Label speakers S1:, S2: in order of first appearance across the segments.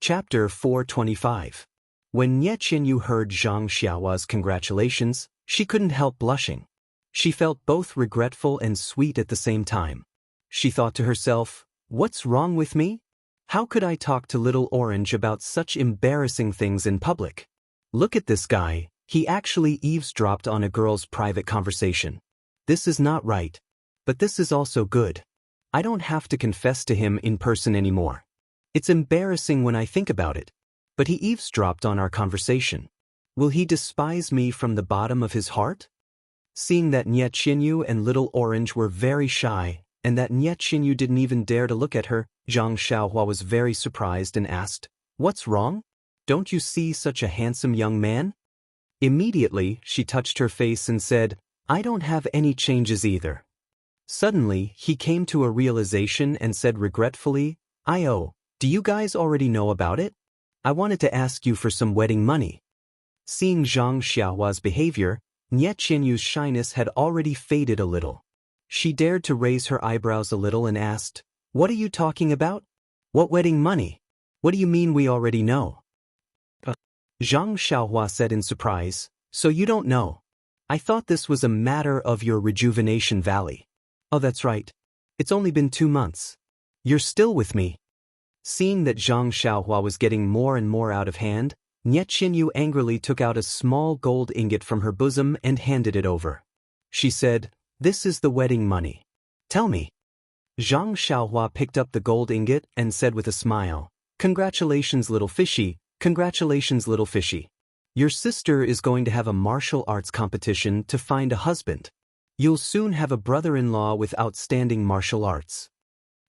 S1: Chapter 425. When Nie Qinyu heard Zhang Xiaohua's congratulations, she couldn't help blushing. She felt both regretful and sweet at the same time. She thought to herself, what's wrong with me? How could I talk to Little Orange about such embarrassing things in public? Look at this guy, he actually eavesdropped on a girl's private conversation. This is not right. But this is also good. I don't have to confess to him in person anymore. It's embarrassing when I think about it. But he eavesdropped on our conversation. Will he despise me from the bottom of his heart? Seeing that Nie Qinyu and Little Orange were very shy, and that Nie Qinyu didn't even dare to look at her, Zhang Xiaohua was very surprised and asked, "What's wrong? Don't you see such a handsome young man?" Immediately, she touched her face and said, "I don't have any changes either." Suddenly, he came to a realization and said regretfully, "Do you guys already know about it? I wanted to ask you for some wedding money." Seeing Zhang Xiaohua's behavior, Nie Qinyu's shyness had already faded a little. She dared to raise her eyebrows a little and asked, "What are you talking about? What wedding money? What do you mean we already know?" Zhang Xiaohua said in surprise, "So you don't know? I thought this was a matter of your rejuvenation valley." "Oh, that's right. It's only been 2 months. You're still with me." Seeing that Zhang Xiaohua was getting more and more out of hand, Nie Qinyu angrily took out a small gold ingot from her bosom and handed it over. She said, "This is the wedding money. Tell me." Zhang Xiaohua picked up the gold ingot and said with a smile, "Congratulations, little fishy, congratulations, little fishy. Your sister is going to have a martial arts competition to find a husband. You'll soon have a brother-in-law with outstanding martial arts."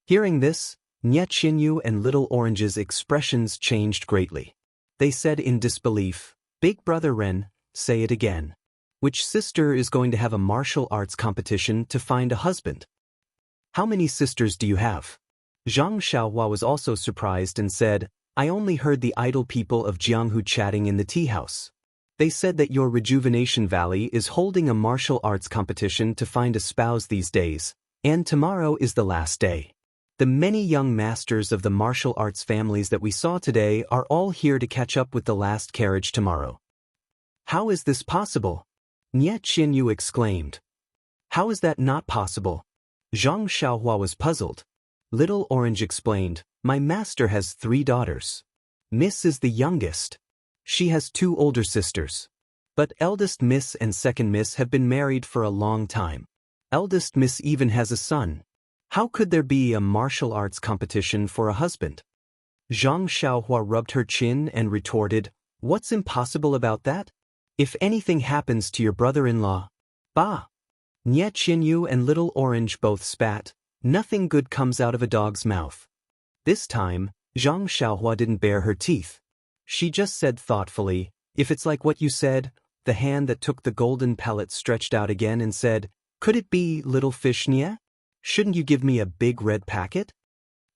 S1: Hearing this, Nie Qinyu and Little Orange's expressions changed greatly. They said in disbelief, "Big brother Ren, say it again. Which sister is going to have a martial arts competition to find a husband? How many sisters do you have?" Zhang Xiaohua was also surprised and said, "I only heard the idle people of Jianghu chatting in the tea house. They said that your Rejuvenation Valley is holding a martial arts competition to find a spouse these days, and tomorrow is the last day. The many young masters of the martial arts families that we saw today are all here to catch up with the last carriage tomorrow." "How is this possible?" Nie Qinyu exclaimed. "How is that not possible?" Zhang Xiaohua was puzzled. Little Orange explained, "My master has 3 daughters. Miss is the youngest. She has 2 older sisters. But eldest Miss and second Miss have been married for a long time. Eldest Miss even has a son. How could there be a martial arts competition for a husband?" Zhang Xiaohua rubbed her chin and retorted, "What's impossible about that? If anything happens to your brother-in-law..." "Bah!" Nie Qinyu and Little Orange both spat. Nothing good comes out of a dog's mouth. This time, Zhang Xiaohua didn't bare her teeth. She just said thoughtfully, "If it's like what you said," the hand that took the golden pellet stretched out again and said, "Could it be little fish Nie? Shouldn't you give me a big red packet?"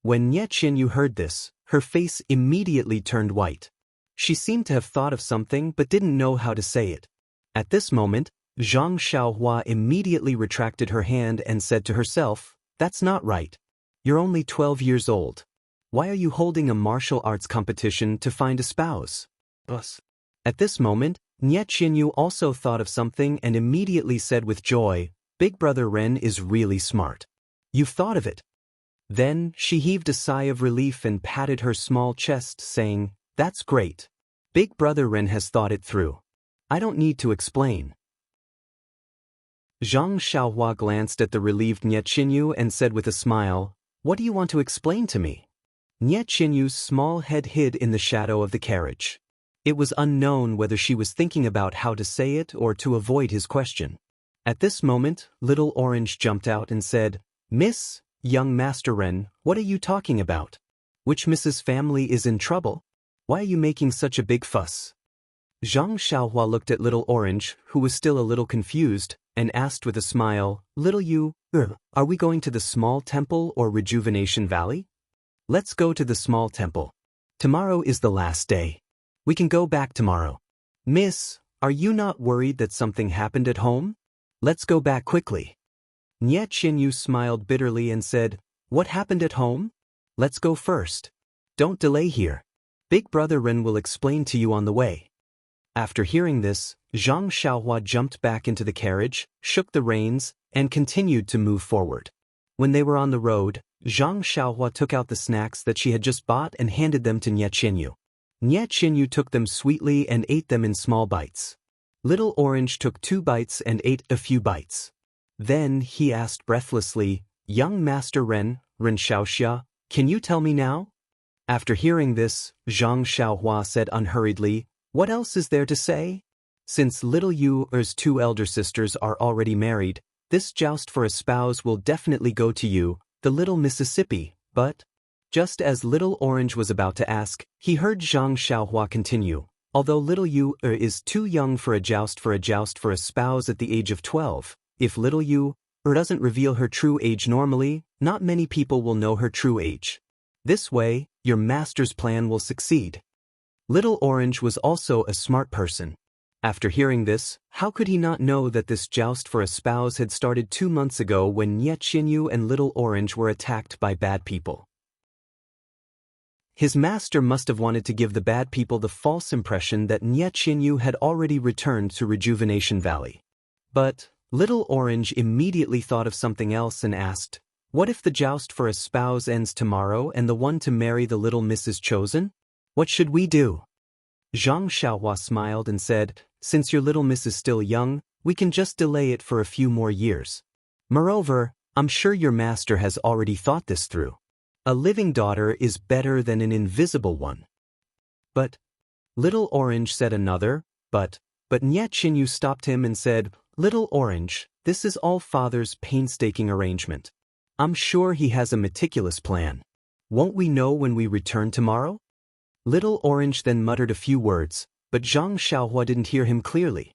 S1: When Nie Qinyu heard this, her face immediately turned white. She seemed to have thought of something but didn't know how to say it. At this moment, Zhang Xiaohua immediately retracted her hand and said to herself, "That's not right. You're only 12 years old. Why are you holding a martial arts competition to find a spouse?" At this moment, Nie Qinyu also thought of something and immediately said with joy, "Big brother Ren is really smart. You've thought of it." Then, she heaved a sigh of relief and patted her small chest, saying, "That's great. Big brother Ren has thought it through. I don't need to explain." Zhang Xiaohua glanced at the relieved Nie Qinyu and said with a smile, "What do you want to explain to me?" Nie Qinyu's small head hid in the shadow of the carriage. It was unknown whether she was thinking about how to say it or to avoid his question. At this moment, Little Orange jumped out and said, "Miss, young Master Ren, what are you talking about? Which Mrs. family is in trouble? Why are you making such a big fuss?" Zhang Xiaohua looked at Little Orange, who was still a little confused, and asked with a smile, "Little you, are we going to the small temple or Rejuvenation Valley?" "Let's go to the small temple. Tomorrow is the last day. We can go back tomorrow." "Miss, are you not worried that something happened at home? Let's go back quickly." Nie Qinyu smiled bitterly and said, "What happened at home? Let's go first. Don't delay here." Big brother Ren will explain to you on the way. After hearing this, Zhang Xiaohua jumped back into the carriage, shook the reins, and continued to move forward. When they were on the road, Zhang Xiaohua took out the snacks that she had just bought and handed them to Nie Qinyu. Nie Qinyu took them sweetly and ate them in small bites. Little Orange took 2 bites and ate a few bites. Then he asked breathlessly, "Young Master Ren Xiaoxia, can you tell me now?" After hearing this, Zhang Xiaohua said unhurriedly, "What else is there to say? Since little Yu's 2 elder sisters are already married, this joust for a spouse will definitely go to you, the little Mississippi, but..." Just as Little Orange was about to ask, he heard Zhang Xiaohua continue, "Although little Yu is too young for a joust for a spouse at the age of 12, if little Yu doesn't reveal her true age normally, not many people will know her true age. This way, your master's plan will succeed." Little Orange was also a smart person. After hearing this, how could he not know that this joust for a spouse had started 2 months ago when Nie Qinyu and Little Orange were attacked by bad people? His master must have wanted to give the bad people the false impression that Nie Qinyu had already returned to Rejuvenation Valley. But Little Orange immediately thought of something else and asked, "What if the joust for a spouse ends tomorrow and the one to marry the little miss is chosen? What should we do?" Zhang Xiaohua smiled and said, "Since your little miss is still young, we can just delay it for a few more years. Moreover, I'm sure your master has already thought this through. A living daughter is better than an invisible one." But Little Orange said another, but Nie Qinyu stopped him and said, "Little Orange, this is all father's painstaking arrangement. I'm sure he has a meticulous plan. Won't we know when we return tomorrow?" Little Orange then muttered a few words, but Zhang Xiaohua didn't hear him clearly.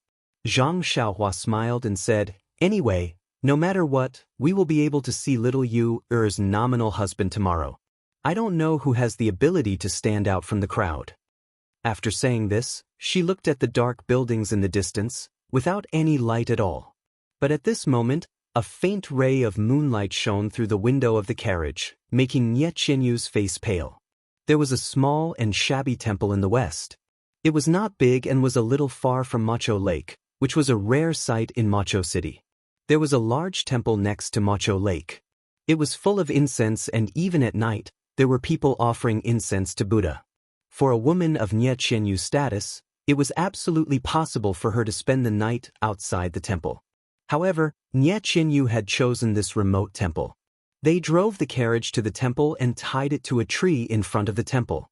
S1: Zhang Xiaohua smiled and said, "Anyway, no matter what, we will be able to see little Yu's nominal husband tomorrow. I don't know who has the ability to stand out from the crowd." After saying this, she looked at the dark buildings in the distance, without any light at all. But at this moment, a faint ray of moonlight shone through the window of the carriage, making Nie Qinyu's face pale. There was a small and shabby temple in the west. It was not big and was a little far from Macho Lake, which was a rare sight in Macho City. There was a large temple next to Macho Lake. It was full of incense, and even at night, there were people offering incense to Buddha. For a woman of Nie Qinyu's status, it was absolutely possible for her to spend the night outside the temple. However, Nie Qinyu had chosen this remote temple. They drove the carriage to the temple and tied it to a tree in front of the temple.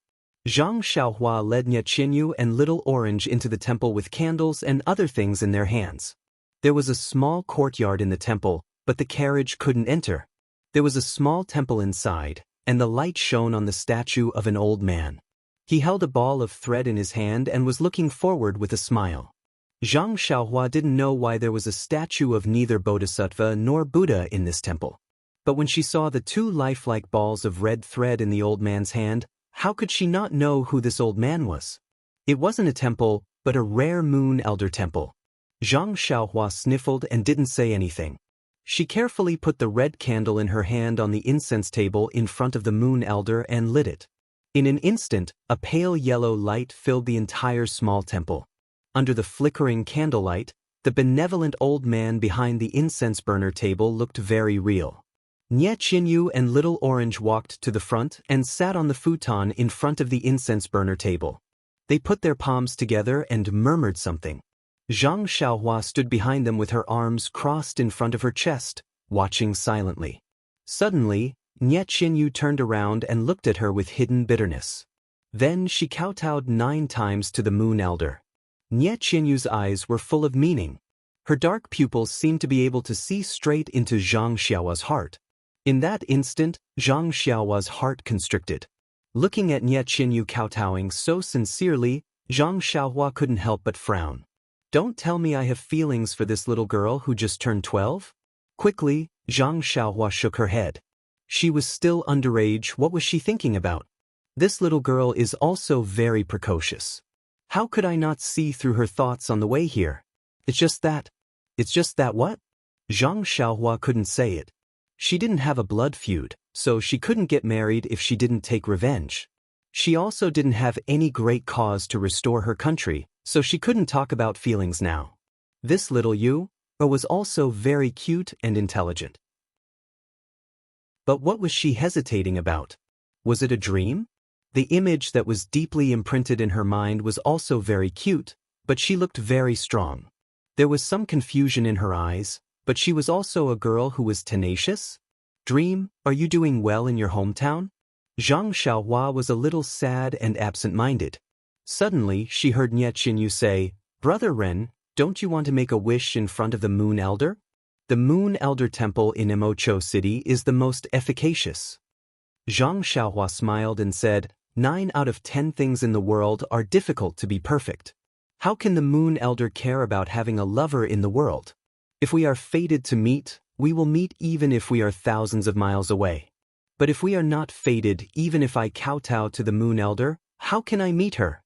S1: Zhang Xiaohua led Nie Qinyu and Little Orange into the temple with candles and other things in their hands. There was a small courtyard in the temple, but the carriage couldn't enter. There was a small temple inside, and the light shone on the statue of an old man. He held a ball of thread in his hand and was looking forward with a smile. Zhang Xiaohua didn't know why there was a statue of neither Bodhisattva nor Buddha in this temple. But when she saw the 2 lifelike balls of red thread in the old man's hand, how could she not know who this old man was? It wasn't a temple, but a rare moon elder temple. Zhang Xiaohua sniffled and didn't say anything. She carefully put the red candle in her hand on the incense table in front of the moon elder and lit it. In an instant, a pale yellow light filled the entire small temple. Under the flickering candlelight, the benevolent old man behind the incense burner table looked very real. Nie Qinyu and Little Orange walked to the front and sat on the futon in front of the incense burner table. They put their palms together and murmured something. Zhang Xiaohua stood behind them with her arms crossed in front of her chest, watching silently. Suddenly, Nie Qinyu turned around and looked at her with hidden bitterness. Then she kowtowed 9 times to the moon elder. Nie Qinyu's eyes were full of meaning. Her dark pupils seemed to be able to see straight into Zhang Xiaohua's heart. In that instant, Zhang Xiaohua's heart constricted. Looking at Nie Qinyu kowtowing so sincerely, Zhang Xiaohua couldn't help but frown. "Don't tell me I have feelings for this little girl who just turned 12? Quickly, Zhang Xiaohua shook her head. She was still underage. What was she thinking about? This little girl is also very precocious. How could I not see through her thoughts on the way here? It's just that what?" Zhang Xiaohua couldn't say it. She didn't have a blood feud, so she couldn't get married if she didn't take revenge. She also didn't have any great cause to restore her country, so she couldn't talk about feelings now. This little Yu was also very cute and intelligent. But what was she hesitating about? Was it a dream? The image that was deeply imprinted in her mind was also very cute, but she looked very strong. There was some confusion in her eyes, but she was also a girl who was tenacious. Dream, are you doing well in your hometown? Zhang Xiaohua was a little sad and absent-minded. Suddenly, she heard Nie Qinyu say, "Brother Ren, don't you want to make a wish in front of the Moon Elder? The Moon Elder Temple in Imocho City is the most efficacious." Zhang Xiaohua smiled and said, 9 out of 10 things in the world are difficult to be perfect. How can the Moon Elder care about having a lover in the world? If we are fated to meet, we will meet even if we are thousands of miles away. But if we are not fated, even if I kowtow to the Moon Elder, how can I meet her?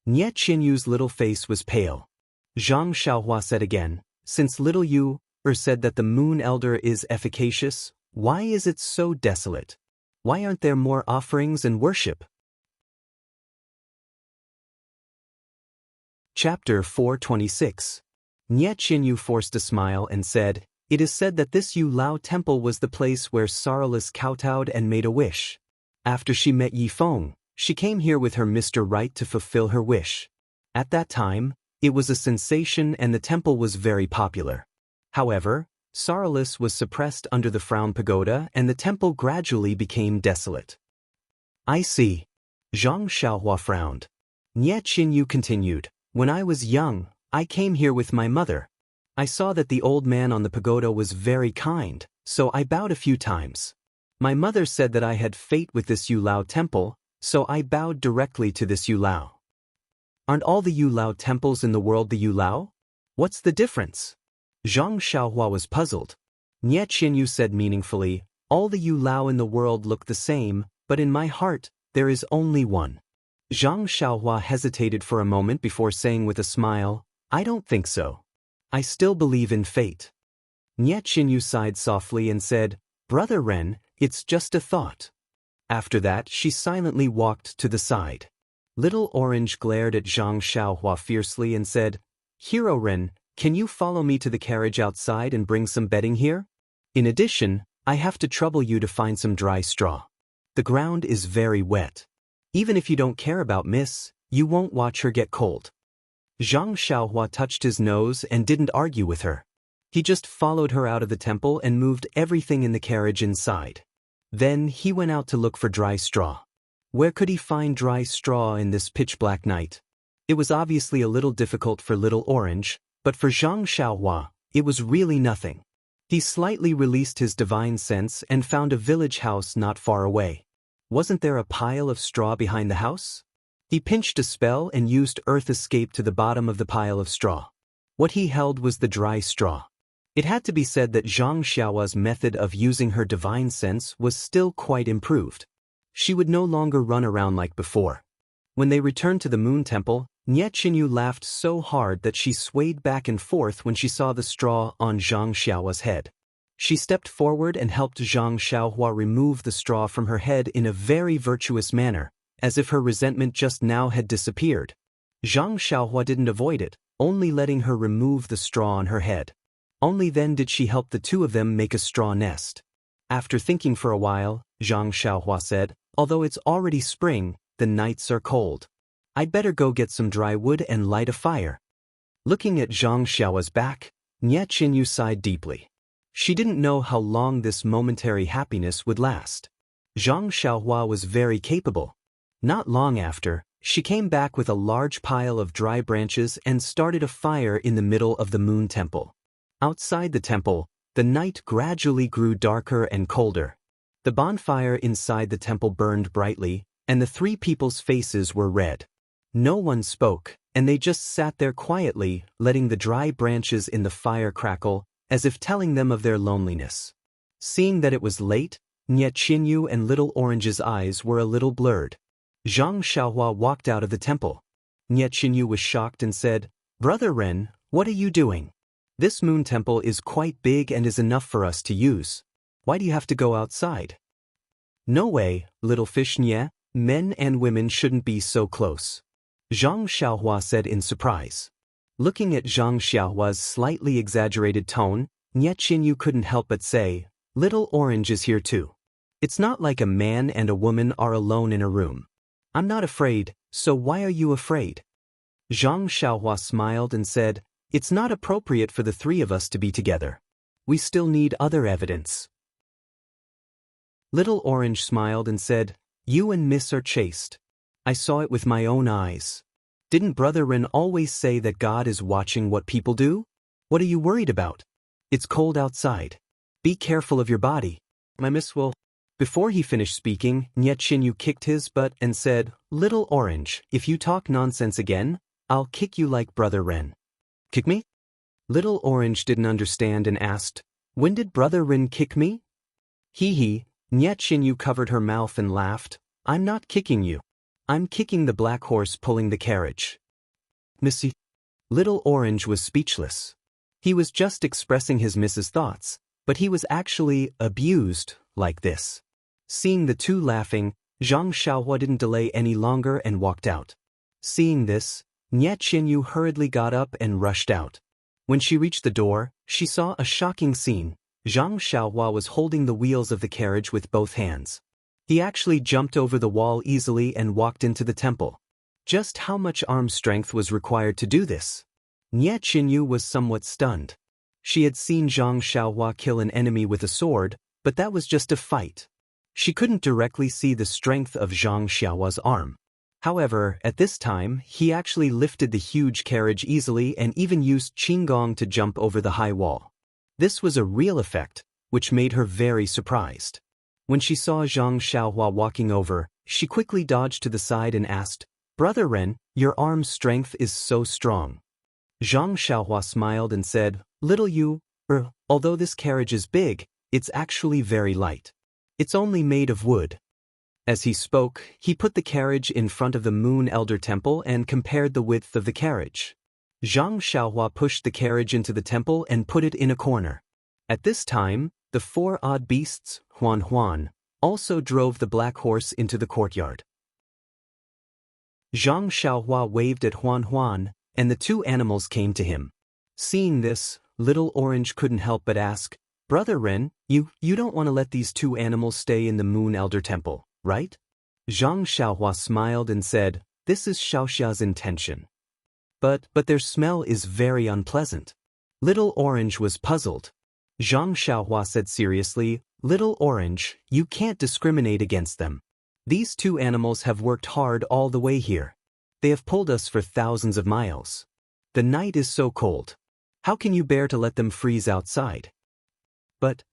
S1: Nie Qinyu's little face was pale. Zhang Xiaohua said again, since little Yu said that the Moon Elder is efficacious, why is it so desolate? Why aren't there more offerings and worship? Chapter 426. Nie Qinyu forced a smile and said, "It is said that this Yu Lao temple was the place where Sorreless kowtowed and made a wish. After she met Yi Feng, she came here with her Mr. Right to fulfill her wish. At that time, it was a sensation and the temple was very popular. However, Sorreless was suppressed under the Frown Pagoda and the temple gradually became desolate." "I see." Zhang Xiaohua frowned. Nie Qinyu continued, "When I was young, I came here with my mother. I saw that the old man on the pagoda was very kind, so I bowed a few times. My mother said that I had fate with this Yu Lao temple, so I bowed directly to this Yu Lao." "Aren't all the Yu Lao temples in the world the Yu Lao? What's the difference?" Zhang Xiaohua was puzzled. Nie Qinyu said meaningfully, "All the Yu Lao in the world look the same, but in my heart, there is only one." Zhang Xiaohua hesitated for a moment before saying with a smile, "I don't think so. I still believe in fate." Nie Qinyu sighed softly and said, "Brother Ren, it's just a thought." After that, she silently walked to the side. Little Orange glared at Zhang Xiaohua fiercely and said, "Hero Ren, can you follow me to the carriage outside and bring some bedding here? In addition, I have to trouble you to find some dry straw. The ground is very wet. Even if you don't care about Miss, you won't watch her get cold." Zhang Xiaohua touched his nose and didn't argue with her. He just followed her out of the temple and moved everything in the carriage inside. Then he went out to look for dry straw. Where could he find dry straw in this pitch-black night? It was obviously a little difficult for Little Orange, but for Zhang Xiaohua, it was really nothing. He slightly released his divine sense and found a village house not far away. Wasn't there a pile of straw behind the house? He pinched a spell and used earth escape to the bottom of the pile of straw. What he held was the dry straw. It had to be said that Zhang Xiaohua's method of using her divine sense was still quite improved. She would no longer run around like before. When they returned to the Moon Temple, Nie Qinyu laughed so hard that she swayed back and forth when she saw the straw on Zhang Xiaohua's head. She stepped forward and helped Zhang Xiaohua remove the straw from her head in a very virtuous manner, as if her resentment just now had disappeared. Zhang Xiaohua didn't avoid it, only letting her remove the straw on her head. Only then did she help the two of them make a straw nest. After thinking for a while, Zhang Xiaohua said, "Although it's already spring, the nights are cold. I'd better go get some dry wood and light a fire." Looking at Zhang Xiaohua's back, Nie Qinyu sighed deeply. She didn't know how long this momentary happiness would last. Zhang Xiaohua was very capable. Not long after, she came back with a large pile of dry branches and started a fire in the middle of the Moon Temple. Outside the temple, the night gradually grew darker and colder. The bonfire inside the temple burned brightly, and the three people's faces were red. No one spoke, and they just sat there quietly, letting the dry branches in the fire crackle, as if telling them of their loneliness. Seeing that it was late, Nie Qinyu and Little Orange's eyes were a little blurred. Zhang Xiaohua walked out of the temple. Nie Qinyu was shocked and said, "Brother Ren, what are you doing? This Moon Temple is quite big and is enough for us to use. Why do you have to go outside?" "No way, little fish Nie, Men and women shouldn't be so close. Zhang Xiaohua said in surprise. Looking at Zhang Xiaohua's slightly exaggerated tone, Nie Qinyu couldn't help but say, Little Orange is here too. It's not like a man and a woman are alone in a room. I'm not afraid, so why are you afraid? Zhang Xiaohua smiled and said, It's not appropriate for the three of us to be together. We still need other evidence. Little Orange smiled and said, You and Miss are chaste. I saw it with my own eyes. Didn't Brother Ren always say that God is watching what people do? What are you worried about? It's cold outside. Be careful of your body. My miss will. Before he finished speaking, Nie Qinyu kicked his butt and said, Little Orange, if you talk nonsense again, I'll kick you like Brother Ren. Kick me? Little Orange didn't understand and asked, When did Brother Ren kick me? Hee. Nie Qinyu covered her mouth and laughed, I'm not kicking you. I'm kicking the black horse pulling the carriage. Missy. Little Orange was speechless. He was just expressing his miss's thoughts, but he was actually abused like this. Seeing the two laughing, Zhang Xiaohua didn't delay any longer and walked out. Seeing this, Nie Qinyu hurriedly got up and rushed out. When she reached the door, she saw a shocking scene. Zhang Xiaohua was holding the wheels of the carriage with both hands. He actually jumped over the wall easily and walked into the temple. Just how much arm strength was required to do this? Nie Qinyu was somewhat stunned. She had seen Zhang Xiaohua kill an enemy with a sword, but that was just a fight. She couldn't directly see the strength of Zhang Xiaohua's arm. However, at this time, he actually lifted the huge carriage easily and even used Qinggong to jump over the high wall. This was a real effect, which made her very surprised. When she saw Zhang Xiaohua walking over, she quickly dodged to the side and asked, Brother Ren, your arm strength is so strong. Zhang Xiaohua smiled and said, Little you, although this carriage is big, it's actually very light. It's only made of wood. As he spoke, he put the carriage in front of the Moon Elder Temple and compared the width of the carriage. Zhang Xiaohua pushed the carriage into the temple and put it in a corner. At this time, the four odd beasts, Huan, also drove the black horse into the courtyard. Zhang Xiaohua waved at Huan, and the two animals came to him. Seeing this, Little Orange couldn't help but ask, Brother Ren, you don't want to let these two animals stay in the Moon Elder Temple, right? Zhang Xiaohua smiled and said, This is Xiaoxia's intention. But their smell is very unpleasant. Little Orange was puzzled. Zhang Xiaohua said seriously, Little Orange, you can't discriminate against them. These two animals have worked hard all the way here. They have pulled us for thousands of miles. The night is so cold. How can you bear to let them freeze outside? But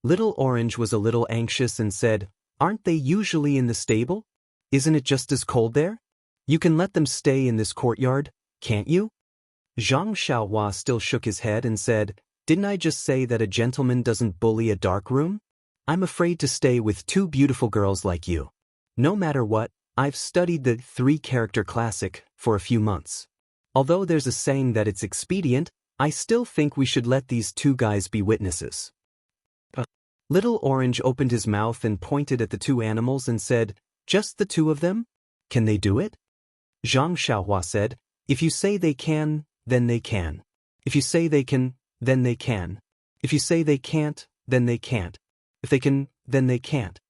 S1: Little Orange was a little anxious and said, Aren't they usually in the stable? Isn't it just as cold there? You can let them stay in this courtyard, can't you? Zhang Xiaohua still shook his head and said, Didn't I just say that a gentleman doesn't bully a dark room? I'm afraid to stay with two beautiful girls like you. No matter what, I've studied the three-character classic for a few months. Although there's a saying that it's expedient, I still think we should let these two guys be witnesses. Little Orange opened his mouth and pointed at the two animals and said, Just the two of them? Can they do it? Zhang Xiaohua said, If you say they can, then they can. If you say they can, then they can. If you say they can't, then they can't. If they can, then they can't.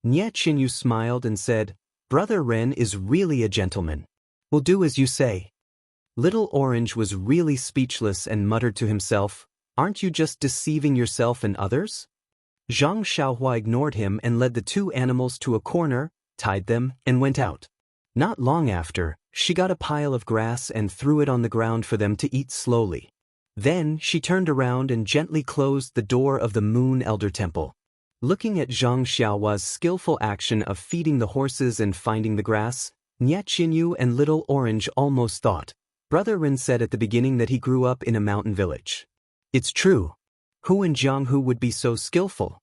S1: Nie Qinyu smiled and said, Brother Ren is really a gentleman. We'll do as you say. Little Orange was really speechless and muttered to himself, Aren't you just deceiving yourself and others? Zhang Xiaohua ignored him and led the two animals to a corner, tied them, and went out. Not long after, she got a pile of grass and threw it on the ground for them to eat slowly. Then she turned around and gently closed the door of the Moon Elder Temple. Looking at Zhang Xiaohua's skillful action of feeding the horses and finding the grass, Nie Qinyu and Little Orange almost thought, Brother Ren said at the beginning that he grew up in a mountain village. It's true. Who in Jianghu would be so skillful?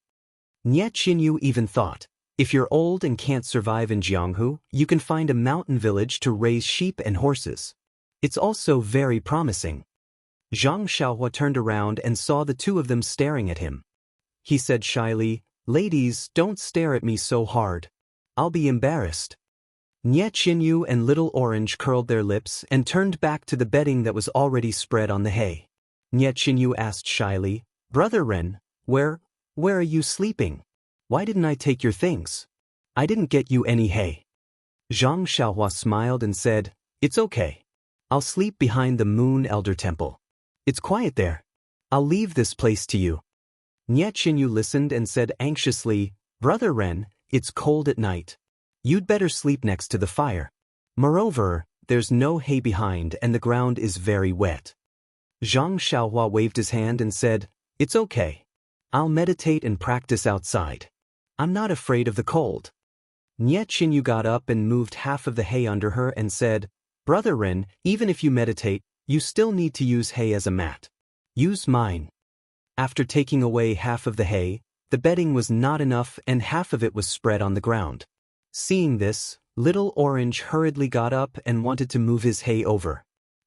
S1: Nie Qinyu even thought, if you're old and can't survive in Jianghu, you can find a mountain village to raise sheep and horses. It's also very promising. Zhang Xiaohua turned around and saw the two of them staring at him. He said shyly, Ladies, don't stare at me so hard. I'll be embarrassed. Nie Qinyu and Little Orange curled their lips and turned back to the bedding that was already spread on the hay. Nie Qinyu asked shyly, "Brother Ren, where are you sleeping? Why didn't I take your things? I didn't get you any hay." Zhang Xiaohua smiled and said, "It's okay. I'll sleep behind the Moon Elder Temple. It's quiet there. I'll leave this place to you." Nie Qinyu listened and said anxiously, "Brother Ren, it's cold at night. You'd better sleep next to the fire. Moreover, there's no hay behind and the ground is very wet." Zhang Xiaohua waved his hand and said, "It's okay. I'll meditate and practice outside. I'm not afraid of the cold." Nie Qinyu got up and moved half of the hay under her and said, "Brother Ren, even if you meditate, you still need to use hay as a mat. Use mine." After taking away half of the hay, the bedding was not enough and half of it was spread on the ground. Seeing this, Little Orange hurriedly got up and wanted to move his hay over.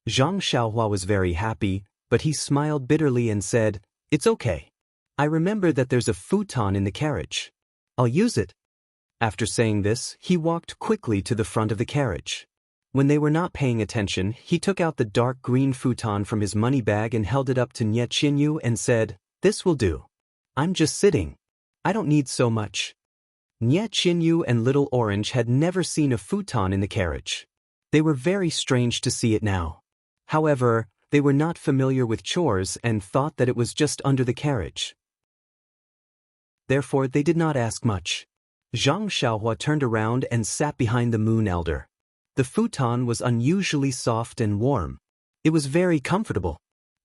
S1: Zhang Xiaohua was very happy, but he smiled bitterly and said, "It's okay. I remember that there's a futon in the carriage. I'll use it." After saying this, he walked quickly to the front of the carriage. When they were not paying attention, he took out the dark green futon from his money bag and held it up to Nie Qinyu and said, "This will do. I'm just sitting. I don't need so much." Nie Qinyu and Little Orange had never seen a futon in the carriage. They were very strange to see it now. However, they were not familiar with chores and thought that it was just under the carriage. Therefore, they did not ask much. Zhang Xiaohua turned around and sat behind the Moon Elder. The futon was unusually soft and warm. It was very comfortable.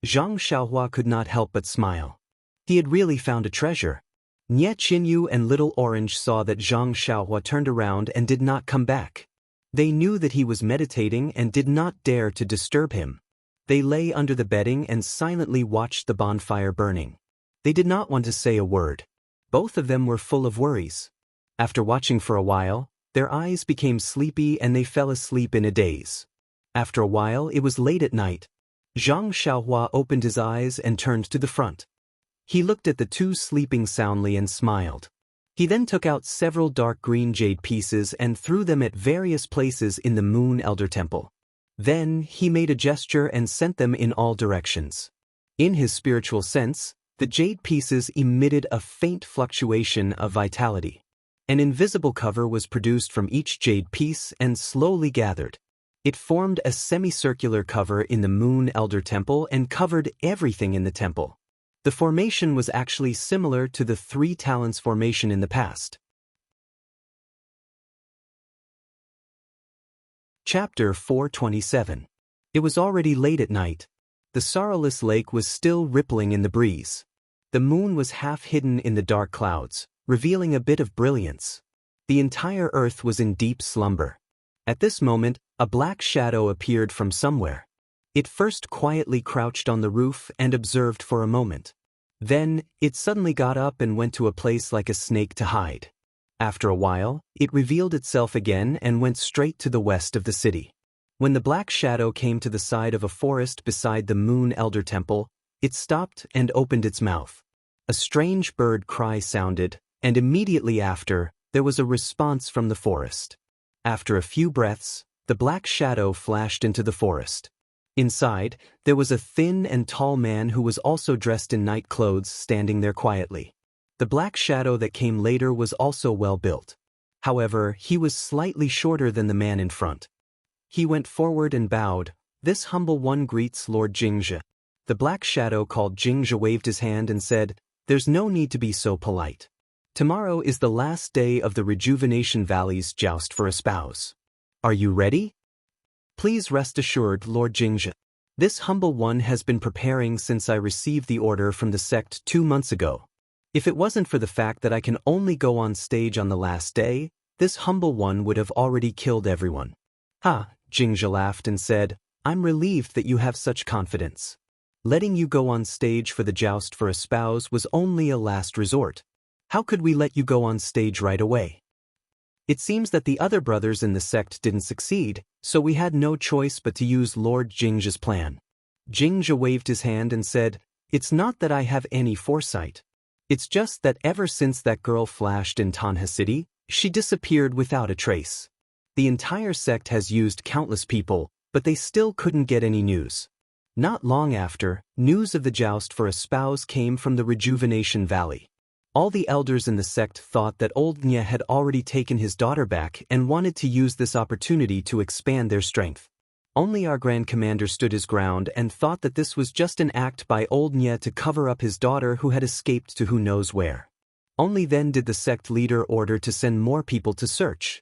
S1: Zhang Xiaohua could not help but smile. He had really found a treasure. Nie Qinyu and Little Orange saw that Zhang Xiaohua turned around and did not come back. They knew that he was meditating and did not dare to disturb him. They lay under the bedding and silently watched the bonfire burning. They did not want to say a word. Both of them were full of worries. After watching for a while, their eyes became sleepy and they fell asleep in a daze. After a while, it was late at night. Zhang Xiaohua opened his eyes and turned to the front. He looked at the two sleeping soundly and smiled. He then took out several dark green jade pieces and threw them at various places in the Moon Elder Temple. Then, he made a gesture and sent them in all directions. In his spiritual sense, the jade pieces emitted a faint fluctuation of vitality. An invisible cover was produced from each jade piece and slowly gathered. It formed a semicircular cover in the Moon Elder Temple and covered everything in the temple. The formation was actually similar to the 3 talents formation in the past. Chapter 427. It was already late at night. The sorrowless lake was still rippling in the breeze. The moon was half hidden in the dark clouds, revealing a bit of brilliance. The entire earth was in deep slumber. At this moment, a black shadow appeared from somewhere. It first quietly crouched on the roof and observed for a moment. Then, it suddenly got up and went to a place like a snake to hide. After a while, it revealed itself again and went straight to the west of the city. When the black shadow came to the side of a forest beside the Moon Elder Temple, it stopped and opened its mouth. A strange bird cry sounded, and immediately after, there was a response from the forest. After a few breaths, the black shadow flashed into the forest. Inside, there was a thin and tall man who was also dressed in night clothes standing there quietly. The black shadow that came later was also well built. However, he was slightly shorter than the man in front. He went forward and bowed. "This humble one greets Lord Jingzhi." The black shadow called Jingzhi waved his hand and said, "There's no need to be so polite. Tomorrow is the last day of the Rejuvenation Valley's joust for a spouse. Are you ready? Please rest assured, Lord Jingzhi. This humble one has been preparing since I received the order from the sect 2 months ago. If it wasn't for the fact that I can only go on stage on the last day, this humble one would have already killed everyone." "Ha," Jingzhi laughed and said, "I'm relieved that you have such confidence. Letting you go on stage for the joust for a spouse was only a last resort. How could we let you go on stage right away? It seems that the other brothers in the sect didn't succeed, so we had no choice but to use Lord Jingzhi's plan." Jingzhi waved his hand and said, "It's not that I have any foresight. It's just that ever since that girl flashed in Tanha City, she disappeared without a trace. The entire sect has used countless people, but they still couldn't get any news. Not long after, news of the joust for a spouse came from the Rejuvenation Valley. All the elders in the sect thought that old Nye had already taken his daughter back and wanted to use this opportunity to expand their strength. Only our Grand Commander stood his ground and thought that this was just an act by old Nye to cover up his daughter who had escaped to who knows where. Only then did the sect leader order to send more people to search.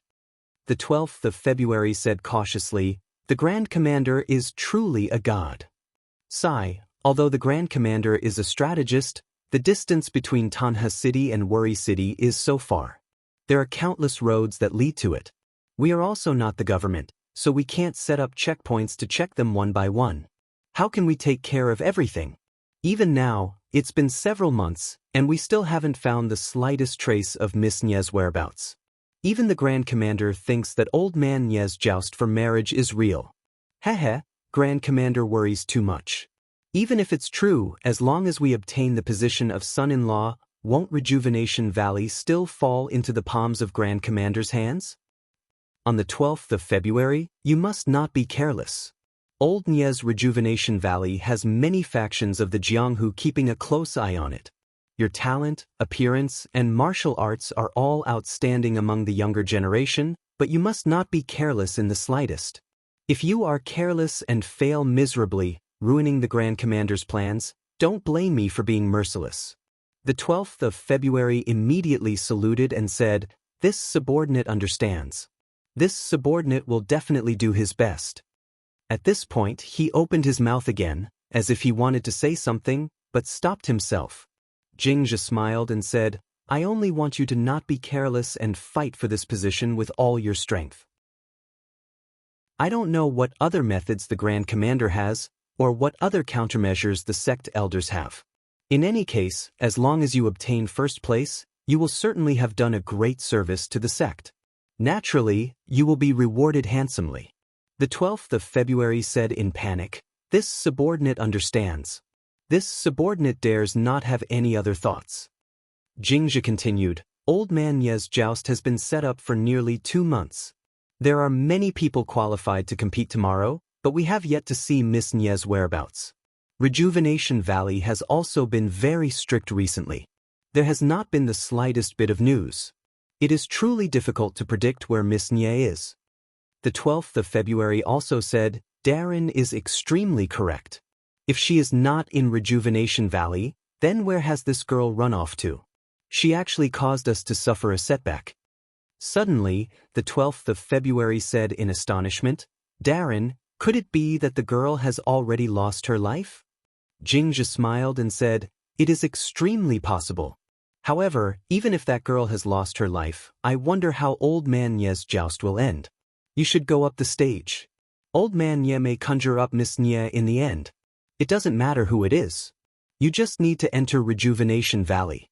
S1: The 12th of February said cautiously, "The Grand Commander is truly a god." Sigh, although the Grand Commander is a strategist, the distance between Tanha City and Worry City is so far. There are countless roads that lead to it. We are also not the government, so we can't set up checkpoints to check them one by one. How can we take care of everything? Even now, it's been several months, and we still haven't found the slightest trace of Miss Nye's whereabouts. Even the Grand Commander thinks that old man Nye's joust for marriage is real. Heh, Grand Commander worries too much. Even if it's true, as long as we obtain the position of son-in-law, won't Rejuvenation Valley still fall into the palms of Grand Commander's hands? On the 12th of February, you must not be careless. Old Nye's Rejuvenation Valley has many factions of the Jianghu keeping a close eye on it. Your talent, appearance, and martial arts are all outstanding among the younger generation, but you must not be careless in the slightest. If you are careless and fail miserably, ruining the Grand Commander's plans, don't blame me for being merciless. The 12th of February immediately saluted and said, "This subordinate understands. This subordinate will definitely do his best." At this point, he opened his mouth again, as if he wanted to say something, but stopped himself. Jianghu smiled and said, "I only want you to not be careless and fight for this position with all your strength. I don't know what other methods the Grand Commander has, or what other countermeasures the sect elders have. In any case, as long as you obtain first place, you will certainly have done a great service to the sect. Naturally, you will be rewarded handsomely." The 12th of February said in panic, "This subordinate understands. This subordinate dares not have any other thoughts." Jianghu continued, "Old man Nye's joust has been set up for nearly 2 months. There are many people qualified to compete tomorrow, but we have yet to see Miss Nye's whereabouts. Rejuvenation Valley has also been very strict recently. There has not been the slightest bit of news. It is truly difficult to predict where Miss Nye is." The 12th of February also said, "Darren is extremely correct. If she is not in Rejuvenation Valley, then where has this girl run off to? She actually caused us to suffer a setback." Suddenly, the 12th of February said in astonishment, "Darren, could it be that the girl has already lost her life?" Jianghu smiled and said, "It is extremely possible. However, even if that girl has lost her life, I wonder how old man Nye's joust will end. You should go up the stage. Old man Nye may conjure up Miss Nye in the end. It doesn't matter who it is. You just need to enter Rejuvenation Valley."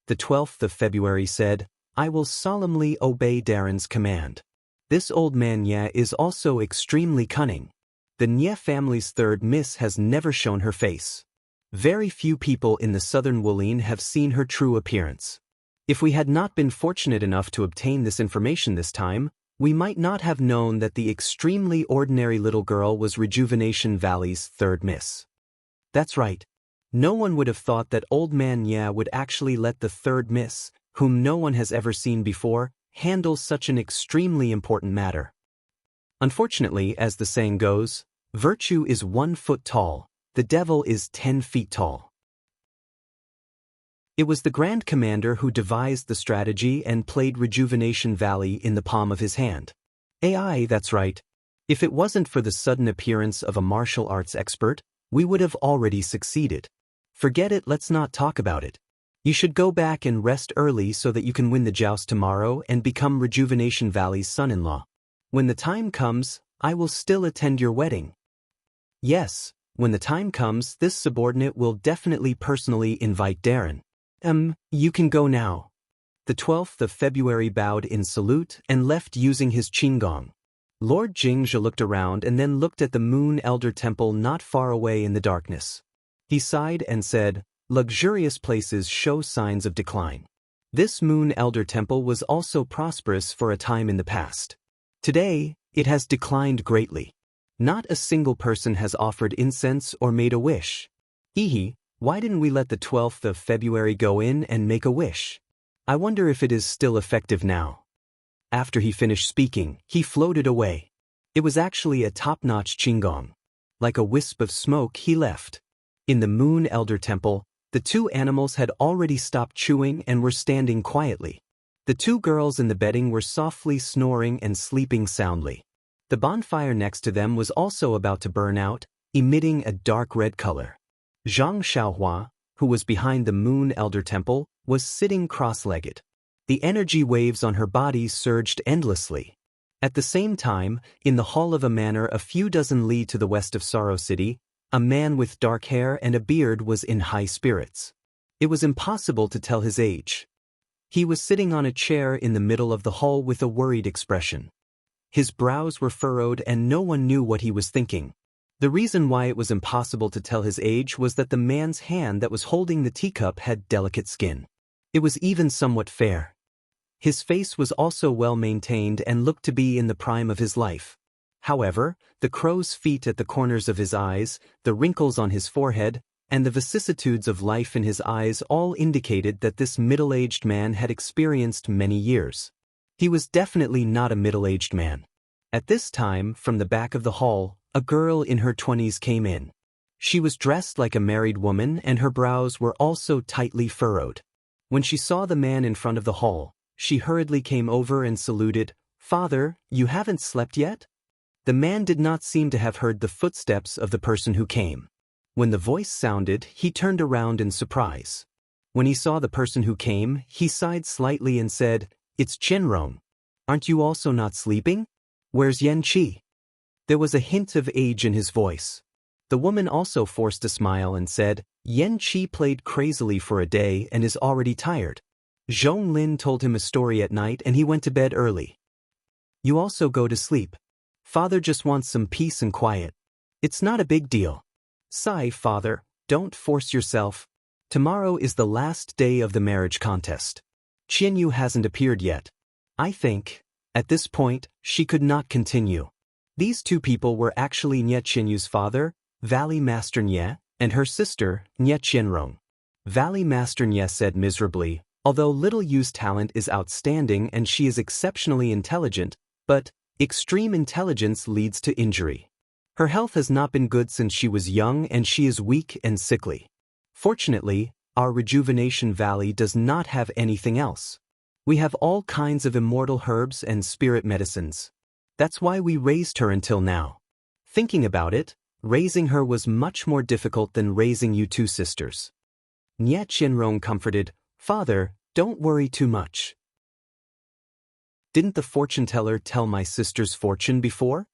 S1: The 12th of February said, "I will solemnly obey Darren's command. This old man Nye is also extremely cunning. The Nye family's third miss has never shown her face. Very few people in the southern Wolin have seen her true appearance. If we had not been fortunate enough to obtain this information this time, we might not have known that the extremely ordinary little girl was Rejuvenation Valley's third miss." That's right. No one would have thought that old man Nye would actually let the third miss, whom no one has ever seen before, handle such an extremely important matter. Unfortunately, as the saying goes, virtue is 1 foot tall, the devil is 10 feet tall. It was the Grand Commander who devised the strategy and played Rejuvenation Valley in the palm of his hand. AI, that's right. If it wasn't for the sudden appearance of a martial arts expert, we would have already succeeded. Forget it, let's not talk about it. You should go back and rest early so that you can win the joust tomorrow and become Rejuvenation Valley's son-in-law. When the time comes, I will still attend your wedding. Yes, when the time comes, this subordinate will definitely personally invite Darren. You can go now." The 12th of February bowed in salute and left using his qinggong. Lord Jianghu looked around and then looked at the Moon Elder Temple not far away in the darkness. He sighed and said, "Luxurious places show signs of decline. This Moon Elder Temple was also prosperous for a time in the past. Today, it has declined greatly. Not a single person has offered incense or made a wish. Hehe, why didn't we let the 12th of February go in and make a wish? I wonder if it is still effective now. After he finished speaking, he floated away. It was actually a top-notch qigong. Like a wisp of smoke, he left. In the Moon Elder Temple, the two animals had already stopped chewing and were standing quietly. The two girls in the bedding were softly snoring and sleeping soundly. The bonfire next to them was also about to burn out, emitting a dark red color. Zhang Xiaohua, who was behind the Moon Elder Temple, was sitting cross-legged. The energy waves on her body surged endlessly. At the same time, in the hall of a manor a few dozen li to the west of Sorrow City, a man with dark hair and a beard was in high spirits. It was impossible to tell his age. He was sitting on a chair in the middle of the hall with a worried expression. His brows were furrowed and no one knew what he was thinking. The reason why it was impossible to tell his age was that the man's hand that was holding the teacup had delicate skin. It was even somewhat fair. His face was also well maintained and looked to be in the prime of his life. However, the crow's feet at the corners of his eyes, the wrinkles on his forehead, and the vicissitudes of life in his eyes all indicated that this middle-aged man had experienced many years. He was definitely not a middle-aged man. At this time, from the back of the hall, a girl in her 20s came in. She was dressed like a married woman and her brows were also tightly furrowed. When she saw the man in front of the hall, she hurriedly came over and saluted, "Father, you haven't slept yet?" The man did not seem to have heard the footsteps of the person who came. When the voice sounded, he turned around in surprise. When he saw the person who came, he sighed slightly and said, "It's Chenrong. Aren't you also not sleeping? Where's Yan Qi?" There was a hint of age in his voice. The woman also forced a smile and said, "Yan Qi played crazily for a day and is already tired. Zhong Lin told him a story at night and he went to bed early. You also go to sleep. Father just wants some peace and quiet. It's not a big deal. Sigh, father, don't force yourself. Tomorrow is the last day of the marriage contest. Qianyu hasn't appeared yet." I think, at this point, she could not continue. These two people were actually Nie Qianyu's father, Valley Master Nie, and her sister, Nie Qianrong. Valley Master Nie said miserably, "Although Little Yu's talent is outstanding and she is exceptionally intelligent, but extreme intelligence leads to injury. Her health has not been good since she was young and she is weak and sickly. Fortunately, our Rejuvenation Valley does not have anything else. We have all kinds of immortal herbs and spirit medicines. That's why we raised her until now. Thinking about it, raising her was much more difficult than raising you two sisters." Nie Qianrong comforted, "Father, don't worry too much. Didn't the fortune teller tell my sister's fortune before?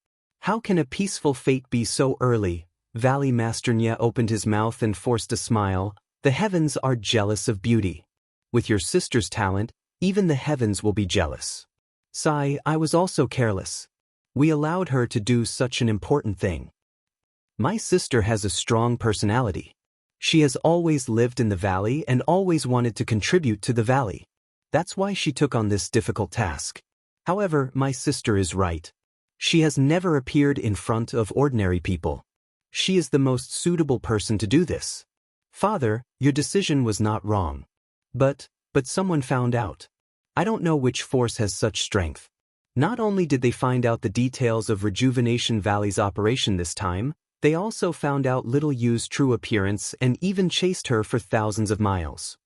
S1: How can a peaceful fate be so early?" Valley Master Nie opened his mouth and forced a smile. "The heavens are jealous of beauty. With your sister's talent, even the heavens will be jealous. Sigh, I was also careless. We allowed her to do such an important thing. My sister has a strong personality. She has always lived in the valley and always wanted to contribute to the valley. That's why she took on this difficult task. However, my sister is right. She has never appeared in front of ordinary people. She is the most suitable person to do this. Father, your decision was not wrong. But someone found out. I don't know which force has such strength. Not only did they find out the details of Rejuvenation Valley's operation this time, they also found out Little Yu's true appearance and even chased her for thousands of miles."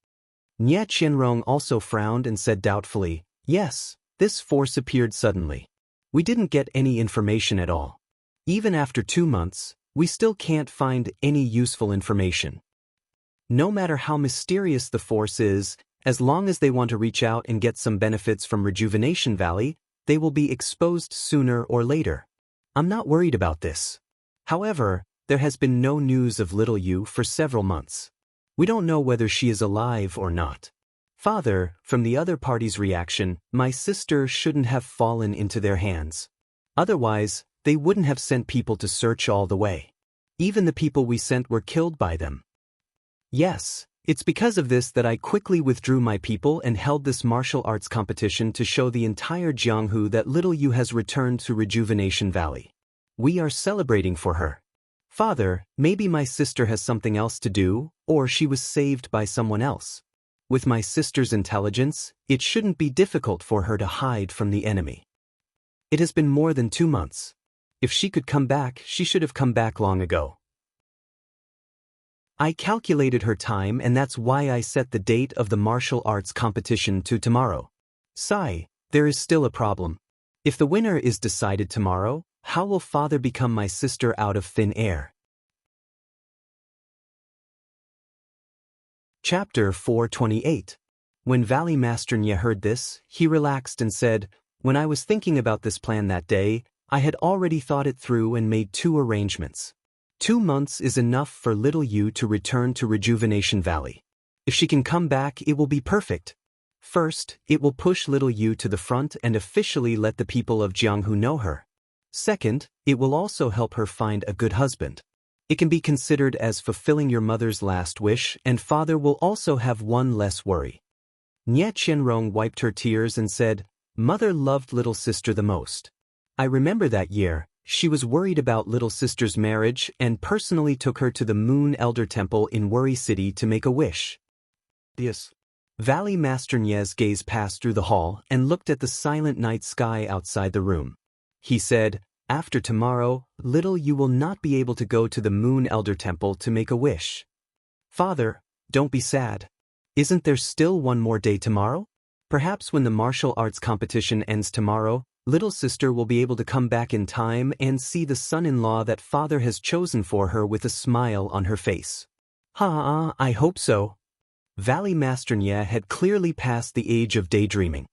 S1: Nie Qianrong also frowned and said doubtfully, "Yes, this force appeared suddenly. We didn't get any information at all. Even after 2 months, we still can't find any useful information. No matter how mysterious the force is, as long as they want to reach out and get some benefits from Rejuvenation Valley, they will be exposed sooner or later. I'm not worried about this. However, there has been no news of Little Yu for several months. We don't know whether she is alive or not. Father, from the other party's reaction, my sister shouldn't have fallen into their hands. Otherwise, they wouldn't have sent people to search all the way. Even the people we sent were killed by them. Yes, It's because of this that I quickly withdrew my people and held this martial arts competition to show the entire Jianghu that little Yu has returned to Rejuvenation Valley. We are celebrating for her. Father, maybe my sister has something else to do, or she was saved by someone else. With my sister's intelligence, it shouldn't be difficult for her to hide from the enemy. It has been more than 2 months. If she could come back, she should have come back long ago. I calculated her time, and that's why I set the date of the martial arts competition to tomorrow. Sigh, there is still a problem. If the winner is decided tomorrow, how will father become my sister out of thin air? Chapter 428. When Valley Master Nye heard this, he relaxed and said, "When I was thinking about this plan that day, I had already thought it through and made 2 arrangements. 2 months is enough for little Yu to return to Rejuvenation Valley. If she can come back, it will be perfect. First, it will push little Yu to the front and officially let the people of Jianghu know her. Second, it will also help her find a good husband. It can be considered as fulfilling your mother's last wish, and father will also have one less worry." Nye Qianrong wiped her tears and said, "Mother loved little sister the most. I remember that year. She was worried about little sister's marriage and personally took her to the Moon Elder Temple in Worry City to make a wish." Yes. Valley Master Nye's gaze passed through the hall and looked at the silent night sky outside the room. He said, "After tomorrow, little you will not be able to go to the Moon Elder Temple to make a wish. Father, don't be sad. Isn't there still one more day tomorrow? Perhaps when the martial arts competition ends tomorrow, little sister will be able to come back in time and see the son-in-law that father has chosen for her with a smile on her face." I hope so." Valley Master Nye had clearly passed the age of daydreaming.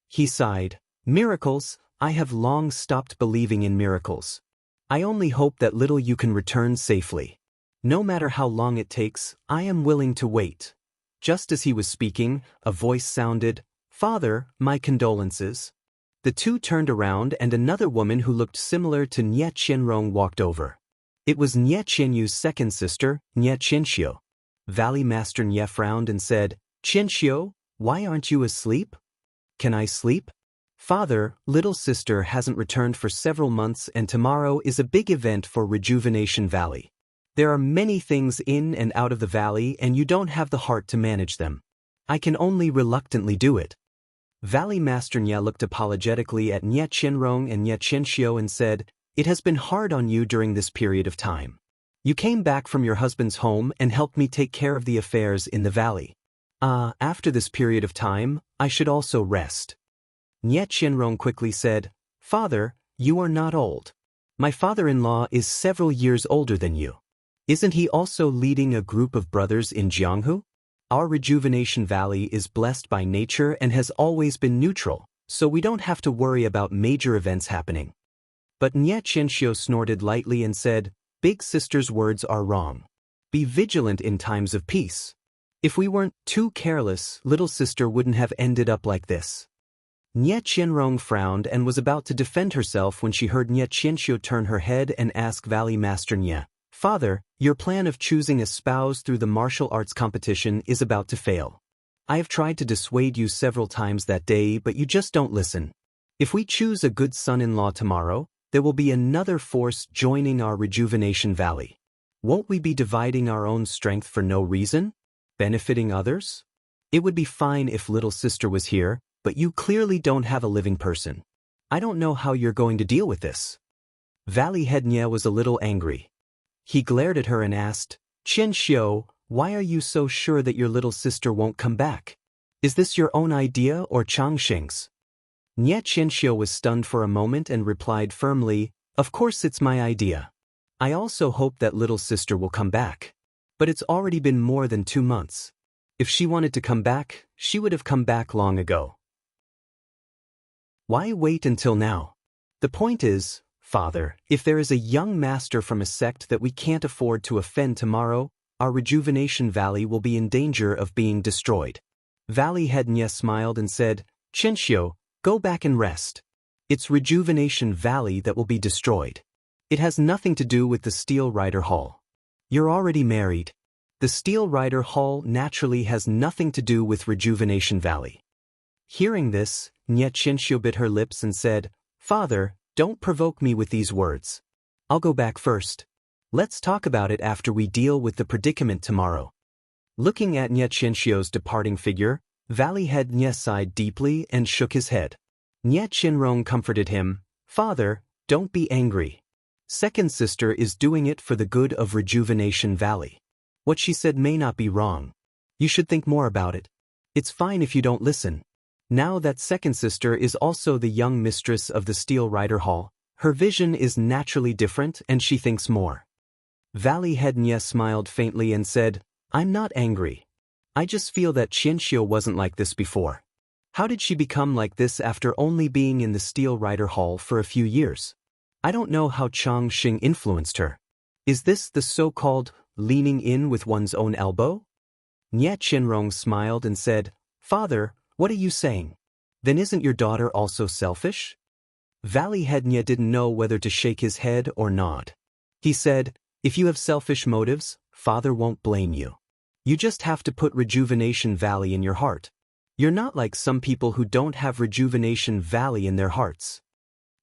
S1: He sighed, "Miracles, I have long stopped believing in miracles. I only hope that little you can return safely. No matter how long it takes, I am willing to wait." Just as he was speaking, a voice sounded, "Father, my condolences." The two turned around and another woman who looked similar to Nye Qianrong walked over. It was Nye Qianyu's second sister, Nye Qianxiu. Valley Master Nye frowned and said, "Qianxiu, why aren't you asleep?" "Can I sleep?" "Father, little sister hasn't returned for several months and tomorrow is a big event for Rejuvenation Valley. There are many things in and out of the valley and you don't have the heart to manage them. I can only reluctantly do it." Valley Master Nye looked apologetically at Nye Qianrong and Nye Qianxiu and said, "It has been hard on you during this period of time. You came back from your husband's home and helped me take care of the affairs in the valley. After this period of time, I should also rest." Nye Qianrong quickly said, "Father, you are not old. My father-in-law is several years older than you. Isn't he also leading a group of brothers in Jianghu? Our Rejuvenation Valley is blessed by nature and has always been neutral, so we don't have to worry about major events happening." But Nye Qianxiu snorted lightly and said, "Big sister's words are wrong. Be vigilant in times of peace. If we weren't too careless, little sister wouldn't have ended up like this." Nye Qianrong frowned and was about to defend herself when she heard Nye Qianxiu turn her head and ask Valley Master Nye, "Father, your plan of choosing a spouse through the martial arts competition is about to fail. I have tried to dissuade you several times that day, but you just don't listen. If we choose a good son-in-law tomorrow, there will be another force joining our Rejuvenation Valley. Won't we be dividing our own strength for no reason? Benefiting others? It would be fine if little sister was here, but you clearly don't have a living person. I don't know how you're going to deal with this." Valley Head Nye was a little angry. He glared at her and asked, "Qianxiu, why are you so sure that your little sister won't come back? Is this your own idea or Changsheng's?" Nye Qianxiu was stunned for a moment and replied firmly, "Of course it's my idea. I also hope that little sister will come back. But it's already been more than 2 months. If she wanted to come back, she would have come back long ago. Why wait until now? The point is, Father, if there is a young master from a sect that we can't afford to offend tomorrow, our Rejuvenation Valley will be in danger of being destroyed." Valley Head Nye smiled and said, "Qianxiu, go back and rest. It's Rejuvenation Valley that will be destroyed. It has nothing to do with the Steel Rider Hall. You're already married. The Steel Rider Hall naturally has nothing to do with Rejuvenation Valley. Hearing this, Nye Qianxiu bit her lips and said, "Father, don't provoke me with these words. I'll go back first. Let's talk about it after we deal with the predicament tomorrow." Looking at Nye Qianxiu's departing figure, Valley Head Nye sighed deeply and shook his head. Nye Qinrong comforted him, "Father, don't be angry. Second sister is doing it for the good of Rejuvenation Valley. What she said may not be wrong. You should think more about it. It's fine if you don't listen. Now that second sister is also the young mistress of the Steel Rider Hall, her vision is naturally different and she thinks more." Valley Head Nye smiled faintly and said, "I'm not angry. I just feel that Qianxiu wasn't like this before. How did she become like this after only being in the Steel Rider Hall for a few years? I don't know how Chang Xing influenced her. Is this the so-called leaning in with one's own elbow?" Nye Qinrong smiled and said, "Father, what are you saying? Then isn't your daughter also selfish?" Valley Head Nye didn't know whether to shake his head or nod. He said, "If you have selfish motives, Father won't blame you. You just have to put Rejuvenation Valley in your heart. You're not like some people who don't have Rejuvenation Valley in their hearts."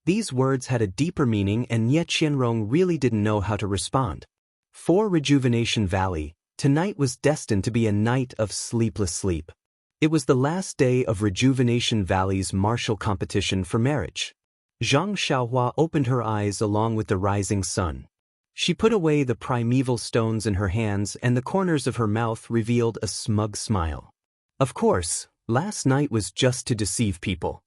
S1: These words had a deeper meaning and Nye Qianrong really didn't know how to respond. For Rejuvenation Valley, tonight was destined to be a night of sleepless sleep. It was the last day of Rejuvenation Valley's martial competition for marriage. Zhang Xiaohua opened her eyes along with the rising sun. She put away the primeval stones in her hands and the corners of her mouth revealed a smug smile. Of course, last night was just to deceive people.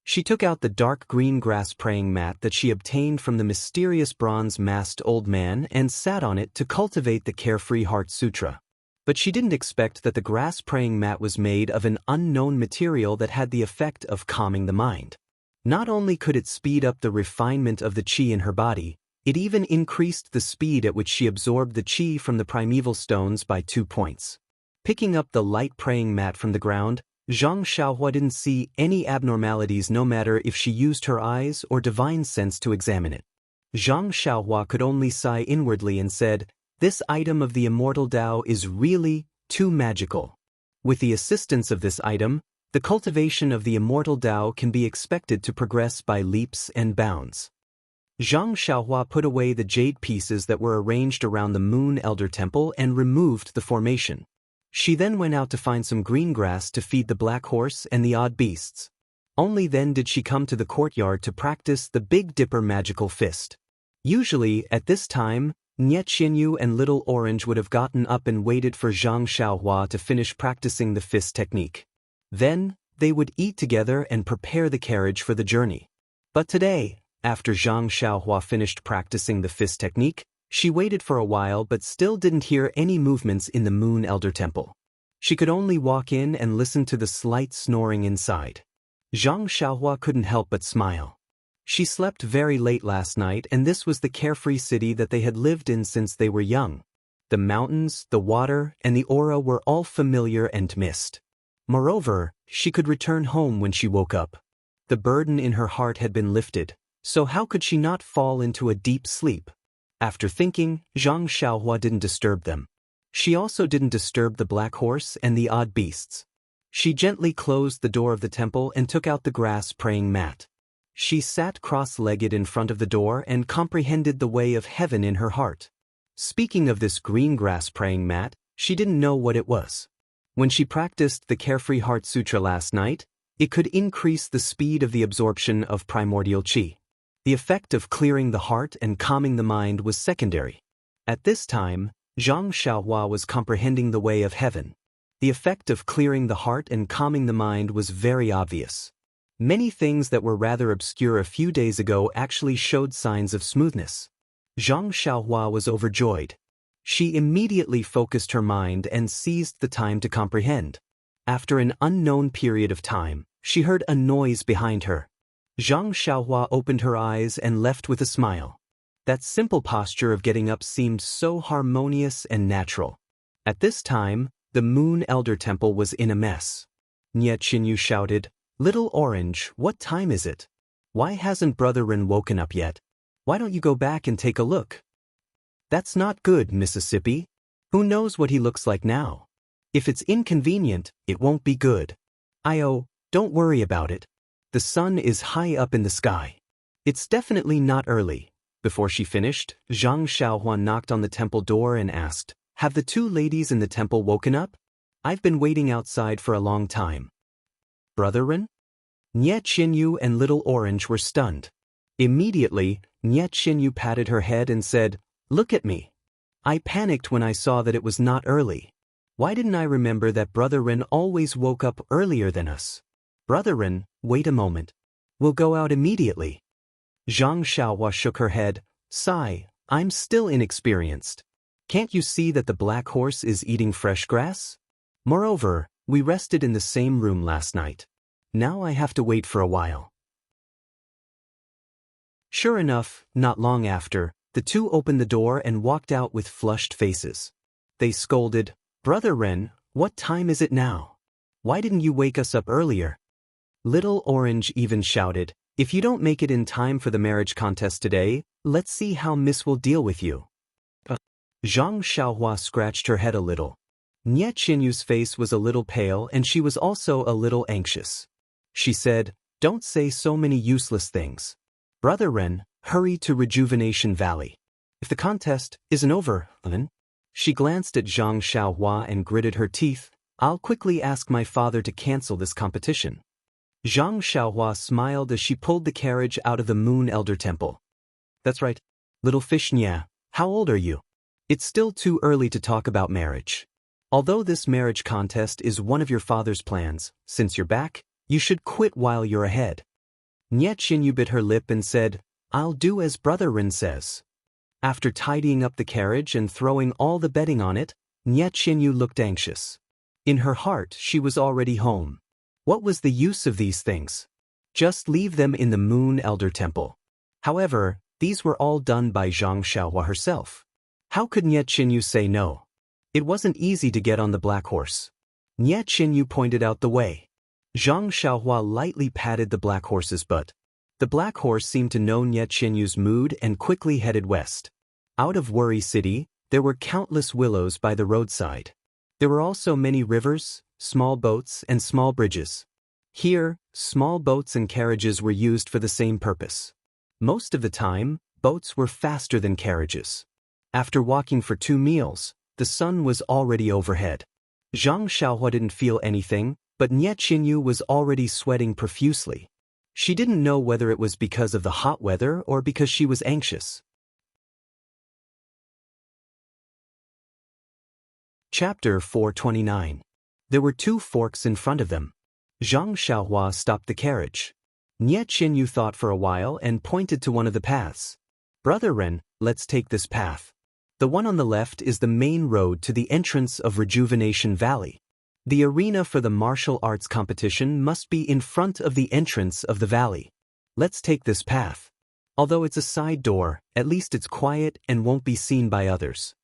S1: She took out the dark green grass praying mat that she obtained from the mysterious bronze-masked old man and sat on it to cultivate the Carefree Heart Sutra. But she didn't expect that the grass praying mat was made of an unknown material that had the effect of calming the mind. Not only could it speed up the refinement of the qi in her body, it even increased the speed at which she absorbed the qi from the primeval stones by 2 points. Picking up the light praying mat from the ground, Zhang Xiaohua didn't see any abnormalities no matter if she used her eyes or divine sense to examine it. Zhang Xiaohua could only sigh inwardly and said, "This item of the Immortal Tao is really too magical. With the assistance of this item, the cultivation of the Immortal Tao can be expected to progress by leaps and bounds." Zhang Xiaohua put away the jade pieces that were arranged around the Moon Elder Temple and removed the formation. She then went out to find some green grass to feed the black horse and the odd beasts. Only then did she come to the courtyard to practice the Big Dipper magical fist. Usually, at this time, Nye Qianyu and Little Orange would have gotten up and waited for Zhang Xiaohua to finish practicing the fist technique. Then, they would eat together and prepare the carriage for the journey. But today, after Zhang Xiaohua finished practicing the fist technique, she waited for a while but still didn't hear any movements in the Moon Elder Temple. She could only walk in and listen to the slight snoring inside. Zhang Xiaohua couldn't help but smile. She slept very late last night and this was the carefree city that they had lived in since they were young. The mountains, the water, and the aura were all familiar and missed. Moreover, she could return home when she woke up. The burden in her heart had been lifted, so how could she not fall into a deep sleep? After thinking, Zhang Xiaohua didn't disturb them. She also didn't disturb the black horse and the odd beasts. She gently closed the door of the temple and took out the grass praying mat. She sat cross-legged in front of the door and comprehended the way of heaven in her heart. Speaking of this green grass praying mat, she didn't know what it was. When she practiced the Carefree Heart Sutra last night, it could increase the speed of the absorption of primordial qi. The effect of clearing the heart and calming the mind was secondary. At this time, Zhang Xiaohua was comprehending the way of heaven. The effect of clearing the heart and calming the mind was very obvious. Many things that were rather obscure a few days ago actually showed signs of smoothness. Zhang Xiaohua was overjoyed. She immediately focused her mind and seized the time to comprehend. After an unknown period of time, she heard a noise behind her. Zhang Xiaohua opened her eyes and left with a smile. That simple posture of getting up seemed so harmonious and natural. At this time, the Moon Elder Temple was in a mess. Nye Qianyu shouted, "Little Orange, what time is it? Why hasn't Brother Ren woken up yet? Why don't you go back and take a look?" That's not good, Mississippi. Who knows what he looks like now? If it's inconvenient, it won't be good. Don't worry about it. The sun is high up in the sky. It's definitely not early. Before she finished, Zhang Xiaohuan knocked on the temple door and asked, "Have the two ladies in the temple woken up? I've been waiting outside for a long time." Brother Ren? Nie Qinyu and Little Orange were stunned. Immediately, Nie Qinyu patted her head and said, "Look at me. I panicked when I saw that it was not early. Why didn't I remember that Brother Ren always woke up earlier than us? Brother Ren, wait a moment. We'll go out immediately." Zhang Xiaohua shook her head. "Sigh, I'm still inexperienced. Can't you see that the black horse is eating fresh grass? Moreover, we rested in the same room last night. Now I have to wait for a while." Sure enough, not long after, the two opened the door and walked out with flushed faces. They scolded, "Brother Ren, what time is it now? Why didn't you wake us up earlier?" Little Orange even shouted, "If you don't make it in time for the marriage contest today, let's see how Miss will deal with you." Zhang Xiaohua scratched her head a little. Nie Qinyu's face was a little pale and she was also a little anxious. She said, "Don't say so many useless things. Brother Ren, hurry to Rejuvenation Valley. If the contest isn't over, then..." She glanced at Zhang Xiaohua and gritted her teeth. "I'll quickly ask my father to cancel this competition." Zhang Xiaohua smiled as she pulled the carriage out of the Moon Elder Temple. "That's right. Little fish Nya, how old are you? It's still too early to talk about marriage. Although this marriage contest is one of your father's plans, since you're back, you should quit while you're ahead." Nie Qinyu bit her lip and said, "I'll do as Brother Ren says." After tidying up the carriage and throwing all the bedding on it, Nie Qinyu looked anxious. In her heart, she was already home. What was the use of these things? Just leave them in the Moon Elder Temple. However, these were all done by Zhang Xiaohua herself. How could Nie Qinyu say no? It wasn't easy to get on the black horse. Nie Qinyu pointed out the way. Zhang Xiaohua lightly patted the black horse's butt. The black horse seemed to know Nie Qinyu's mood and quickly headed west. Out of Worry City, there were countless willows by the roadside. There were also many rivers, small boats, and small bridges. Here, small boats and carriages were used for the same purpose. Most of the time, boats were faster than carriages. After walking for 2 meals, the sun was already overhead. Zhang Xiaohua didn't feel anything, but Nie Qinyu was already sweating profusely. She didn't know whether it was because of the hot weather or because she was anxious. Chapter 429. There were 2 forks in front of them. Zhang Xiaohua stopped the carriage. Nie Qinyu thought for a while and pointed to one of the paths. "Brother Ren, let's take this path. The one on the left is the main road to the entrance of Rejuvenation Valley. The arena for the martial arts competition must be in front of the entrance of the valley. Let's take this path. Although it's a side door, at least it's quiet and won't be seen by others."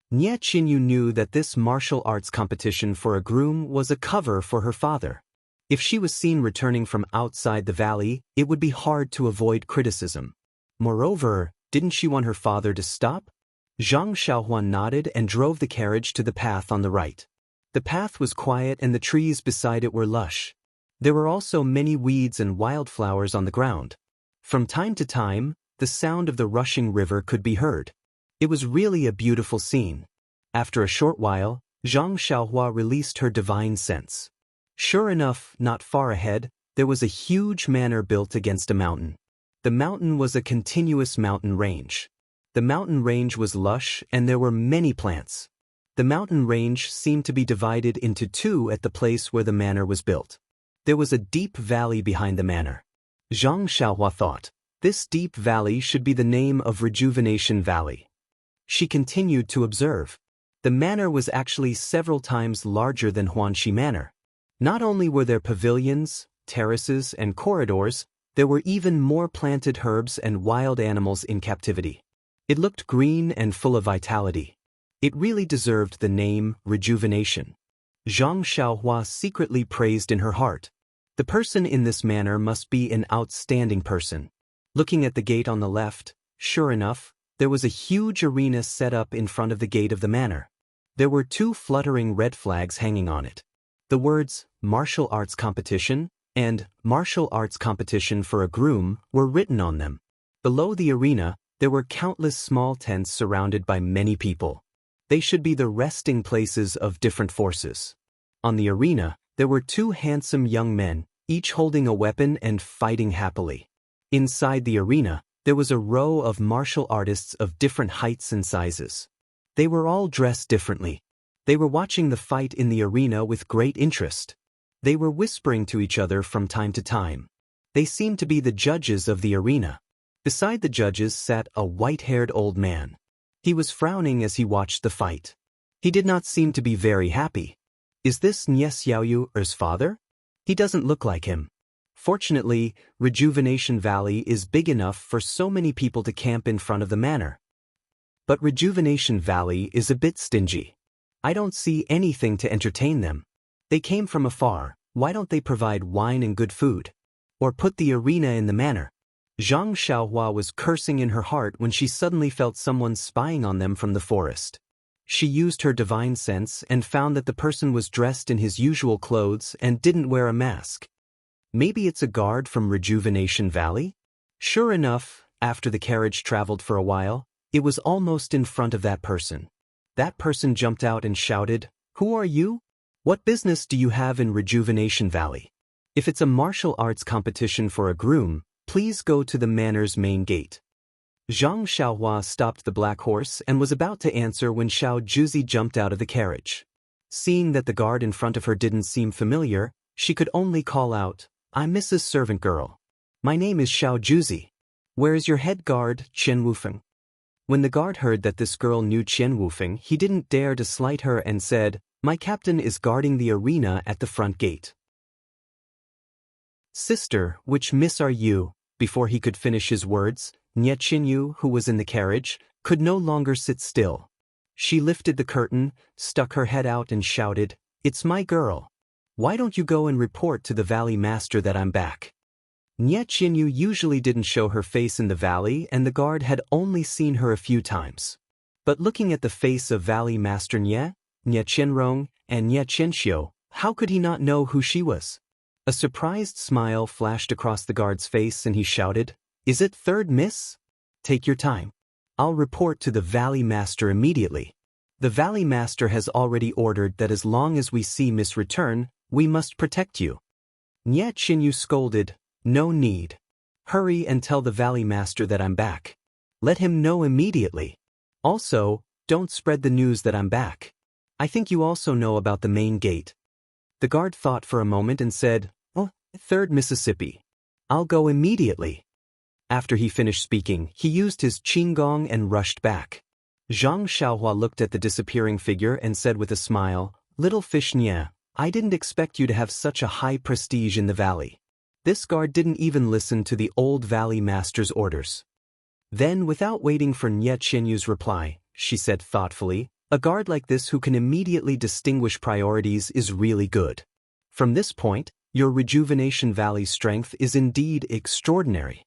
S1: Nie Qinyu knew that this martial arts competition for a groom was a cover for her father. If she was seen returning from outside the valley, it would be hard to avoid criticism. Moreover, didn't she want her father to stop? Zhang Xiaohuan nodded and drove the carriage to the path on the right. The path was quiet and the trees beside it were lush. There were also many weeds and wildflowers on the ground. From time to time, the sound of the rushing river could be heard. It was really a beautiful scene. After a short while, Zhang Xiaohua released her divine sense. Sure enough, not far ahead, there was a huge manor built against a mountain. The mountain was a continuous mountain range. The mountain range was lush and there were many plants. The mountain range seemed to be divided into 2 at the place where the manor was built. There was a deep valley behind the manor. Zhang Xiaohua thought, this deep valley should be the name of Rejuvenation Valley. She continued to observe. The manor was actually several times larger than Huanxi Manor. Not only were there pavilions, terraces, and corridors, there were even more planted herbs and wild animals in captivity. It looked green and full of vitality. It really deserved the name Rejuvenation. Zhang Xiaohua secretly praised in her heart. The person in this manor must be an outstanding person. Looking at the gate on the left, sure enough, there was a huge arena set up in front of the gate of the manor. There were 2 fluttering red flags hanging on it. The words, "Martial Arts Competition" and "Martial Arts Competition for a Groom" were written on them. Below the arena, there were countless small tents surrounded by many people. They should be the resting places of different forces. On the arena, there were 2 handsome young men, each holding a weapon and fighting happily. Inside the arena, there was a row of martial artists of different heights and sizes. They were all dressed differently. They were watching the fight in the arena with great interest. They were whispering to each other from time to time. They seemed to be the judges of the arena. Beside the judges sat a white-haired old man. He was frowning as he watched the fight. He did not seem to be very happy. Is this Nie Xiaoyu's father? He doesn't look like him. Fortunately, Rejuvenation Valley is big enough for so many people to camp in front of the manor. But Rejuvenation Valley is a bit stingy. I don't see anything to entertain them. They came from afar, why don't they provide wine and good food? Or put the arena in the manor? Zhang Xiaohua was cursing in her heart when she suddenly felt someone spying on them from the forest. She used her divine sense and found that the person was dressed in his usual clothes and didn't wear a mask. Maybe it's a guard from Rejuvenation Valley? Sure enough, after the carriage traveled for a while, it was almost in front of that person. That person jumped out and shouted, "Who are you? What business do you have in Rejuvenation Valley? If it's a martial arts competition for a groom, please go to the manor's main gate." Zhang Xiaohua stopped the black horse and was about to answer when Xiao Juzi jumped out of the carriage. Seeing that the guard in front of her didn't seem familiar, she could only call out, "I'm Mrs. Servant Girl. My name is Xiao Juzi. Where is your head guard, Chen Wufeng?" When the guard heard that this girl knew Chen Wufeng, he didn't dare to slight her and said, "My captain is guarding the arena at the front gate." "Sister, which miss are you?" Before he could finish his words, Nie Qinyu, who was in the carriage, could no longer sit still. She lifted the curtain, stuck her head out and shouted, "It's my girl. Why don't you go and report to the valley master that I'm back?" Nie Qinyu usually didn't show her face in the valley and the guard had only seen her a few times. But looking at the face of Valley Master Nie Qianrong, and Nie Qianxiu, how could he not know who she was? A surprised smile flashed across the guard's face and he shouted, "Is it third miss? Take your time. I'll report to the Valley Master immediately. The Valley Master has already ordered that as long as we see Miss return, we must protect you." Nie Qinyu scolded, "No need. Hurry and tell the Valley Master that I'm back. Let him know immediately. Also, don't spread the news that I'm back. I think you also know about the main gate." The guard thought for a moment and said, "Oh, 3rd Mississippi. I'll go immediately." After he finished speaking, he used his qinggong and rushed back. Zhang Xiaohua looked at the disappearing figure and said with a smile, "Little fish Nie, I didn't expect you to have such a high prestige in the valley." This guard didn't even listen to the old valley master's orders. Then, without waiting for Nie Qinyu's reply, she said thoughtfully, "A guard like this who can immediately distinguish priorities is really good. From this point, your Rejuvenation Valley's strength is indeed extraordinary."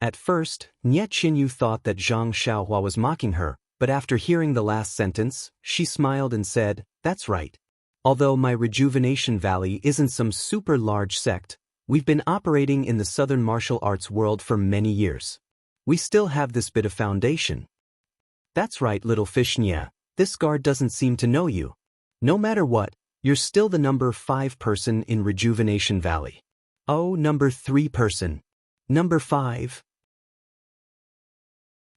S1: At first, Nie Qinyu thought that Zhang Xiaohua was mocking her, but after hearing the last sentence, she smiled and said, "That's right. Although my Rejuvenation Valley isn't some super large sect, we've been operating in the southern martial arts world for many years. We still have this bit of foundation." "That's right, little fish Nie. This guard doesn't seem to know you. No matter what, you're still the number 5 person in Rejuvenation Valley." "Oh, number 3 person. Number 5.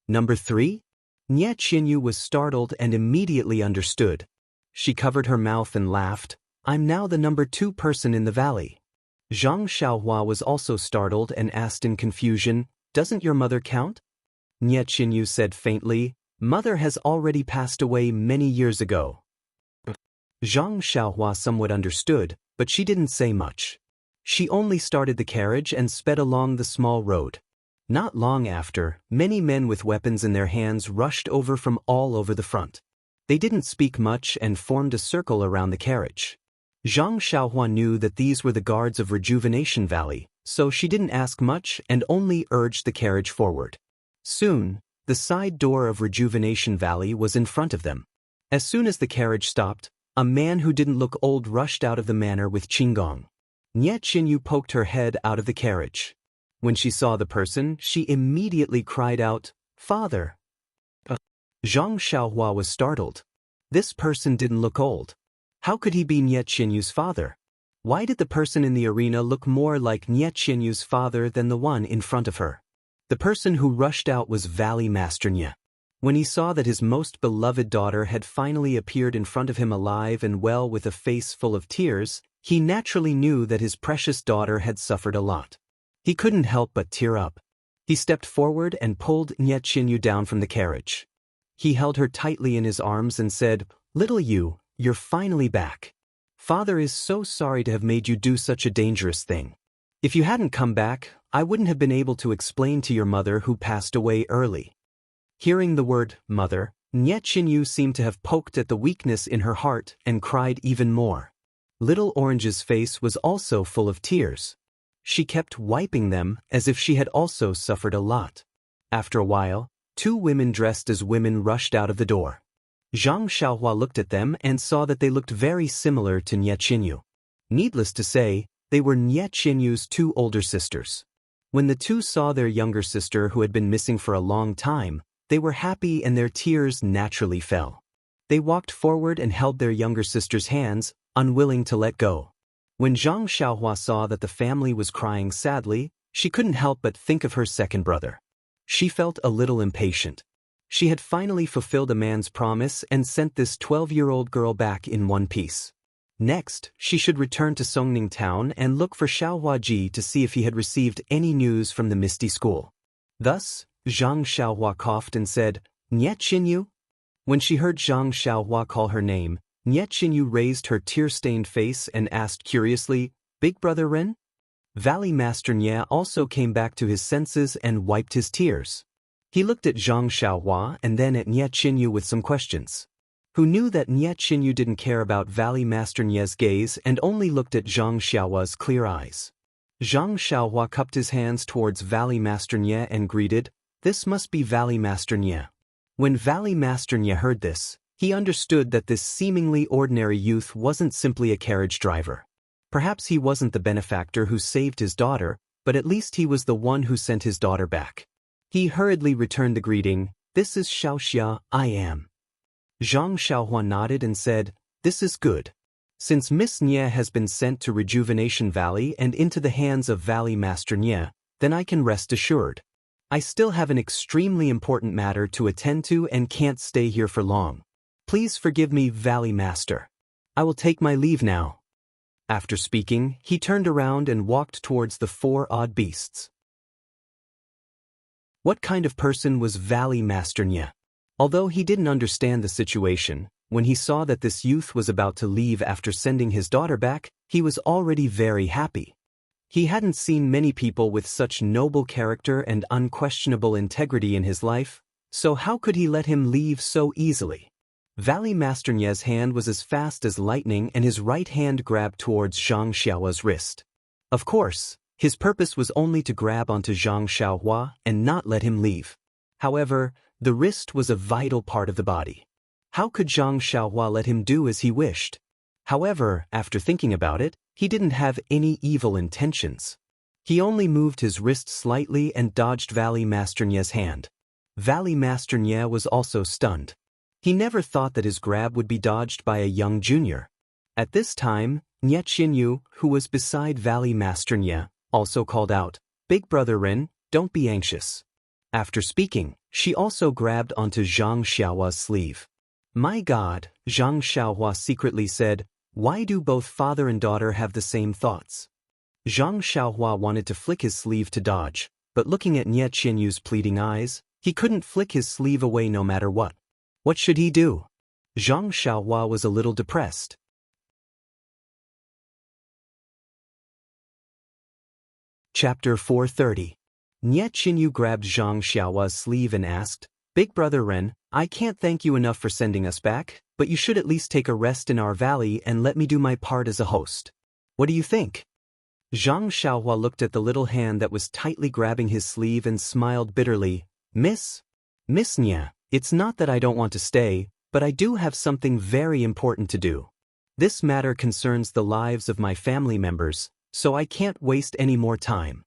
S1: Number 3? Nie Qinyu was startled and immediately understood. She covered her mouth and laughed, "I'm now the number 2 person in the valley." Zhang Xiaohua was also startled and asked in confusion, "Doesn't your mother count?" Nie Qinyu said faintly, "Mother has already passed away many years ago." Zhang Xiaohua somewhat understood, but she didn't say much. She only started the carriage and sped along the small road. Not long after, many men with weapons in their hands rushed over from all over the front. They didn't speak much and formed a circle around the carriage. Zhang Xiaohua knew that these were the guards of Rejuvenation Valley, so she didn't ask much and only urged the carriage forward. Soon, The side door of Rejuvenation Valley was in front of them. As soon as the carriage stopped, a man who didn't look old rushed out of the manor with Qinggong. Nie Qinyu poked her head out of the carriage. When she saw the person, she immediately cried out, "Father!" Zhang Xiaohua was startled. This person didn't look old. How could he be Nie Qinyu's father? Why did the person in the arena look more like Nie Qinyu's father than the one in front of her? The person who rushed out was Valley Master Nie. When he saw that his most beloved daughter had finally appeared in front of him alive and well with a face full of tears, he naturally knew that his precious daughter had suffered a lot. He couldn't help but tear up. He stepped forward and pulled Nie Qinyu down from the carriage. He held her tightly in his arms and said, "Little you, you're finally back. Father is so sorry to have made you do such a dangerous thing. If you hadn't come back, I wouldn't have been able to explain to your mother who passed away early." Hearing the word mother, Nie Qinyu seemed to have poked at the weakness in her heart and cried even more. Little Orange's face was also full of tears. She kept wiping them as if she had also suffered a lot. After a while, two women dressed as women rushed out of the door. Zhang Xiaohua looked at them and saw that they looked very similar to Nie Qinyu. Needless to say, they were Nie Qinyu's two older sisters. When the two saw their younger sister who had been missing for a long time, they were happy and their tears naturally fell. They walked forward and held their younger sister's hands, unwilling to let go. When Zhang Xiaohua saw that the family was crying sadly, she couldn't help but think of her second brother. She felt a little impatient. She had finally fulfilled a man's promise and sent this 12-year-old girl back in one piece. Next, she should return to Songning town and look for Xiaohuaji to see if he had received any news from the Misty School. Thus, Zhang Xiaohua coughed and said, "Nie Qinyu?" When she heard Zhang Xiaohua call her name, Nie Qinyu raised her tear-stained face and asked curiously, "Big brother Ren?" Valley Master Nie also came back to his senses and wiped his tears. He looked at Zhang Xiaohua and then at Nie Qinyu with some questions. Who knew that Nie Qinyu didn't care about Valley Master Nie's gaze and only looked at Zhang Xiaohua's clear eyes. Zhang Xiaohua cupped his hands towards Valley Master Nie and greeted, "This must be Valley Master Nie." When Valley Master Nie heard this, he understood that this seemingly ordinary youth wasn't simply a carriage driver. Perhaps he wasn't the benefactor who saved his daughter, but at least he was the one who sent his daughter back. He hurriedly returned the greeting, "This is Xiaoxia, I am." Zhang Xiaohua nodded and said, "This is good. Since Miss Nie has been sent to Rejuvenation Valley and into the hands of Valley Master Nie, then I can rest assured. I still have an extremely important matter to attend to and can't stay here for long. Please forgive me, Valley Master. I will take my leave now." After speaking, he turned around and walked towards the four odd beasts. What kind of person was Valley Master Nie? Although he didn't understand the situation, when he saw that this youth was about to leave after sending his daughter back, he was already very happy. He hadn't seen many people with such noble character and unquestionable integrity in his life, so how could he let him leave so easily? Valley Master Nie's hand was as fast as lightning and his right hand grabbed towards Zhang Xiaohua's wrist. Of course, his purpose was only to grab onto Zhang Xiaohua and not let him leave. However, the wrist was a vital part of the body. How could Zhang Xiaohua let him do as he wished? However, after thinking about it, he didn't have any evil intentions. He only moved his wrist slightly and dodged Valley Master Nie's hand. Valley Master Nie was also stunned. He never thought that his grab would be dodged by a young junior. At this time, Nie Qinyu, who was beside Valley Master Nie, also called out, "Big brother Ren, don't be anxious." After speaking, she also grabbed onto Zhang Xiaohua's sleeve. "My God," Zhang Xiaohua secretly said, "why do both father and daughter have the same thoughts?" Zhang Xiaohua wanted to flick his sleeve to dodge, but looking at Nie Qinyu's pleading eyes, he couldn't flick his sleeve away no matter what. What should he do? Zhang Xiaohua was a little depressed. Chapter 430. Nie Qinyu grabbed Zhang Xiaohua's sleeve and asked, "Big brother Ren, I can't thank you enough for sending us back, but you should at least take a rest in our valley and let me do my part as a host. What do you think?" Zhang Xiaohua looked at the little hand that was tightly grabbing his sleeve and smiled bitterly. "Miss? Miss Nya, it's not that I don't want to stay, but I do have something very important to do. This matter concerns the lives of my family members, so I can't waste any more time.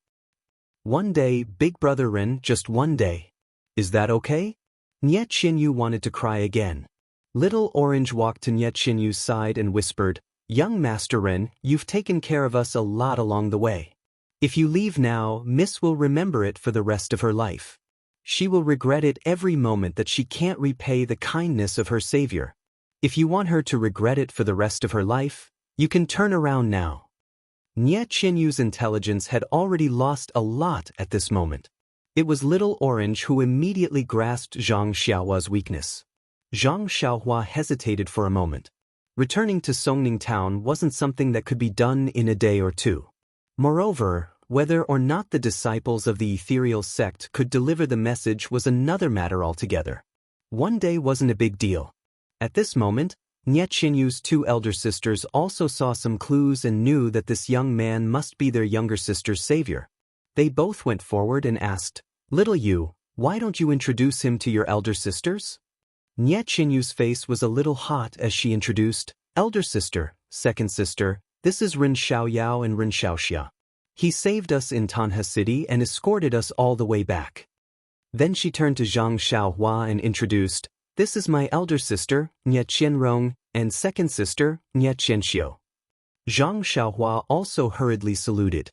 S1: One day, Big Brother Ren, just one day. Is that okay? Nye Qinyu wanted to cry again. Little Orange walked to Nye Qinyu's side and whispered, "Young Master Ren, you've taken care of us a lot along the way. If you leave now, Miss will remember it for the rest of her life. She will regret it every moment that she can't repay the kindness of her savior. If you want her to regret it for the rest of her life, you can turn around now." Nye Qinyu's intelligence had already lost a lot at this moment. It was Little Orange who immediately grasped Zhang Xiaohua's weakness. Zhang Xiaohua hesitated for a moment. Returning to Songning town wasn't something that could be done in a day or two. Moreover, whether or not the disciples of the ethereal sect could deliver the message was another matter altogether. One day wasn't a big deal. At this moment, Nye Qinyu's two elder sisters also saw some clues and knew that this young man must be their younger sister's savior. They both went forward and asked, "Little Yu, why don't you introduce him to your elder sisters?" Nye Qinyu's face was a little hot as she introduced, "Elder sister, second sister, this is Ren Xiaoyao and Ren Xiaoxia. He saved us in Tanha City and escorted us all the way back." Then she turned to Zhang Xiaohua and introduced, "This is my elder sister, Nye Qianrong, and second sister, Nye Qianxiu." Zhang Xiaohua also hurriedly saluted.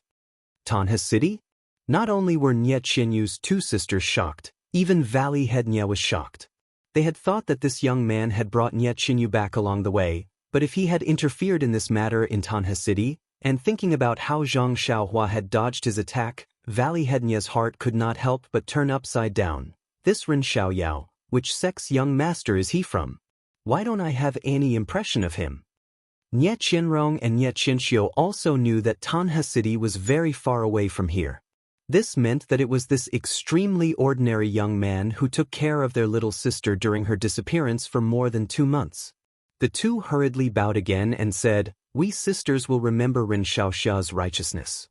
S1: Tanha City? Not only were Nye Qinyu's two sisters shocked, even Valley Head Nye was shocked. They had thought that this young man had brought Nye Qinyu back along the way, but if he had interfered in this matter in Tanha City, and thinking about how Zhang Xiaohua had dodged his attack, Valley Head Nye's heart could not help but turn upside down. This Ren Xiaoyao, which sex young master is he from? Why don't I have any impression of him? Nye Qianrong and Nye Qianxiu also knew that Tanha City was very far away from here. This meant that it was this extremely ordinary young man who took care of their little sister during her disappearance for more than 2 months. The two hurriedly bowed again and said, "We sisters will remember Ren Xiaoxia's righteousness."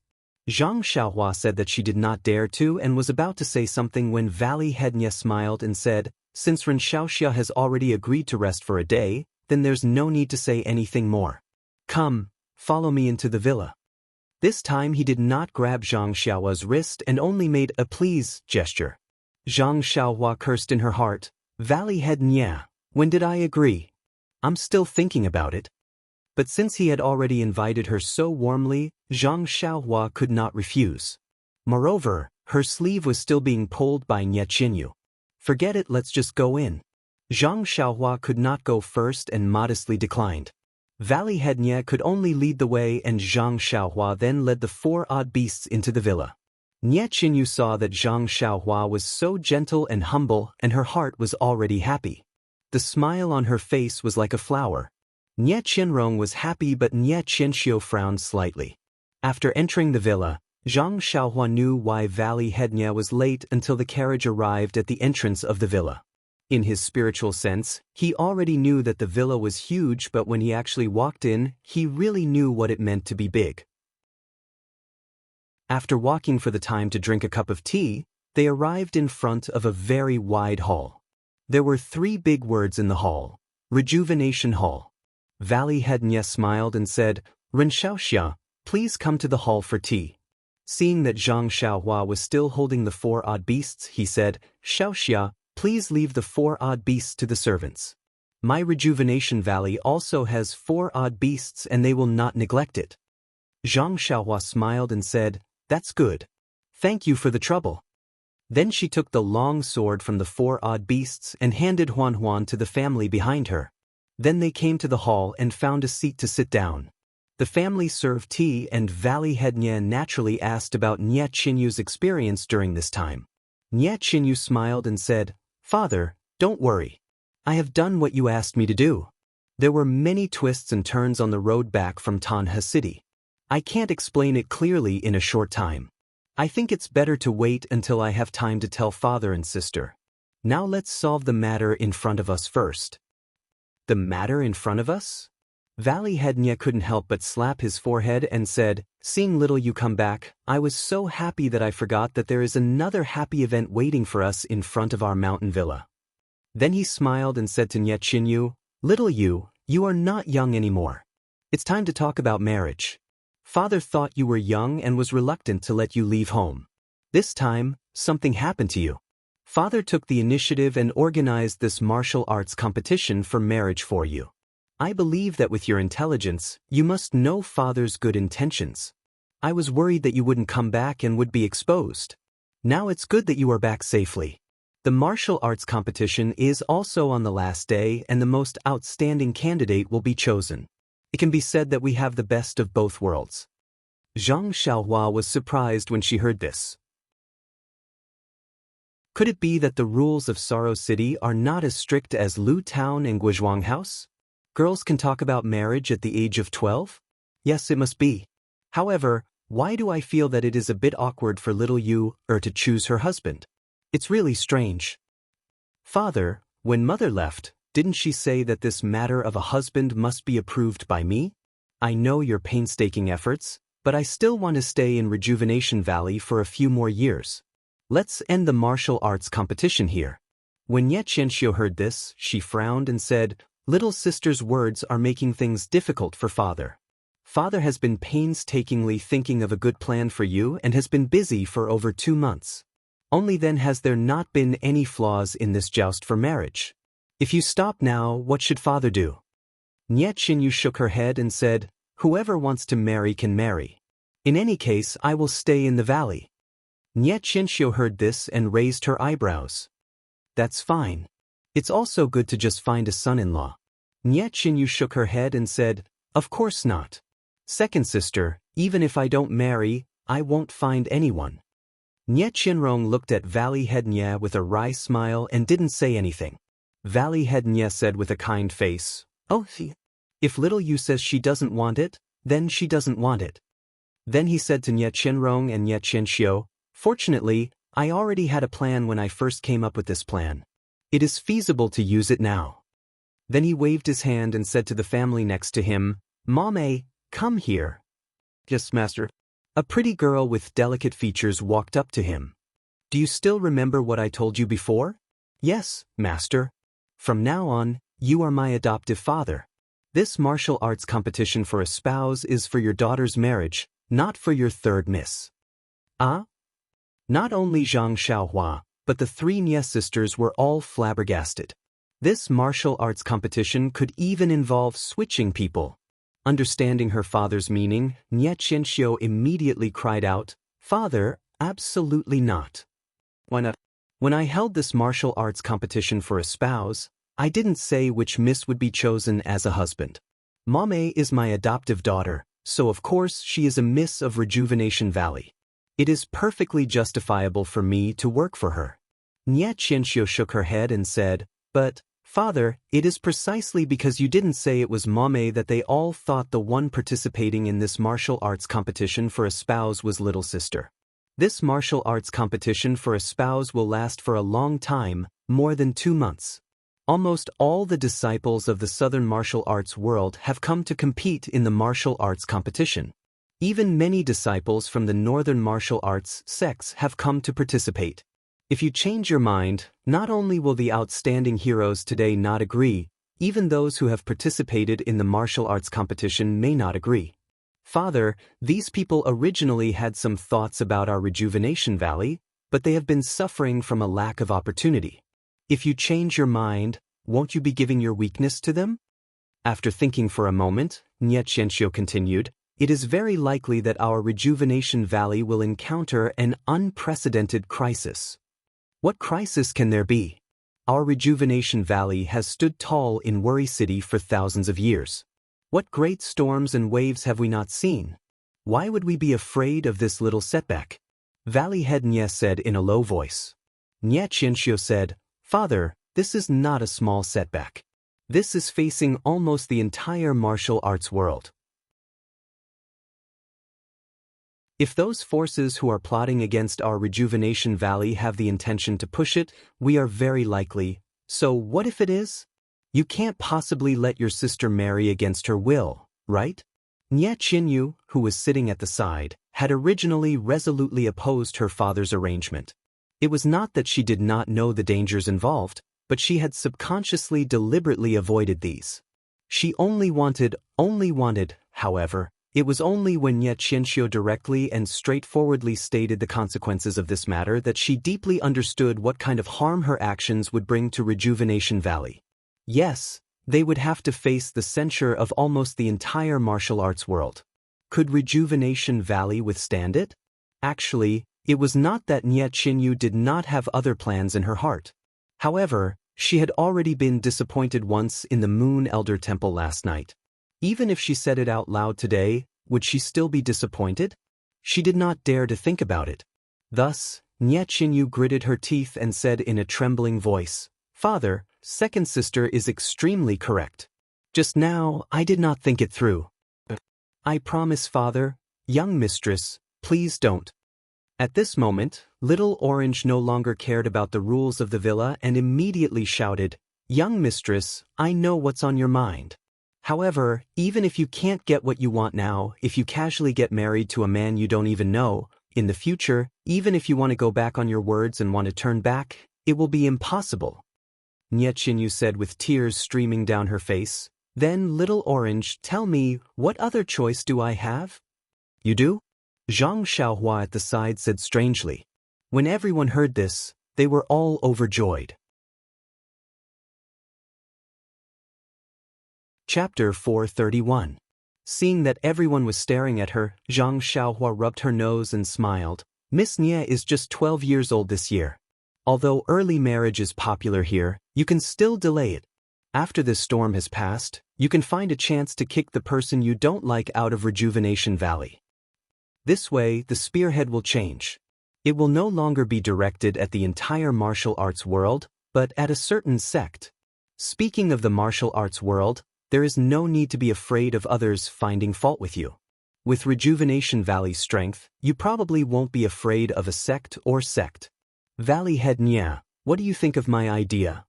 S1: Zhang Xiaohua said that she did not dare to and was about to say something when Valley Head Nye smiled and said, "Since Ren Xiaoxia has already agreed to rest for a day, then there's no need to say anything more. Come, follow me into the villa." This time he did not grab Zhang Xiaohua's wrist and only made a please gesture. Zhang Xiaohua cursed in her heart, "Valley Head Nye, when did I agree? I'm still thinking about it." But since he had already invited her so warmly, Zhang Xiaohua could not refuse. Moreover, her sleeve was still being pulled by Nye Qinyu. "Forget it, let's just go in." Zhang Xiaohua could not go first and modestly declined. Valley Head Nye could only lead the way and Zhang Xiaohua then led the 4 odd beasts into the villa. Nye Qinyu saw that Zhang Xiaohua was so gentle and humble and her heart was already happy. The smile on her face was like a flower. Nye Qianrong was happy but Nye Qianxiu frowned slightly. After entering the villa, Zhang Xiaohua knew why Valley Head Nye was late until the carriage arrived at the entrance of the villa. In his spiritual sense, he already knew that the villa was huge, but when he actually walked in, he really knew what it meant to be big. After walking for the time to drink a cup of tea, they arrived in front of a very wide hall. There were 3 big words in the hall: Rejuvenation Hall. Valley Head Nye smiled and said, "Ren Xiaoxia, please come to the hall for tea." Seeing that Zhang Xiaohua was still holding the 4 odd beasts, he said, "Xiaoxia, please leave the 4 odd beasts to the servants. My Rejuvenation Valley also has 4 odd beasts and they will not neglect it." Zhang Xiaohua smiled and said, "That's good. Thank you for the trouble." Then she took the long sword from the 4 odd beasts and handed Huan Huan to the family behind her. Then they came to the hall and found a seat to sit down. The family served tea and Valley Head Nye naturally asked about Nye Qinyu's experience during this time. Nye Qinyu smiled and said, "Father, don't worry. I have done what you asked me to do." There were many twists and turns on the road back from Tanha City. I can't explain it clearly in a short time. I think it's better to wait until I have time to tell father and sister. Now let's solve the matter in front of us first. The matter in front of us? Valley Head Nye couldn't help but slap his forehead and said, "Seeing little you come back, I was so happy that I forgot that there is another happy event waiting for us in front of our mountain villa." Then he smiled and said to Nye Chinyu, "Little you are not young anymore. It's time to talk about marriage. Father thought you were young and was reluctant to let you leave home. This time, something happened to you. Father took the initiative and organized this martial arts competition for marriage for you. I believe that with your intelligence, you must know Father's good intentions. I was worried that you wouldn't come back and would be exposed. Now it's good that you are back safely. The martial arts competition is also on the last day and the most outstanding candidate will be chosen. It can be said that we have the best of both worlds." Zhang Xiaohua was surprised when she heard this. Could it be that the rules of Sorrow City are not as strict as Lu Town and Guizhuang House? Girls can talk about marriage at the age of 12? Yes, it must be. However, why do I feel that it is a bit awkward for little Yu to choose her husband? It's really strange. Father, when Mother left, didn't she say that this matter of a husband must be approved by me? I know your painstaking efforts, but I still want to stay in Rejuvenation Valley for a few more years. Let's end the martial arts competition here." When Nye Qianxiu heard this, she frowned and said, "Little sister's words are making things difficult for Father. Father has been painstakingly thinking of a good plan for you and has been busy for over 2 months. Only then has there not been any flaws in this joust for marriage. If you stop now, what should Father do?" Nye Qinyu shook her head and said, "Whoever wants to marry can marry. In any case, I will stay in the valley." Nye Qianxiu heard this and raised her eyebrows. "That's fine. It's also good to just find a son-in-law." Nye Qinyu shook her head and said, "Of course not. Second sister, even if I don't marry, I won't find anyone." Nye Qinrong looked at Valley Head Nye with a wry smile and didn't say anything. Valley Head Nye said with a kind face, "Oh, if little Yu says she doesn't want it, then she doesn't want it." Then he said to Nye Qinrong and Nye Qianxiu, "Fortunately, I already had a plan when I first came up with this plan. It is feasible to use it now." Then he waved his hand and said to the family next to him, "Mame, come here." "Yes, master." A pretty girl with delicate features walked up to him. "Do you still remember what I told you before?" "Yes, master. From now on, you are my adoptive father. This martial arts competition for a spouse is for your daughter's marriage, not for your third miss." "Ah?" Not only Zhang Xiaohua, but the 3 Nye sisters were all flabbergasted. This martial arts competition could even involve switching people. Understanding her father's meaning, Nye Qianxiu immediately cried out, "Father, absolutely not. Why not? When I held this martial arts competition for a spouse, I didn't say which miss would be chosen as a husband. Mame is my adoptive daughter, so of course she is a miss of Rejuvenation Valley. It is perfectly justifiable for me to work for her." Nye Qianxiu shook her head and said, "But, Father, it is precisely because you didn't say it was Mame that they all thought the one participating in this martial arts competition for a spouse was little sister. This martial arts competition for a spouse will last for a long time, more than 2 months. Almost all the disciples of the Southern martial arts world have come to compete in the martial arts competition. Even many disciples from the Northern martial arts sects have come to participate. If you change your mind, not only will the outstanding heroes today not agree, even those who have participated in the martial arts competition may not agree. Father, these people originally had some thoughts about our Rejuvenation Valley, but they have been suffering from a lack of opportunity. If you change your mind, won't you be giving your weakness to them?" After thinking for a moment, Nye Qianxiu continued, "It is very likely that our Rejuvenation Valley will encounter an unprecedented crisis." "What crisis can there be? Our Rejuvenation Valley has stood tall in Worry City for thousands of years. What great storms and waves have we not seen? Why would we be afraid of this little setback?" Valley Head Nye said in a low voice. Nye Qianxiu said, "Father, this is not a small setback. This is facing almost the entire martial arts world. If those forces who are plotting against our Rejuvenation Valley have the intention to push it, we are very likely. So what if it is? You can't possibly let your sister marry against her will, right? Nie Qinyu, who was sitting at the side, had originally resolutely opposed her father's arrangement. It was not that she did not know the dangers involved, but she had subconsciously deliberately avoided these. She only wanted, however, it was only when Nie Qianxiu directly and straightforwardly stated the consequences of this matter that she deeply understood what kind of harm her actions would bring to Rejuvenation Valley. Yes, they would have to face the censure of almost the entire martial arts world. Could Rejuvenation Valley withstand it? Actually, it was not that Nie Qinyu did not have other plans in her heart. However, she had already been disappointed once in the Moon Elder Temple last night. Even if she said it out loud today, would she still be disappointed? She did not dare to think about it. Thus, Nie Qinyu gritted her teeth and said in a trembling voice, "Father, second sister is extremely correct. Just now, I did not think it through. I promise, father, young mistress, please don't." At this moment, Little Orange no longer cared about the rules of the villa and immediately shouted, "Young mistress, I know what's on your mind. However, even if you can't get what you want now, if you casually get married to a man you don't even know, in the future, even if you want to go back on your words and want to turn back, it will be impossible." Nie Qinyu said with tears streaming down her face. "Then, Little Orange, tell me, what other choice do I have?" "You do?" Zhang Xiaohua at the side said strangely. When everyone heard this, they were all overjoyed. Chapter 431. Seeing that everyone was staring at her, Zhang Xiaohua rubbed her nose and smiled. "Miss Nie is just 12 years old this year. Although early marriage is popular here, you can still delay it. After this storm has passed, you can find a chance to kick the person you don't like out of Rejuvenation Valley. This way, the spearhead will change. It will no longer be directed at the entire martial arts world, but at a certain sect. Speaking of the martial arts world, there is no need to be afraid of others finding fault with you. With Rejuvenation Valley's strength, you probably won't be afraid of a sect or sect. Valley Head Nie, what do you think of my idea?"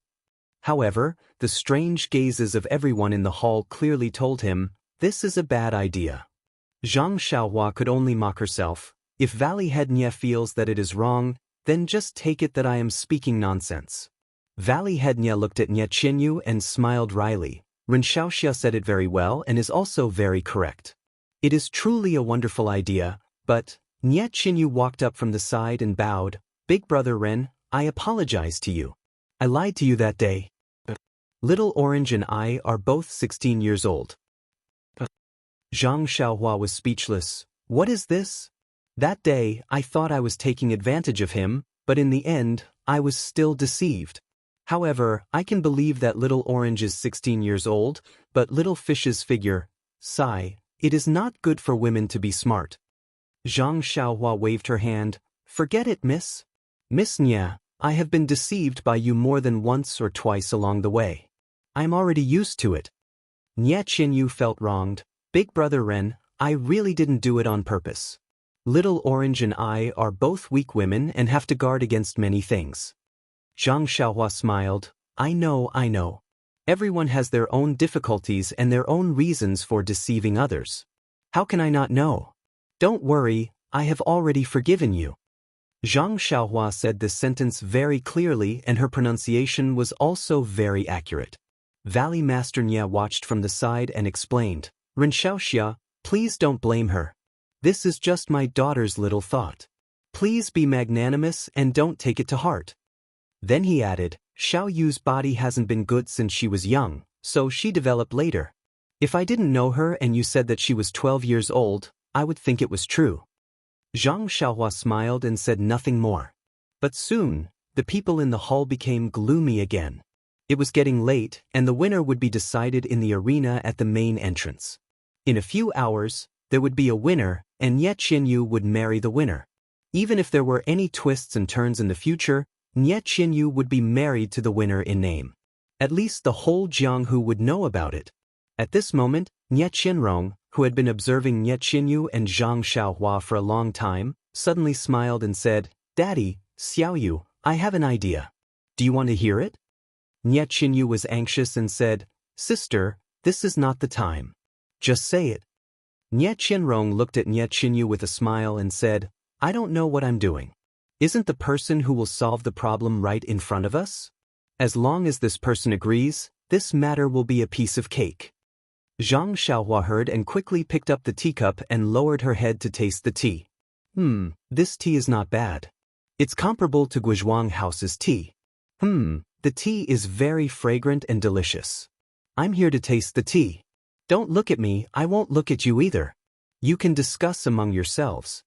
S1: However, the strange gazes of everyone in the hall clearly told him, this is a bad idea. Zhang Xiaohua could only mock herself. If Valley Head Nie feels that it is wrong, then just take it that I am speaking nonsense. Valley Head Nie looked at Nie Qinyu and smiled wryly. Ren Xiaoxia said it very well and is also very correct. It is truly a wonderful idea, but Nie Qinyu walked up from the side and bowed. "Big brother Ren, I apologize to you. I lied to you that day. Little Orange and I are both 16 years old." Zhang Xiaohua was speechless. What is this? That day, I thought I was taking advantage of him, but in the end, I was still deceived. However, I can believe that Little Orange is 16 years old, but Little Fish's figure, sigh, it is not good for women to be smart. Zhang Xiaohua waved her hand. "Forget it, miss. Miss Nie, I have been deceived by you more than once or twice along the way. I am already used to it." Nie Qinyu felt wronged. "Big brother Ren, I really didn't do it on purpose. Little Orange and I are both weak women and have to guard against many things." Zhang Xiaohua smiled. I know. Everyone has their own difficulties and their own reasons for deceiving others. How can I not know? Don't worry, I have already forgiven you." Zhang Xiaohua said this sentence very clearly and her pronunciation was also very accurate. Valley Master Nie watched from the side and explained, "Ren Xiaoxia, please don't blame her. This is just my daughter's little thought. Please be magnanimous and don't take it to heart." Then he added, "Xiao Yu's body hasn't been good since she was young, so she developed later. If I didn't know her and you said that she was 12 years old, I would think it was true." Zhang Xiaohua smiled and said nothing more. But soon, the people in the hall became gloomy again. It was getting late, and the winner would be decided in the arena at the main entrance. In a few hours, there would be a winner, and Nie Qinyu would marry the winner. Even if there were any twists and turns in the future, Nie Qinyu would be married to the winner in name. At least the whole Jianghu would know about it. At this moment, Nie Qinrong, who had been observing Nie Qinyu and Zhang Xiaohua for a long time, suddenly smiled and said, "Daddy, Xiao Yu, I have an idea. Do you want to hear it?" Nie Qinyu was anxious and said, "Sister, this is not the time. Just say it." Nie Qianrong looked at Nie Qinyu with a smile and said, "I don't know what I'm doing. Isn't the person who will solve the problem right in front of us? As long as this person agrees, this matter will be a piece of cake." Zhang Xiaohua heard and quickly picked up the teacup and lowered her head to taste the tea. This tea is not bad. It's comparable to Guizhuang House's tea. The tea is very fragrant and delicious. I'm here to taste the tea. Don't look at me, I won't look at you either. You can discuss among yourselves.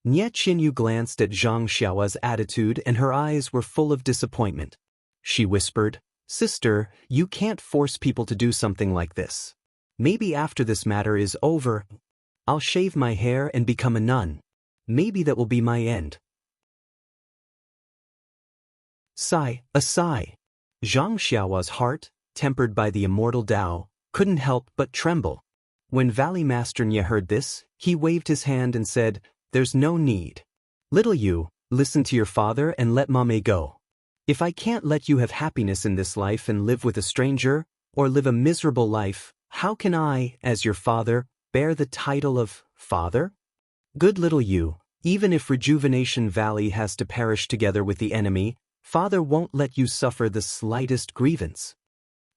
S1: Nie Qinyu glanced at Zhang Xiaohua's attitude and her eyes were full of disappointment. She whispered, "Sister, you can't force people to do something like this. Maybe after this matter is over, I'll shave my hair and become a nun. Maybe that will be my end." A sigh. Zhang Xiaohua's heart, tempered by the immortal Tao, couldn't help but tremble. When Valley Master Nye heard this, he waved his hand and said, "There's no need. Little you, listen to your father and let Mame go. If I can't let you have happiness in this life and live with a stranger, or live a miserable life, how can I, as your father, bear the title of father? Good little you, even if Rejuvenation Valley has to perish together with the enemy, Father won't let you suffer the slightest grievance."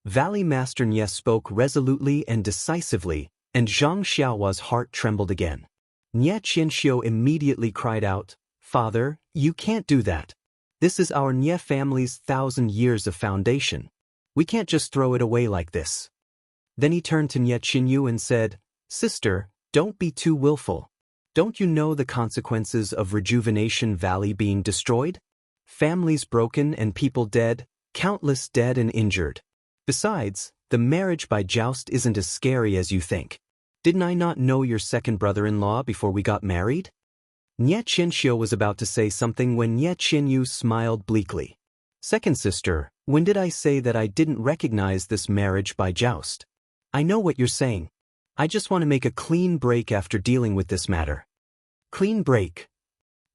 S1: Valley Master Nye spoke resolutely and decisively, and Zhang Xiaohua's heart trembled again. Nye Qianxiu immediately cried out, "Father, you can't do that. This is our Nye family's 1,000 years of foundation. We can't just throw it away like this." Then he turned to Nye Qinyu and said, "Sister, don't be too willful. Don't you know the consequences of Rejuvenation Valley being destroyed? Families broken and people dead, countless dead and injured. Besides, the marriage by joust isn't as scary as you think. Didn't I not know your second brother-in-law before we got married?" Nye Qianxiu was about to say something when Nye Qinyu smiled bleakly. "Second sister, when did I say that I didn't recognize this marriage by joust? I know what you're saying. I just want to make a clean break after dealing with this matter." Clean break.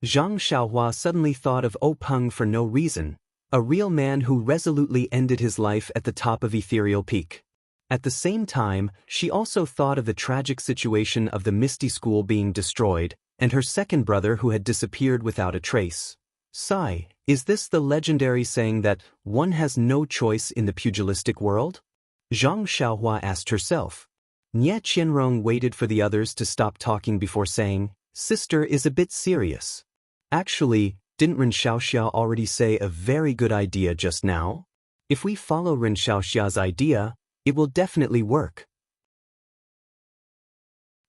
S1: Zhang Xiaohua suddenly thought of Peng for no reason, a real man who resolutely ended his life at the top of Ethereal Peak. At the same time, she also thought of the tragic situation of the Misty School being destroyed, and her second brother who had disappeared without a trace. Sigh, is this the legendary saying that one has no choice in the pugilistic world? Zhang Xiaohua asked herself. Nye Qianrong waited for the others to stop talking before saying, "Sister is a bit serious. Actually, didn't Ren Xiaoxia already say a very good idea just now? If we follow Ren Xiaoxia's idea, it will definitely work."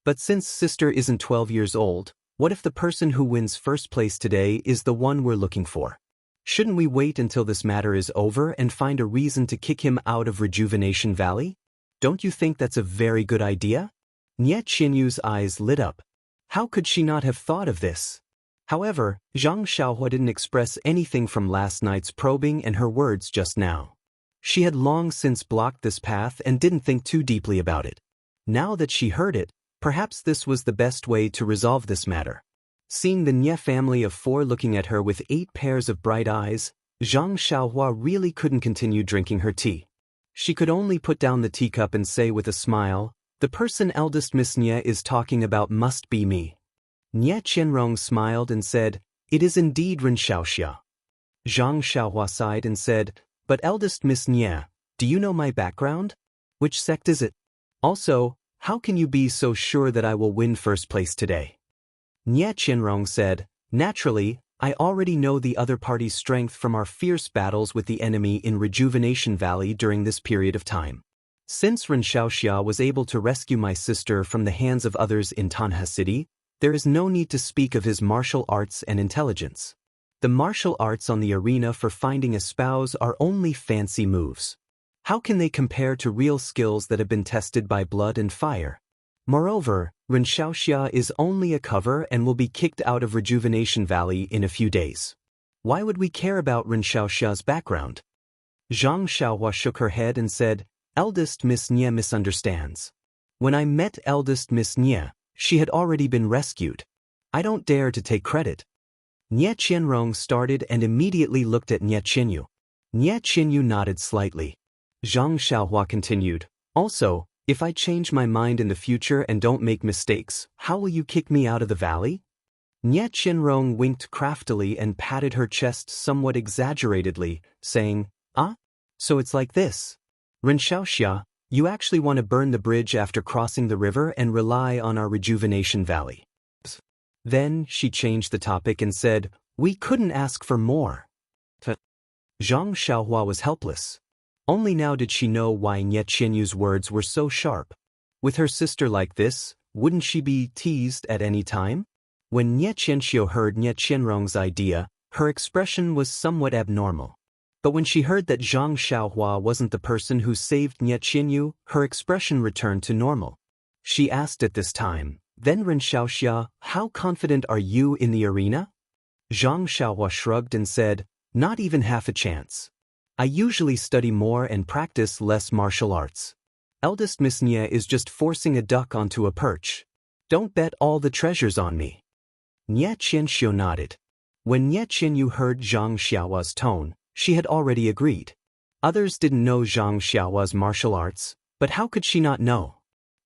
S1: But since sister isn't 12 years old, what if the person who wins first place today is the one we're looking for? Shouldn't we wait until this matter is over and find a reason to kick him out of Rejuvenation Valley? Don't you think that's a very good idea? Nye Qinyu's eyes lit up. How could she not have thought of this? However, Zhang Xiaohua didn't express anything from last night's probing and her words just now. She had long since blocked this path and didn't think too deeply about it. Now that she heard it, perhaps this was the best way to resolve this matter. Seeing the Nye family of 4 looking at her with 8 pairs of bright eyes, Zhang Xiaohua really couldn't continue drinking her tea. She could only put down the teacup and say with a smile, "The person eldest Miss Nye is talking about must be me." Nye Qianrong smiled and said, "It is indeed Ren Xiaoxia." Zhang Xiaohua sighed and said, "But eldest Miss Nye, do you know my background? Which sect is it? Also, how can you be so sure that I will win first place today?" Nye Qianrong said, "Naturally, I already know the other party's strength from our fierce battles with the enemy in Rejuvenation Valley during this period of time. Since Ren Xiaoxia was able to rescue my sister from the hands of others in Tanha City, there is no need to speak of his martial arts and intelligence. The martial arts on the arena for finding a spouse are only fancy moves. How can they compare to real skills that have been tested by blood and fire? Moreover, Ren Xiaoxia is only a cover and will be kicked out of Rejuvenation Valley in a few days. Why would we care about Ren Xiaoxia's background?" Zhang Xiaohua shook her head and said, "Eldest Miss Nye misunderstands. When I met eldest Miss Nye, she had already been rescued. I don't dare to take credit." Nye Qianrong started and immediately looked at Nye Qinyu. Nie Qinyu nodded slightly. Zhang Xiaohua continued, also, if I change my mind in the future and don't make mistakes, how will you kick me out of the valley? Nie Qinrong winked craftily and patted her chest somewhat exaggeratedly, saying, ah? So it's like this. Ren Xiaoxia, you actually want to burn the bridge after crossing the river and rely on our rejuvenation valley. Then she changed the topic and said, we couldn't ask for more. Zhang Xiaohua was helpless. Only now did she know why Nie Qinyu's words were so sharp. With her sister like this, wouldn't she be teased at any time? When Nie Qianxiu heard Nie Qianrong's idea, her expression was somewhat abnormal. But when she heard that Zhang Xiaohua wasn't the person who saved Nie Qinyu, her expression returned to normal. She asked at this time, then Ren Xiaoxia, how confident are you in the arena? Zhang Xiaohua shrugged and said, not even half a chance. I usually study more and practice less martial arts. Eldest Miss Nie is just forcing a duck onto a perch. Don't bet all the treasures on me. Nie Qianxiu nodded. When Nie Qinyu heard Zhang Xiaohua's tone, she had already agreed. Others didn't know Zhang Xiaohua's martial arts, but how could she not know?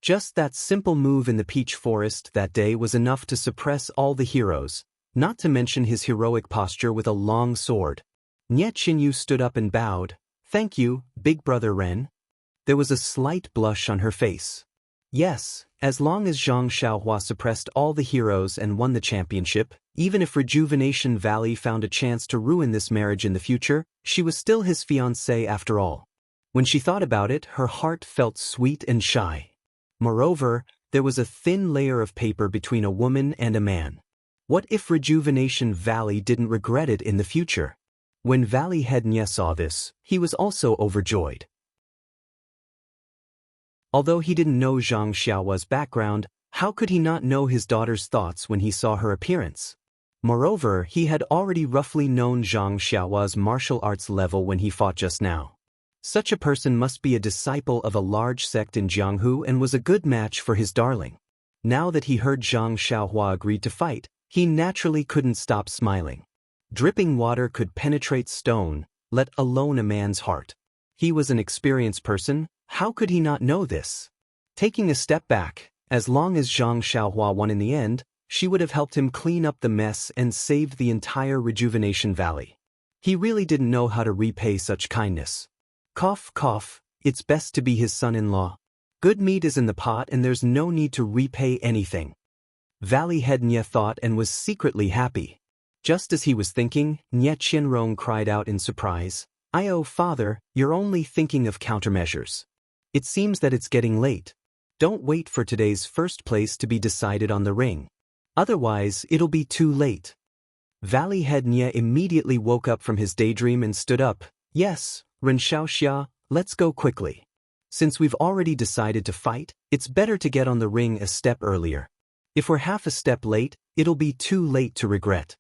S1: Just that simple move in the peach forest that day was enough to suppress all the heroes, not to mention his heroic posture with a long sword. Nie Qinyu stood up and bowed. Thank you, big brother Ren. There was a slight blush on her face. Yes, as long as Zhang Xiaohua suppressed all the heroes and won the championship, even if Rejuvenation Valley found a chance to ruin this marriage in the future, she was still his fiancée after all. When she thought about it, her heart felt sweet and shy. Moreover, there was a thin layer of paper between a woman and a man. What if Rejuvenation Valley didn't regret it in the future? When Valley Head Nye saw this, he was also overjoyed. Although he didn't know Zhang Xiaohua's background, how could he not know his daughter's thoughts when he saw her appearance? Moreover, he had already roughly known Zhang Xiaohua's martial arts level when he fought just now. Such a person must be a disciple of a large sect in Jianghu and was a good match for his darling. Now that he heard Zhang Xiaohua agreed to fight, he naturally couldn't stop smiling. Dripping water could penetrate stone, let alone a man's heart. He was an experienced person, how could he not know this? Taking a step back, as long as Zhang Xiaohua won in the end, she would have helped him clean up the mess and saved the entire Rejuvenation Valley. He really didn't know how to repay such kindness. Cough, cough, it's best to be his son-in-law. Good meat is in the pot and there's no need to repay anything. Valley Head Nye thought and was secretly happy. Just as he was thinking, Nye Qinrong cried out in surprise, "Oh, father, you're only thinking of countermeasures. It seems that it's getting late. Don't wait for today's first place to be decided on the ring. Otherwise, it'll be too late." Valley Head Nye immediately woke up from his daydream and stood up. Yes, Ren Xiaoxia, let's go quickly. Since we've already decided to fight, it's better to get on the ring a step earlier. If we're half a step late, it'll be too late to regret.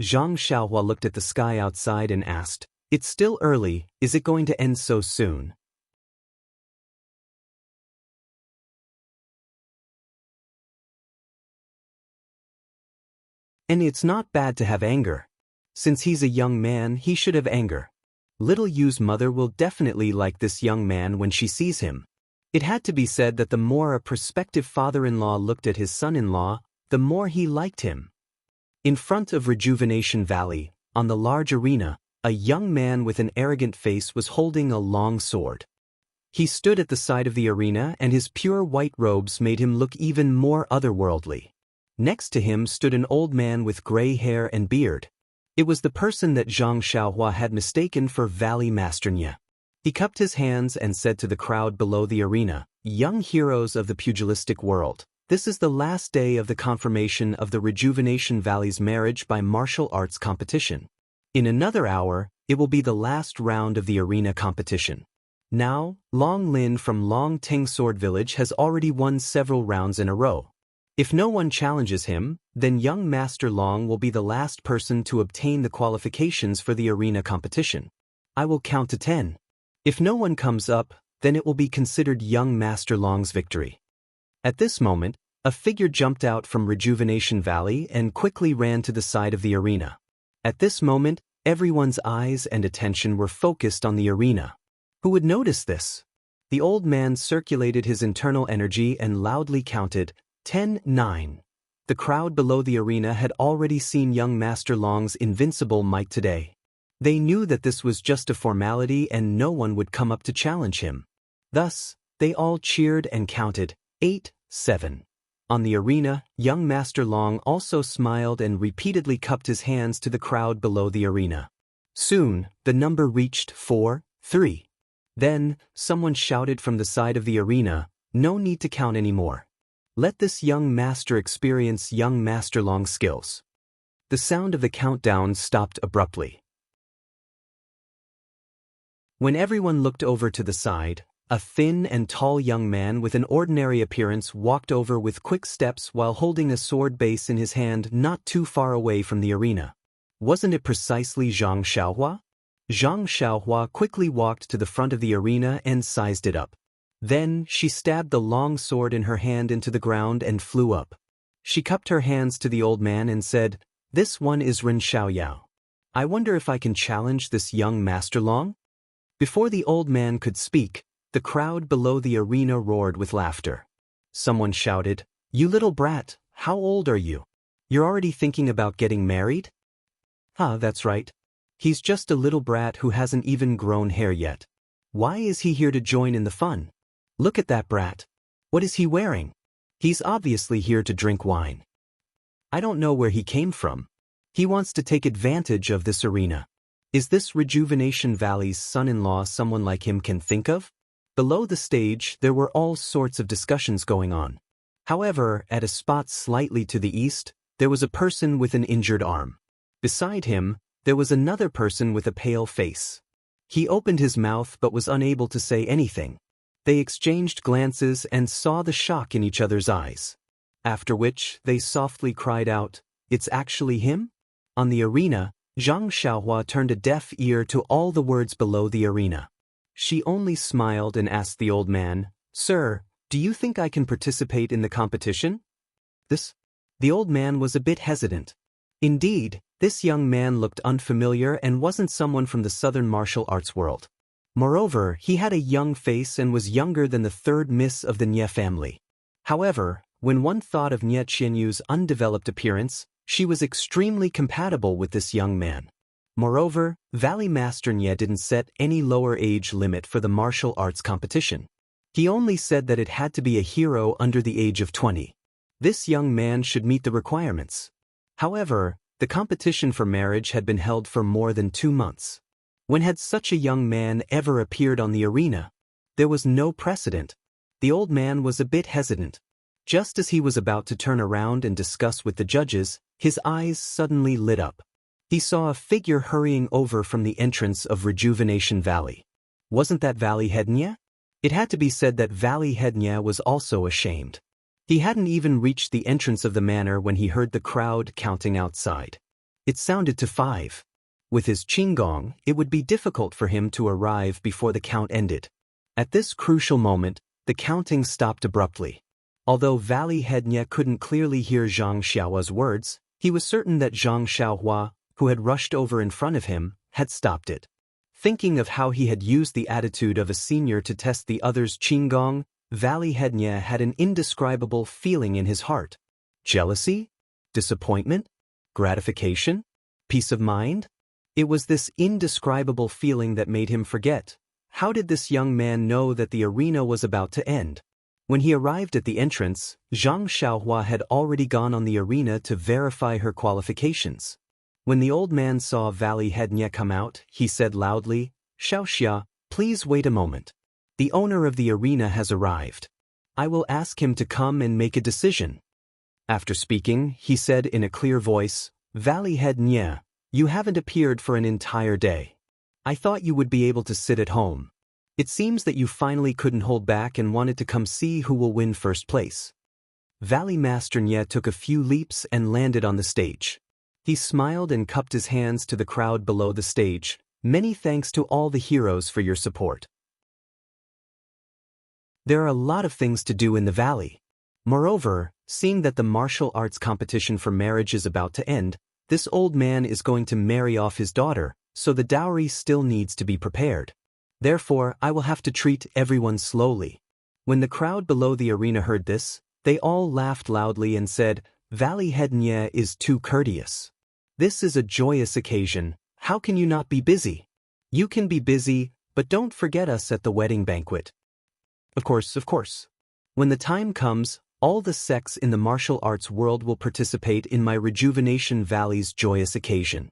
S1: Zhang Xiaohua looked at the sky outside and asked, "It's still early, is it going to end so soon?" And it's not bad to have anger. Since he's a young man, he should have anger. Little Yu's mother will definitely like this young man when she sees him. It had to be said that the more a prospective father-in-law looked at his son-in-law, the more he liked him. In front of Rejuvenation Valley, on the large arena, a young man with an arrogant face was holding a long sword. He stood at the side of the arena and his pure white robes made him look even more otherworldly. Next to him stood an old man with gray hair and beard. It was the person that Zhang Xiaohua had mistaken for Valley Master Nye. He cupped his hands and said to the crowd below the arena, "Young heroes of the pugilistic world, this is the last day of the confirmation of the Rejuvenation Valley's marriage by martial arts competition. In another hour, it will be the last round of the arena competition. Now, Long Lin from Long Ting Sword Village has already won several rounds in a row. If no one challenges him, then young Master Long will be the last person to obtain the qualifications for the arena competition. I will count to 10. If no one comes up, then it will be considered young Master Long's victory." At this moment, a figure jumped out from Rejuvenation Valley and quickly ran to the side of the arena. At this moment, Everyone's eyes and attention were focused on the arena. Who would notice this? The old man circulated his internal energy and loudly counted, 10, 9. The crowd below the arena had already seen young Master Long's invincible might today. They knew that this was just a formality and no one would come up to challenge him. Thus, they all cheered and counted, 8, 7. On the arena, young Master Long also smiled and repeatedly cupped his hands to the crowd below the arena. Soon, the number reached 4, 3. Then, someone shouted from the side of the arena, "No need to count anymore. Let this young master experience young Master Long's skills." The sound of the countdown stopped abruptly. When everyone looked over to the side, a thin and tall young man with an ordinary appearance walked over with quick steps while holding a sword base in his hand not too far away from the arena. Wasn't it precisely Zhang Xiaohua? Zhang Xiaohua quickly walked to the front of the arena and sized it up. Then, she stabbed the long sword in her hand into the ground and flew up. She cupped her hands to the old man and said, "This one is Ren Xiaoyao. I wonder if I can challenge this young Master Long?" Before the old man could speak, the crowd below the arena roared with laughter. Someone shouted, "You little brat, how old are you? You're already thinking about getting married?" That's right. He's just a little brat who hasn't even grown hair yet. Why is he here to join in the fun? Look at that brat. What is he wearing? He's obviously here to drink wine. I don't know where he came from. He wants to take advantage of this arena. Is this Rejuvenation Valley's son-in-law someone like him can think of? Below the stage, there were all sorts of discussions going on. However, at a spot slightly to the east, there was a person with an injured arm. Beside him, there was another person with a pale face. He opened his mouth but was unable to say anything. They exchanged glances and saw the shock in each other's eyes. After which, they softly cried out, "It's actually him?" On the arena, Zhang Xiaohua turned a deaf ear to all the words below the arena. She only smiled and asked the old man, "Sir, do you think I can participate in the competition?" The old man was a bit hesitant. Indeed, this young man looked unfamiliar and wasn't someone from the southern martial arts world. Moreover, he had a young face and was younger than the third miss of the Nie family. However, when one thought of Nie Qianyu's undeveloped appearance, she was extremely compatible with this young man. Moreover, Valley Master Nie didn't set any lower age limit for the martial arts competition. He only said that it had to be a hero under the age of 20. This young man should meet the requirements. However, the competition for marriage had been held for more than 2 months. When had such a young man ever appeared on the arena? There was no precedent. The old man was a bit hesitant. Just as he was about to turn around and discuss with the judges, his eyes suddenly lit up. He saw a figure hurrying over from the entrance of Rejuvenation Valley. Wasn't that Valley Head Nie? It had to be said that Valley Head Nie was also ashamed. He hadn't even reached the entrance of the manor when he heard the crowd counting outside. It sounded to 5. With his qinggong, it would be difficult for him to arrive before the count ended. At this crucial moment, the counting stopped abruptly. Although Valley Head Nie couldn't clearly hear Zhang Xiaohua's words, he was certain that Zhang Xiaohua, who had rushed over in front of him, had stopped it. Thinking of how he had used the attitude of a senior to test the other's qinggong, Valley Head Nie had an indescribable feeling in his heart. Jealousy? Disappointment? Gratification? Peace of mind? It was this indescribable feeling that made him forget. How did this young man know that the arena was about to end? When he arrived at the entrance, Zhang Xiaohua had already gone on the arena to verify her qualifications. When the old man saw Valley Head Nie come out, he said loudly, "Xiaoxia, please wait a moment. The owner of the arena has arrived. I will ask him to come and make a decision." After speaking, he said in a clear voice, "Valley Head Nie, you haven't appeared for an entire day. I thought you would be able to sit at home. It seems that you finally couldn't hold back and wanted to come see who will win first place." Valley Master Nie took a few leaps and landed on the stage. He smiled and cupped his hands to the crowd below the stage. "Many thanks to all the heroes for your support. There are a lot of things to do in the valley. Moreover, seeing that the martial arts competition for marriage is about to end, This old man is going to marry off his daughter, so the dowry still needs to be prepared. Therefore, I will have to treat everyone slowly." When the crowd below the arena heard this, they all laughed loudly and said, "Valley Head Nye is too courteous. This is a joyous occasion, how can you not be busy? You can be busy, but don't forget us at the wedding banquet." Of course. When the time comes, all the sects in the martial arts world will participate in my Rejuvenation Valley's joyous occasion.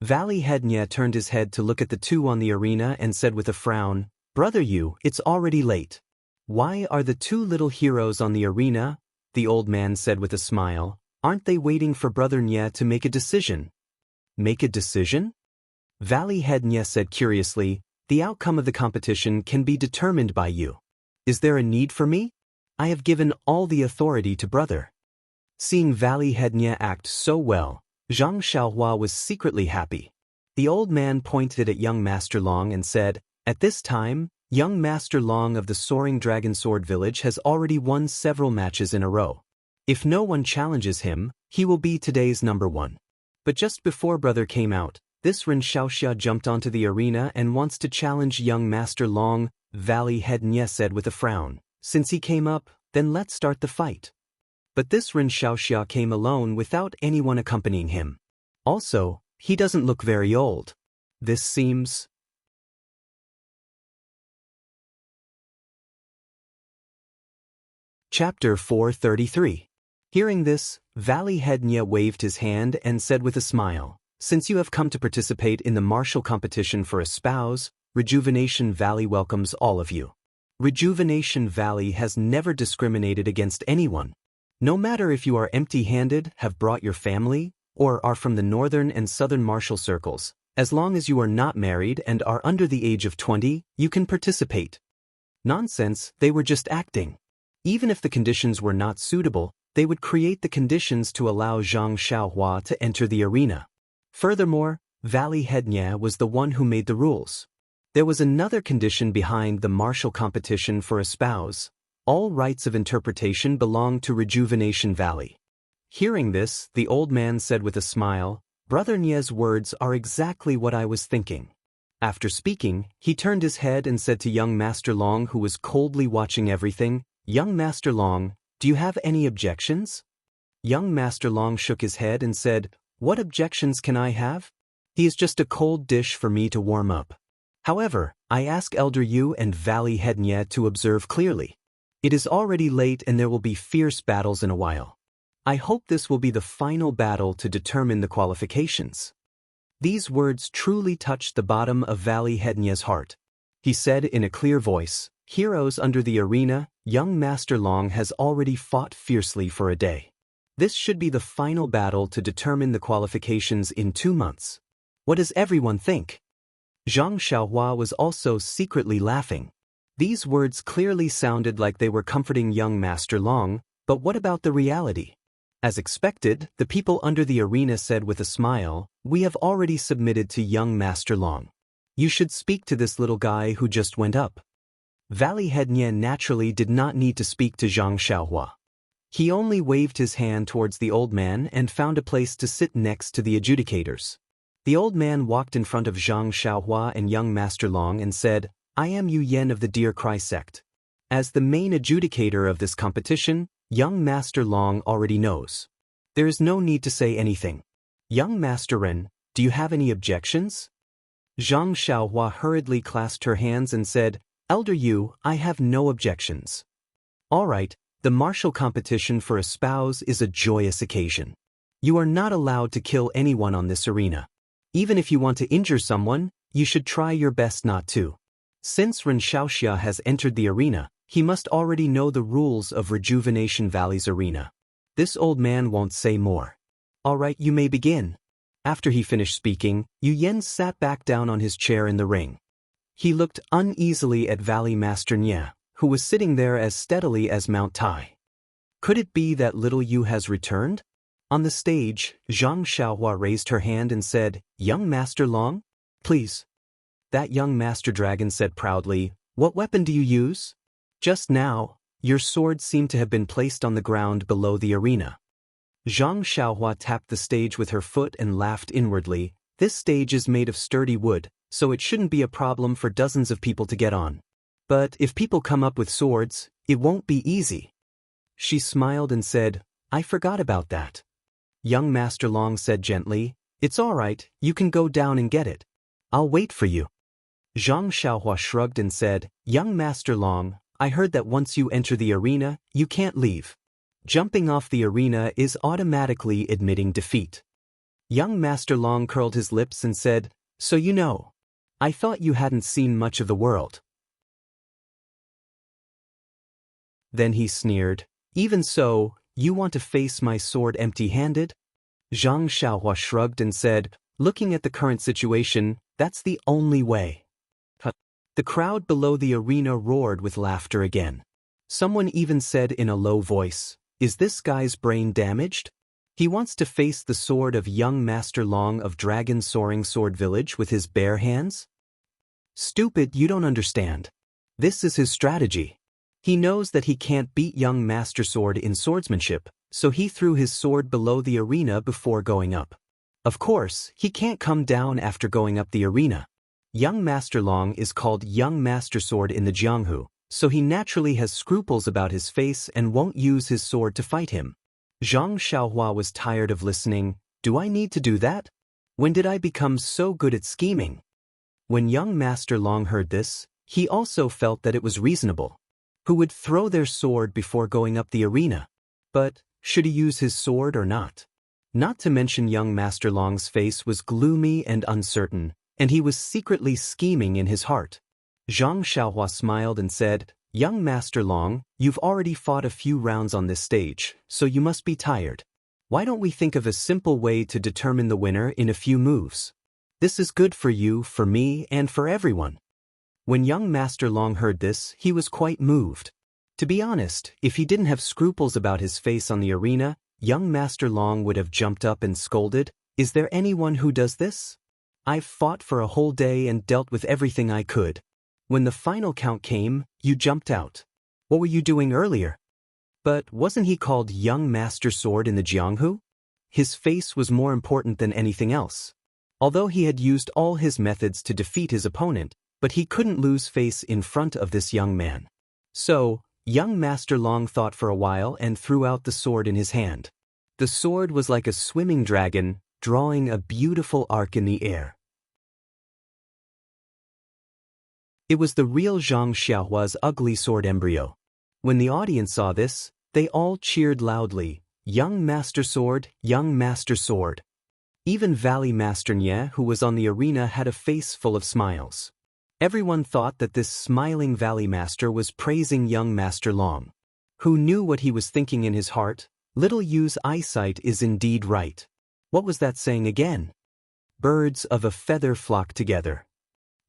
S1: Valley Head Nye turned his head to look at the two on the arena and said with a frown, "Brother Yu, it's already late." "Why are the two little heroes on the arena?" the old man said with a smile. "Aren't they waiting for Brother Nye to make a decision?" "Make a decision?" Valley Head Nye said curiously, "The outcome of the competition can be determined by you. Is there a need for me? I have given all the authority to Brother." Seeing Valley Head Nye act so well, Zhang Xiaohua was secretly happy. The old man pointed at young Master Long and said, "At this time, young Master Long of the Soaring Dragon Sword Village has already won several matches in a row. If no one challenges him, he will be today's number one." But just before Brother came out, this Ren Xiaoxia jumped onto the arena and wants to challenge young Master Long, Valley Head Nye said with a frown. "Since he came up, then let's start the fight." But this Ren Xiaoxia came alone without anyone accompanying him. Also, he doesn't look very old. This seems... Chapter 433. Hearing this, Valley Head Nye waved his hand and said with a smile, "Since you have come to participate in the martial competition for a spouse, Rejuvenation Valley welcomes all of you. Rejuvenation Valley has never discriminated against anyone. No matter if you are empty-handed, have brought your family, or are from the northern and southern martial circles, as long as you are not married and are under the age of 20, you can participate." Nonsense, they were just acting. Even if the conditions were not suitable, they would create the conditions to allow Zhang Xiaohua to enter the arena. Furthermore, Valley Head Nye was the one who made the rules. There was another condition behind the martial competition for a spouse. All rights of interpretation belong to Rejuvenation Valley. Hearing this, the old man said with a smile, "Brother Nye's words are exactly what I was thinking." After speaking, he turned his head and said to young Master Long, who was coldly watching everything, "Young Master Long, do you have any objections?" Young Master Long shook his head and said, "What objections can I have? He is just a cold dish for me to warm up. However, I ask Elder Yu and Valley Head Nye to observe clearly. It is already late and there will be fierce battles in a while. I hope this will be the final battle to determine the qualifications." These words truly touched the bottom of Valley Head Nye's heart. He said in a clear voice, "Heroes under the arena, young Master Long has already fought fiercely for a day. This should be the final battle to determine the qualifications in 2 months. What does everyone think?" Zhang Xiaohua was also secretly laughing. These words clearly sounded like they were comforting young Master Long, but what about the reality? As expected, the people under the arena said with a smile, "We have already submitted to young Master Long. You should speak to this little guy who just went up." Valley Head Nye naturally did not need to speak to Zhang Xiaohua. He only waved his hand towards the old man and found a place to sit next to the adjudicators. The old man walked in front of Zhang Xiaohua and young Master Long and said, "I am Yu Yen of the Deer Cry sect. As the main adjudicator of this competition, young Master Long already knows. There is no need to say anything. Young Master Ren, do you have any objections?" Zhang Xiaohua hurriedly clasped her hands and said, "Elder Yu, I have no objections." "All right, the martial competition for a spouse is a joyous occasion. You are not allowed to kill anyone on this arena. Even if you want to injure someone, you should try your best not to. Since Ren Xiaoxia has entered the arena, he must already know the rules of Rejuvenation Valley's arena. This old man won't say more. All right, you may begin." After he finished speaking, Yu Yen sat back down on his chair in the ring. He looked uneasily at Valley Master Nye, who was sitting there as steadily as Mount Tai. Could it be that little Yu has returned? On the stage, Zhang Xiaohua raised her hand and said, "Young Master Long? Please." That young Master Dragon said proudly, "What weapon do you use?" "Just now, your sword seemed to have been placed on the ground below the arena." Zhang Xiaohua tapped the stage with her foot and laughed inwardly. This stage is made of sturdy wood, so it shouldn't be a problem for dozens of people to get on. But if people come up with swords, it won't be easy. She smiled and said, I forgot about that. Young Master Long said gently, It's all right, you can go down and get it. I'll wait for you. Zhang Xiaohua shrugged and said, Young Master Long, I heard that once you enter the arena, you can't leave. Jumping off the arena is automatically admitting defeat. Young Master Long curled his lips and said, So you know. I thought you hadn't seen much of the world. Then he sneered, Even so, you want to face my sword empty-handed? Zhang Xiaohua shrugged and said, Looking at the current situation, that's the only way. The crowd below the arena roared with laughter again. Someone even said in a low voice, Is this guy's brain damaged? He wants to face the sword of young Master Long of Dragon Soaring Sword Village with his bare hands? Stupid, you don't understand. This is his strategy. He knows that he can't beat young Master Sword in swordsmanship, so he threw his sword below the arena before going up. Of course, he can't come down after going up the arena. Young Master Long is called Young Master Sword in the Jianghu, so he naturally has scruples about his face and won't use his sword to fight him. Zhang Xiaohua was tired of listening. Do I need to do that? When did I become so good at scheming? When young Master Long heard this, he also felt that it was reasonable. Who would throw their sword before going up the arena? But, should he use his sword or not? Not to mention young Master Long's face was gloomy and uncertain, and he was secretly scheming in his heart. Zhang Xiaohua smiled and said, Young Master Long, you've already fought a few rounds on this stage, so you must be tired. Why don't we think of a simple way to determine the winner in a few moves? This is good for you, for me, and for everyone. When young Master Long heard this, he was quite moved. To be honest, if he didn't have scruples about his face on the arena, young Master Long would have jumped up and scolded, Is there anyone who does this? I've fought for a whole day and dealt with everything I could. When the final count came, you jumped out. What were you doing earlier? But wasn't he called Young Master Sword in the Jianghu? His face was more important than anything else. Although he had used all his methods to defeat his opponent, but he couldn't lose face in front of this young man. So, young Master Long thought for a while and threw out the sword in his hand. The sword was like a swimming dragon, drawing a beautiful arc in the air. It was the real Zhang Xiaohua's ugly sword embryo. When the audience saw this, they all cheered loudly, Young Master Sword, Young Master Sword. Even Valley Master Nye, who was on the arena, had a face full of smiles. Everyone thought that this smiling Valley Master was praising young Master Long. Who knew what he was thinking in his heart? Little Yu's eyesight is indeed right. What was that saying again? Birds of a feather flock together.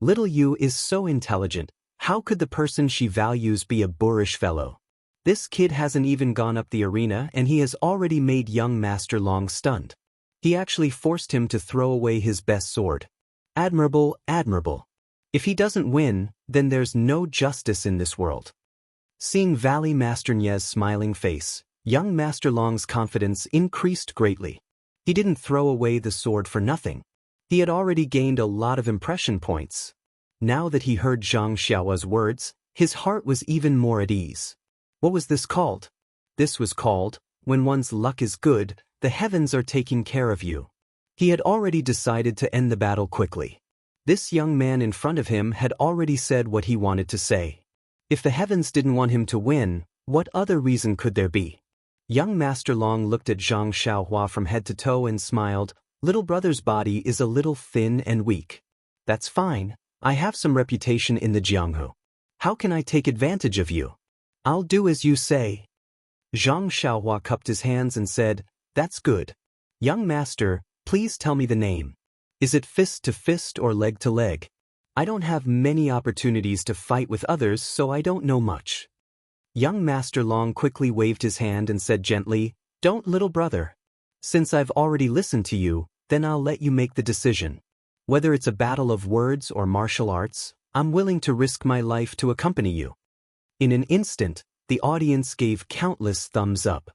S1: Little Yu is so intelligent. How could the person she values be a boorish fellow? This kid hasn't even gone up the arena and he has already made young Master Long stunned. He actually forced him to throw away his best sword. Admirable, admirable. If he doesn't win, then there's no justice in this world. Seeing Valley Master Nye's smiling face, young Master Long's confidence increased greatly. He didn't throw away the sword for nothing. He had already gained a lot of impression points. Now that he heard Zhang Xiaohua's words, his heart was even more at ease. What was this called? This was called, when one's luck is good, the heavens are taking care of you. He had already decided to end the battle quickly. This young man in front of him had already said what he wanted to say. If the heavens didn't want him to win, what other reason could there be? Young Master Long looked at Zhang Xiaohua from head to toe and smiled. Little brother's body is a little thin and weak. That's fine. I have some reputation in the Jianghu. How can I take advantage of you? I'll do as you say. Zhang Xiaohua cupped his hands and said, That's good. Young master, please tell me the name. Is it fist to fist or leg to leg? I don't have many opportunities to fight with others, so I don't know much. Young Master Long quickly waved his hand and said gently, Don't, little brother. Since I've already listened to you, then I'll let you make the decision. Whether it's a battle of words or martial arts, I'm willing to risk my life to accompany you. In an instant, the audience gave countless thumbs up.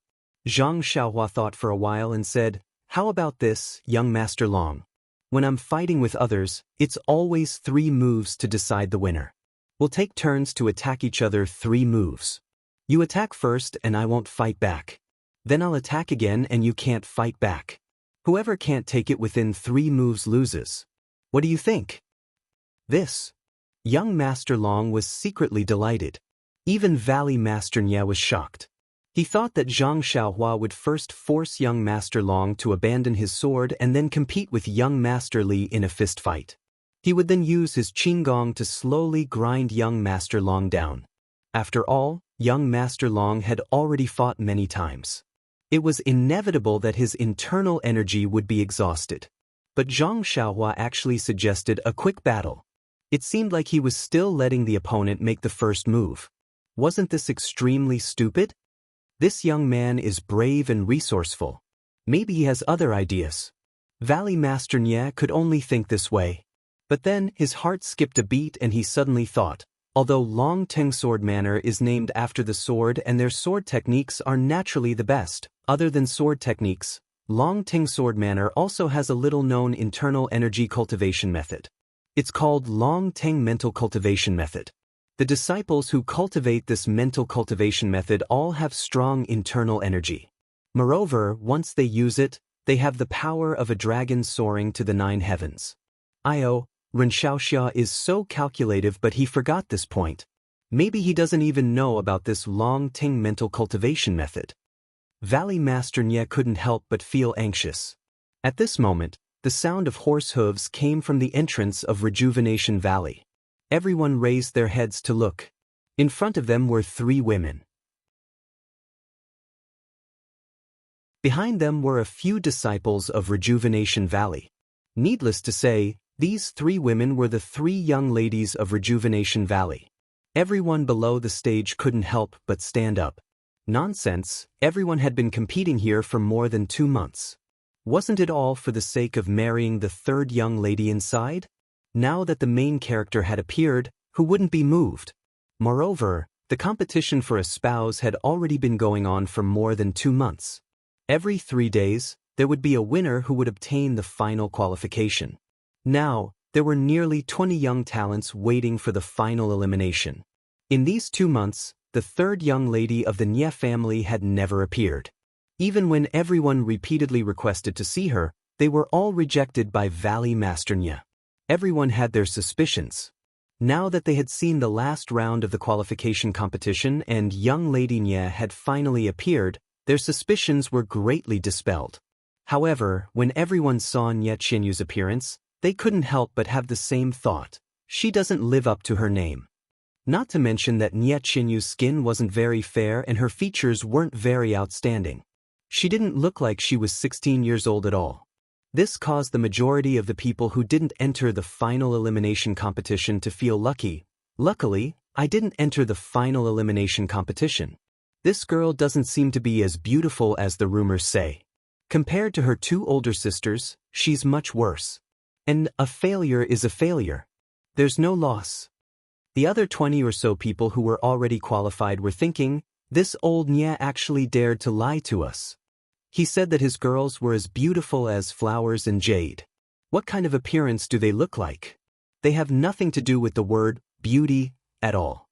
S1: Zhang Xiaohua thought for a while and said, "How about this, young Master Long? When I'm fighting with others, it's always 3 moves to decide the winner. We'll take turns to attack each other 3 moves. You attack first and I won't fight back. Then I'll attack again and you can't fight back. Whoever can't take it within 3 moves loses. What do you think?" This. Young Master Long was secretly delighted. Even Valley Master Nye was shocked. He thought that Zhang Xiaohua would first force young Master Long to abandon his sword and then compete with young Master Li in a fist fight. He would then use his qinggong to slowly grind young Master Long down. After all, young Master Long had already fought many times. It was inevitable that his internal energy would be exhausted. But Zhang Xiaohua actually suggested a quick battle. It seemed like he was still letting the opponent make the first move. Wasn't this extremely stupid? This young man is brave and resourceful. Maybe he has other ideas. Valley Master Nye could only think this way. But then his heart skipped a beat and he suddenly thought, although Long Teng Sword Manner is named after the sword and their sword techniques are naturally the best, other than sword techniques, Long Teng Sword Manner also has a little-known internal energy cultivation method. It's called Long Teng Mental Cultivation Method. The disciples who cultivate this mental cultivation method all have strong internal energy. Moreover, once they use it, they have the power of a dragon soaring to the 9 heavens. Ren Xiaoxia is so calculative, but he forgot this point. Maybe he doesn't even know about this Long Ting mental cultivation method. Valley Master Nye couldn't help but feel anxious. At this moment, the sound of horse hooves came from the entrance of Rejuvenation Valley. Everyone raised their heads to look. In front of them were 3 women. Behind them were a few disciples of Rejuvenation Valley. Needless to say, these 3 women were the 3 young ladies of Rejuvenation Valley. Everyone below the stage couldn't help but stand up. Nonsense, everyone had been competing here for more than 2 months. Wasn't it all for the sake of marrying the 3rd young lady inside? Now that the main character had appeared, who wouldn't be moved? Moreover, the competition for a spouse had already been going on for more than 2 months. Every 3 days, there would be a winner who would obtain the final qualification. Now, there were nearly 20 young talents waiting for the final elimination. In these 2 months, the 3rd young lady of the Nye family had never appeared. Even when everyone repeatedly requested to see her, they were all rejected by Valley Master Nye. Everyone had their suspicions. Now that they had seen the last round of the qualification competition and young Lady Nye had finally appeared, their suspicions were greatly dispelled. However, when everyone saw Nye Qianyu's appearance, they couldn't help but have the same thought. She doesn't live up to her name. Not to mention that Nye Qianyu's skin wasn't very fair and her features weren't very outstanding. She didn't look like she was 16 years old at all. This caused the majority of the people who didn't enter the final elimination competition to feel lucky. Luckily, I didn't enter the final elimination competition. This girl doesn't seem to be as beautiful as the rumors say. Compared to her 2 older sisters, she's much worse. And a failure is a failure. There's no loss. The other 20 or so people who were already qualified were thinking, this old Nye actually dared to lie to us. He said that his girls were as beautiful as flowers and jade. What kind of appearance do they look like? They have nothing to do with the word beauty at all.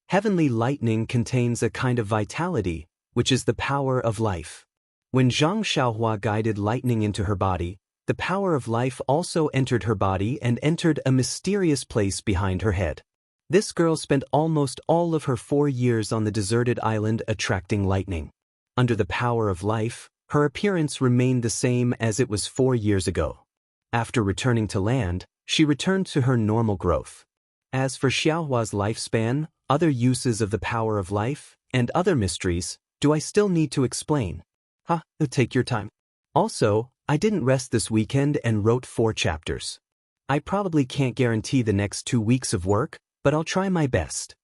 S1: Heavenly lightning contains a kind of vitality, which is the power of life. When Zhang Xiaohua guided lightning into her body, the power of life also entered her body and entered a mysterious place behind her head. This girl spent almost all of her 4 years on the deserted island attracting lightning. Under the power of life, her appearance remained the same as it was 4 years ago. After returning to land, she returned to her normal growth. As for Xiaohua's lifespan, other uses of the power of life, and other mysteries, do I still need to explain? Take your time. Also, I didn't rest this weekend and wrote 4 chapters. I probably can't guarantee the next 2 weeks of work, but I'll try my best.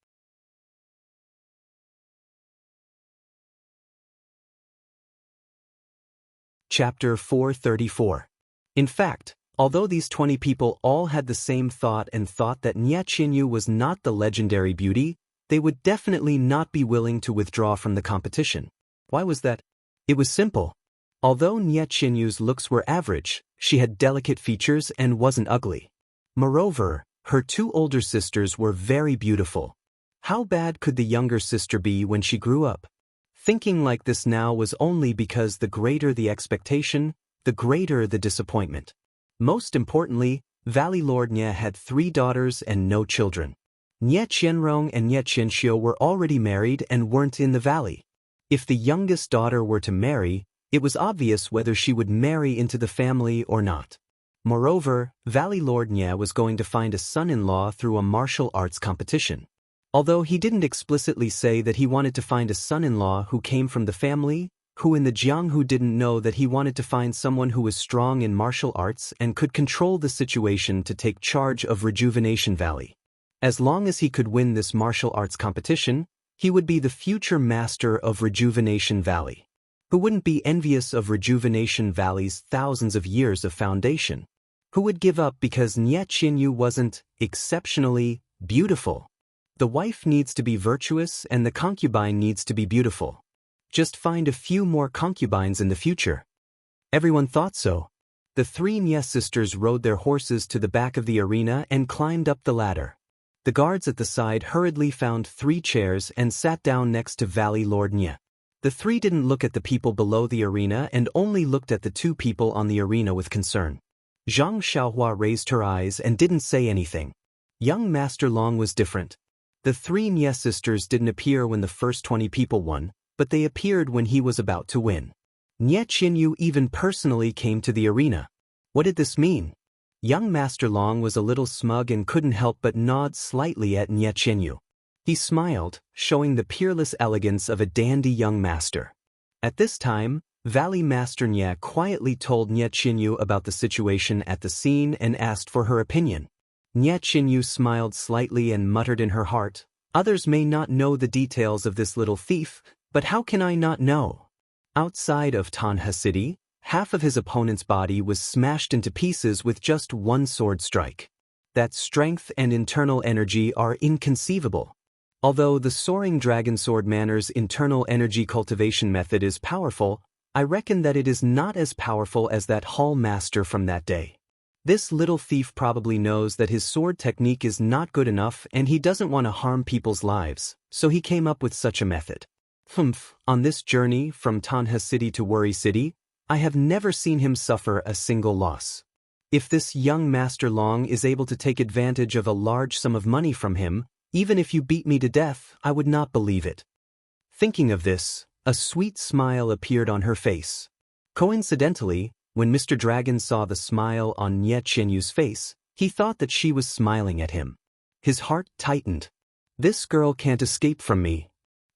S1: Chapter 434. In fact, although these 20 people all had the same thought and thought that Nye Qianyu was not the legendary beauty, they would definitely not be willing to withdraw from the competition. Why was that? It was simple. Although Nie Qianyu's looks were average, she had delicate features and wasn't ugly. Moreover, her two older sisters were very beautiful. How bad could the younger sister be when she grew up? Thinking like this now was only because the greater the expectation, the greater the disappointment. Most importantly, Valley Lord Nie had 3 daughters and no children. Nie Qianrong and Nie Qianxiu were already married and weren't in the valley. If the youngest daughter were to marry, it was obvious whether she would marry into the family or not. Moreover, Valley Lord Nie was going to find a son-in-law through a martial arts competition. Although he didn't explicitly say that he wanted to find a son-in-law who came from the family, who in the Jianghu didn't know that he wanted to find someone who was strong in martial arts and could control the situation to take charge of Rejuvenation Valley. As long as he could win this martial arts competition, he would be the future master of Rejuvenation Valley. Who wouldn't be envious of Rejuvenation Valley's thousands of years of foundation? Who would give up because Nie Qianyu wasn't exceptionally beautiful? The wife needs to be virtuous and the concubine needs to be beautiful. Just find a few more concubines in the future. Everyone thought so. The 3 Nie sisters rode their horses to the back of the arena and climbed up the ladder. The guards at the side hurriedly found 3 chairs and sat down next to Valley Lord Nie. The 3 didn't look at the people below the arena and only looked at the 2 people on the arena with concern. Zhang Xiaohua raised her eyes and didn't say anything. Young Master Long was different. The 3 Nie sisters didn't appear when the first 20 people won, but they appeared when he was about to win. Nie Qianyu even personally came to the arena. What did this mean? Young Master Long was a little smug and couldn't help but nod slightly at Nie Qianyu. He smiled, showing the peerless elegance of a dandy young master. At this time, Valley Master Nie quietly told Nie Qianyu about the situation at the scene and asked for her opinion. Nie Qianyu smiled slightly and muttered in her heart, "Others may not know the details of this little thief, but how can I not know?" Outside of Tanha City, half of his opponent's body was smashed into pieces with just one sword strike. That strength and internal energy are inconceivable. Although the Soaring Dragon Sword Manner's internal energy cultivation method is powerful, I reckon that it is not as powerful as that Hall Master from that day. This little thief probably knows that his sword technique is not good enough and he doesn't want to harm people's lives, so he came up with such a method. On this journey from Tanha City to Worry City, I have never seen him suffer a single loss. If this young Master Long is able to take advantage of a large sum of money from him, even if you beat me to death, I would not believe it. Thinking of this, a sweet smile appeared on her face. Coincidentally, when Mr. Dragon saw the smile on Nie Qianyu's face, he thought that she was smiling at him. His heart tightened. This girl can't escape from me.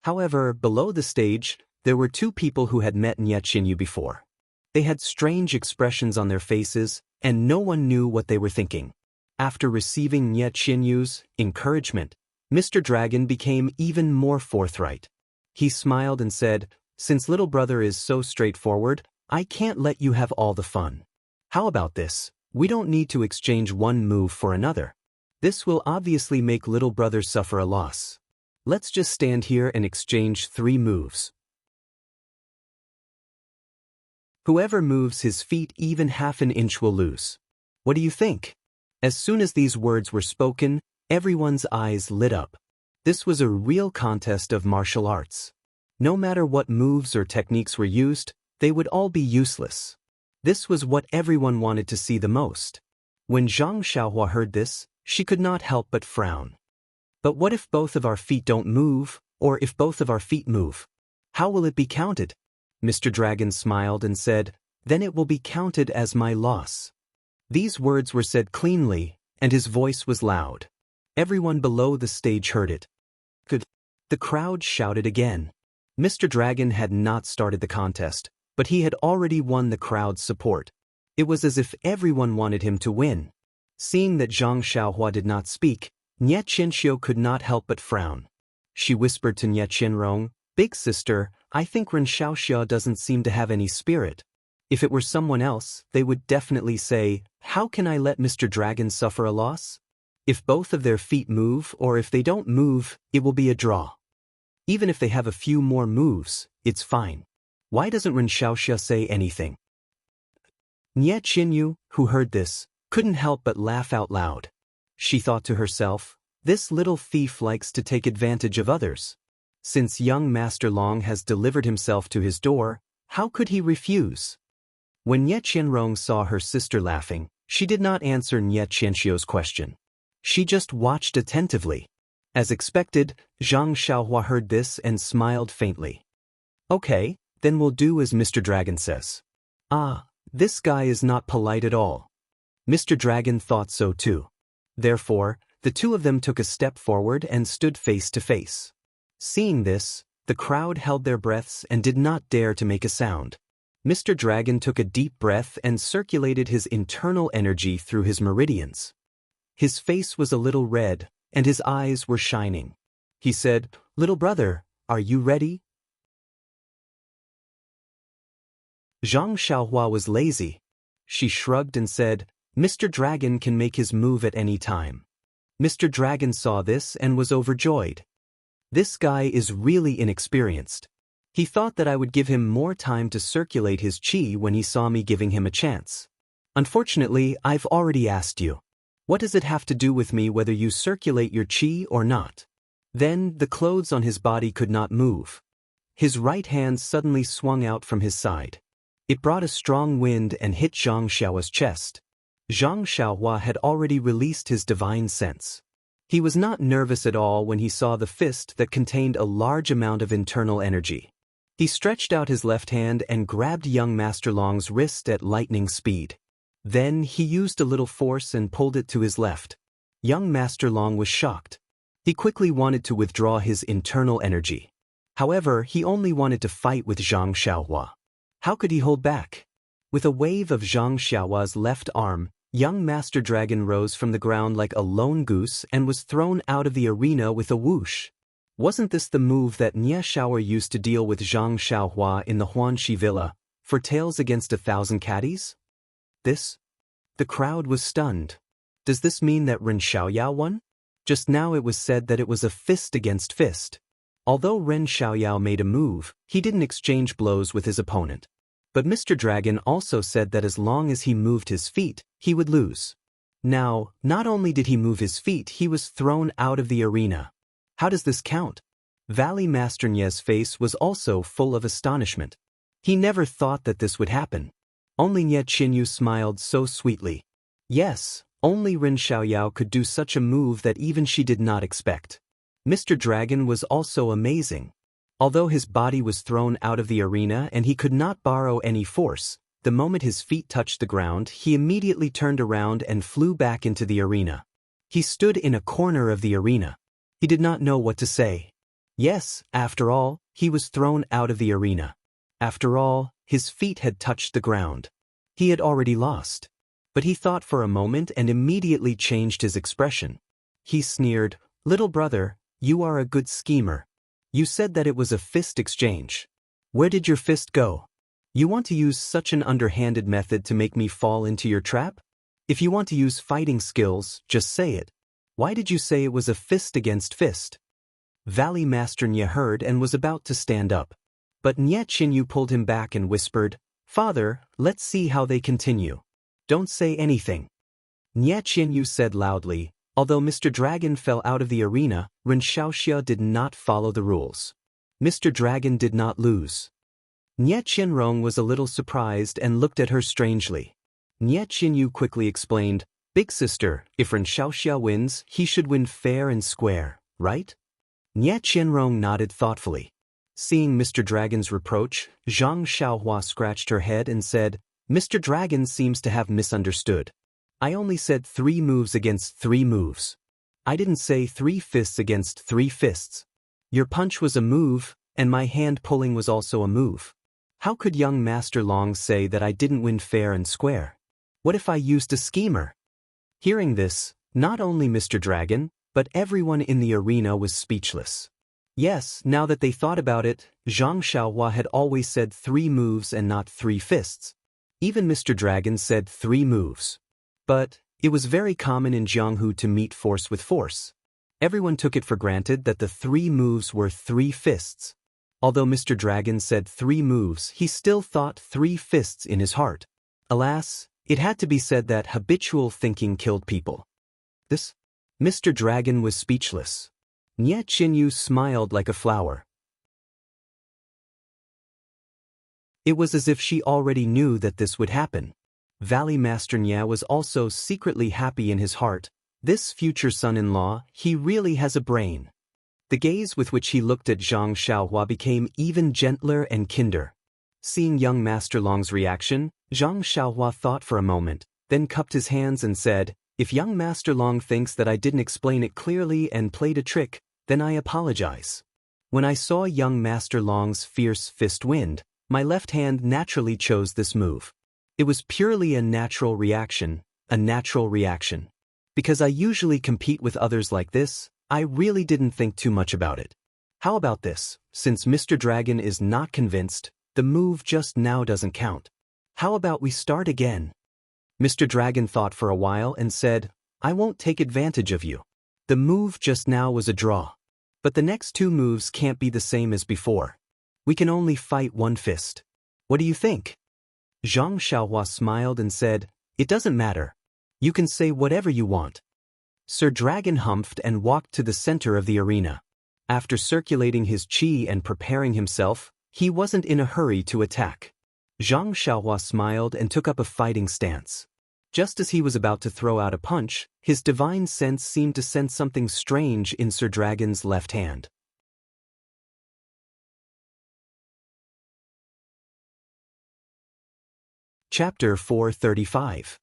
S1: However, below the stage, there were 2 people who had met Nie Qianyu before. They had strange expressions on their faces, and no one knew what they were thinking. After receiving Nie Qianyu's encouragement, Mr. Dragon became even more forthright. He smiled and said, "Since little brother is so straightforward, I can't let you have all the fun. How about this? We don't need to exchange one move for another. This will obviously make little brother suffer a loss. Let's just stand here and exchange 3 moves. Whoever moves his feet even half an inch will lose. What do you think?" As soon as these words were spoken, everyone's eyes lit up. This was a real contest of martial arts. No matter what moves or techniques were used, they would all be useless. This was what everyone wanted to see the most. When Zhang Xiaohua heard this, she could not help but frown. But what if both of our feet don't move, or if both of our feet move? How will it be counted? Mr. Dragon smiled and said, "Then it will be counted as my loss." These words were said cleanly, and his voice was loud. Everyone below the stage heard it. Good. The crowd shouted again. Mr. Dragon had not started the contest, but he had already won the crowd's support. It was as if everyone wanted him to win. Seeing that Zhang Xiaohua did not speak, Nie Qianxiu could not help but frown. She whispered to Nie Qianrong, "Big sister, I think Ren Xiaoxia doesn't seem to have any spirit. If it were someone else, they would definitely say, 'How can I let Mr. Dragon suffer a loss?' If both of their feet move or if they don't move, it will be a draw. Even if they have a few more moves, it's fine. Why doesn't Ren Xiaoxia say anything? Nie Qinyu, who heard this, couldn't help but laugh out loud. She thought to herself, this little thief likes to take advantage of others. Since young Master Long has delivered himself to his door, how could he refuse? When Nie Qianrong saw her sister laughing, she did not answer Nie Qianxiu's question. She just watched attentively. As expected, Zhang Xiaohua heard this and smiled faintly. Okay, then we'll do as Mr. Dragon says. Ah, this guy is not polite at all. Mr. Dragon thought so too. Therefore, the two of them took a step forward and stood face to face. Seeing this, the crowd held their breaths and did not dare to make a sound. Mr. Dragon took a deep breath and circulated his internal energy through his meridians. His face was a little red, and his eyes were shining. He said, "Little brother, are you ready?" Zhang Xiaohua was lazy. She shrugged and said, "Mr. Dragon can make his move at any time." Mr. Dragon saw this and was overjoyed. This guy is really inexperienced. He thought that I would give him more time to circulate his qi when he saw me giving him a chance. Unfortunately, I've already asked you. What does it have to do with me whether you circulate your qi or not? Then, the clothes on his body could not move. His right hand suddenly swung out from his side. It brought a strong wind and hit Zhang Xiaohua's chest. Zhang Xiaohua had already released his divine sense. He was not nervous at all when he saw the fist that contained a large amount of internal energy. He stretched out his left hand and grabbed young Master Long's wrist at lightning speed. Then he used a little force and pulled it to his left. Young Master Long was shocked. He quickly wanted to withdraw his internal energy. However, he only wanted to fight with Zhang Xiaohua. How could he hold back? With a wave of Zhang Xiaohua's left arm, young Master Dragon rose from the ground like a lone goose and was thrown out of the arena with a whoosh. Wasn't this the move that Nie Xiaohua used to deal with Zhang Xiaohua in the Huanxi Villa, for tails against 1,000 caddies? This? The crowd was stunned. Does this mean that Ren Xiaoyao won? Just now it was said that it was a fist against fist. Although Ren Xiaoyao made a move, he didn't exchange blows with his opponent. But Mr. Dragon also said that as long as he moved his feet, he would lose. Now, not only did he move his feet, he was thrown out of the arena. How does this count? Valley Master Nie's face was also full of astonishment. He never thought that this would happen. Only Nie Qinyu smiled so sweetly. Yes, only Ren Xiaoyao could do such a move that even she did not expect. Mr. Dragon was also amazing. Although his body was thrown out of the arena and he could not borrow any force, the moment his feet touched the ground, he immediately turned around and flew back into the arena. He stood in a corner of the arena. He did not know what to say. Yes, after all, he was thrown out of the arena. After all, his feet had touched the ground. He had already lost. But he thought for a moment and immediately changed his expression. He sneered, "Little brother, you are a good schemer. You said that it was a fist exchange. Where did your fist go? You want to use such an underhanded method to make me fall into your trap? If you want to use fighting skills, just say it. Why did you say it was a fist against fist?" Valley Master Nie heard and was about to stand up. But Nie Qinyu pulled him back and whispered, "Father, let's see how they continue. Don't say anything." Nie Qinyu said loudly, "Although Mr. Dragon fell out of the arena, Ren Xiaoxia did not follow the rules. Mr. Dragon did not lose." Nie Qianrong was a little surprised and looked at her strangely. Nie Qinyu quickly explained, "Big sister, if Ren Xiaoxia wins, he should win fair and square, right?" Nie Qianrong nodded thoughtfully. Seeing Mr. Dragon's reproach, Zhang Xiaohua scratched her head and said, "Mr. Dragon seems to have misunderstood. I only said 3 moves against 3 moves. I didn't say 3 fists against 3 fists. Your punch was a move, and my hand pulling was also a move. How could young Master Long say that I didn't win fair and square? What if I used a schemer?" Hearing this, not only Mr. Dragon, but everyone in the arena was speechless. Yes, now that they thought about it, Zhang Xiaohua had always said 3 moves and not 3 fists. Even Mr. Dragon said 3 moves. But, It was very common in Jianghu to meet force with force. Everyone took it for granted that the 3 moves were 3 fists. Although Mr. Dragon said 3 moves, he still thought 3 fists in his heart. Alas, it had to be said that habitual thinking killed people. Mr. Dragon was speechless. Nie Qinyu smiled like a flower. It was as if she already knew that this would happen. Valley Master Nie was also secretly happy in his heart. This future son-in-law, he really has a brain. The gaze with which he looked at Zhang Xiaohua became even gentler and kinder. Seeing young Master Long's reaction, Zhang Xiaohua thought for a moment, then cupped his hands and said, "If young Master Long thinks that I didn't explain it clearly and played a trick, then I apologize." When I saw young Master Long's fierce fist wind, my left hand naturally chose this move. It was purely a natural reaction. Because I usually compete with others like this, I really didn't think too much about it. How about this? Since Mr. Dragon is not convinced, the move just now doesn't count. How about we start again? Mr. Dragon thought for a while and said, "I won't take advantage of you. The move just now was a draw. But the next 2 moves can't be the same as before. We can only fight 1 fist. What do you think?" Zhang Xiaohua smiled and said, "It doesn't matter. You can say whatever you want." Sir Dragon humphed and walked to the center of the arena. After circulating his qi and preparing himself, he wasn't in a hurry to attack. Zhang Xiaohua smiled and took up a fighting stance. Just as he was about to throw out a punch, his divine sense seemed to sense something strange in Sir Dragon's left hand. Chapter 435.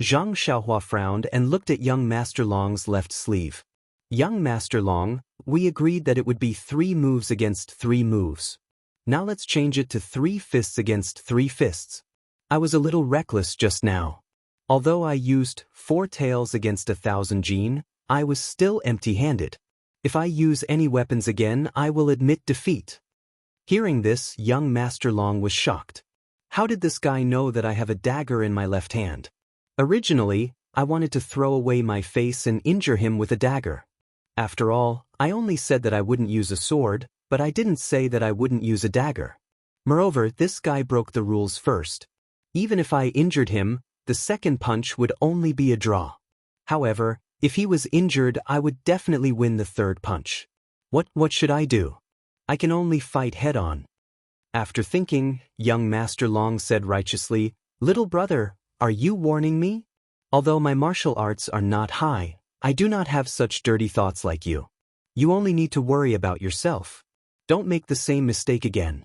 S1: Zhang Xiaohua frowned and looked at young Master Long's left sleeve. "Young Master Long, we agreed that it would be 3 moves against 3 moves. Now let's change it to 3 fists against 3 fists. I was a little reckless just now. Although I used 4 taels against 1,000 jin, I was still empty-handed. If I use any weapons again, I will admit defeat." Hearing this, young Master Long was shocked. How did this guy know that I have a dagger in my left hand? Originally, I wanted to throw away my face and injure him with a dagger. After all, I only said that I wouldn't use a sword, but I didn't say that I wouldn't use a dagger. Moreover, this guy broke the rules first. Even if I injured him, the second punch would only be a draw. However, if he was injured, I would definitely win the 3rd punch. What should I do? I can only fight head-on. After thinking, young Master Long said righteously, "Little brother, are you warning me? Although my martial arts are not high, I do not have such dirty thoughts like you. You only need to worry about yourself. Don't make the same mistake again."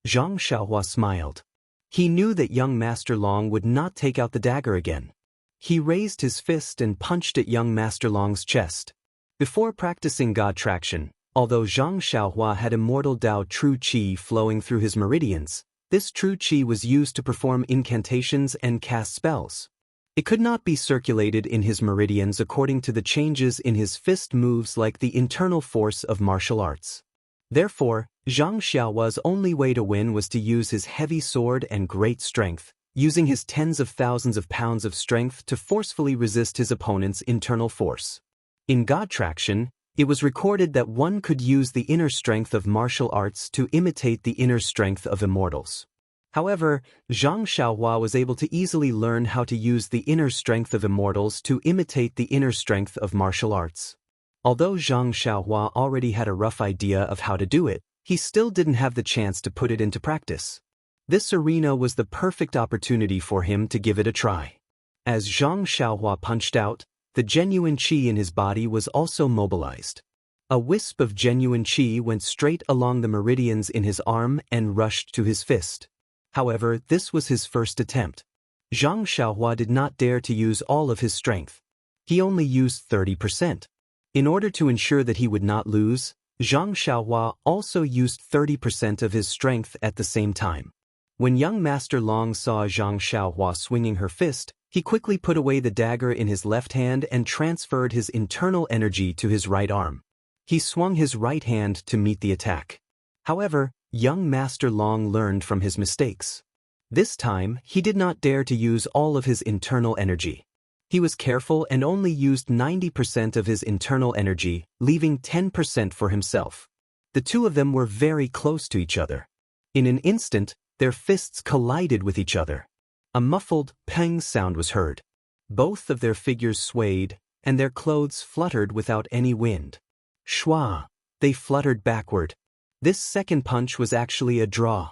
S1: Zhang Xiaohua smiled. He knew that young Master Long would not take out the dagger again. He raised his fist and punched at young Master Long's chest. Before practicing God traction, although Zhang Xiaohua had immortal Dao true qi flowing through his meridians, this true qi was used to perform incantations and cast spells. It could not be circulated in his meridians according to the changes in his fist moves like the internal force of martial arts. Therefore, Zhang Xiaohua's only way to win was to use his heavy sword and great strength, using his tens of thousands of pounds of strength to forcefully resist his opponent's internal force. In God traction, it was recorded that one could use the inner strength of martial arts to imitate the inner strength of immortals. However, Zhang Xiaohua was able to easily learn how to use the inner strength of immortals to imitate the inner strength of martial arts. Although Zhang Xiaohua already had a rough idea of how to do it, he still didn't have the chance to put it into practice. This arena was the perfect opportunity for him to give it a try. As Zhang Xiaohua punched out, the genuine qi in his body was also mobilized. A wisp of genuine qi went straight along the meridians in his arm and rushed to his fist. However, this was his first attempt. Zhang Xiaohua did not dare to use all of his strength. He only used 30%. In order to ensure that he would not lose, Zhang Xiaohua also used 30% of his strength at the same time. When young Master Long saw Zhang Xiaohua swinging her fist, he quickly put away the dagger in his left hand and transferred his internal energy to his right arm. He swung his right hand to meet the attack. However, young Master Long learned from his mistakes. This time, he did not dare to use all of his internal energy. He was careful and only used 90% of his internal energy, leaving 10% for himself. The two of them were very close to each other. In an instant, their fists collided with each other. A muffled pang sound was heard. Both of their figures swayed, and their clothes fluttered without any wind. Shwa! They fluttered backward. This second punch was actually a draw.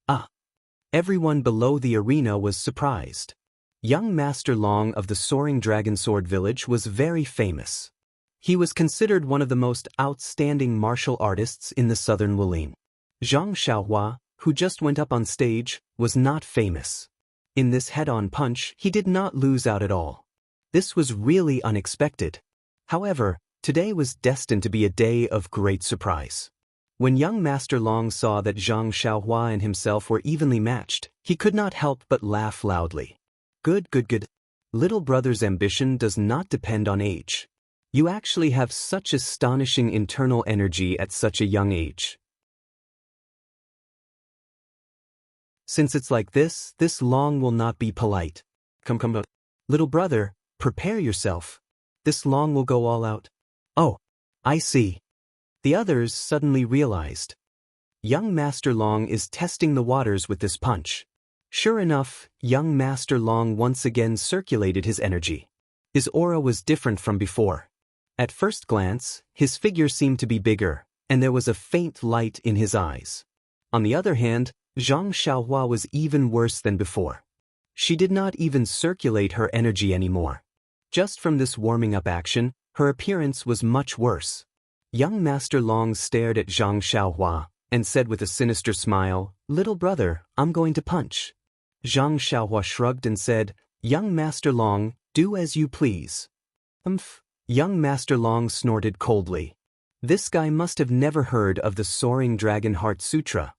S1: Ah! Everyone below the arena was surprised. Young Master Long of the Soaring Dragon Sword Village was very famous. He was considered one of the most outstanding martial artists in the southern Wulin. Zhang Xiaohua, who just went up on stage, was not famous. In this head-on punch, he did not lose out at all. This was really unexpected. However, today was destined to be a day of great surprise. When young Master Long saw that Zhang Xiaohua and himself were evenly matched, he could not help but laugh loudly. Good. Little brother's ambition does not depend on age. You actually have such astonishing internal energy at such a young age. Since it's like this Long will not be polite. Come. Little brother, prepare yourself. This Long will go all out. Oh, I see. The others suddenly realized. Young Master Long is testing the waters with this punch. Sure enough, young Master Long once again circulated his energy. His aura was different from before. At first glance, his figure seemed to be bigger, and there was a faint light in his eyes. On the other hand, Zhang Xiaohua was even worse than before. She did not even circulate her energy anymore. Just from this warming up action, her appearance was much worse. Young Master Long stared at Zhang Xiaohua and said with a sinister smile, "Little brother, I'm going to punch." Zhang Xiaohua shrugged and said, "Young Master Long, do as you please." Young Master Long snorted coldly. This guy must have never heard of the Soaring Dragon Heart Sutra.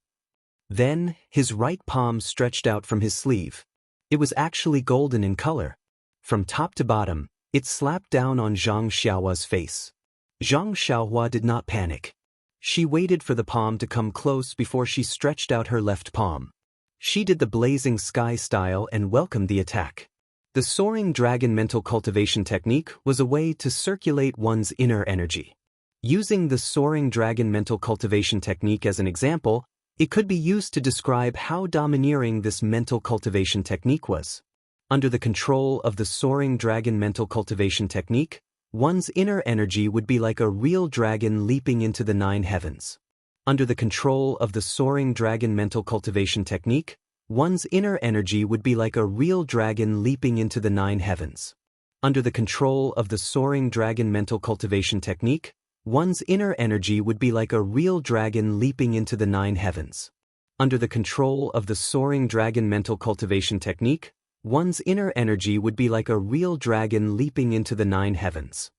S1: Then, his right palm stretched out from his sleeve. It was actually golden in color. From top to bottom, it slapped down on Zhang Xiaohua's face. Zhang Xiaohua did not panic. She waited for the palm to come close before she stretched out her left palm. She did the blazing sky style and welcomed the attack. The Soaring Dragon Mental Cultivation technique was a way to circulate one's inner energy. Using the Soaring Dragon Mental Cultivation technique as an example, it could be used to describe how domineering this mental cultivation technique was. Under the control of the Soaring Dragon Mental Cultivation technique, one's inner energy would be like a real dragon leaping into the 9 heavens. Under the control of the Soaring Dragon Mental Cultivation technique, one's inner energy would be like a real dragon leaping into the 9 heavens. Under the control of the Soaring Dragon Mental Cultivation technique, one's inner energy would be like a real dragon leaping into the 9 heavens. Under the control of the Soaring Dragon Mental Cultivation technique, one's inner energy would be like a real dragon leaping into the 9 heavens.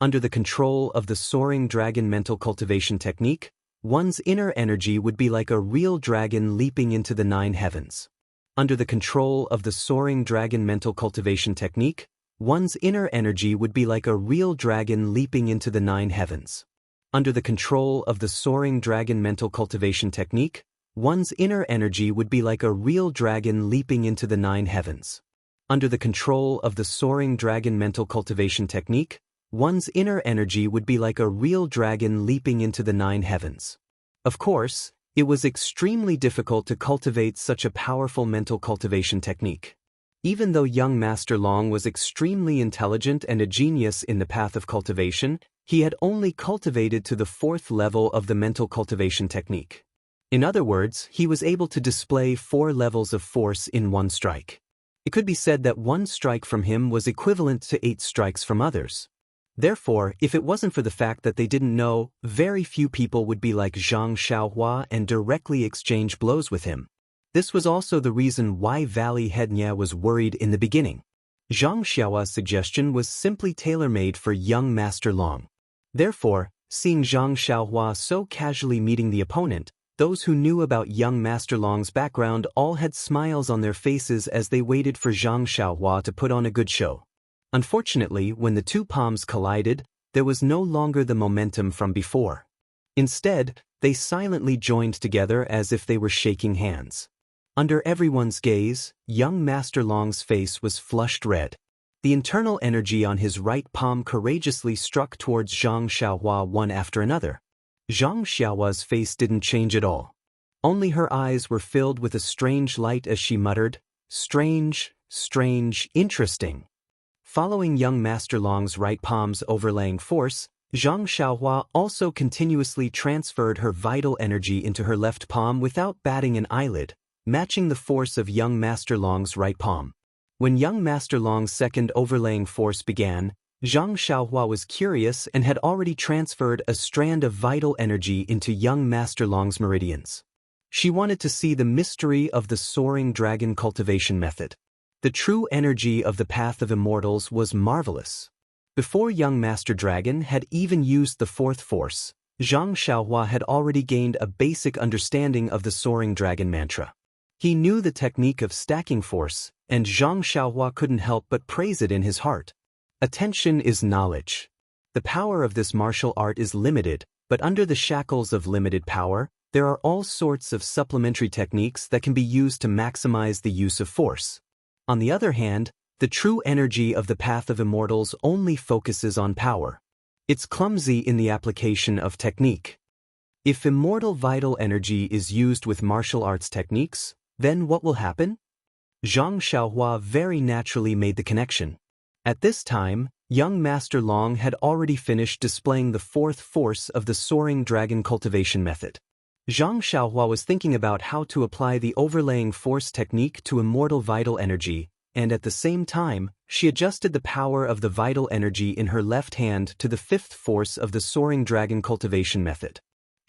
S1: Under the control of the Soaring Dragon Mental Cultivation technique, one's inner energy would be like a real dragon leaping into the 9 heavens. Under the control of the Soaring Dragon Mental Cultivation technique, one's inner energy would be like a real dragon leaping into the 9 heavens. Under the control of the Soaring Dragon Mental Cultivation technique, one's inner energy would be like a real dragon leaping into the 9 heavens. Under the control of the Soaring Dragon Mental Cultivation technique, one's inner energy would be like a real dragon leaping into the 9 heavens. Of course, it was extremely difficult to cultivate such a powerful mental cultivation technique. Even though young Master Long was extremely intelligent and a genius in the path of cultivation, he had only cultivated to the 4th level of the mental cultivation technique. In other words, he was able to display 4 levels of force in one strike. It could be said that one strike from him was equivalent to 8 strikes from others. Therefore, if it wasn't for the fact that they didn't know, very few people would be like Zhang Xiaohua and directly exchange blows with him. This was also the reason why Valley Head Nya was worried in the beginning. Zhang Xiaohua's suggestion was simply tailor-made for young Master Long. Therefore, seeing Zhang Xiaohua so casually meeting the opponent, those who knew about young Master Long's background all had smiles on their faces as they waited for Zhang Xiaohua to put on a good show. Unfortunately, when the two palms collided, there was no longer the momentum from before. Instead, they silently joined together as if they were shaking hands. Under everyone's gaze, young Master Long's face was flushed red. The internal energy on his right palm courageously struck towards Zhang Xiaohua one after another. Zhang Xiaohua's face didn't change at all. Only her eyes were filled with a strange light as she muttered, "Strange, strange, interesting." Following young Master Long's right palm's overlaying force, Zhang Xiaohua also continuously transferred her vital energy into her left palm without batting an eyelid, matching the force of young Master Long's right palm. When young Master Long's second overlaying force began, Zhang Xiaohua was curious and had already transferred a strand of vital energy into young Master Long's meridians. She wanted to see the mystery of the soaring dragon cultivation method. The true energy of the path of immortals was marvelous. Before young Master Dragon had even used the fourth force, Zhang Xiaohua had already gained a basic understanding of the soaring dragon mantra. He knew the technique of stacking force, and Zhang Xiaohua couldn't help but praise it in his heart. Attention is knowledge. The power of this martial art is limited, but under the shackles of limited power, there are all sorts of supplementary techniques that can be used to maximize the use of force. On the other hand, the true energy of the path of immortals only focuses on power. It's clumsy in the application of technique. If immortal vital energy is used with martial arts techniques, then what will happen? Zhang Xiaohua very naturally made the connection. At this time, young Master Long had already finished displaying the fourth force of the soaring dragon cultivation method. Zhang Xiaohua was thinking about how to apply the overlaying force technique to immortal vital energy, and at the same time, she adjusted the power of the vital energy in her left hand to the fifth force of the soaring dragon cultivation method.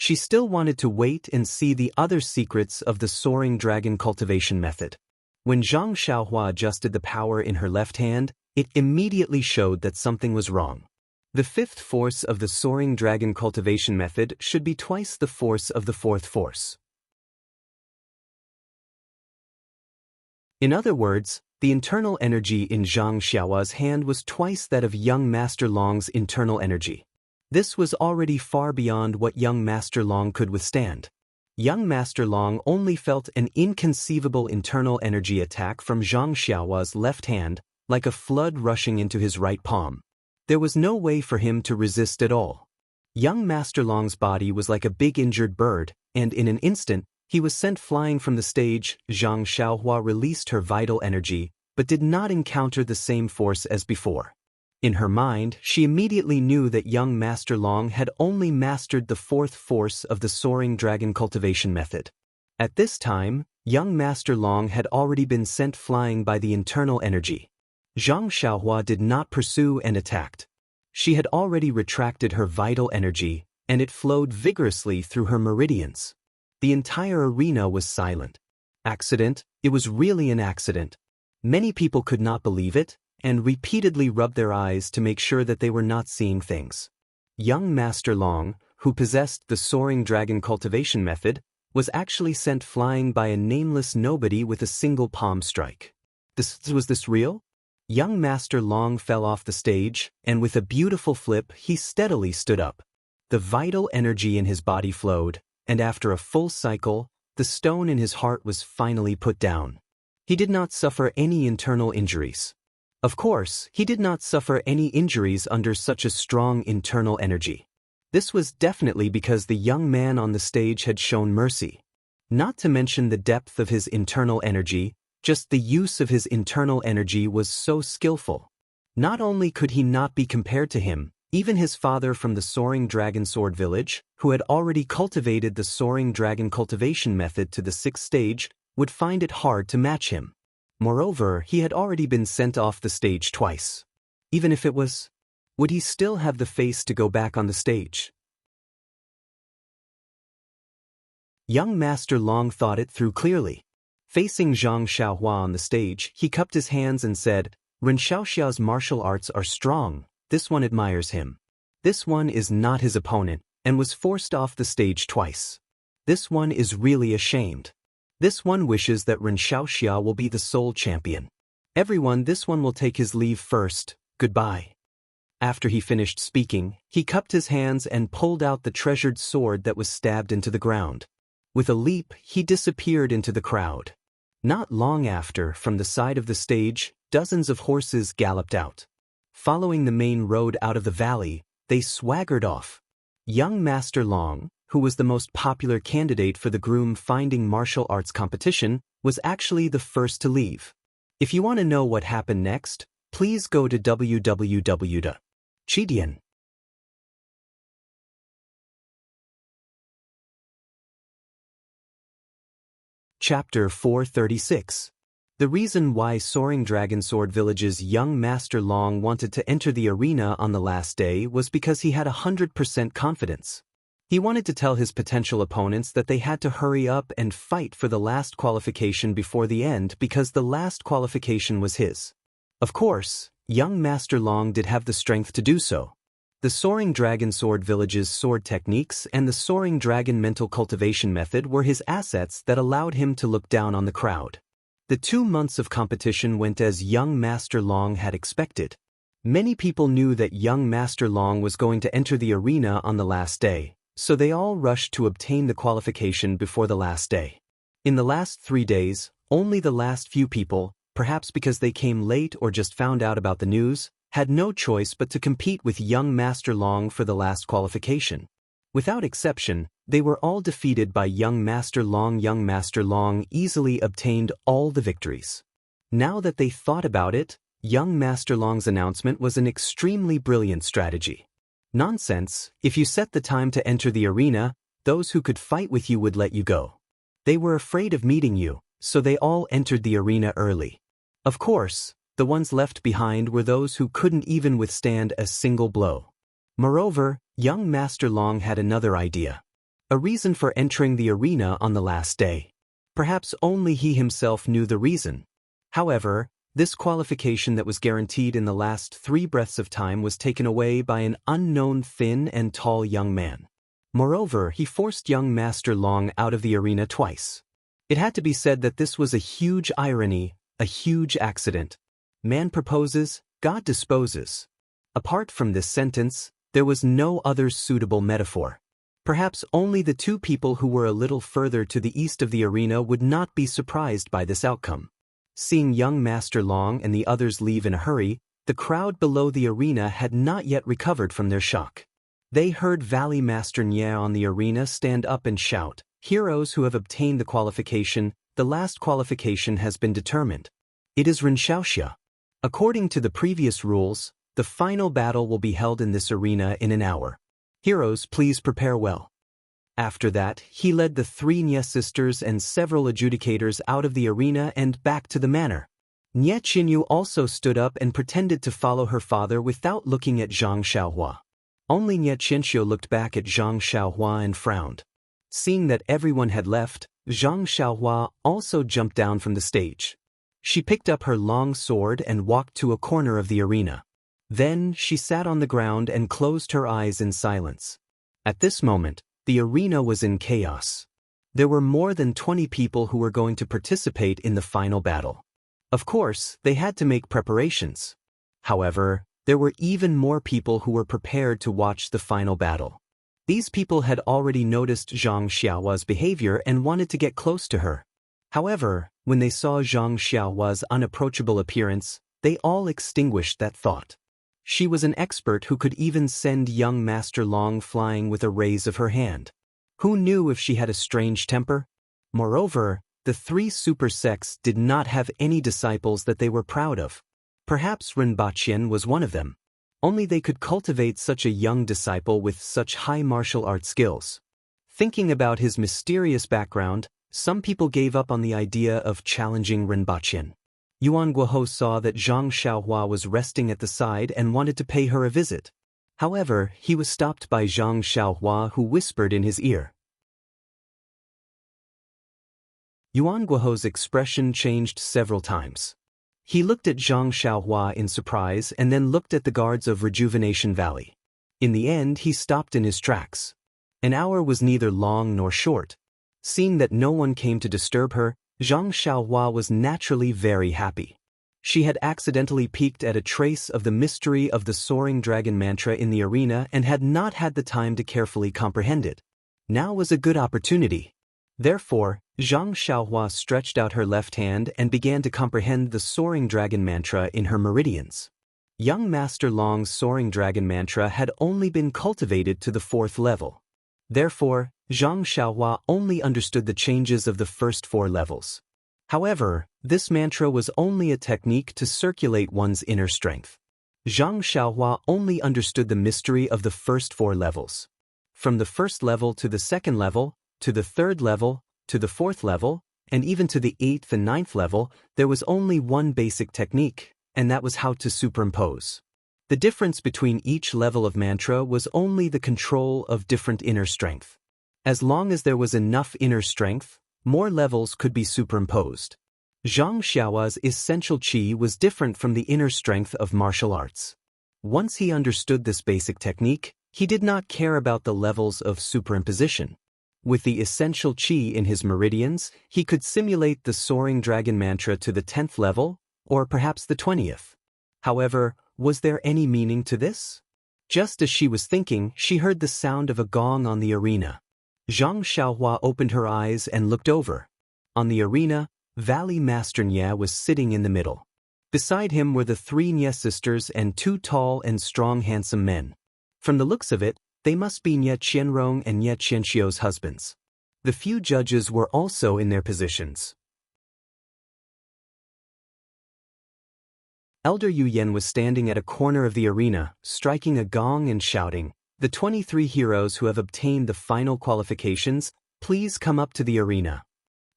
S1: She still wanted to wait and see the other secrets of the soaring dragon cultivation method. When Zhang Xiaohua adjusted the power in her left hand, it immediately showed that something was wrong. The fifth force of the soaring dragon cultivation method should be twice the force of the fourth force. In other words, the internal energy in Zhang Xiaohua's hand was twice that of young Master Long's internal energy. This was already far beyond what young Master Long could withstand. Young Master Long only felt an inconceivable internal energy attack from Zhang Xiaohua's left hand, like a flood rushing into his right palm. There was no way for him to resist at all. Young Master Long's body was like a big injured bird, and in an instant, he was sent flying from the stage. Zhang Xiaohua released her vital energy, but did not encounter the same force as before. In her mind, she immediately knew that young Master Long had only mastered the fourth force of the soaring dragon cultivation method. At this time, young Master Long had already been sent flying by the internal energy. Zhang Xiaohua did not pursue and attacked. She had already retracted her vital energy, and it flowed vigorously through her meridians. The entire arena was silent. Accident? It was really an accident. Many people could not believe it, and repeatedly rubbed their eyes to make sure that they were not seeing things. Young Master Long, who possessed the soaring dragon cultivation method, was actually sent flying by a nameless nobody with a single palm strike. Was this real? Young Master Long fell off the stage, and with a beautiful flip he steadily stood up. The vital energy in his body flowed, and after a full cycle, the stone in his heart was finally put down. He did not suffer any internal injuries. Of course, he did not suffer any injuries under such a strong internal energy. This was definitely because the young man on the stage had shown mercy. Not to mention the depth of his internal energy, just the use of his internal energy was so skillful. Not only could he not be compared to him, even his father from the Soaring Dragon Sword Village, who had already cultivated the Soaring Dragon cultivation method to the 6th stage, would find it hard to match him. Moreover, he had already been sent off the stage twice. Even if it was, would he still have the face to go back on the stage? Young Master Long thought it through clearly. Facing Zhang Xiaohua on the stage, he cupped his hands and said, "Ren Xiaoxia's martial arts are strong. This one admires him. This one is not his opponent, and was forced off the stage twice. This one is really ashamed. This one wishes that Ren Xiaoxia will be the sole champion. Everyone, this one will take his leave first. Goodbye." After he finished speaking, he cupped his hands and pulled out the treasured sword that was stabbed into the ground. With a leap, he disappeared into the crowd. Not long after, from the side of the stage, dozens of horses galloped out. Following the main road out of the valley, they swaggered off. Young Master Long, who was the most popular candidate for the groom-finding martial arts competition, was actually the first to leave. If you want to know what happened next, please go to www.chidian. Chapter 436. The reason why Soaring Dragon Sword Village's young Master Long wanted to enter the arena on the last day was because he had 100% confidence. He wanted to tell his potential opponents that they had to hurry up and fight for the last qualification before the end because the last qualification was his. Of course, young Master Long did have the strength to do so. The Soaring Dragon Sword Village's sword techniques and the Soaring Dragon mental cultivation method were his assets that allowed him to look down on the crowd. The 2 months of competition went as young Master Long had expected. Many people knew that young Master Long was going to enter the arena on the last day, so they all rushed to obtain the qualification before the last day. In the last 3 days, only the last few people, perhaps because they came late or just found out about the news, had no choice but to compete with young Master Long for the last qualification. Without exception, they were all defeated by young Master Long. Young Master Long easily obtained all the victories. Now that they thought about it, young Master Long's announcement was an extremely brilliant strategy. Nonsense, if you set the time to enter the arena, those who could fight with you would let you go. They were afraid of meeting you, so they all entered the arena early. Of course, the ones left behind were those who couldn't even withstand a single blow. Moreover, young Master Long had another idea. A reason for entering the arena on the last day. Perhaps only he himself knew the reason. However, this qualification that was guaranteed in the last 3 breaths of time was taken away by an unknown thin and tall young man. Moreover, he forced young Master Long out of the arena twice. It had to be said that this was a huge irony, a huge accident. Man proposes, God disposes. Apart from this sentence, there was no other suitable metaphor. Perhaps only the 2 people who were a little further to the east of the arena would not be surprised by this outcome. Seeing young Master Long and the others leave in a hurry, the crowd below the arena had not yet recovered from their shock. They heard Valley Master Nye on the arena stand up and shout, "Heroes who have obtained the qualification, the last qualification has been determined. It is Rinxiaoxia. According to the previous rules, the final battle will be held in this arena in an hour. Heroes, please prepare well." After that, he led the 3 Nye sisters and several adjudicators out of the arena and back to the manor. Nye Qinyu also stood up and pretended to follow her father without looking at Zhang Xiaohua. Only Nye Qianxiu looked back at Zhang Xiaohua and frowned. Seeing that everyone had left, Zhang Xiaohua also jumped down from the stage. She picked up her long sword and walked to a corner of the arena. Then she sat on the ground and closed her eyes in silence. At this moment, the arena was in chaos. There were more than 20 people who were going to participate in the final battle. Of course, they had to make preparations. However, there were even more people who were prepared to watch the final battle. These people had already noticed Zhang Xiaohua's behavior and wanted to get close to her. However, when they saw Zhang Xiaohua's unapproachable appearance, they all extinguished that thought. She was an expert who could even send young Master Long flying with a raise of her hand. Who knew if she had a strange temper? Moreover, the 3 super sects did not have any disciples that they were proud of. Perhaps Rinbaqian was one of them. Only they could cultivate such a young disciple with such high martial arts skills. Thinking about his mysterious background, some people gave up on the idea of challenging Rinbaqian. Yuan Guohou saw that Zhang Xiaohua was resting at the side and wanted to pay her a visit. However, he was stopped by Zhang Xiaohua, who whispered in his ear. Yuan Guohou's expression changed several times. He looked at Zhang Xiaohua in surprise and then looked at the guards of Rejuvenation Valley. In the end, he stopped in his tracks. An hour was neither long nor short. Seeing that no one came to disturb her, Zhang Xiaohua was naturally very happy. She had accidentally peeked at a trace of the mystery of the Soaring Dragon mantra in the arena and had not had the time to carefully comprehend it. Now was a good opportunity. Therefore, Zhang Xiaohua stretched out her left hand and began to comprehend the Soaring Dragon Mantra in her meridians. Young Master Long's Soaring Dragon Mantra had only been cultivated to the 4th level. Therefore, Zhang Xiaohua only understood the changes of the first 4 levels. However, this mantra was only a technique to circulate one's inner strength. Zhang Xiaohua only understood the mystery of the first 4 levels. From the 1st level to the 2nd level, to the 3rd level, to the 4th level, and even to the 8th and 9th level, there was only one basic technique, and that was how to superimpose. The difference between each level of mantra was only the control of different inner strength. As long as there was enough inner strength, more levels could be superimposed. Zhang Xiaohua's essential qi was different from the inner strength of martial arts. Once he understood this basic technique, he did not care about the levels of superimposition. With the essential qi in his meridians, he could simulate the Soaring Dragon Mantra to the 10th level, or perhaps the 20th. However, was there any meaning to this? Just as she was thinking, she heard the sound of a gong on the arena. Zhang Xiaohua opened her eyes and looked over. On the arena, Valley Master Nye was sitting in the middle. Beside him were the 3 Nye sisters and 2 tall and strong handsome men. From the looks of it, they must be Nye Qianrong and Nye Qianxiu's husbands. The few judges were also in their positions. Elder Yu Yan was standing at a corner of the arena, striking a gong and shouting, "The 23 heroes who have obtained the final qualifications, please come up to the arena."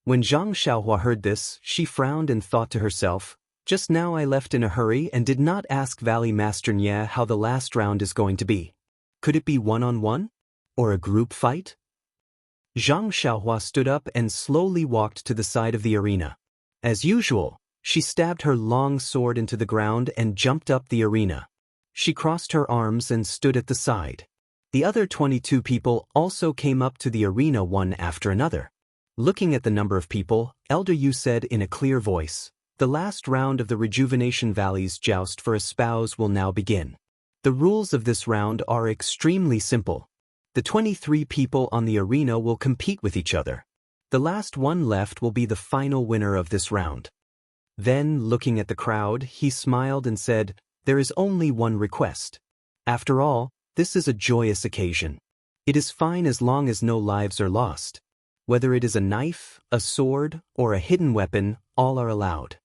S1: When Zhang Xiaohua heard this, she frowned and thought to herself, "Just now I left in a hurry and did not ask Valley Master Nye how the last round is going to be. Could it be one-on-one? Or a group fight?" Zhang Xiaohua stood up and slowly walked to the side of the arena. As usual, she stabbed her long sword into the ground and jumped up the arena. She crossed her arms and stood at the side. The other 22 people also came up to the arena one after another. Looking at the number of people, Elder Yu said in a clear voice, "The last round of the Rejuvenation Valley's joust for a spouse will now begin. The rules of this round are extremely simple. The 23 people on the arena will compete with each other. The last one left will be the final winner of this round." Then, looking at the crowd, he smiled and said, "There is only one request. After all, this is a joyous occasion. It is fine as long as no lives are lost. Whether it is a knife, a sword, or a hidden weapon, all are allowed.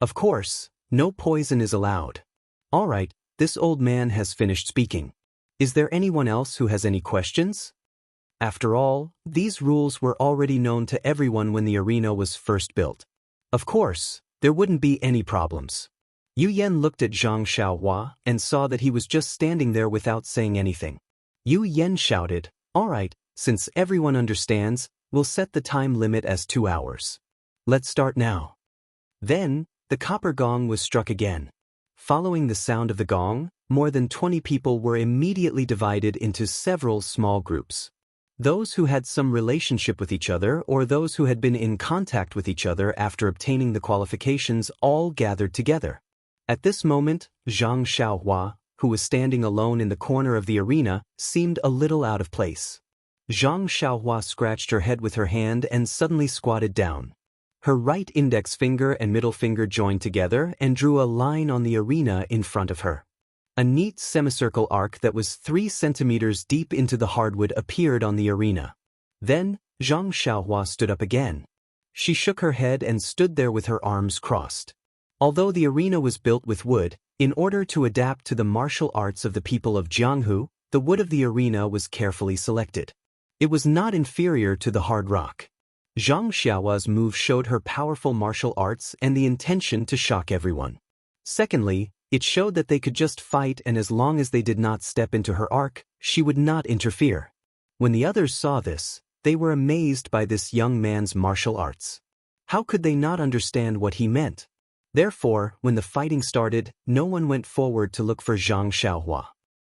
S1: Of course, no poison is allowed. All right, this old man has finished speaking. Is there anyone else who has any questions?" After all, these rules were already known to everyone when the arena was first built. Of course, there wouldn't be any problems. Yu Yan looked at Zhang Xiaohua and saw that he was just standing there without saying anything. Yu Yan shouted, "All right, since everyone understands, we'll set the time limit as 2 hours. Let's start now." Then, the copper gong was struck again. Following the sound of the gong, more than 20 people were immediately divided into several small groups. Those who had some relationship with each other or those who had been in contact with each other after obtaining the qualifications all gathered together. At this moment, Zhang Xiaohua, who was standing alone in the corner of the arena, seemed a little out of place. Zhang Xiaohua scratched her head with her hand and suddenly squatted down. Her right index finger and middle finger joined together and drew a line on the arena in front of her. A neat semicircle arc that was 3 centimeters deep into the hardwood appeared on the arena. Then, Zhang Xiaohua stood up again. She shook her head and stood there with her arms crossed. Although the arena was built with wood, in order to adapt to the martial arts of the people of Jianghu, the wood of the arena was carefully selected. It was not inferior to the hard rock. Zhang Xiaohua's move showed her powerful martial arts and the intention to shock everyone. Secondly, it showed that they could just fight, and as long as they did not step into her arc, she would not interfere. When the others saw this, they were amazed by this young man's martial arts. How could they not understand what he meant? Therefore, when the fighting started, no one went forward to look for Zhang Xiaohua.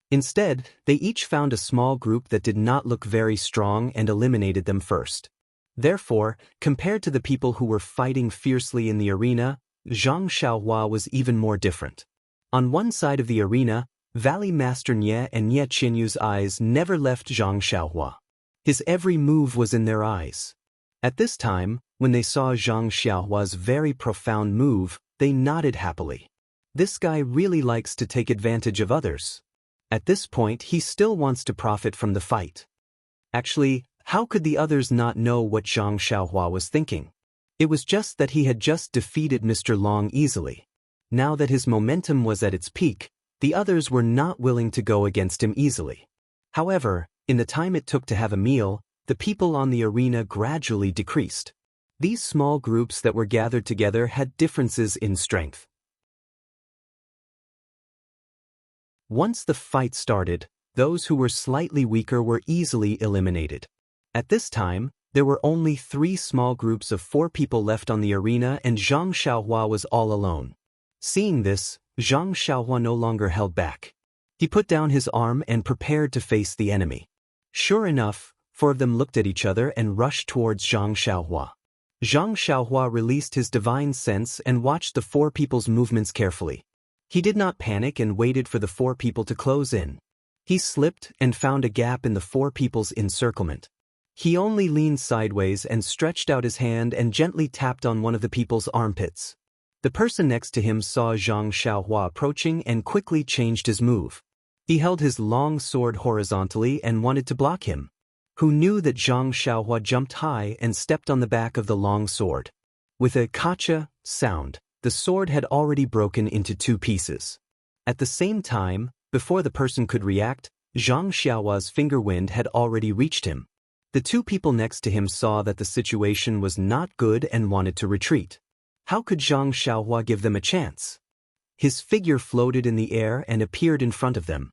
S1: Instead, they each found a small group that did not look very strong and eliminated them first. Therefore, compared to the people who were fighting fiercely in the arena, Zhang Xiaohua was even more different. On one side of the arena, Valley Master Nye and Nye Qianyu's eyes never left Zhang Xiaohua. His every move was in their eyes. At this time, when they saw Zhang Xiaohua's very profound move, they nodded happily. This guy really likes to take advantage of others. At this point, he still wants to profit from the fight. Actually, how could the others not know what Zhang Xiaohua was thinking? It was just that he had just defeated Mr. Long easily. Now that his momentum was at its peak, the others were not willing to go against him easily. However, in the time it took to have a meal, the people on the arena gradually decreased. These small groups that were gathered together had differences in strength. Once the fight started, those who were slightly weaker were easily eliminated. At this time, there were only 3 small groups of 4 people left on the arena and Zhang Xiaohua was all alone. Seeing this, Zhang Xiaohua no longer held back. He put down his arm and prepared to face the enemy. Sure enough, 4 of them looked at each other and rushed towards Zhang Xiaohua. Zhang Xiaohua released his divine sense and watched the 4 people's movements carefully. He did not panic and waited for the 4 people to close in. He slipped and found a gap in the 4 people's encirclement. He only leaned sideways and stretched out his hand and gently tapped on one of the people's armpits. The person next to him saw Zhang Xiaohua approaching and quickly changed his move. He held his long sword horizontally and wanted to block him. Who knew that Zhang Xiaohua jumped high and stepped on the back of the long sword. With a kacha sound, the sword had already broken into 2 pieces. At the same time, before the person could react, Zhang Xiaohua's finger wind had already reached him. The 2 people next to him saw that the situation was not good and wanted to retreat. How could Zhang Xiaohua give them a chance? His figure floated in the air and appeared in front of them.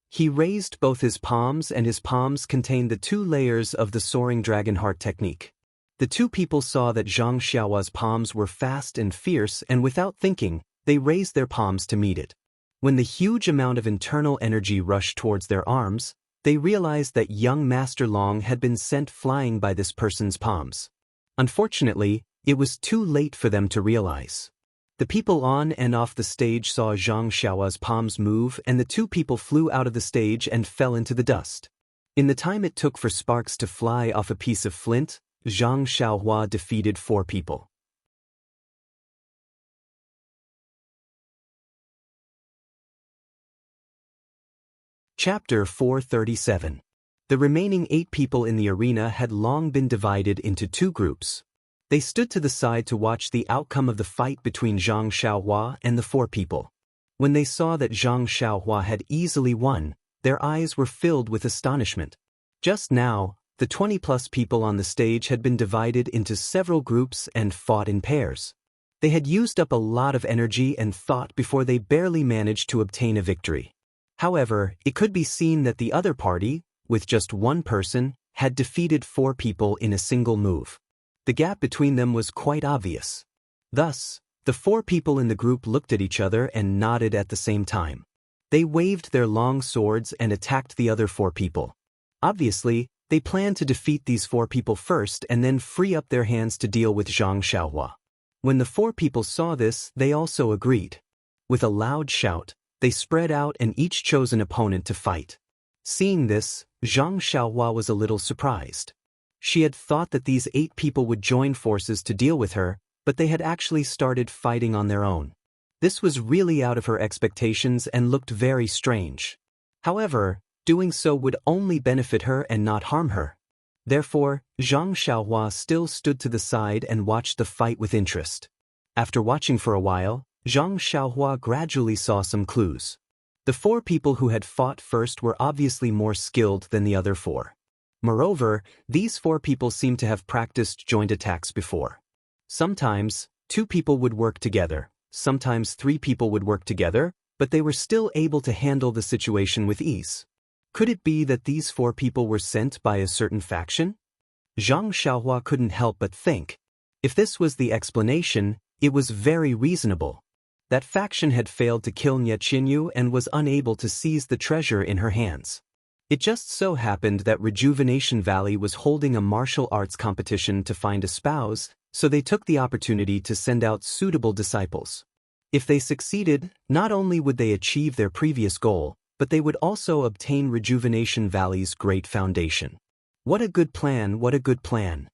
S1: He raised both his palms and his palms contained the 2 layers of the soaring dragon heart technique. The 2 people saw that Zhang Xiaohua's palms were fast and fierce and without thinking, they raised their palms to meet it. When the huge amount of internal energy rushed towards their arms, they realized that young Master Long had been sent flying by this person's palms. Unfortunately, it was too late for them to realize. The people on and off the stage saw Zhang Xiaohua's palms move and the 2 people flew out of the stage and fell into the dust. In the time it took for sparks to fly off a piece of flint, Zhang Xiaohua defeated 4 people. Chapter 437. The remaining 8 people in the arena had long been divided into 2 groups. They stood to the side to watch the outcome of the fight between Zhang Xiaohua and the 4 people. When they saw that Zhang Xiaohua had easily won, their eyes were filled with astonishment. Just now, the 20+ people on the stage had been divided into several groups and fought in pairs. They had used up a lot of energy and thought before they barely managed to obtain a victory. However, it could be seen that the other party, with just 1 person, had defeated 4 people in a single move. The gap between them was quite obvious. Thus, the 4 people in the group looked at each other and nodded at the same time. They waved their long swords and attacked the other 4 people. Obviously, they planned to defeat these 4 people first and then free up their hands to deal with Zhang Xiaohua. When the 4 people saw this, they also agreed. With a loud shout, they spread out and each chose an opponent to fight. Seeing this, Zhang Xiaohua was a little surprised. She had thought that these 8 people would join forces to deal with her, but they had actually started fighting on their own. This was really out of her expectations and looked very strange. However, doing so would only benefit her and not harm her. Therefore, Zhang Xiaohua still stood to the side and watched the fight with interest. After watching for a while, Zhang Xiaohua gradually saw some clues. The 4 people who had fought first were obviously more skilled than the other 4. Moreover, these 4 people seemed to have practiced joint attacks before. Sometimes, 2 people would work together, sometimes 3 people would work together, but they were still able to handle the situation with ease. Could it be that these 4 people were sent by a certain faction? Zhang Xiaohua couldn't help but think. If this was the explanation, it was very reasonable. That faction had failed to kill Nie Qinyu and was unable to seize the treasure in her hands. It just so happened that Rejuvenation Valley was holding a martial arts competition to find a spouse, so they took the opportunity to send out suitable disciples. If they succeeded, not only would they achieve their previous goal, but they would also obtain Rejuvenation Valley's great foundation. What a good plan, what a good plan.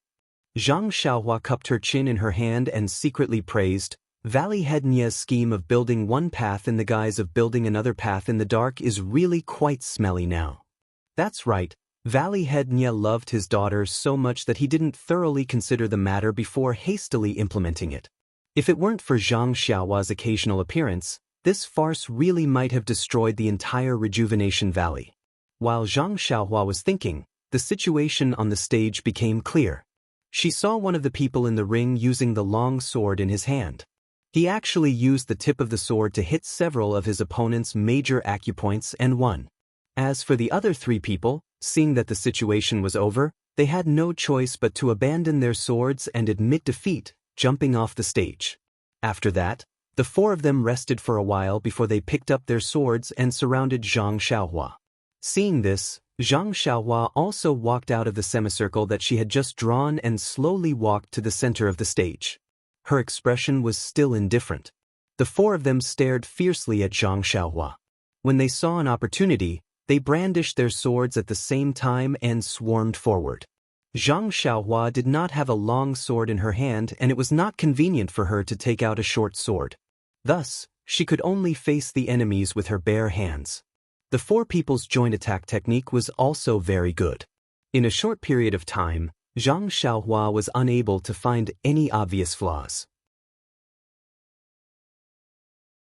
S1: Zhang Xiaohua cupped her chin in her hand and secretly praised, Valley Head Nia's scheme of building one path in the guise of building another path in the dark is really quite smelly now. That's right, Valley Head Nia loved his daughter so much that he didn't thoroughly consider the matter before hastily implementing it. If it weren't for Zhang Xiaohua's occasional appearance, this farce really might have destroyed the entire Rejuvenation Valley. While Zhang Xiaohua was thinking, the situation on the stage became clear. She saw one of the people in the ring using the long sword in his hand. He actually used the tip of the sword to hit several of his opponent's major acupoints and won. As for the other three people, seeing that the situation was over, they had no choice but to abandon their swords and admit defeat, jumping off the stage. After that, the four of them rested for a while before they picked up their swords and surrounded Zhang Xiaohua. Seeing this, Zhang Xiaohua also walked out of the semicircle that she had just drawn and slowly walked to the center of the stage. Her expression was still indifferent. The four of them stared fiercely at Zhang Xiaohua. When they saw an opportunity, they brandished their swords at the same time and swarmed forward. Zhang Xiaohua did not have a long sword in her hand, and it was not convenient for her to take out a short sword. Thus, she could only face the enemies with her bare hands. The four people's joint attack technique was also very good. In a short period of time, Zhang Xiaohua was unable to find any obvious flaws.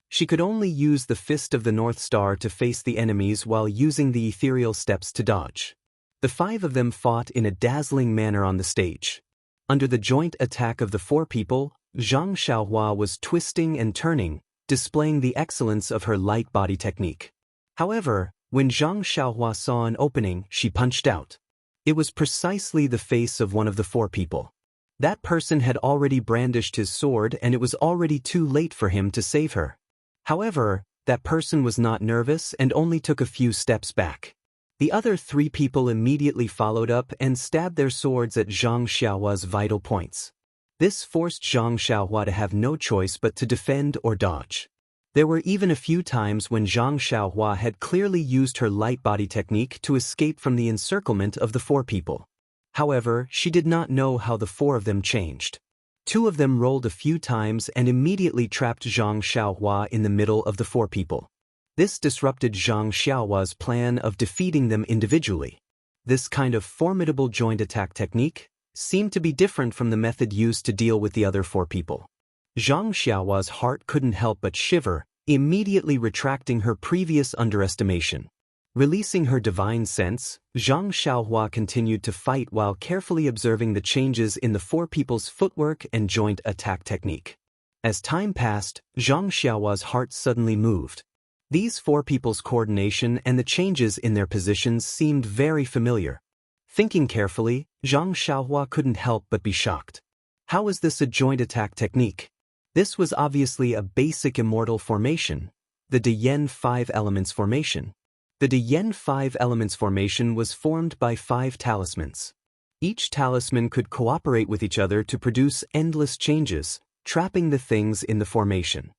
S1: She could only use the Fist of the North Star to face the enemies while using the ethereal steps to dodge. The five of them fought in a dazzling manner on the stage. Under the joint attack of the four people, Zhang Xiaohua was twisting and turning, displaying the excellence of her light body technique. However, when Zhang Xiaohua saw an opening, she punched out. It was precisely the face of one of the four people. That person had already brandished his sword, and it was already too late for him to save her. However, that person was not nervous and only took a few steps back. The other three people immediately followed up and stabbed their swords at Zhang Xiaohua's vital points. This forced Zhang Xiaohua to have no choice but to defend or dodge. There were even a few times when Zhang Xiaohua had clearly used her light body technique to escape from the encirclement of the four people. However, she did not know how the four of them changed. Two of them rolled a few times and immediately trapped Zhang Xiaohua in the middle of the four people. This disrupted Zhang Xiaohua's plan of defeating them individually. This kind of formidable joint attack technique seemed to be different from the method used to deal with the other four people. Zhang Xiaohua's heart couldn't help but shiver, immediately retracting her previous underestimation. Releasing her divine sense, Zhang Xiaohua continued to fight while carefully observing the changes in the four people's footwork and joint attack technique. As time passed, Zhang Xiaohua's heart suddenly moved. These four people's coordination and the changes in their positions seemed very familiar. Thinking carefully, Zhang Xiaohua couldn't help but be shocked. How was this a joint attack technique? This was obviously a basic immortal formation, the Diyen 5 Elements formation. The Diyen 5 Elements formation was formed by 5 talismans. Each talisman could cooperate with each other to produce endless changes, trapping the things in the formation.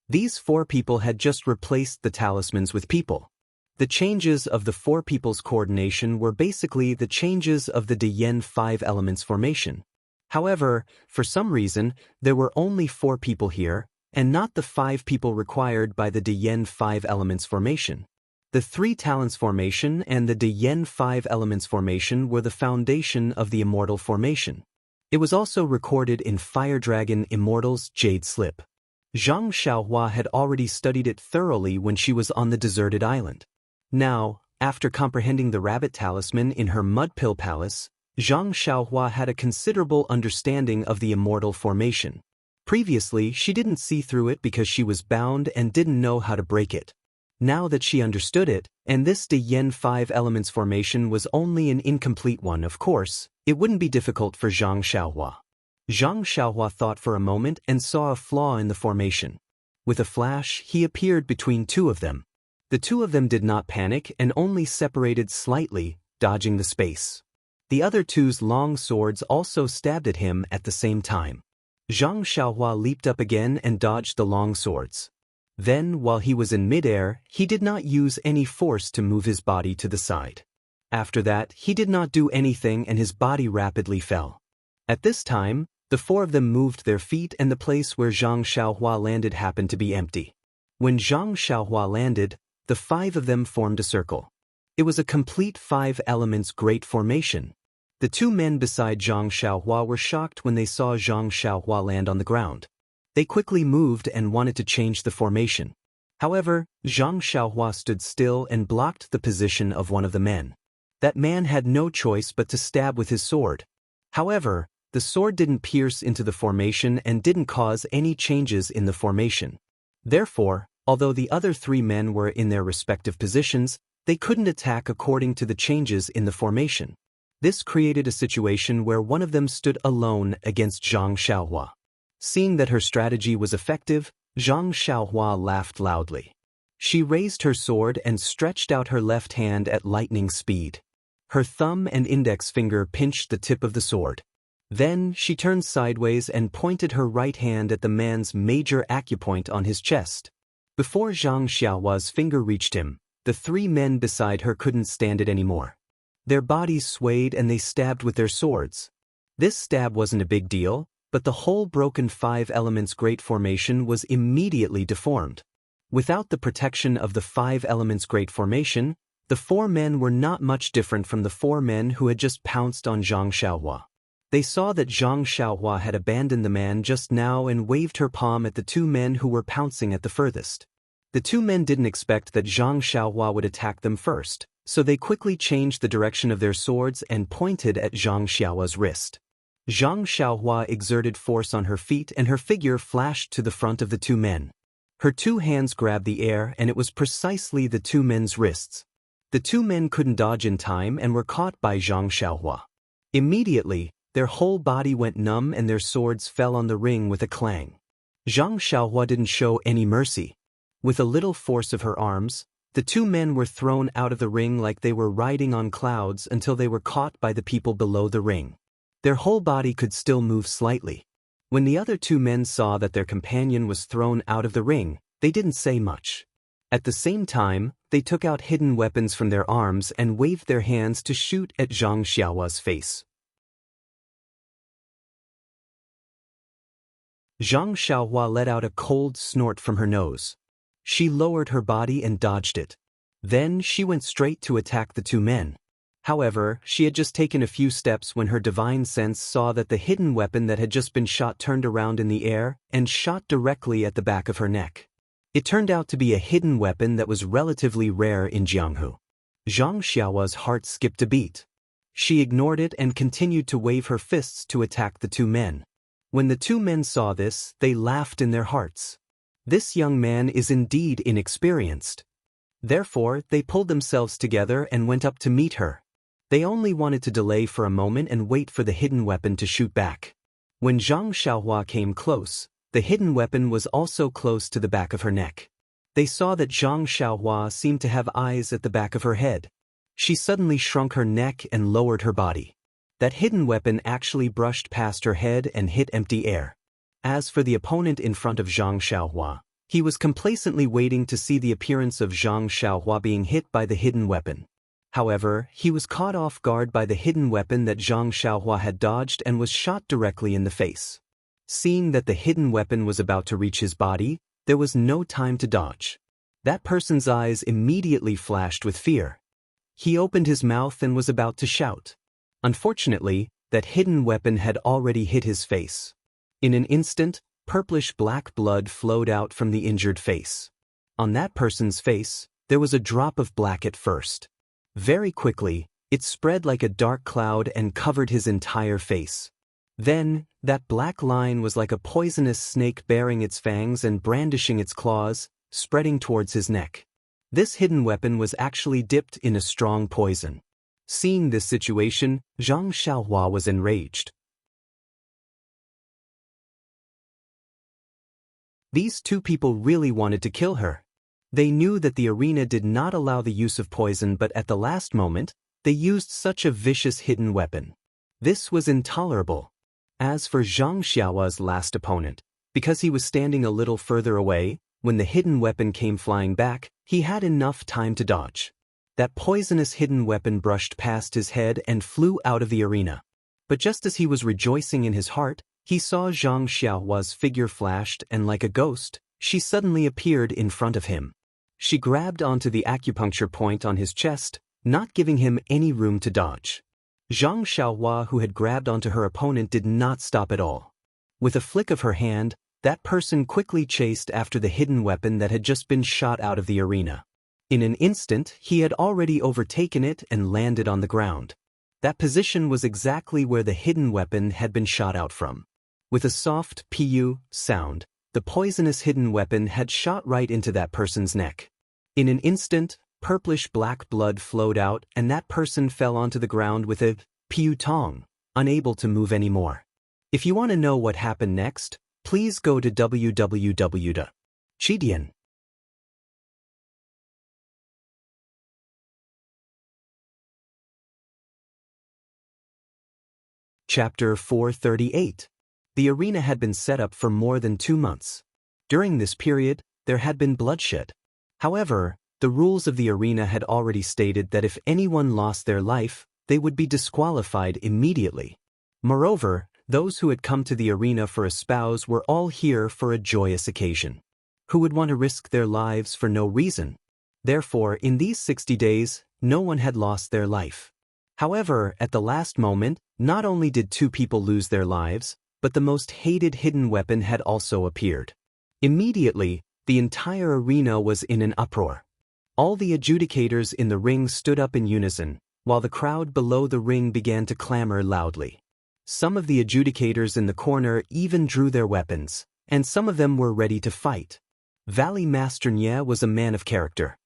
S1: These four people had just replaced the talismans with people. The changes of the four people's coordination were basically the changes of the Diyen 5 Elements formation. However, for some reason, there were only 4 people here, and not the 5 people required by the Diyen 5 Elements formation. The 3 Talents formation and the Diyen 5 Elements formation were the foundation of the Immortal formation. It was also recorded in Fire Dragon Immortal's Jade Slip. Zhang Xiaohua had already studied it thoroughly when she was on the deserted island. Now, after comprehending the rabbit talisman in her Mud Pill Palace, Zhang Xiaohua had a considerable understanding of the Immortal formation. Previously, she didn't see through it because she was bound and didn't know how to break it. Now that she understood it, and this Diyen 5 Elements formation was only an incomplete one, of course, it wouldn't be difficult for Zhang Xiaohua. Zhang Xiaohua thought for a moment and saw a flaw in the formation. With a flash, he appeared between 2 of them. The 2 of them did not panic and only separated slightly, dodging the space. The other 2's long swords also stabbed at him at the same time. Zhang Xiaohua leaped up again and dodged the long swords. Then, while he was in midair, he did not use any force to move his body to the side. After that, he did not do anything and his body rapidly fell. At this time, the four of them moved their feet and the place where Zhang Xiaohua landed happened to be empty. When Zhang Xiaohua landed, the five of them formed a circle. It was a complete 5 elements great formation. The two men beside Zhang Xiaohua were shocked when they saw Zhang Xiaohua land on the ground. They quickly moved and wanted to change the formation. However, Zhang Xiaohua stood still and blocked the position of one of the men. That man had no choice but to stab with his sword. However, the sword didn't pierce into the formation and didn't cause any changes in the formation. Therefore, although the other 3 men were in their respective positions, they couldn't attack according to the changes in the formation. This created a situation where one of them stood alone against Zhang Xiaohua. Seeing that her strategy was effective, Zhang Xiaohua laughed loudly. She raised her sword and stretched out her left hand at lightning speed. Her thumb and index finger pinched the tip of the sword. Then she turned sideways and pointed her right hand at the man's major acupoint on his chest. Before Zhang Xiaohua's finger reached him, the 3 men beside her couldn't stand it anymore. Their bodies swayed and they stabbed with their swords. This stab wasn't a big deal, but the whole broken 5 elements great formation was immediately deformed. Without the protection of the 5 elements great formation, the 4 men were not much different from the 4 men who had just pounced on Zhang Xiaohua. They saw that Zhang Xiaohua had abandoned the man just now and waved her palm at the 2 men who were pouncing at the furthest. The 2 men didn't expect that Zhang Xiaohua would attack them first, so they quickly changed the direction of their swords and pointed at Zhang Xiaohua's wrist. Zhang Xiaohua exerted force on her feet and her figure flashed to the front of the 2 men. Her 2 hands grabbed the air and it was precisely the 2 men's wrists. The 2 men couldn't dodge in time and were caught by Zhang Xiaohua. Immediately, their whole body went numb and their swords fell on the ring with a clang. Zhang Xiaohua didn't show any mercy. With a little force of her arms, the 2 men were thrown out of the ring like they were riding on clouds until they were caught by the people below the ring. Their whole body could still move slightly. When the other 2 men saw that their companion was thrown out of the ring, they didn't say much. At the same time, they took out hidden weapons from their arms and waved their hands to shoot at Zhang Xiaohua's face. Zhang Xiaohua let out a cold snort from her nose. She lowered her body and dodged it. Then she went straight to attack the 2 men. However, she had just taken a few steps when her divine sense saw that the hidden weapon that had just been shot turned around in the air and shot directly at the back of her neck. It turned out to be a hidden weapon that was relatively rare in Jianghu. Zhang Xiaohua's heart skipped a beat. She ignored it and continued to wave her fists to attack the 2 men. When the 2 men saw this, they laughed in their hearts. This young man is indeed inexperienced. Therefore, they pulled themselves together and went up to meet her. They only wanted to delay for a moment and wait for the hidden weapon to shoot back. When Zhang Xiaohua came close, the hidden weapon was also close to the back of her neck. They saw that Zhang Xiaohua seemed to have eyes at the back of her head. She suddenly shrunk her neck and lowered her body. That hidden weapon actually brushed past her head and hit empty air. As for the opponent in front of Zhang Xiaohua, he was complacently waiting to see the appearance of Zhang Xiaohua being hit by the hidden weapon. However, he was caught off guard by the hidden weapon that Zhang Xiaohua had dodged and was shot directly in the face. Seeing that the hidden weapon was about to reach his body, there was no time to dodge. That person's eyes immediately flashed with fear. He opened his mouth and was about to shout. Unfortunately, that hidden weapon had already hit his face. In an instant, purplish-black blood flowed out from the injured face. On that person's face, there was a drop of black at first. Very quickly, it spread like a dark cloud and covered his entire face. Then, that black line was like a poisonous snake baring its fangs and brandishing its claws, spreading towards his neck. This hidden weapon was actually dipped in a strong poison. Seeing this situation, Zhang Xiaohua was enraged. These 2 people really wanted to kill her. They knew that the arena did not allow the use of poison, but at the last moment, they used such a vicious hidden weapon. This was intolerable. As for Zhang Xiaohua's last opponent, because he was standing a little further away, when the hidden weapon came flying back, he had enough time to dodge. That poisonous hidden weapon brushed past his head and flew out of the arena. But just as he was rejoicing in his heart, he saw Zhang Xiaohua's figure flashed and like a ghost, she suddenly appeared in front of him. She grabbed onto the acupuncture point on his chest, not giving him any room to dodge. Zhang Xiaohua, who had grabbed onto her opponent, did not stop at all. With a flick of her hand, that person quickly chased after the hidden weapon that had just been shot out of the arena. In an instant, he had already overtaken it and landed on the ground. That position was exactly where the hidden weapon had been shot out from. With a soft "pu" sound, the poisonous hidden weapon had shot right into that person's neck. In an instant, purplish-black blood flowed out and that person fell onto the ground with a "pu tong," unable to move anymore. If you want to know what happened next, please go to www.chidian. Chapter 438. The arena had been set up for more than 2 months. During this period, there had been bloodshed. However, the rules of the arena had already stated that if anyone lost their life, they would be disqualified immediately. Moreover, those who had come to the arena for a spouse were all here for a joyous occasion. Who would want to risk their lives for no reason? Therefore, in these 60 days, no one had lost their life. However, at the last moment, not only did 2 people lose their lives, but the most hated hidden weapon had also appeared. Immediately, the entire arena was in an uproar. All the adjudicators in the ring stood up in unison, while the crowd below the ring began to clamor loudly. Some of the adjudicators in the corner even drew their weapons, and some of them were ready to fight. Valley Master Nye was a man of character.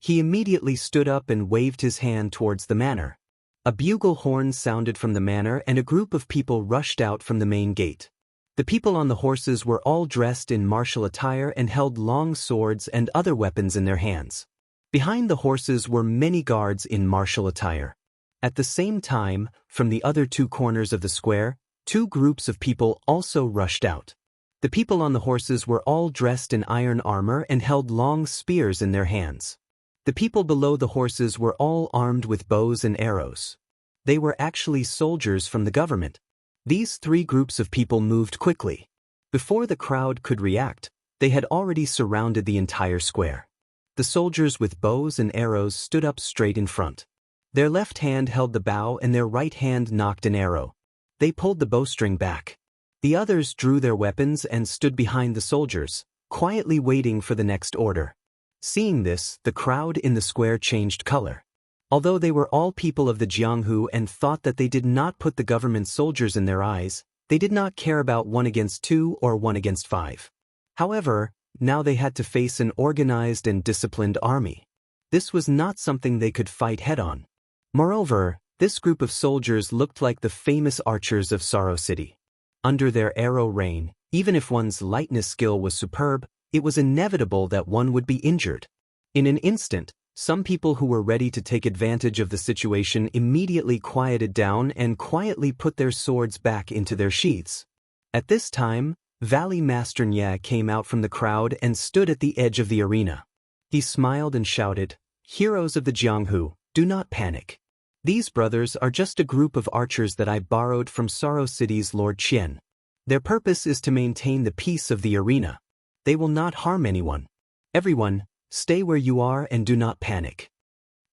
S1: He immediately stood up and waved his hand towards the manor. A bugle horn sounded from the manor and a group of people rushed out from the main gate. The people on the horses were all dressed in martial attire and held long swords and other weapons in their hands. Behind the horses were many guards in martial attire. At the same time, from the other 2 corners of the square, 2 groups of people also rushed out. The people on the horses were all dressed in iron armor and held long spears in their hands. The people below the horses were all armed with bows and arrows. They were actually soldiers from the government. These 3 groups of people moved quickly. Before the crowd could react, they had already surrounded the entire square. The soldiers with bows and arrows stood up straight in front. Their left hand held the bow and their right hand knocked an arrow. They pulled the bowstring back. The others drew their weapons and stood behind the soldiers, quietly waiting for the next order. Seeing this, the crowd in the square changed color. Although they were all people of the Jianghu and thought that they did not put the government soldiers in their eyes, they did not care about 1 against 2 or 1 against 5. However, now they had to face an organized and disciplined army. This was not something they could fight head-on. Moreover, this group of soldiers looked like the famous archers of Sorrow City. Under their arrow rain, even if one's lightness skill was superb, it was inevitable that one would be injured. In an instant, some people who were ready to take advantage of the situation immediately quieted down and quietly put their swords back into their sheaths. At this time, Valley Master Nye came out from the crowd and stood at the edge of the arena. He smiled and shouted, "Heroes of the Jianghu, do not panic. These brothers are just a group of archers that I borrowed from Sorrow City's Lord Qian. Their purpose is to maintain the peace of the arena. They will not harm anyone. Everyone, stay where you are and do not panic."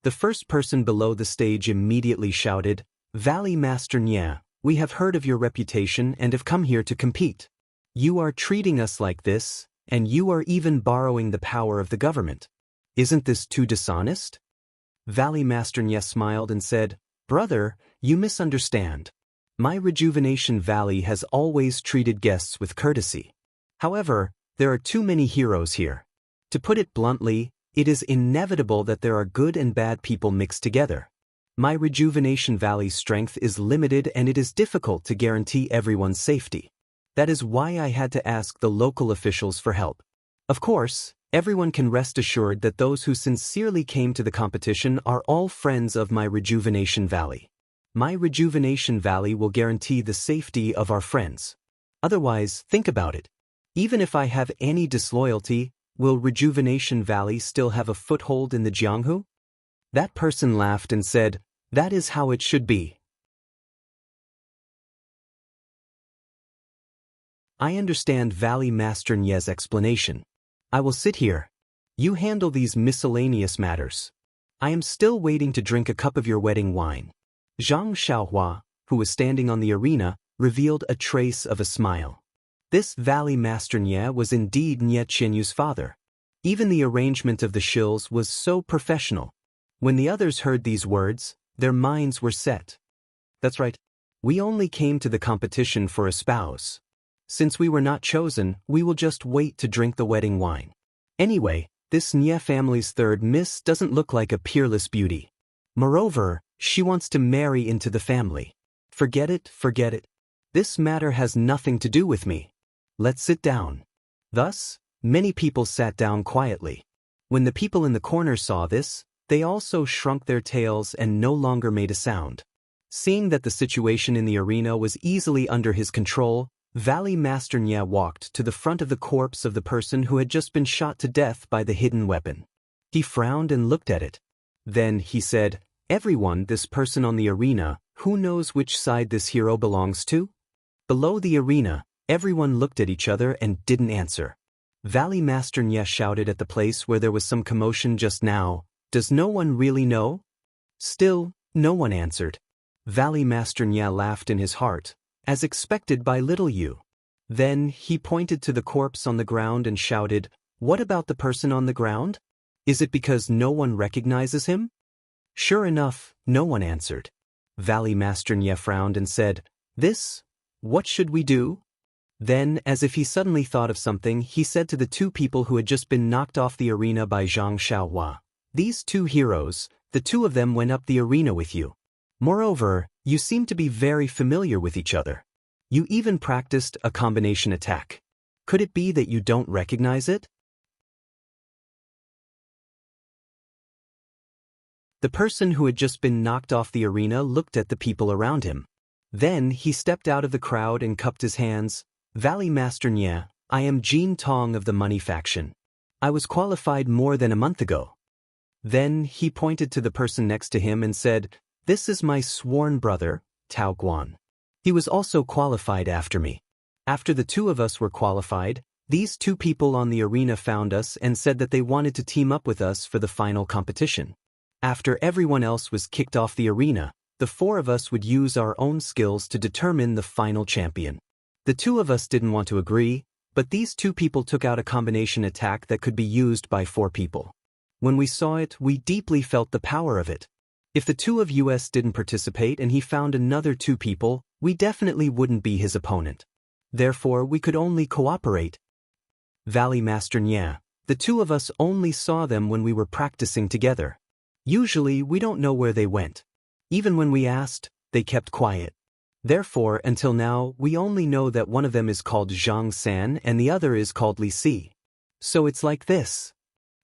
S1: The first person below the stage immediately shouted, "Valley Master Nye, we have heard of your reputation and have come here to compete. You are treating us like this, and you are even borrowing the power of the government. Isn't this too dishonest?" Valley Master Nye smiled and said, "Brother, you misunderstand. My Rejuvenation Valley has always treated guests with courtesy. However, there are too many heroes here. To put it bluntly, it is inevitable that there are good and bad people mixed together. My Rejuvenation Valley's strength is limited and it is difficult to guarantee everyone's safety. That is why I had to ask the local officials for help. Of course, everyone can rest assured that those who sincerely came to the competition are all friends of my Rejuvenation Valley. My Rejuvenation Valley will guarantee the safety of our friends. Otherwise, think about it. Even if I have any disloyalty, will Rejuvenation Valley still have a foothold in the Jianghu?" That person laughed and said, "That is how it should be." I understand Valley Master Nye's explanation. I will sit here. You handle these miscellaneous matters. I am still waiting to drink a cup of your wedding wine. Zhang Xiaohua, who was standing on the arena, revealed a trace of a smile. This Valley Master Nye was indeed Nye Qianyu's father. Even the arrangement of the shills was so professional. When the others heard these words, their minds were set. That's right. We only came to the competition for a spouse. Since we were not chosen, we will just wait to drink the wedding wine. Anyway, this Nye family's third miss doesn't look like a peerless beauty. Moreover, she wants to marry into the family. Forget it, forget it. This matter has nothing to do with me. Let's sit down. Thus, many people sat down quietly. When the people in the corner saw this, they also shrunk their tails and no longer made a sound. Seeing that the situation in the arena was easily under his control, Valley Master Nye walked to the front of the corpse of the person who had just been shot to death by the hidden weapon. He frowned and looked at it. Then he said, "Everyone, this person on the arena, who knows which side this hero belongs to?" Below the arena, everyone looked at each other and didn't answer. Valley Master Nye shouted at the place where there was some commotion just now, "Does no one really know?" Still, no one answered. Valley Master Nye laughed in his heart, as expected by little Yu. Then he pointed to the corpse on the ground and shouted, "What about the person on the ground? Is it because no one recognizes him?" Sure enough, no one answered. Valley Master Nye frowned and said, What should we do?" Then, as if he suddenly thought of something, he said to the two people who had just been knocked off the arena by Zhang Xiaohua, "These two heroes, the two of them went up the arena with you. Moreover, you seem to be very familiar with each other. You even practiced a combination attack. Could it be that you don't recognize it?" The person who had just been knocked off the arena looked at the people around him. Then he stepped out of the crowd and cupped his hands. "Valley Master Nye, I am Jin Tong of the Money Faction. I was qualified more than a month ago." Then he pointed to the person next to him and said, "This is my sworn brother, Tao Guan. He was also qualified after me. After the two of us were qualified, these two people on the arena found us and said that they wanted to team up with us for the final competition. After everyone else was kicked off the arena, the four of us would use our own skills to determine the final champion. The two of us didn't want to agree, but these two people took out a combination attack that could be used by four people. When we saw it, we deeply felt the power of it. If the two of us didn't participate and he found another two people, we definitely wouldn't be his opponent. Therefore, we could only cooperate." Valley Master Nye, the two of us only saw them when we were practicing together. Usually, we don't know where they went. Even when we asked, they kept quiet. Therefore, until now, we only know that one of them is called Zhang San and the other is called Li Si. So it's like this.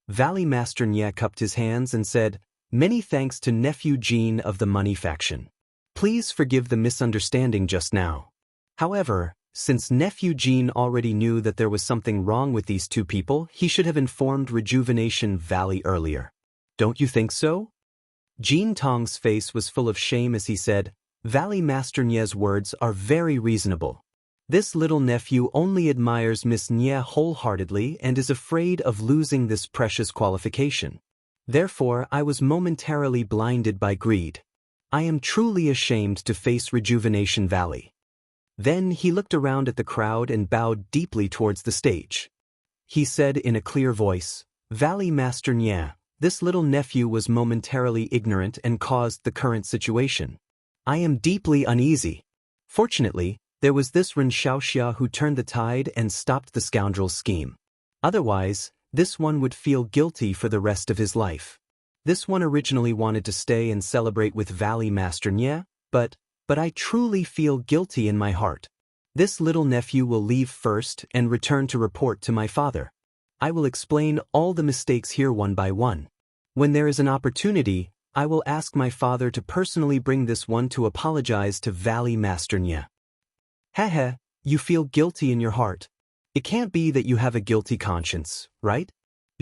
S1: Valley Master Nye cupped his hands and said, "Many thanks to Nephew Jin of the Money Faction. Please forgive the misunderstanding just now. However, since Nephew Jin already knew that there was something wrong with these two people, he should have informed Rejuvenation Valley earlier. Don't you think so?" Jin Tong's face was full of shame as he said, "Valley Master Nye's words are very reasonable. This little nephew only admires Miss Nye wholeheartedly and is afraid of losing this precious qualification. Therefore, I was momentarily blinded by greed. I am truly ashamed to face Rejuvenation Valley." Then he looked around at the crowd and bowed deeply towards the stage. He said in a clear voice, "Valley Master Nye, this little nephew was momentarily ignorant and caused the current situation. I am deeply uneasy. Fortunately, there was this Ren Xiaoxia who turned the tide and stopped the scoundrel's scheme. Otherwise, this one would feel guilty for the rest of his life. This one originally wanted to stay and celebrate with Valley Master Nye, but I truly feel guilty in my heart. This little nephew will leave first and return to report to my father. I will explain all the mistakes here one by one. When there is an opportunity, I will ask my father to personally bring this one to apologize to Valley Master Nye." "Heh, you feel guilty in your heart. It can't be that you have a guilty conscience, right?"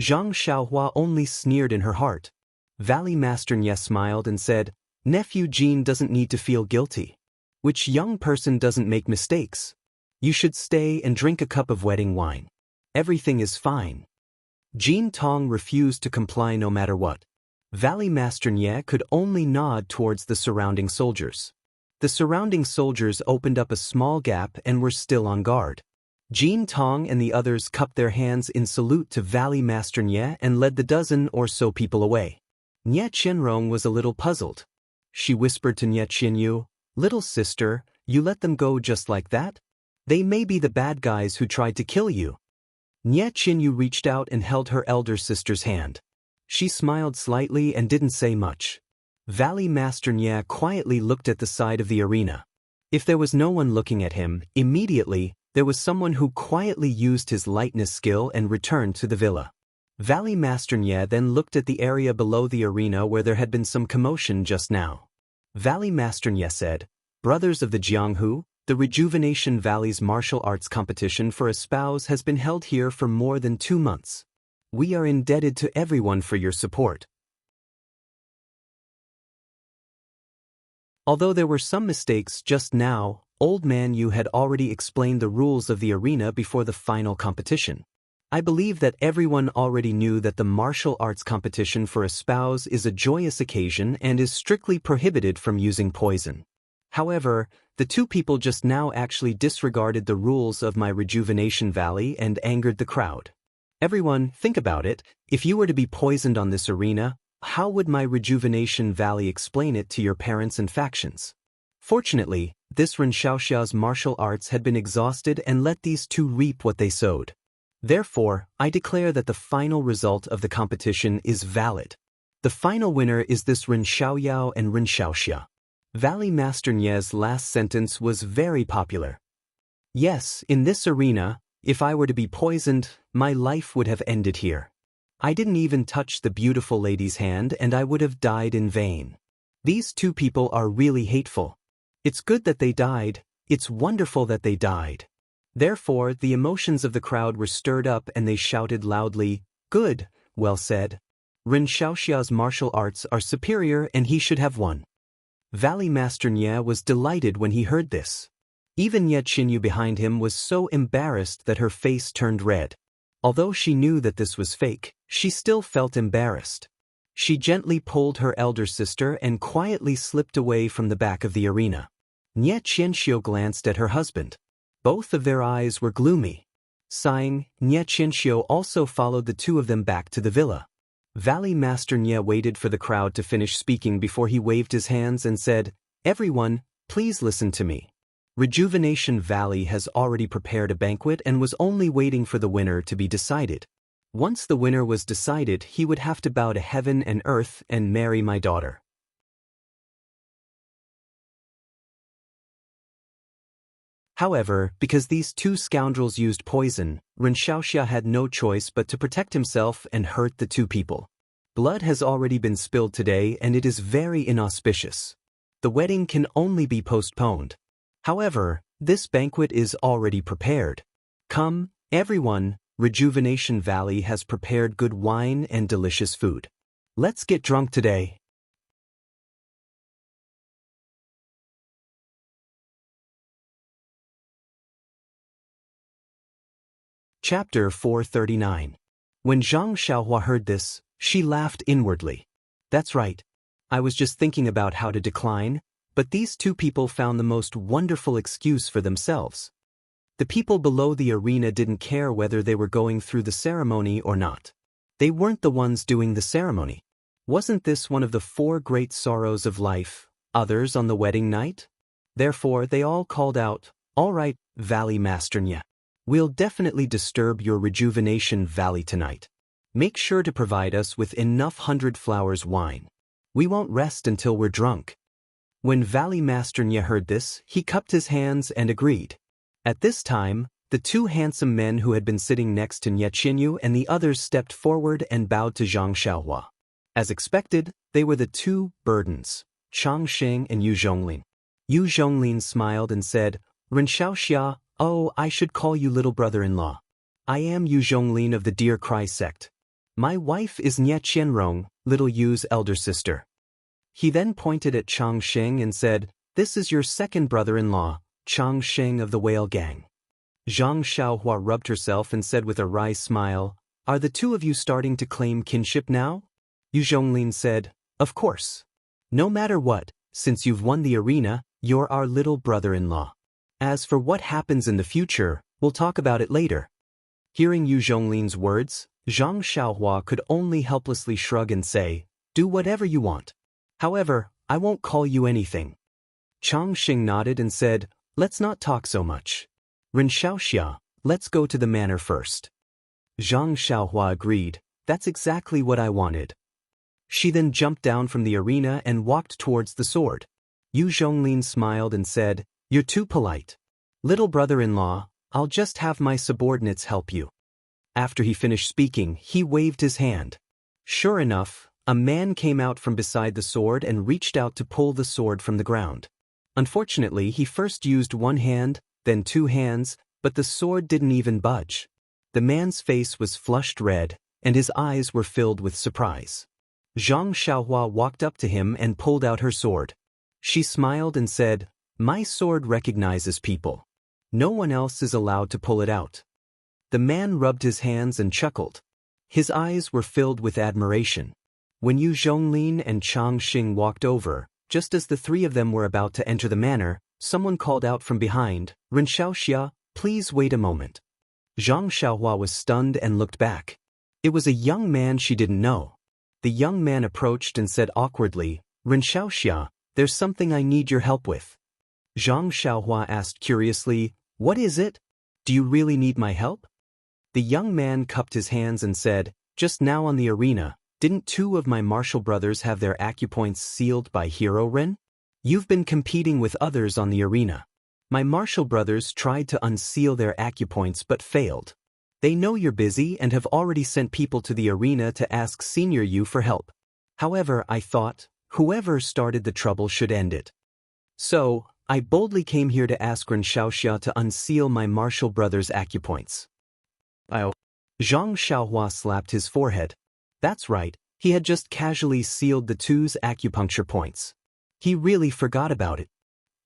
S1: Zhang Xiaohua only sneered in her heart. Valley Master Nye smiled and said, "Nephew Jean doesn't need to feel guilty. Which young person doesn't make mistakes? You should stay and drink a cup of wedding wine. Everything is fine." Jean Tong refused to comply no matter what. Valley Master Nye could only nod towards the surrounding soldiers. The surrounding soldiers opened up a small gap and were still on guard. Jean Tong and the others cupped their hands in salute to Valley Master Nye and led the dozen or so people away. Nye Qianrong was a little puzzled. She whispered to Nye Qianyu, "Little sister, you let them go just like that? They may be the bad guys who tried to kill you." Nye Qianyu reached out and held her elder sister's hand. She smiled slightly and didn't say much. Valley Master Nye quietly looked at the side of the arena. If there was no one looking at him, immediately, there was someone who quietly used his lightness skill and returned to the villa. Valley Master Nye then looked at the area below the arena where there had been some commotion just now. Valley Master Nye said, "Brothers of the Jianghu, the Rejuvenation Valley's martial arts competition for a spouse has been held here for more than 2 months. We are indebted to everyone for your support." Although there were some mistakes just now, Old Man Yu had already explained the rules of the arena before the final competition. I believe that everyone already knew that the martial arts competition for a spouse is a joyous occasion and is strictly prohibited from using poison. However, the two people just now actually disregarded the rules of my Rejuvenation Valley and angered the crowd. Everyone, think about it, if you were to be poisoned on this arena, how would my Rejuvenation Valley explain it to your parents and factions? Fortunately, this Ren Xiaoxia's martial arts had been exhausted and let these two reap what they sowed. Therefore, I declare that the final result of the competition is valid. The final winner is this Ren Xiaoyao and Ren Xiaoxia. Valley Master Nye's last sentence was very popular. Yes, in this arena, if I were to be poisoned, my life would have ended here. I didn't even touch the beautiful lady's hand and I would have died in vain. These two people are really hateful. It's good that they died, it's wonderful that they died. Therefore, the emotions of the crowd were stirred up and they shouted loudly, "Good, well said. Ren Xiaoxia's martial arts are superior and he should have won." Valley Master Nye was delighted when he heard this. Even Nye Qinyu behind him was so embarrassed that her face turned red. Although she knew that this was fake, she still felt embarrassed. She gently pulled her elder sister and quietly slipped away from the back of the arena. Nye Qianxiu glanced at her husband. Both of their eyes were gloomy. Sighing, Nye Qianxiu also followed the two of them back to the villa. Valley Master Nye waited for the crowd to finish speaking before he waved his hands and said, "Everyone, please listen to me. Rejuvenation Valley has already prepared a banquet and was only waiting for the winner to be decided. Once the winner was decided, he would have to bow to heaven and earth and marry my daughter." However, because these two scoundrels used poison, Ren Xiaoxia had no choice but to protect himself and hurt the two people. Blood has already been spilled today and it is very inauspicious. The wedding can only be postponed. However, this banquet is already prepared. Come, everyone, Rejuvenation Valley has prepared good wine and delicious food. Let's get drunk today. Chapter 439. When Zhang Xiaohua heard this, she laughed inwardly. That's right. I was just thinking about how to decline, but these two people found the most wonderful excuse for themselves. The people below the arena didn't care whether they were going through the ceremony or not. They weren't the ones doing the ceremony. Wasn't this one of the 4 great sorrows of life, others on the wedding night? Therefore, they all called out, "All right, Valley Master Nye. We'll definitely disturb your Rejuvenation Valley tonight. Make sure to provide us with enough 100 flowers wine. We won't rest until we're drunk." When Valley Master Nye heard this, he cupped his hands and agreed. At this time, the 2 handsome men who had been sitting next to Nye Qinyu and the others stepped forward and bowed to Zhang Xiaohua. As expected, they were the 2 burdens, Chang Sheng and Yu Zhonglin. Yu Zhonglin smiled and said, "Ren Xiaoxia, oh, I should call you little brother-in-law. I am Yu Zhonglin of the Deer Cry sect. My wife is Nye Qianrong, little Yu's elder sister. He then pointed at Chang Sheng and said, "This is your second brother-in-law, Chang Sheng of the Whale Gang." Zhang Xiaohua rubbed herself and said with a wry smile, "Are the two of you starting to claim kinship now?" Yu Zhonglin said, "Of course. No matter what, since you've won the arena, you're our little brother-in-law. As for what happens in the future, we'll talk about it later." Hearing Yu Zhonglin's words, Zhang Xiaohua could only helplessly shrug and say, "Do whatever you want. However, I won't call you anything." Chang Xing nodded and said, "Let's not talk so much. Ren Xiaoxia, let's go to the manor first." Zhang Xiaohua agreed, "That's exactly what I wanted." She then jumped down from the arena and walked towards the sword. Yu Zhonglin smiled and said, "You're too polite. Little brother-in-law, I'll just have my subordinates help you." After he finished speaking, he waved his hand. Sure enough, a man came out from beside the sword and reached out to pull the sword from the ground. Unfortunately, he first used one hand, then two hands, but the sword didn't even budge. The man's face was flushed red, and his eyes were filled with surprise. Zhang Xiaohua walked up to him and pulled out her sword. She smiled and said, "My sword recognizes people. No one else is allowed to pull it out." The man rubbed his hands and chuckled. His eyes were filled with admiration. When Yu Zhonglin and Chang Xing walked over, just as the three of them were about to enter the manor, someone called out from behind, "Ren Xiaoxia, please wait a moment." Zhang Xiaohua was stunned and looked back. It was a young man she didn't know. The young man approached and said awkwardly, "Ren Xiaoxia, there's something I need your help with." Zhang Xiaohua asked curiously, "What is it? Do you really need my help?" The young man cupped his hands and said, "Just now on the arena, didn't two of my martial brothers have their acupoints sealed by Hero Ren? You've been competing with others on the arena. My martial brothers tried to unseal their acupoints but failed. They know you're busy and have already sent people to the arena to ask Senior Yu for help. However, I thought, whoever started the trouble should end it. So, I boldly came here to ask Ren Xiaoxia to unseal my martial brother's acupoints." Oh. Zhang Xiaohua slapped his forehead. That's right, he had just casually sealed the two's acupuncture points. He really forgot about it.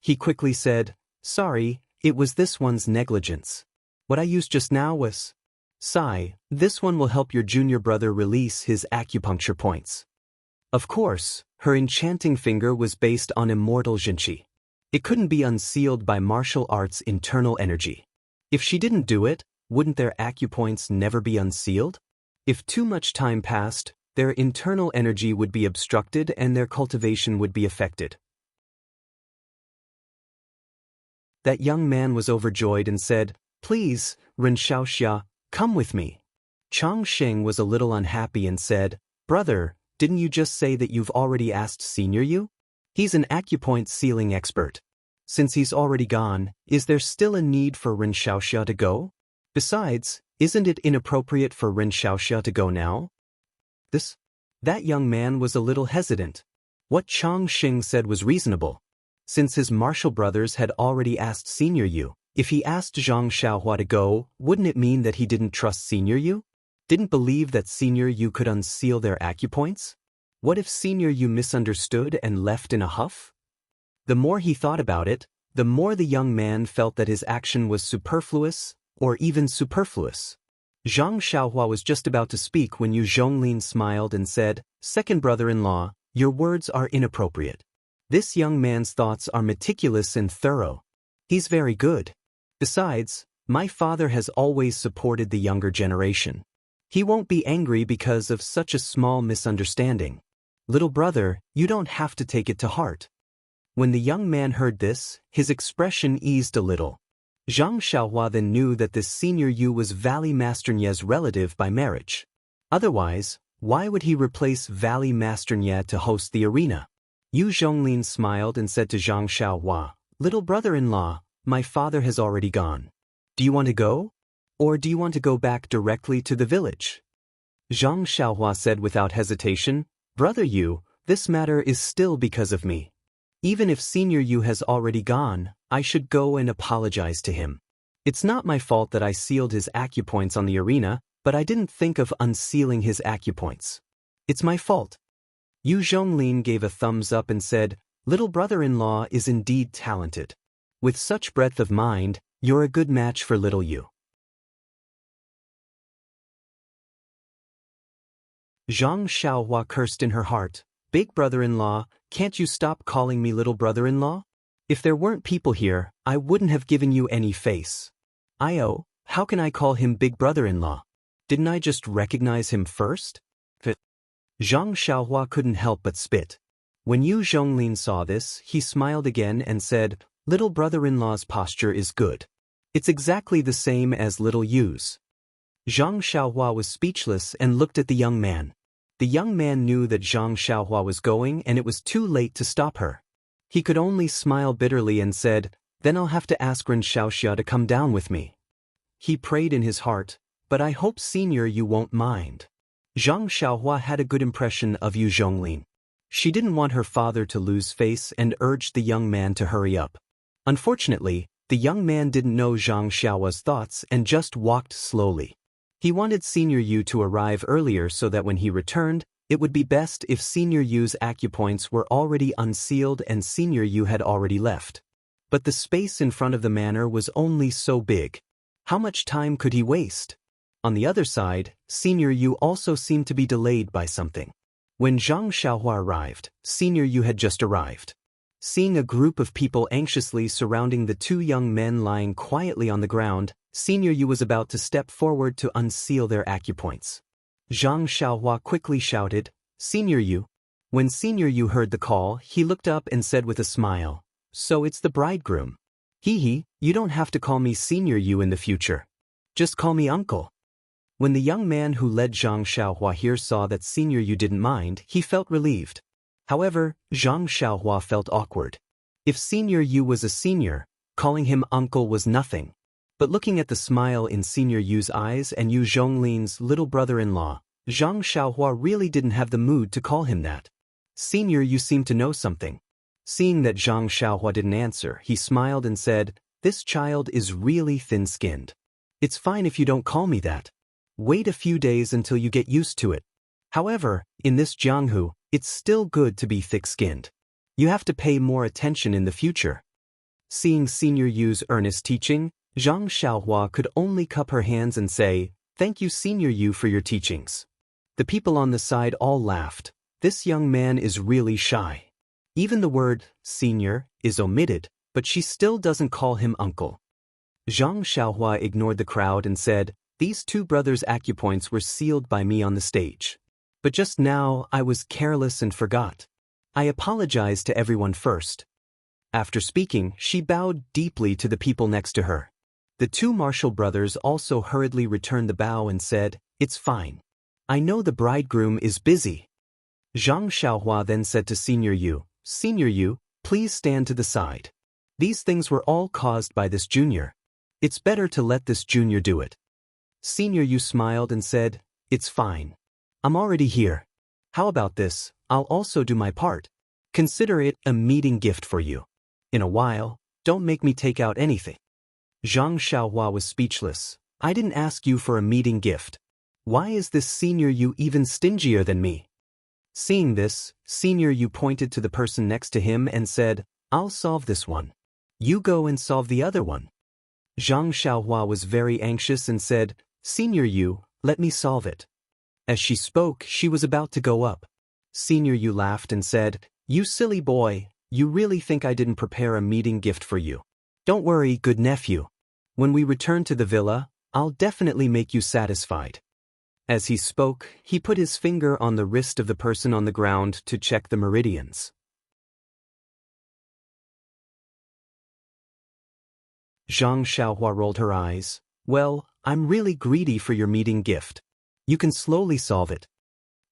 S1: He quickly said, "Sorry, it was this one's negligence. What I used just now was... Sai, this one will help your junior brother release his acupuncture points." Of course, her enchanting finger was based on Immortal Jinqi. It couldn't be unsealed by martial arts' internal energy. If she didn't do it, wouldn't their acupoints never be unsealed? If too much time passed, their internal energy would be obstructed and their cultivation would be affected. That young man was overjoyed and said, "Please, Ren Xiaoxia, come with me." Chang Sheng was a little unhappy and said, "Brother, didn't you just say that you've already asked Senior Yu? He's an acupoint sealing expert. Since he's already gone, is there still a need for Ren Xiaoxia to go? Besides, isn't it inappropriate for Ren Xiaoxia to go now?" That young man was a little hesitant. What Chang Xing said was reasonable. Since his martial brothers had already asked Senior Yu, if he asked Zhang Xiaohua to go, wouldn't it mean that he didn't trust Senior Yu? Didn't believe that Senior Yu could unseal their acupoints? What if Senior Yu misunderstood and left in a huff? The more he thought about it, the more the young man felt that his action was superfluous, or even superfluous. Zhang Xiaohua was just about to speak when Yu Zhonglin smiled and said, "Second brother-in-law, your words are inappropriate. This young man's thoughts are meticulous and thorough. He's very good. Besides, my father has always supported the younger generation. He won't be angry because of such a small misunderstanding. Little brother, you don't have to take it to heart." When the young man heard this, his expression eased a little. Zhang Xiaohua then knew that this Senior Yu was Valley Master Nie's relative by marriage. Otherwise, why would he replace Valley Master Nie to host the arena? Yu Zhonglin smiled and said to Zhang Xiaohua, "Little brother-in-law, my father has already gone. Do you want to go? Or do you want to go back directly to the village?" Zhang Xiaohua said without hesitation, "Brother Yu, this matter is still because of me. Even if Senior Yu has already gone, I should go and apologize to him. It's not my fault that I sealed his acupoints on the arena, but I didn't think of unsealing his acupoints. It's my fault. Yu Zhonglin gave a thumbs up and said, "Little brother-in-law is indeed talented. With such breadth of mind, you're a good match for little Yu." Zhang Xiaohua cursed in her heart, "Big brother-in-law, can't you stop calling me little brother-in-law? If there weren't people here, I wouldn't have given you any face. How can I call him big brother-in-law? Didn't I just recognize him first?" Zhang Xiaohua couldn't help but spit. When Yu Zhonglin saw this, he smiled again and said, "Little brother-in-law's posture is good. It's exactly the same as little Yu's." Zhang Xiaohua was speechless and looked at the young man. The young man knew that Zhang Xiaohua was going and it was too late to stop her. He could only smile bitterly and said, "Then I'll have to ask Ren Xiaoxia to come down with me." He prayed in his heart, "But I hope Senior you won't mind." Zhang Xiaohua had a good impression of Yu Zhonglin. She didn't want her father to lose face and urged the young man to hurry up. Unfortunately, the young man didn't know Zhang Xiaohua's thoughts and just walked slowly. He wanted Senior Yu to arrive earlier so that when he returned, it would be best if Senior Yu's acupoints were already unsealed and Senior Yu had already left. But the space in front of the manor was only so big. How much time could he waste? On the other side, Senior Yu also seemed to be delayed by something. When Zhang Xiaohua arrived, Senior Yu had just arrived. Seeing a group of people anxiously surrounding the two young men lying quietly on the ground, Senior Yu was about to step forward to unseal their acupoints. Zhang Xiaohua quickly shouted, "Senior Yu." When Senior Yu heard the call, he looked up and said with a smile, "So it's the bridegroom. Hee, you don't have to call me Senior Yu in the future. Just call me uncle." When the young man who led Zhang Xiaohua here saw that Senior Yu didn't mind, he felt relieved. However, Zhang Xiaohua felt awkward. If Senior Yu was a senior, calling him uncle was nothing. But looking at the smile in Senior Yu's eyes and Yu Zhonglin's little brother-in-law, Zhang Xiaohua really didn't have the mood to call him that. "Senior Yu seemed to know something." Seeing that Zhang Xiaohua didn't answer, he smiled and said, "This child is really thin-skinned. It's fine if you don't call me that. Wait a few days until you get used to it. However, in this Jianghu, it's still good to be thick-skinned. You have to pay more attention in the future." Seeing Senior Yu's earnest teaching, Zhang Xiaohua could only cup her hands and say, "Thank you Senior Yu for your teachings." The people on the side all laughed. This young man is really shy. Even the word, senior, is omitted, but she still doesn't call him uncle. Zhang Xiaohua ignored the crowd and said, "These two brothers' acupoints were sealed by me on the stage. But just now I was careless and forgot. I apologize to everyone first." After speaking, she bowed deeply to the people next to her. The two Marshall brothers also hurriedly returned the bow and said, "It's fine. I know the bridegroom is busy." Zhang Xiaohua then said to Senior Yu, "Senior Yu, please stand to the side. These things were all caused by this junior. It's better to let this junior do it." Senior Yu smiled and said, "It's fine. I'm already here. How about this? I'll also do my part. Consider it a meeting gift for you. In a while, don't make me take out anything." Zhang Xiaohua was speechless. "I didn't ask you for a meeting gift. Why is this Senior Yu even stingier than me?" Seeing this, Senior Yu pointed to the person next to him and said, "I'll solve this one. You go and solve the other one." Zhang Xiaohua was very anxious and said, "Senior Yu, let me solve it." As she spoke, she was about to go up. Senior Yu laughed and said, "You silly boy, you really think I didn't prepare a meeting gift for you? Don't worry, good nephew. When we return to the villa, I'll definitely make you satisfied." As he spoke, he put his finger on the wrist of the person on the ground to check the meridians. Zhang Xiaohua rolled her eyes. "Well, I'm really greedy for your meeting gift. You can slowly solve it."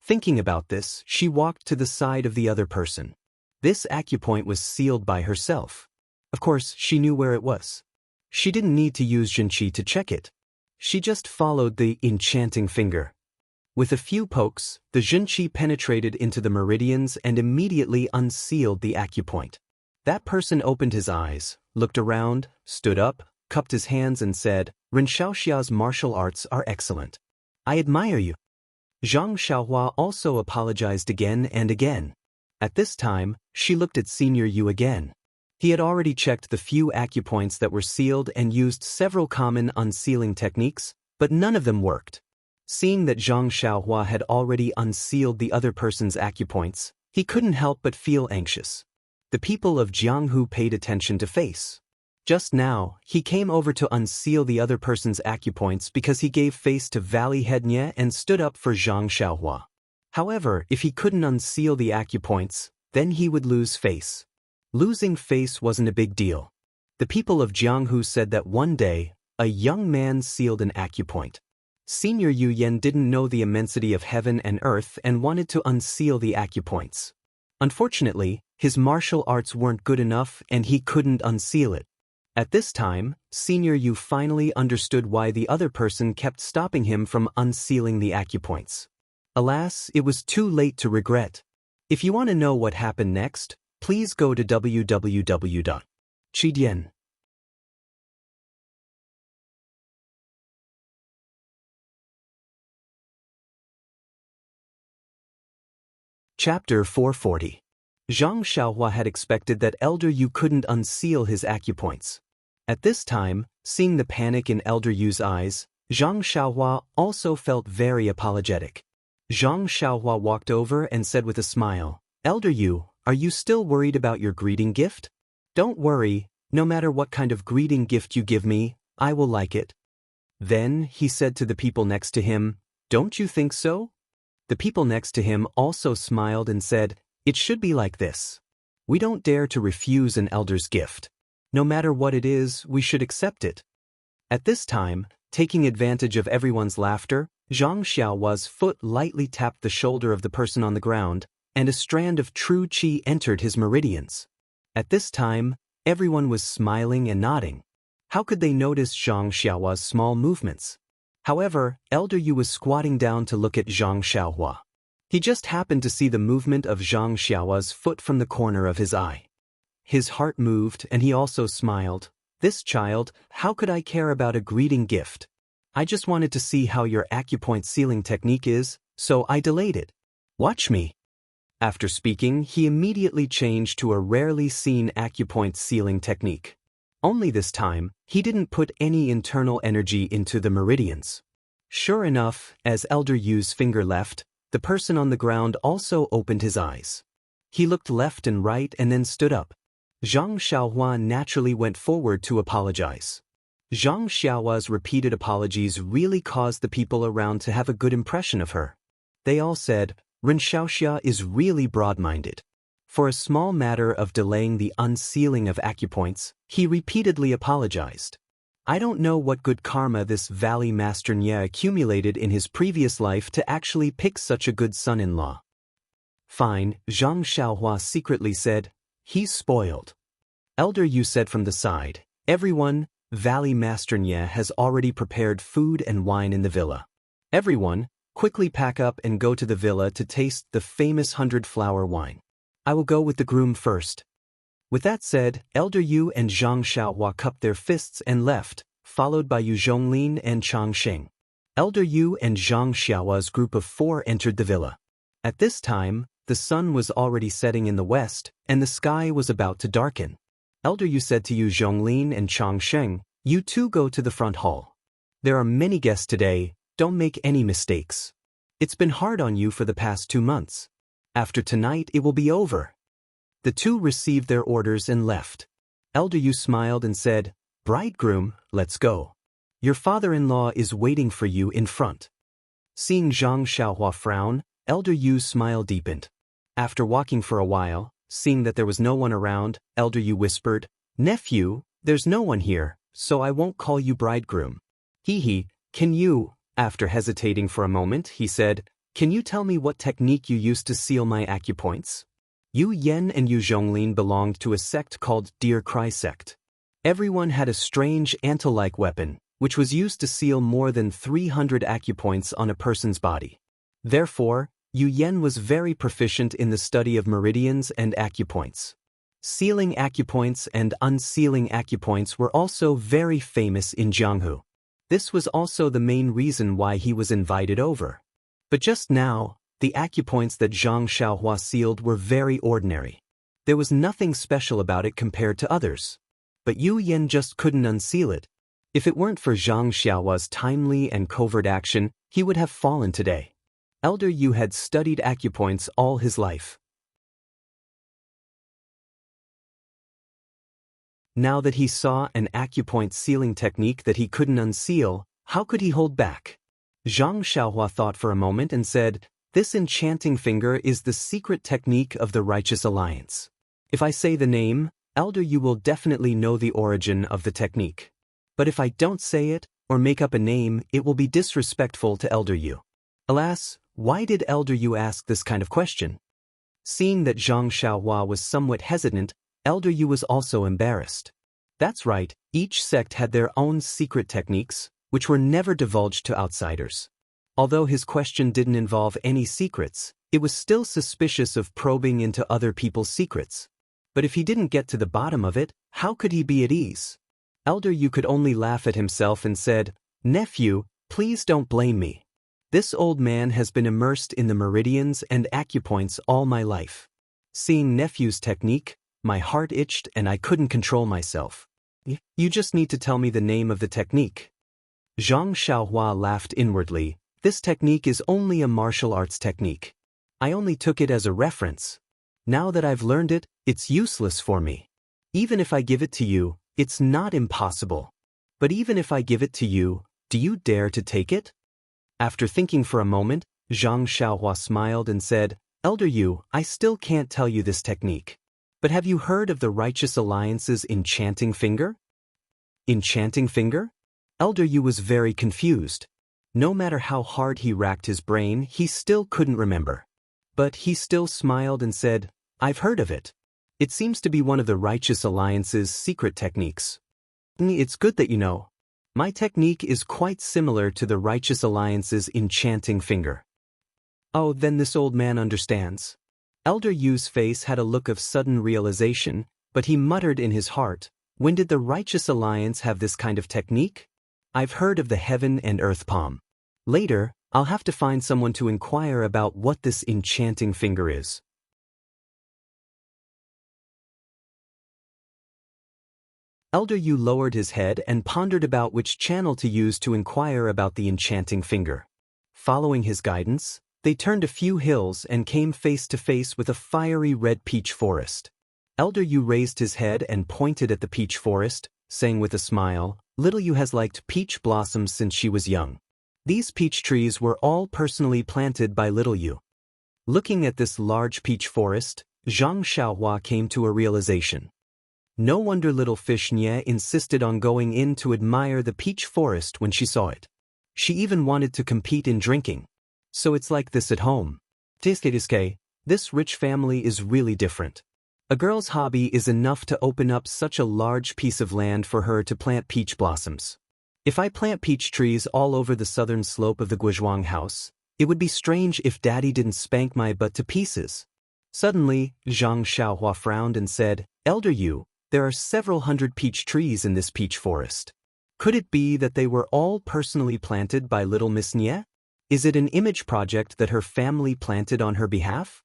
S1: Thinking about this, she walked to the side of the other person. This acupoint was sealed by herself. Of course, she knew where it was. She didn't need to use Jinqi to check it. She just followed the enchanting finger. With a few pokes, the Jinqi penetrated into the meridians and immediately unsealed the acupoint. That person opened his eyes, looked around, stood up, cupped his hands and said, "Ren Xiaoxia's martial arts are excellent. I admire you." Zhang Xiaohua also apologized again and again. At this time, she looked at Senior Yu again. He had already checked the few acupoints that were sealed and used several common unsealing techniques, but none of them worked. Seeing that Zhang Xiaohua had already unsealed the other person's acupoints, he couldn't help but feel anxious. The people of Jianghu paid attention to Face. Just now, he came over to unseal the other person's acupoints because he gave face to Valley Head Nye and stood up for Zhang Xiaohua. However, if he couldn't unseal the acupoints, then he would lose face. Losing face wasn't a big deal. The people of Jianghu said that one day, a young man sealed an acupoint. Senior Yu Yan didn't know the immensity of heaven and earth and wanted to unseal the acupoints. Unfortunately, his martial arts weren't good enough and he couldn't unseal it. At this time, Senior Yu finally understood why the other person kept stopping him from unsealing the acupoints. Alas, it was too late to regret. If you want to know what happened next, please go to www.chidian. Chapter 440. Zhang Xiaohua had expected that Elder Yu couldn't unseal his acupoints. At this time, seeing the panic in Elder Yu's eyes, Zhang Xiaohua also felt very apologetic. Zhang Xiaohua walked over and said with a smile, "Elder Yu, are you still worried about your greeting gift? Don't worry, no matter what kind of greeting gift you give me, I will like it." Then, he said to the people next to him, "Don't you think so?" The people next to him also smiled and said, "It should be like this. We don't dare to refuse an elder's gift. No matter what it is, we should accept it." At this time, taking advantage of everyone's laughter, Zhang Xiaohua's foot lightly tapped the shoulder of the person on the ground, and a strand of true qi entered his meridians. At this time, everyone was smiling and nodding. How could they notice Zhang Xiaohua's small movements? However, Elder Yu was squatting down to look at Zhang Xiaohua. He just happened to see the movement of Zhang Xiaohua's foot from the corner of his eye. His heart moved and he also smiled. "This child, how could I care about a greeting gift? I just wanted to see how your acupoint sealing technique is, so I delayed it. Watch me." After speaking, he immediately changed to a rarely seen acupoint sealing technique. Only this time, he didn't put any internal energy into the meridians. Sure enough, as Elder Yu's finger left, the person on the ground also opened his eyes. He looked left and right and then stood up. Zhang Xiaohua naturally went forward to apologize. Zhang Xiaohua's repeated apologies really caused the people around to have a good impression of her. They all said, "Ren Xiaoxia is really broad-minded." For a small matter of delaying the unsealing of acupoints, he repeatedly apologized. "I don't know what good karma this Valley Master Nye accumulated in his previous life to actually pick such a good son-in-law." "Fine," Zhang Xiaohua secretly said, "he's spoiled." Elder Yu said from the side, "Everyone, Valley Master Nye has already prepared food and wine in the villa. Everyone, quickly pack up and go to the villa to taste the famous 100-flower wine. I will go with the groom first." With that said, Elder Yu and Zhang Xiaohua cupped their fists and left, followed by Yu Zhonglin and Chang Sheng. Elder Yu and Zhang Xiaohua's group of 4 entered the villa. At this time, the sun was already setting in the west, and the sky was about to darken. Elder Yu said to Yu Zhonglin and Chang Sheng, "You two go to the front hall. There are many guests today, don't make any mistakes. It's been hard on you for the past 2 months. After tonight it will be over." The two received their orders and left. Elder Yu smiled and said, "Bridegroom, let's go. Your father-in-law is waiting for you in front." Seeing Zhang Xiaohua frown, Elder Yu's smile deepened. After walking for a while, seeing that there was no one around, Elder Yu whispered, "Nephew, there's no one here, so I won't call you bridegroom. Hee, can you," after hesitating for a moment, he said, "Can you tell me what technique you used to seal my acupoints?" Yu Yen and Yu Zhonglin belonged to a sect called Deer Cry Sect. Everyone had a strange ant-like weapon, which was used to seal more than 300 acupoints on a person's body. Therefore, Yu Yen was very proficient in the study of meridians and acupoints. Sealing acupoints and unsealing acupoints were also very famous in Jianghu. This was also the main reason why he was invited over. But just now, the acupoints that Zhang Xiaohua sealed were very ordinary. There was nothing special about it compared to others. But Yu Yen just couldn't unseal it. If it weren't for Zhang Xiaohua's timely and covert action, he would have fallen today. Elder Yu had studied acupoints all his life. Now that he saw an acupoint sealing technique that he couldn't unseal, how could he hold back? Zhang Xiaohua thought for a moment and said, "This enchanting finger is the secret technique of the Righteous Alliance. If I say the name, Elder Yu will definitely know the origin of the technique. But if I don't say it, or make up a name, it will be disrespectful to Elder Yu." Alas, why did Elder Yu ask this kind of question? Seeing that Zhang Xiaohua was somewhat hesitant, Elder Yu was also embarrassed. That's right, each sect had their own secret techniques, which were never divulged to outsiders. Although his question didn't involve any secrets, it was still suspicious of probing into other people's secrets. But if he didn't get to the bottom of it, how could he be at ease? Elder Yu could only laugh at himself and said, "Nephew, please don't blame me. This old man has been immersed in the meridians and acupoints all my life. Seeing nephew's technique, my heart itched and I couldn't control myself. You just need to tell me the name of the technique." Zhang Xiaohua laughed inwardly. "This technique is only a martial arts technique. I only took it as a reference. Now that I've learned it, it's useless for me. Even if I give it to you, it's not impossible. But even if I give it to you, do you dare to take it?" After thinking for a moment, Zhang Xiaohua smiled and said, "Elder Yu, I still can't tell you this technique. But have you heard of the Righteous Alliance's enchanting finger?" Enchanting finger? Elder Yu was very confused. No matter how hard he racked his brain, he still couldn't remember. But he still smiled and said, "I've heard of it. It seems to be one of the Righteous Alliance's secret techniques. It's good that you know. My technique is quite similar to the Righteous Alliance's enchanting finger." Oh, then this old man understands. Elder Yu's face had a look of sudden realization, but he muttered in his heart, "When did the Righteous Alliance have this kind of technique? I've heard of the Heaven and Earth Palm. Later, I'll have to find someone to inquire about what this enchanting finger is." Elder Yu lowered his head and pondered about which channel to use to inquire about the enchanting finger. Following his guidance, they turned a few hills and came face to face with a fiery red peach forest. Elder Yu raised his head and pointed at the peach forest, saying with a smile, "Little Yu has liked peach blossoms since she was young. These peach trees were all personally planted by Little Yu." Looking at this large peach forest, Zhang Xiaohua came to a realization. No wonder little fish Nye insisted on going in to admire the peach forest when she saw it. She even wanted to compete in drinking. So it's like this at home. This rich family is really different. A girl's hobby is enough to open up such a large piece of land for her to plant peach blossoms. If I plant peach trees all over the southern slope of the Guizhuang house, it would be strange if Daddy didn't spank my butt to pieces. Suddenly, Zhang Xiaohua frowned and said, "Elder Yu, there are several hundred peach trees in this peach forest. Could it be that they were all personally planted by little Miss Nye? Is it an image project that her family planted on her behalf?"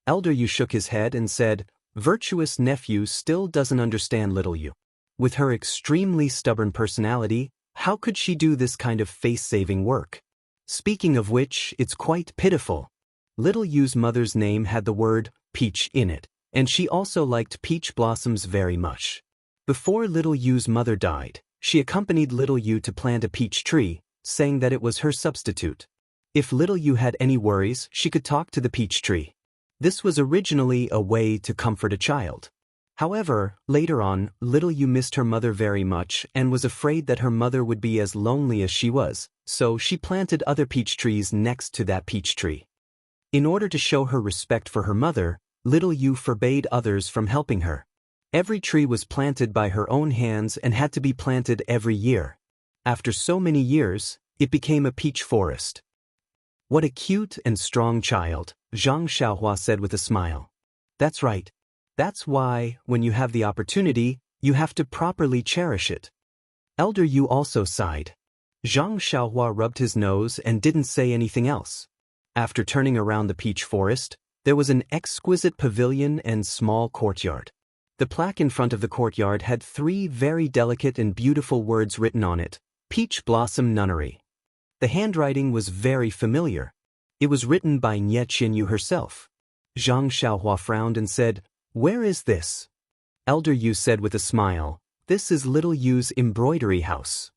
S1: Elder Yu shook his head and said, "Virtuous nephew still doesn't understand Little Yu. With her extremely stubborn personality, how could she do this kind of face-saving work? Speaking of which, it's quite pitiful. Little Yu's mother's name had the word peach in it, and she also liked peach blossoms very much. Before Little Yu's mother died, she accompanied Little Yu to plant a peach tree, saying that it was her substitute. If Little Yu had any worries, she could talk to the peach tree. This was originally a way to comfort a child. However, later on, Little Yu missed her mother very much and was afraid that her mother would be as lonely as she was, so she planted other peach trees next to that peach tree. In order to show her respect for her mother, Little Yu forbade others from helping her. Every tree was planted by her own hands and had to be planted every year. After so many years, it became a peach forest. "What a cute and strong child," Zhang Xiaohua said with a smile. "That's right. That's why, when you have the opportunity, you have to properly cherish it." Elder Yu also sighed. Zhang Xiaohua rubbed his nose and didn't say anything else. After turning around the peach forest, there was an exquisite pavilion and small courtyard. The plaque in front of the courtyard had 3 very delicate and beautiful words written on it: Peach Blossom Nunnery. The handwriting was very familiar. It was written by Nie Qinyu herself. Zhang Xiaohua frowned and said, "Where is this?" Elder Yu said with a smile, "This is little Yu's embroidery house."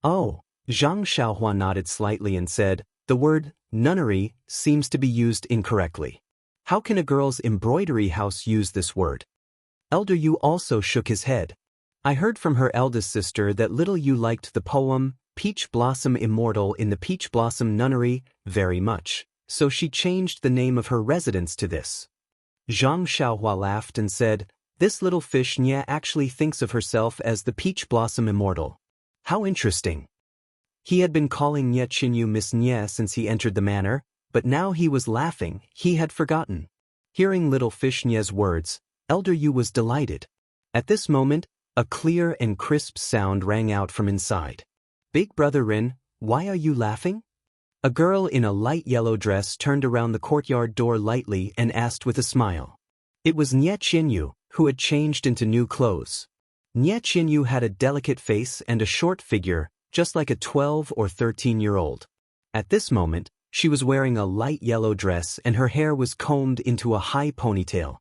S1: Oh, Zhang Xiaohua nodded slightly and said, "The word nunnery seems to be used incorrectly. How can a girl's embroidery house use this word?" Elder Yu also shook his head. "I heard from her eldest sister that little Yu liked the poem Peach Blossom Immortal in the Peach Blossom Nunnery very much, so she changed the name of her residence to this." Zhang Xiaohua laughed and said, "This little fish Nye actually thinks of herself as the Peach Blossom Immortal. How interesting." He had been calling Nie Qinyu Miss Nye since he entered the manor, but now he was laughing, he had forgotten. Hearing little fish Nye's words, Elder Yu was delighted. At this moment, a clear and crisp sound rang out from inside. "Big Brother Rin, why are you laughing?" A girl in a light yellow dress turned around the courtyard door lightly and asked with a smile. It was Nie Qinyu, who had changed into new clothes. Nie Qinyu had a delicate face and a short figure, just like a 12 or 13-year-old. At this moment, she was wearing a light yellow dress and her hair was combed into a high ponytail.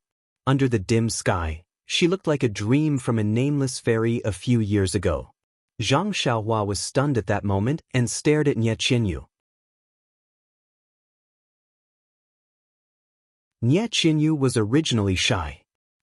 S1: Under the dim sky, she looked like a dream from a nameless fairy a few years ago. Zhang Xiaohua was stunned at that moment and stared at Nie Qinyu. Nie Qinyu was originally shy.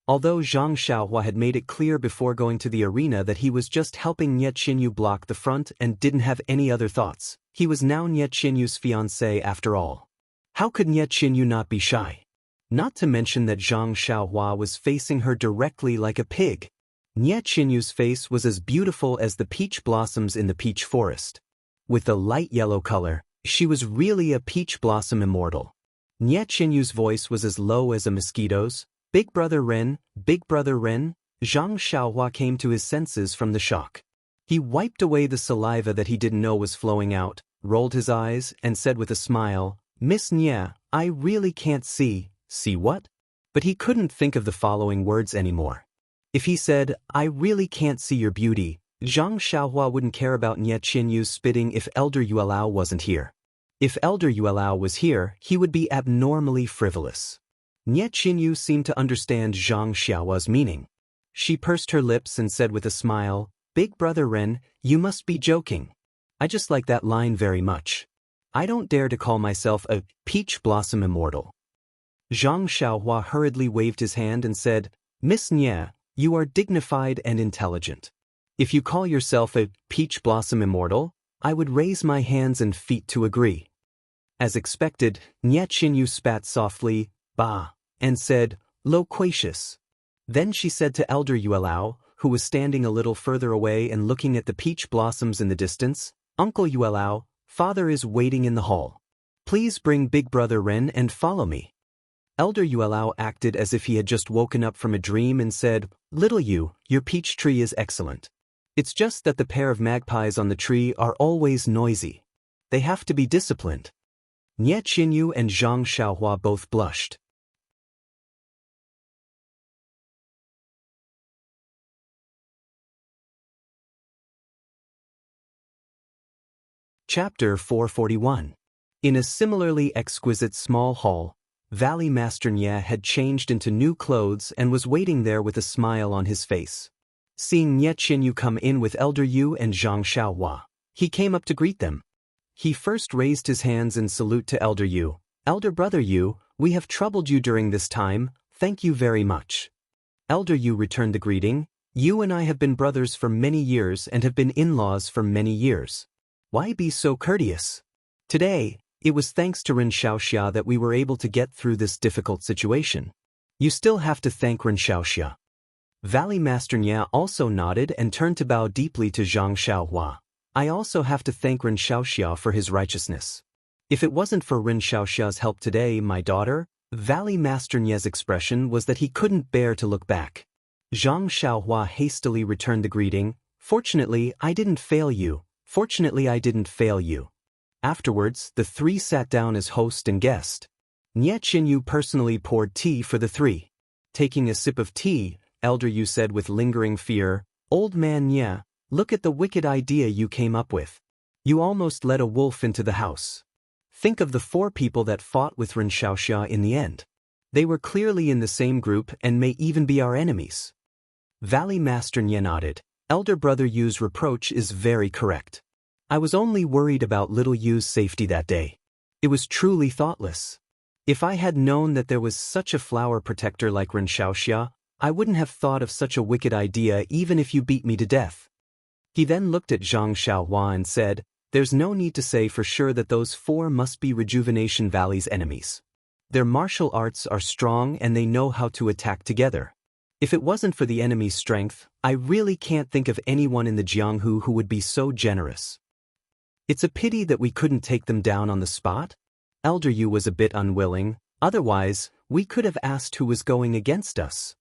S1: Although Zhang Xiaohua had made it clear before going to the arena that he was just helping Nie Qinyu block the front and didn't have any other thoughts, he was now Nie Qinyu's fiancé after all. How could Nie Qinyu not be shy? Not to mention that Zhang Xiaohua was facing her directly like a pig. Nie Qinyu's face was as beautiful as the peach blossoms in the peach forest. With the light yellow color, she was really a peach blossom immortal. Nie Qinyu's voice was as low as a mosquito's. "Big Brother Ren, Big Brother Ren." Zhang Xiaohua came to his senses from the shock. He wiped away the saliva that he didn't know was flowing out, rolled his eyes, and said with a smile, "Miss Nie, I really can't see." "See what?" But he couldn't think of the following words anymore. If he said, "I really can't see your beauty," Zhang Xiaohua wouldn't care about Nie Qinyu's spitting if Elder Yuelao wasn't here. If Elder Yuelao was here, he would be abnormally frivolous. Nie Qinyu seemed to understand Zhang Xiaohua's meaning. She pursed her lips and said with a smile, "Big Brother Ren, you must be joking. I just like that line very much. I don't dare to call myself a peach blossom immortal." Zhang Xiaohua hurriedly waved his hand and said, "Miss Nie, you are dignified and intelligent. If you call yourself a peach blossom immortal, I would raise my hands and feet to agree." As expected, Nie Qinyu spat softly, "Bah," and said, "Loquacious." Then she said to Elder Yuelao, who was standing a little further away and looking at the peach blossoms in the distance, "Uncle Yuelao, father is waiting in the hall. Please bring Big Brother Ren and follow me." Elder Yuelao acted as if he had just woken up from a dream and said, "Little Yu, your peach tree is excellent. It's just that the pair of magpies on the tree are always noisy. They have to be disciplined." Nie Qinyu and Zhang Xiaohua both blushed. Chapter 441. In a similarly exquisite small hall, Valley Master Nye had changed into new clothes and was waiting there with a smile on his face. Seeing Nie Qinyu come in with Elder Yu and Zhang Xiaohua, he came up to greet them. He first raised his hands in salute to Elder Yu. "Elder Brother Yu, we have troubled you during this time, thank you very much." Elder Yu returned the greeting. "You and I have been brothers for many years and have been in-laws for many years. Why be so courteous? Today, it was thanks to Ren Xiaoxia that we were able to get through this difficult situation. You still have to thank Ren Xiaoxia." Valley Master Nye also nodded and turned to bow deeply to Zhang Xiaohua. "I also have to thank Ren Xiaoxia for his righteousness. If it wasn't for Ren Xiaoxia's help today, my daughter," Valley Master Nye's expression was that he couldn't bear to look back. Zhang Xiaohua hastily returned the greeting. "Fortunately, I didn't fail you. Fortunately, I didn't fail you." Afterwards, the three sat down as host and guest. Nie Qinyu personally poured tea for the three. Taking a sip of tea, Elder Yu said with lingering fear, "Old man Nie, look at the wicked idea you came up with. You almost let a wolf into the house. Think of the 4 people that fought with Ren Xiaoxia in the end. They were clearly in the same group and may even be our enemies." Valley Master Nie nodded. Elder Brother Yu's reproach is very correct. I was only worried about little Yu's safety that day. It was truly thoughtless. If I had known that there was such a flower protector like Ren Xiaoxia, I wouldn't have thought of such a wicked idea even if you beat me to death. He then looked at Zhang Xiaohua and said, "There's no need to say for sure that those 4 must be Rejuvenation Valley's enemies. Their martial arts are strong and they know how to attack together. If it wasn't for the enemy's strength, I really can't think of anyone in the Jianghu who would be so generous. It's a pity that we couldn't take them down on the spot." Elder Yu was a bit unwilling, otherwise, we could have asked who was going against us.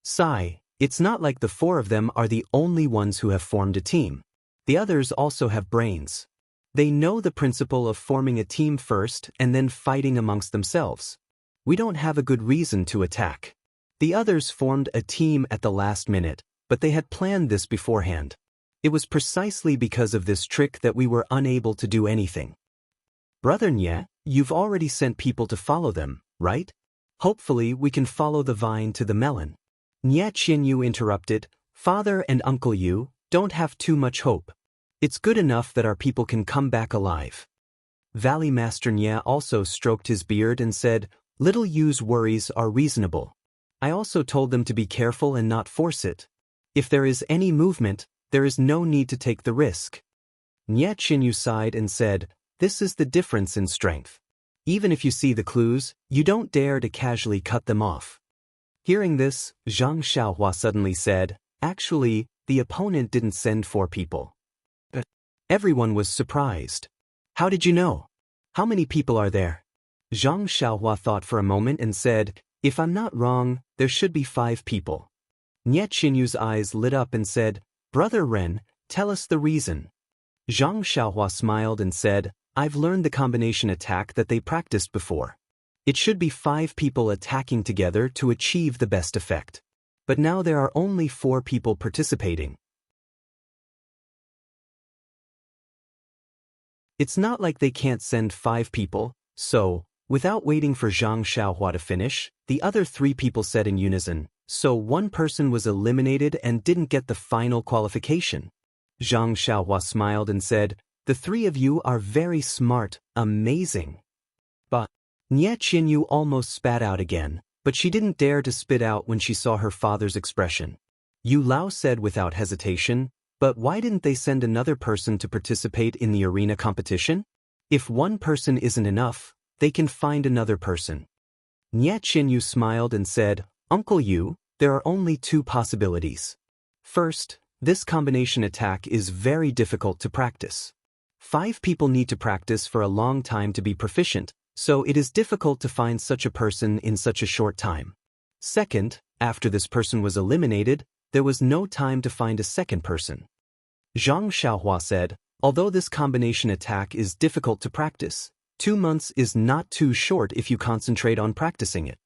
S1: Sigh, it's not like the 4 of them are the only ones who have formed a team. The others also have brains. They know the principle of forming a team first and then fighting amongst themselves. We don't have a good reason to attack. The others formed a team at the last minute, but they had planned this beforehand. It was precisely because of this trick that we were unable to do anything. Brother Nie, you've already sent people to follow them, right? Hopefully we can follow the vine to the melon. Nie Qinyu interrupted, "Father and Uncle Yu, don't have too much hope. It's good enough that our people can come back alive." Valley Master Nie also stroked his beard and said, "Little Yu's worries are reasonable. I also told them to be careful and not force it. If there is any movement, there is no need to take the risk." Nie Qinyu sighed and said, "This is the difference in strength. Even if you see the clues, you don't dare to casually cut them off." Hearing this, Zhang Xiaohua suddenly said, "Actually, the opponent didn't send 4 people." Everyone was surprised. "How did you know? How many people are there?" Zhang Xiaohua thought for a moment and said, "If I'm not wrong, there should be 5 people." Nie Qinyu's eyes lit up and said, "Brother Ren, tell us the reason." Zhang Xiaohua smiled and said, "I've learned the combination attack that they practiced before. It should be 5 people attacking together to achieve the best effect. But now there are only 4 people participating. It's not like they can't send 5 people, so, without waiting for Zhang Xiaohua to finish, the other 3 people said in unison, so 1 person was eliminated and didn't get the final qualification. Zhang Xiaohua smiled and said, "The 3 of you are very smart, amazing." But Nie Qinyu almost spat out again, but she didn't dare to spit out when she saw her father's expression. Yu Lao said without hesitation, "But why didn't they send another person to participate in the arena competition? If 1 person isn't enough, they can find another person." Nie Qinyu smiled and said, "Uncle Yu, there are only 2 possibilities. First, this combination attack is very difficult to practice. 5 people need to practice for a long time to be proficient, so it is difficult to find such a person in such a short time. Second, after this person was eliminated, there was no time to find a second person." Zhang Xiaohua said, "Although this combination attack is difficult to practice, 2 months is not too short if you concentrate on practicing it.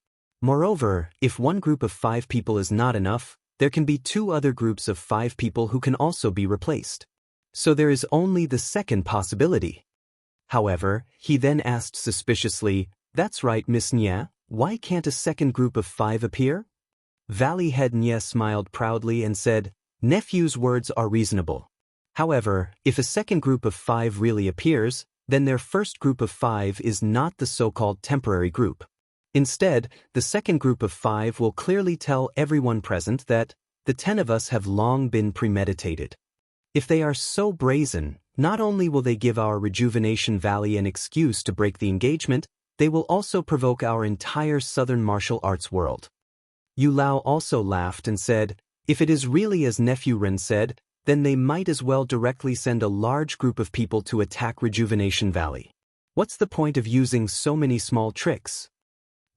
S1: Moreover, if 1 group of 5 people is not enough, there can be 2 other groups of 5 people who can also be replaced. So there is only the second possibility." However, he then asked suspiciously, "That's right, Miss Nie, why can't a second group of 5 appear?" Valley Head Nie smiled proudly and said, "Nephew's words are reasonable. However, if a second group of 5 really appears, then their first group of 5 is not the so-called temporary group. Instead, the second group of 5 will clearly tell everyone present that the 10 of us have long been premeditated. If they are so brazen, not only will they give our Rejuvenation Valley an excuse to break the engagement, they will also provoke our entire southern martial arts world." Yu Lao also laughed and said, "If it is really as Nephew Ren said, then they might as well directly send a large group of people to attack Rejuvenation Valley. What's the point of using so many small tricks?"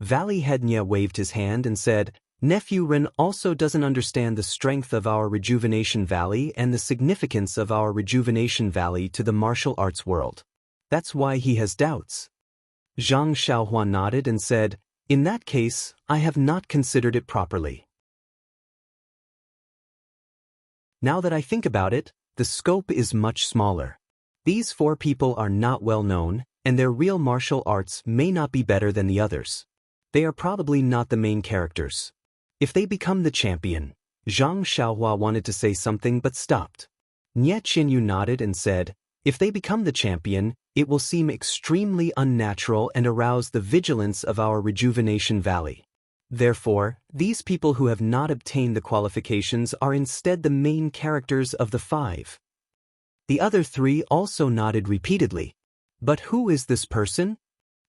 S1: Valley Head Nie waved his hand and said, "Nephew Ren also doesn't understand the strength of our Rejuvenation Valley and the significance of our Rejuvenation Valley to the martial arts world. That's why he has doubts. Zhang Xiaohua nodded and said, "In that case, I have not considered it properly. Now that I think about it, the scope is much smaller. These 4 people are not well known, and their real martial arts may not be better than the others. They are probably not the main characters. If they become the champion," Zhang Xiaohua wanted to say something but stopped. Nie Qinyu nodded and said, "If they become the champion, it will seem extremely unnatural and arouse the vigilance of our Rejuvenation Valley. Therefore, these people who have not obtained the qualifications are instead the main characters of the 5. The other 3 also nodded repeatedly. "But who is this person?"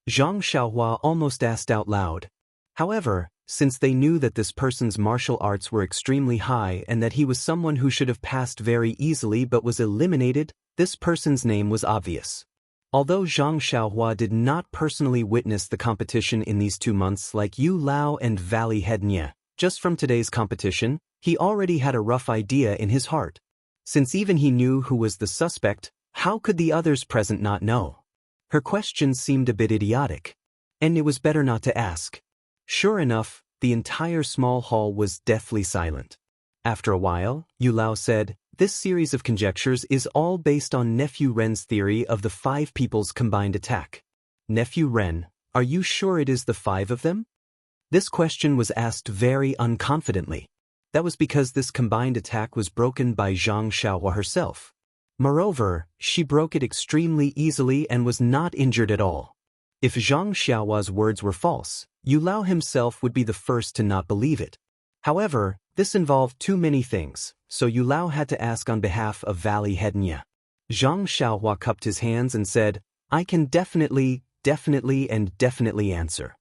S1: Zhang Xiaohua almost asked out loud. However, since they knew that this person's martial arts were extremely high and that he was someone who should have passed very easily but was eliminated, this person's name was obvious. Although Zhang Xiaohua did not personally witness the competition in these 2 months like Yu Lao and Valley Head Nie, just from today's competition, he already had a rough idea in his heart. Since even he knew who was the suspect, how could the others present not know? Her question seemed a bit idiotic. And it was better not to ask. Sure enough, the entire small hall was deathly silent. After a while, Yu Lao said, "This series of conjectures is all based on Nephew Ren's theory of the 5 people's combined attack." "Nephew Ren, are you sure it is the 5 of them?" This question was asked very unconfidently. That was because this combined attack was broken by Zhang Xiaohua herself. Moreover, she broke it extremely easily and was not injured at all. If Zhang Xiaohua's words were false, Yu Lao himself would be the first to not believe it. However, this involved too many things, so Yu Lao had to ask on behalf of Valley Head Nie. Zhang Xiaohua cupped his hands and said, "I can definitely answer."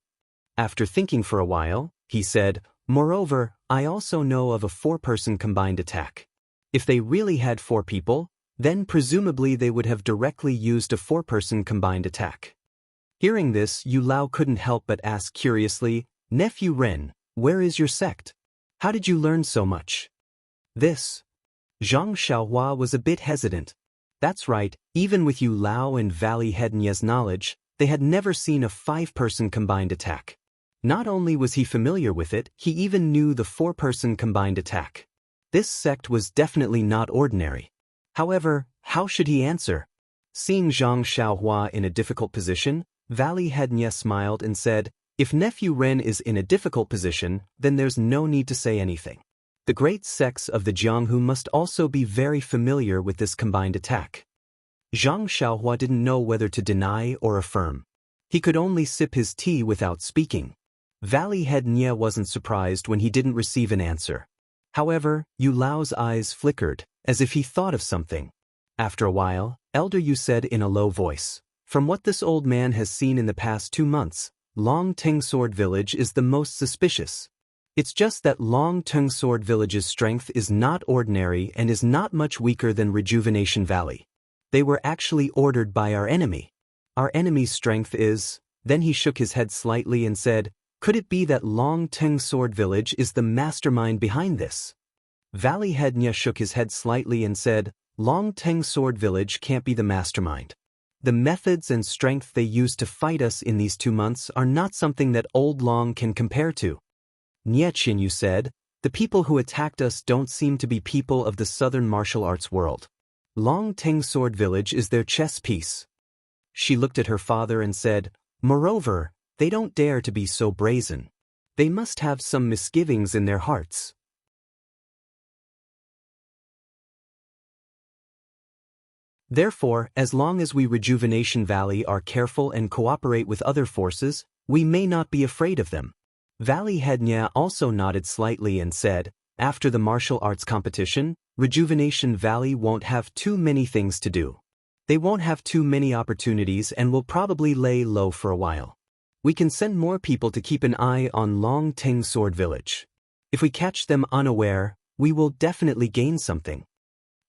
S1: After thinking for a while, he said, "Moreover, I also know of a 4-person combined attack. If they really had 4 people, then presumably they would have directly used a 4-person combined attack." Hearing this, Yu Lao couldn't help but ask curiously, "Nephew Ren, where is your sect? How did you learn so much?" This. Zhang Xiaohua was a bit hesitant. That's right, even with Yu Lao and Valley Head Nie's knowledge, they had never seen a 5-person combined attack. Not only was he familiar with it, he even knew the 4-person combined attack. This sect was definitely not ordinary. However, how should he answer? Seeing Zhang Xiaohua in a difficult position, Valley Head Nie smiled and said, "If Nephew Ren is in a difficult position, then there's no need to say anything. The great sects of the Jianghu must also be very familiar with this combined attack." Zhang Xiaohua didn't know whether to deny or affirm. He could only sip his tea without speaking. Valley Head Nie wasn't surprised when he didn't receive an answer. However, Yu Lao's eyes flickered, as if he thought of something. After a while, Elder Yu said in a low voice, "From what this old man has seen in the past 2 months, Long Teng Sword Village is the most suspicious. It's just that Long Teng Sword Village's strength is not ordinary and is not much weaker than Rejuvenation Valley. They were actually ordered by our enemy. Our enemy's strength is..." Then he shook his head slightly and said, "Could it be that Long Teng Sword Village is the mastermind behind this?" Valley Head Nie shook his head slightly and said, "Long Teng Sword Village can't be the mastermind. The methods and strength they used to fight us in these 2 months are not something that Old Long can compare to." Nie Qinyu said, "The people who attacked us don't seem to be people of the southern martial arts world. Long Teng Sword Village is their chess piece." She looked at her father and said, "Moreover, they don't dare to be so brazen. They must have some misgivings in their hearts." Therefore, as long as we Rejuvenation Valley are careful and cooperate with other forces, we may not be afraid of them. Valley Head Nie also nodded slightly and said, "After the martial arts competition, Rejuvenation Valley won't have too many things to do. They won't have too many opportunities and will probably lay low for a while. We can send more people to keep an eye on Long Teng Sword Village. If we catch them unaware, we will definitely gain something."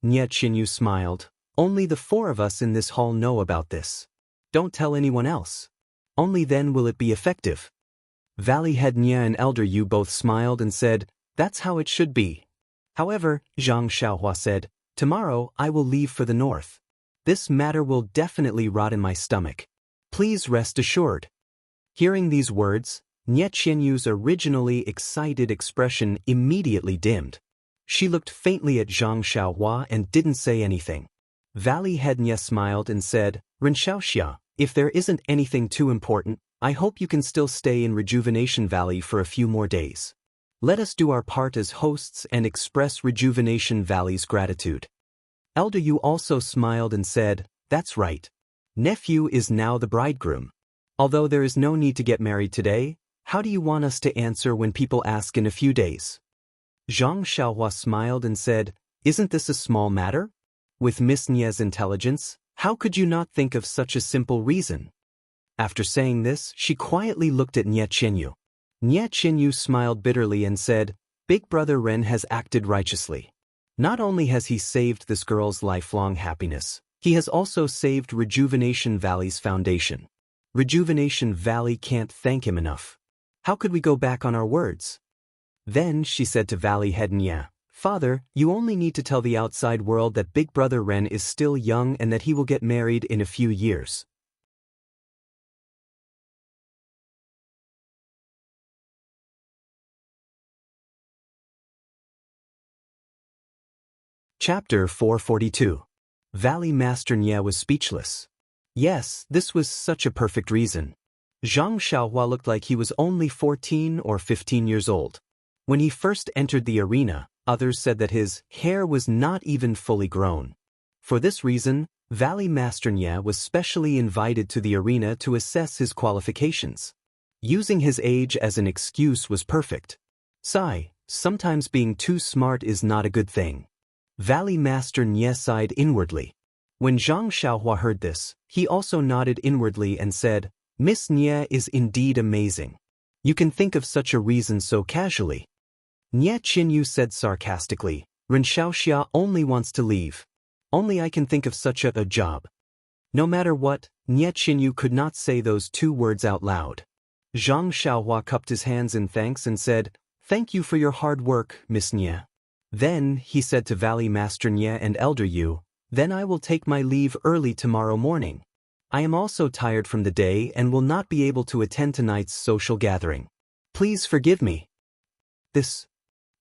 S1: Nie Qinyu smiled. "Only the 4 of us in this hall know about this. Don't tell anyone else. Only then will it be effective." Valley Head Nie and Elder Yu both smiled and said, "That's how it should be." However, Zhang Xiaohua said, "Tomorrow I will leave for the north. This matter will definitely rot in my stomach. Please rest assured. Hearing these words, Nie Qianyu's originally excited expression immediately dimmed. She looked faintly at Zhang Xiaohua and didn't say anything. Valley Head Nie smiled and said, Ren Xiaoxia, if there isn't anything too important, I hope you can still stay in Rejuvenation Valley for a few more days. Let us do our part as hosts and express Rejuvenation Valley's gratitude. Elder Yu also smiled and said, That's right. Nephew is now the bridegroom. Although there is no need to get married today, how do you want us to answer when people ask in a few days? Zhang Xiaohua smiled and said, Isn't this a small matter? With Miss Nie's intelligence, how could you not think of such a simple reason? After saying this, she quietly looked at Nie Qianyu. Nie Qianyu smiled bitterly and said, Big Brother Ren has acted righteously. Not only has he saved this girl's lifelong happiness, he has also saved Rejuvenation Valley's foundation. Rejuvenation Valley can't thank him enough. How could we go back on our words? Then she said to Valley Head Nie, Father, you only need to tell the outside world that Big Brother Ren is still young and that he will get married in a few years. Chapter 442. Valley Master Nie was speechless. Yes, this was such a perfect reason. Zhang Xiaohua looked like he was only 14 or 15 years old. When he first entered the arena, others said that his hair was not even fully grown. For this reason, Valley Master Nie was specially invited to the arena to assess his qualifications. Using his age as an excuse was perfect. Sigh, sometimes being too smart is not a good thing. Valley Master Nie sighed inwardly. When Zhang Xiaohua heard this, he also nodded inwardly and said, Miss Nie is indeed amazing. You can think of such a reason so casually. Nie Qianyu said sarcastically, Ren Xiaoxia only wants to leave. Only I can think of such a job. No matter what, Nie Qianyu could not say those two words out loud. Zhang Xiaohua cupped his hands in thanks and said, Thank you for your hard work, Miss Nie. Then he said to Valley Master Nie and Elder Yu, Then I will take my leave early tomorrow morning. I am also tired from the day and will not be able to attend tonight's social gathering. Please forgive me.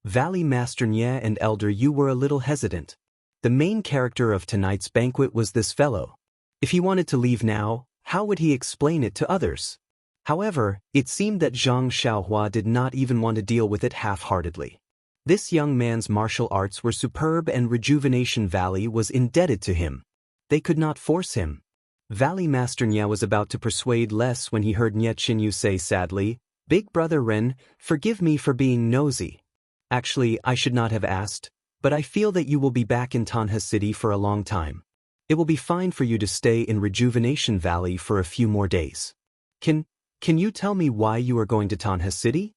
S1: Valley Master Nie and Elder Yu were a little hesitant. The main character of tonight's banquet was this fellow. If he wanted to leave now, how would he explain it to others? However, it seemed that Zhang Xiaohua did not even want to deal with it half-heartedly. This young man's martial arts were superb and Rejuvenation Valley was indebted to him. They could not force him. Valley Master Nie was about to persuade less when he heard Nie Qianyu say sadly, Big Brother Ren, forgive me for being nosy. Actually, I should not have asked, but I feel that you will be back in Tanha City for a long time. It will be fine for you to stay in Rejuvenation Valley for a few more days. Can you tell me why you are going to Tanha City?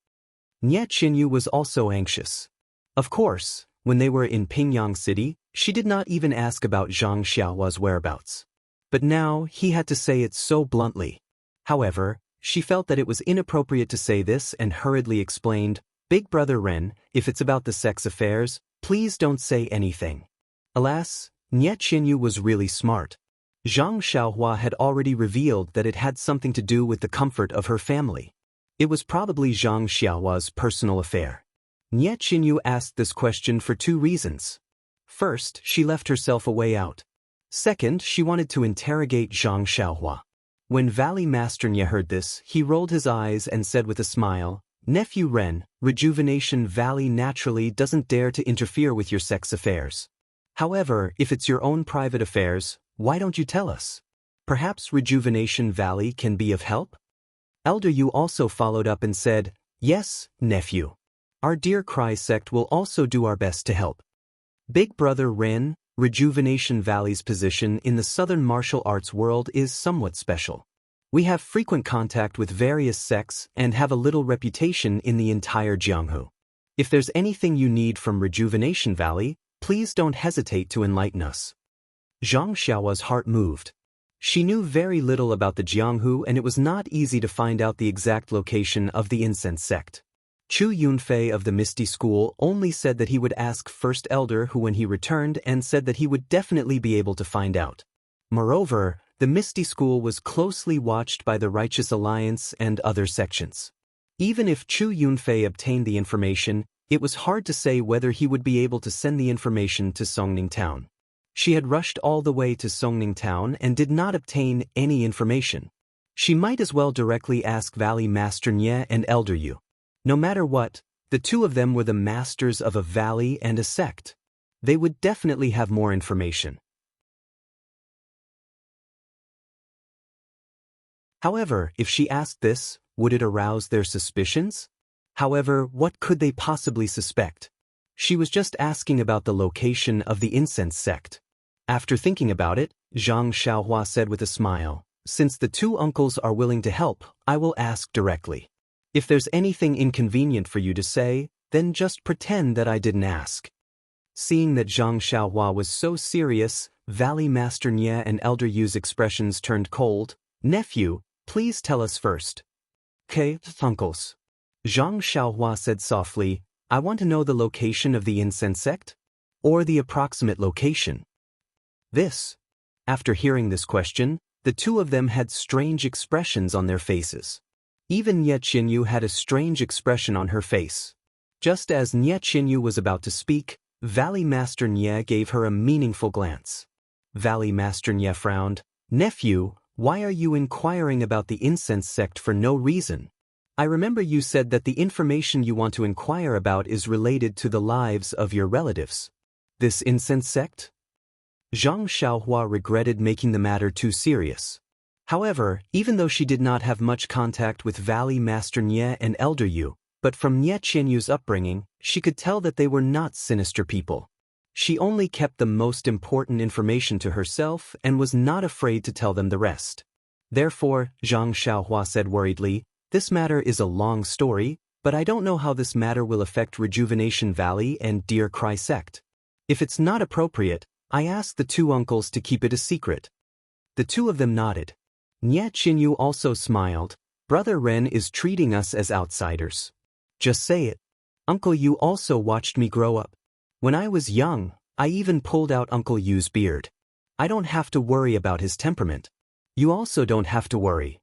S1: Nie Qianyu was also anxious. Of course, when they were in Pingyang City, she did not even ask about Zhang Xiaohua's whereabouts. But now he had to say it so bluntly. However, she felt that it was inappropriate to say this and hurriedly explained, Big Brother Ren, if it's about the sex affairs, please don't say anything. Alas, Nie Qianyu was really smart. Zhang Xiaohua had already revealed that it had something to do with the comfort of her family. It was probably Zhang Xiaohua's personal affair. Nie Qianyu asked this question for two reasons. First, she left herself a way out. Second, she wanted to interrogate Zhang Xiaohua. When Valley Master Nie heard this, he rolled his eyes and said with a smile, Nephew Ren, Rejuvenation Valley naturally doesn't dare to interfere with your sex affairs. However, if it's your own private affairs, why don't you tell us? Perhaps Rejuvenation Valley can be of help? Elder Yu also followed up and said, Yes, nephew. Our dear Cry sect will also do our best to help. Big Brother Ren, Rejuvenation Valley's position in the southern martial arts world is somewhat special. We have frequent contact with various sects and have a little reputation in the entire Jianghu. If there's anything you need from Rejuvenation Valley, please don't hesitate to enlighten us. Zhang Xiaohua's heart moved. She knew very little about the Jianghu and it was not easy to find out the exact location of the incense sect. Chu Yunfei of the Misty School only said that he would ask First Elder Hu when he returned and said that he would definitely be able to find out. Moreover, the Misty School was closely watched by the Righteous Alliance and other sections. Even if Chu Yunfei obtained the information, it was hard to say whether he would be able to send the information to Songning Town. She had rushed all the way to Songning Town and did not obtain any information. She might as well directly ask Valley Master Nye and Elder Yu. No matter what, the two of them were the masters of a valley and a sect. They would definitely have more information. However, if she asked this, would it arouse their suspicions? However, what could they possibly suspect? She was just asking about the location of the incense sect. After thinking about it, Zhang Xiaohua said with a smile, "Since the two uncles are willing to help, I will ask directly. If there's anything inconvenient for you to say, then just pretend that I didn't ask." Seeing that Zhang Xiaohua was so serious, Valley Master Nye and Elder Yu's expressions turned cold. "Nephew, please tell us first." "Okay, uncles." Zhang Xiaohua said softly, "I want to know the location of the incense sect? Or the approximate location." After hearing this question, the two of them had strange expressions on their faces. Even Nye Qinyu had a strange expression on her face. Just as Nye Qinyu was about to speak, Valley Master Nye gave her a meaningful glance. Valley Master Nye frowned. "Nephew, why are you inquiring about the incense sect for no reason? I remember you said that the information you want to inquire about is related to the lives of your relatives. This incense sect?" Zhang Xiaohua regretted making the matter too serious. However, even though she did not have much contact with Valley Master Nye and Elder Yu, but from Nye Qinyu's upbringing, she could tell that they were not sinister people. She only kept the most important information to herself and was not afraid to tell them the rest. Therefore, Zhang Xiaohua said worriedly, "This matter is a long story, but I don't know how this matter will affect Rejuvenation Valley and Deer Cry Sect. If it's not appropriate, I ask the two uncles to keep it a secret." The two of them nodded. Nye Qinyu also smiled. "Brother Ren is treating us as outsiders. Just say it. Uncle Yu also watched me grow up. When I was young, I even pulled out Uncle Yu's beard. I don't have to worry about his temperament. You also don't have to worry."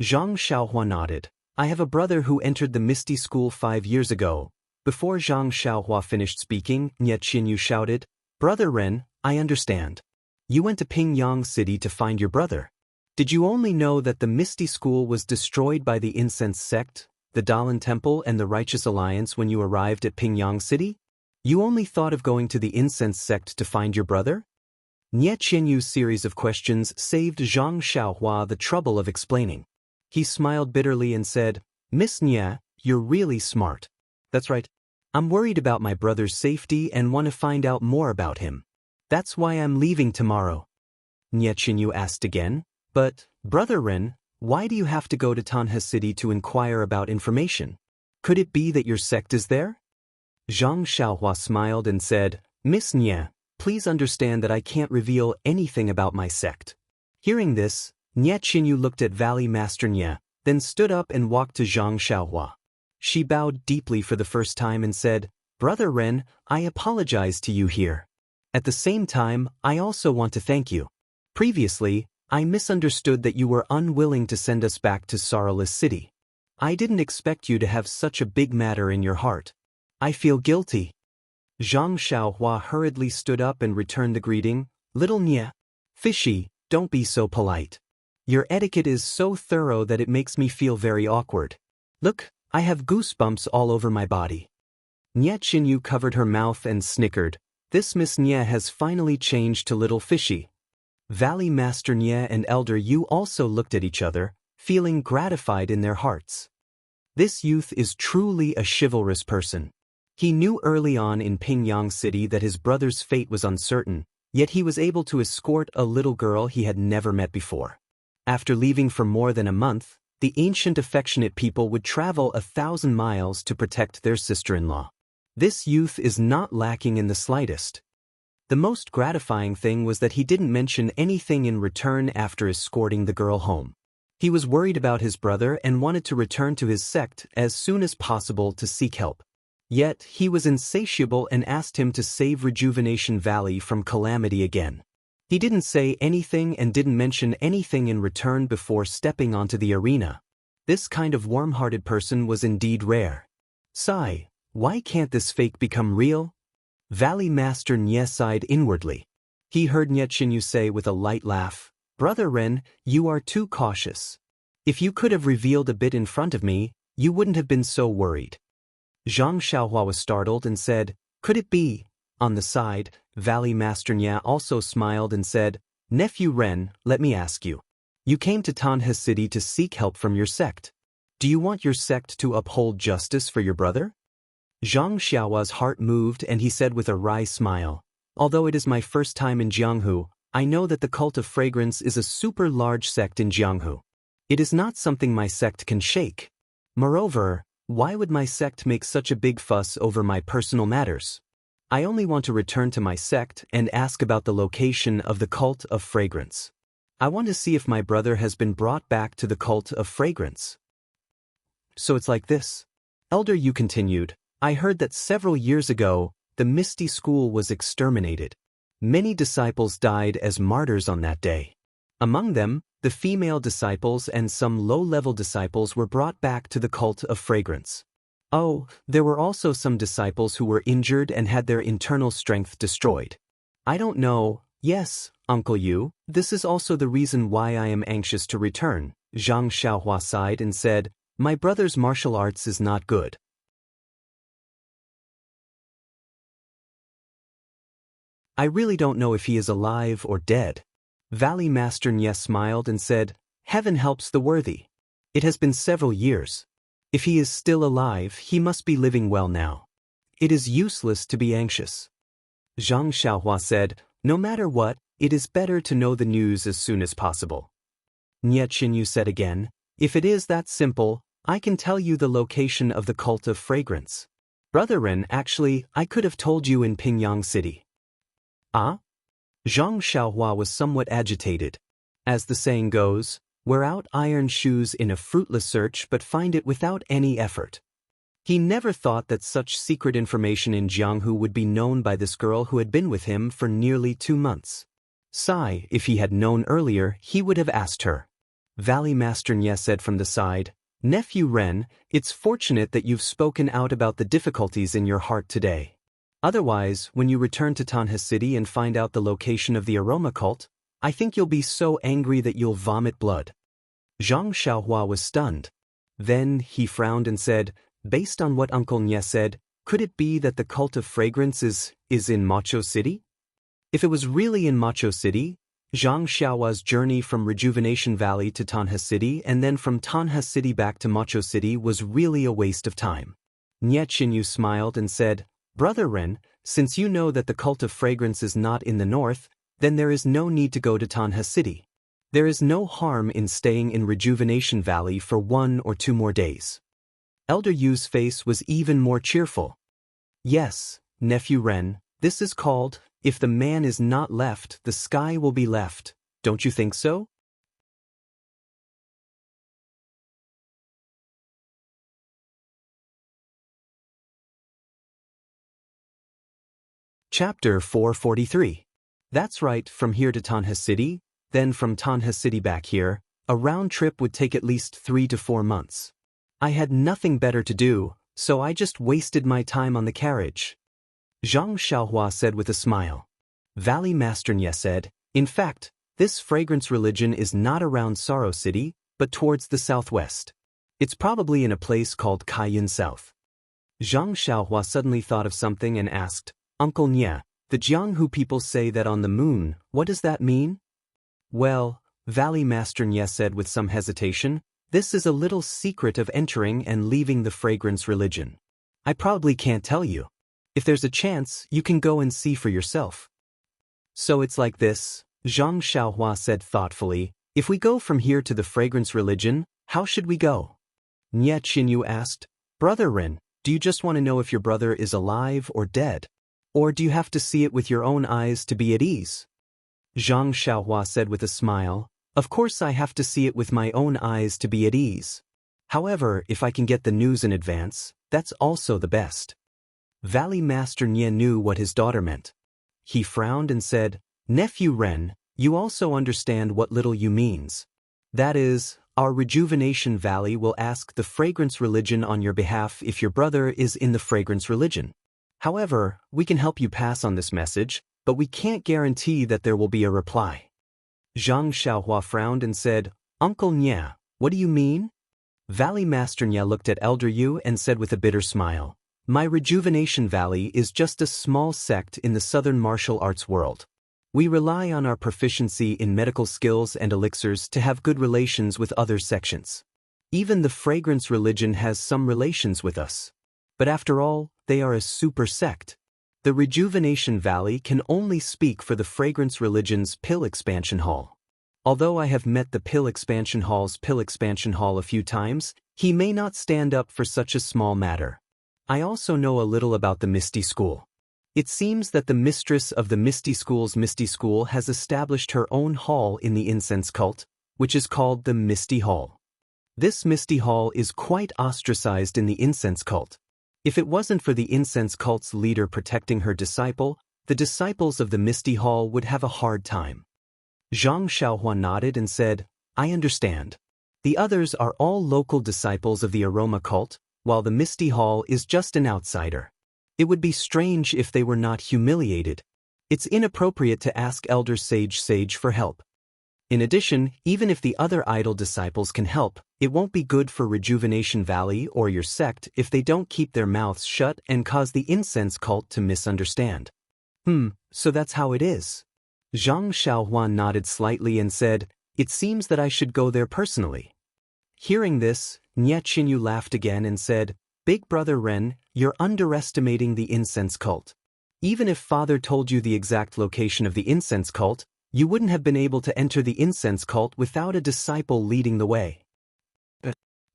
S1: Zhang Xiaohua nodded. "I have a brother who entered the Misty School 5 years ago." Before Zhang Xiaohua finished speaking, Nye Qinyu shouted, "Brother Ren, I understand. You went to Pingyang City to find your brother. Did you only know that the Misty School was destroyed by the Incense Sect, the Dalan Temple and the Righteous Alliance when you arrived at Pingyang City? You only thought of going to the Incense Sect to find your brother?" Nye Qinyu's series of questions saved Zhang Xiaohua the trouble of explaining. He smiled bitterly and said, "Miss Nye, you're really smart. That's right. I'm worried about my brother's safety and want to find out more about him. That's why I'm leaving tomorrow." Nye Qinyu asked again, "But, Brother Ren, why do you have to go to Tanha City to inquire about information? Could it be that your sect is there?" Zhang Xiaohua smiled and said, "Miss Nye, please understand that I can't reveal anything about my sect." Hearing this, Nye Qinyu looked at Valley Master Nye, then stood up and walked to Zhang Xiaohua. She bowed deeply for the first time and said, "Brother Ren, I apologize to you here. At the same time, I also want to thank you. Previously, I misunderstood that you were unwilling to send us back to Sorrowless City. I didn't expect you to have such a big matter in your heart. I feel guilty." Zhang Xiaohua hurriedly stood up and returned the greeting. "Little Nye, Fishy, don't be so polite. Your etiquette is so thorough that it makes me feel very awkward. Look, I have goosebumps all over my body." Nye Qinyu covered her mouth and snickered. This Miss Nye has finally changed to Little Fishy. Valley Master Nye and Elder Yu also looked at each other, feeling gratified in their hearts. This youth is truly a chivalrous person. He knew early on in Pingyang City that his brother's fate was uncertain, yet he was able to escort a little girl he had never met before. After leaving for more than a month, the ancient affectionate people would travel 1,000 miles to protect their sister-in-law. This youth is not lacking in the slightest. The most gratifying thing was that he didn't mention anything in return after escorting the girl home. He was worried about his brother and wanted to return to his sect as soon as possible to seek help. Yet, he was insatiable and asked him to save Rejuvenation Valley from calamity again. He didn't say anything and didn't mention anything in return before stepping onto the arena. This kind of warm-hearted person was indeed rare. Sigh, why can't this fake become real? Valley Master Nye sighed inwardly. He heard Nye Qinyu say with a light laugh, "Brother Ren, you are too cautious. If you could have revealed a bit in front of me, you wouldn't have been so worried." Zhang Xiaohua was startled and said, "Could it be?" On the side, Valley Master Nye also smiled and said, "Nephew Ren, let me ask you. You came to Tanhe City to seek help from your sect. Do you want your sect to uphold justice for your brother?" Zhang Xiaohua's heart moved and he said with a wry smile, "Although it is my first time in Jianghu, I know that the cult of fragrance is a super large sect in Jianghu. It is not something my sect can shake. Moreover, why would my sect make such a big fuss over my personal matters? I only want to return to my sect and ask about the location of the cult of fragrance. I want to see if my brother has been brought back to the cult of fragrance." "So it's like this." Elder Yu continued, "I heard that several years ago, the Misty School was exterminated. Many disciples died as martyrs on that day. Among them, the female disciples and some low-level disciples were brought back to the cult of fragrance. Oh, there were also some disciples who were injured and had their internal strength destroyed. I don't know. Yes, Uncle Yu, this is also the reason why I am anxious to return." Zhang Xiaohua sighed and said, "My brother's martial arts is not good. I really don't know if he is alive or dead." Valley Master Nye smiled and said, "Heaven helps the worthy. It has been several years. If he is still alive, he must be living well now. It is useless to be anxious." Zhang Xiaohua said, "No matter what, it is better to know the news as soon as possible." Nye Qinyu said again, "If it is that simple, I can tell you the location of the cult of fragrance. Brother Ren, actually, I could have told you in Pingyang City." "Ah?" Zhang Xiaohua was somewhat agitated. As the saying goes, wear out iron shoes in a fruitless search but find it without any effort. He never thought that such secret information in Jianghu would be known by this girl who had been with him for nearly 2 months. Sigh, if he had known earlier, he would have asked her. Valley Master Nye said from the side, "Nephew Ren, it's fortunate that you've spoken out about the difficulties in your heart today. Otherwise, when you return to Tanhe City and find out the location of the aroma cult, I think you'll be so angry that you'll vomit blood." Zhang Xiaohua was stunned. Then he frowned and said, "Based on what Uncle Nye said, could it be that the cult of fragrance is in Macho City?" If it was really in Macho City, Zhang Xiaohua's journey from Rejuvenation Valley to Tanhe City and then from Tanhe City back to Macho City was really a waste of time. Nye Qinyu smiled and said, "Brother Ren, since you know that the cult of fragrance is not in the north, then there is no need to go to Tanhe City. There is no harm in staying in Rejuvenation Valley for 1 or 2 more days." Elder Yu's face was even more cheerful. "Yes, Nephew Ren, this is called, if the man is not left, the sky will be left. Don't you think so?" Chapter 443. That's right, from here to Tanhe City, then from Tanhe City back here, a round trip would take at least 3 to 4 months. I had nothing better to do, so I just wasted my time on the carriage. Zhang Xiaohua said with a smile. Valley Master Nye said, "In fact, this fragrance religion is not around Sorrow City, but towards the southwest. It's probably in a place called Kaiyan South." Zhang Xiaohua suddenly thought of something and asked, "Uncle Nye, the Jianghu people say that on the moon, what does that mean?" "Well," Valley Master Nye said with some hesitation, "this is a little secret of entering and leaving the fragrance religion. I probably can't tell you. If there's a chance, you can go and see for yourself." "So it's like this," Zhang Xiaohua said thoughtfully, "if we go from here to the fragrance religion, how should we go?" Nye Qinyu asked, "Brother Ren, do you just want to know if your brother is alive or dead? Or do you have to see it with your own eyes to be at ease?" Zhang Xiaohua said with a smile, "Of course I have to see it with my own eyes to be at ease. However, if I can get the news in advance, that's also the best." Valley Master Nye knew what his daughter meant. He frowned and said, "Nephew Ren, you also understand what little you means. That is, our Rejuvenation Valley will ask the Fragrance Religion on your behalf if your brother is in the Fragrance Religion. However, we can help you pass on this message, but we can't guarantee that there will be a reply." Zhang Xiaohua frowned and said, "Uncle Nye, what do you mean?" Valley Master Nye looked at Elder Yu and said with a bitter smile, "My Rejuvenation Valley is just a small sect in the southern martial arts world. We rely on our proficiency in medical skills and elixirs to have good relations with other sections. Even the Fragrance Religion has some relations with us. But after all, they are a super sect. The Rejuvenation Valley can only speak for the Fragrance Religion's Pill Expansion Hall. Although I have met the Pill Expansion Hall's Pill Expansion Hall a few times, he may not stand up for such a small matter. I also know a little about the Misty School. It seems that the mistress of the Misty School's Misty School has established her own hall in the incense cult, which is called the Misty Hall. This Misty Hall is quite ostracized in the incense cult. If it wasn't for the incense cult's leader protecting her disciple, the disciples of the Misty Hall would have a hard time." Zhang Xiaohua nodded and said, "I understand. The others are all local disciples of the Aroma cult, while the Misty Hall is just an outsider. It would be strange if they were not humiliated. It's inappropriate to ask Elder Sage for help. In addition, even if the other idol disciples can help, it won't be good for Rejuvenation Valley or your sect if they don't keep their mouths shut and cause the incense cult to misunderstand." So that's how it is." Zhang Xiaohuan nodded slightly and said, "It seems that I should go there personally." Hearing this, Nye Qinyu laughed again and said, "Big brother Ren, you're underestimating the incense cult. Even if father told you the exact location of the incense cult, you wouldn't have been able to enter the incense cult without a disciple leading the way."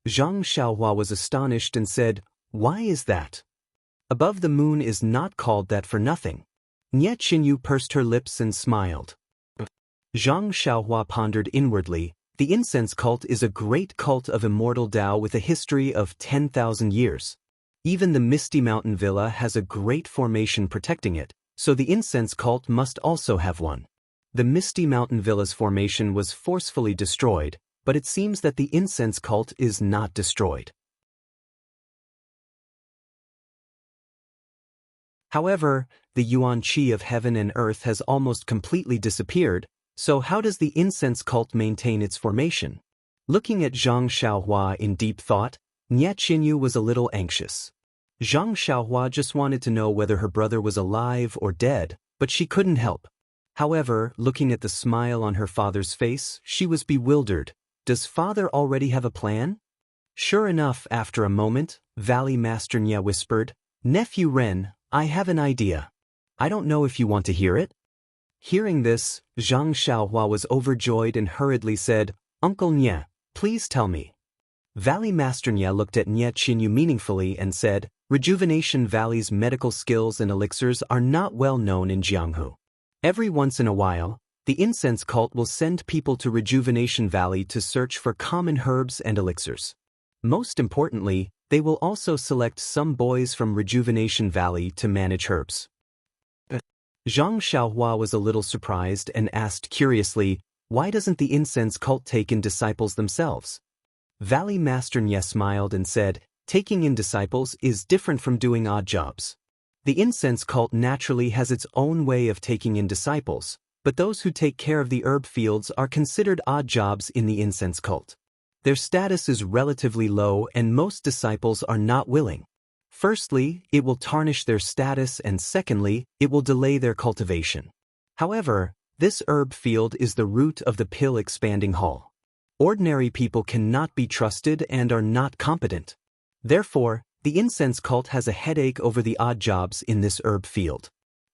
S1: Zhang Xiaohua was astonished and said, "Why is that? Above the moon is not called that for nothing." Nye Qinyu pursed her lips and smiled. Zhang Xiaohua pondered inwardly. The incense cult is a great cult of immortal Tao with a history of 10,000 years. Even the Misty Mountain Villa has a great formation protecting it, so the incense cult must also have one. The Misty Mountain Villa's formation was forcefully destroyed, but it seems that the incense cult is not destroyed. However, the Yuan Qi of heaven and earth has almost completely disappeared, so how does the incense cult maintain its formation? Looking at Zhang Xiaohua in deep thought, Nye Qinyu was a little anxious. Zhang Xiaohua just wanted to know whether her brother was alive or dead, but she couldn't help. However, looking at the smile on her father's face, she was bewildered. Does father already have a plan? Sure enough, after a moment, Valley Master Nye whispered, "Nephew Ren, I have an idea. I don't know if you want to hear it?" Hearing this, Zhang Xiaohua was overjoyed and hurriedly said, "Uncle Nye, please tell me." Valley Master Nye looked at Nye Qinyu meaningfully and said, "Rejuvenation Valley's medical skills and elixirs are not well known in Jianghu. Every once in a while, the incense cult will send people to Rejuvenation Valley to search for common herbs and elixirs. Most importantly, they will also select some boys from Rejuvenation Valley to manage herbs." Zhang Xiaohua was a little surprised and asked curiously, "Why doesn't the incense cult take in disciples themselves?" Valley Master Nye smiled and said, "Taking in disciples is different from doing odd jobs. The incense cult naturally has its own way of taking in disciples, but those who take care of the herb fields are considered odd jobs in the incense cult. Their status is relatively low and most disciples are not willing. Firstly, it will tarnish their status, and secondly, it will delay their cultivation. However, this herb field is the root of the pill expanding hall. Ordinary people cannot be trusted and are not competent. Therefore, the incense cult has a headache over the odd jobs in this herb field.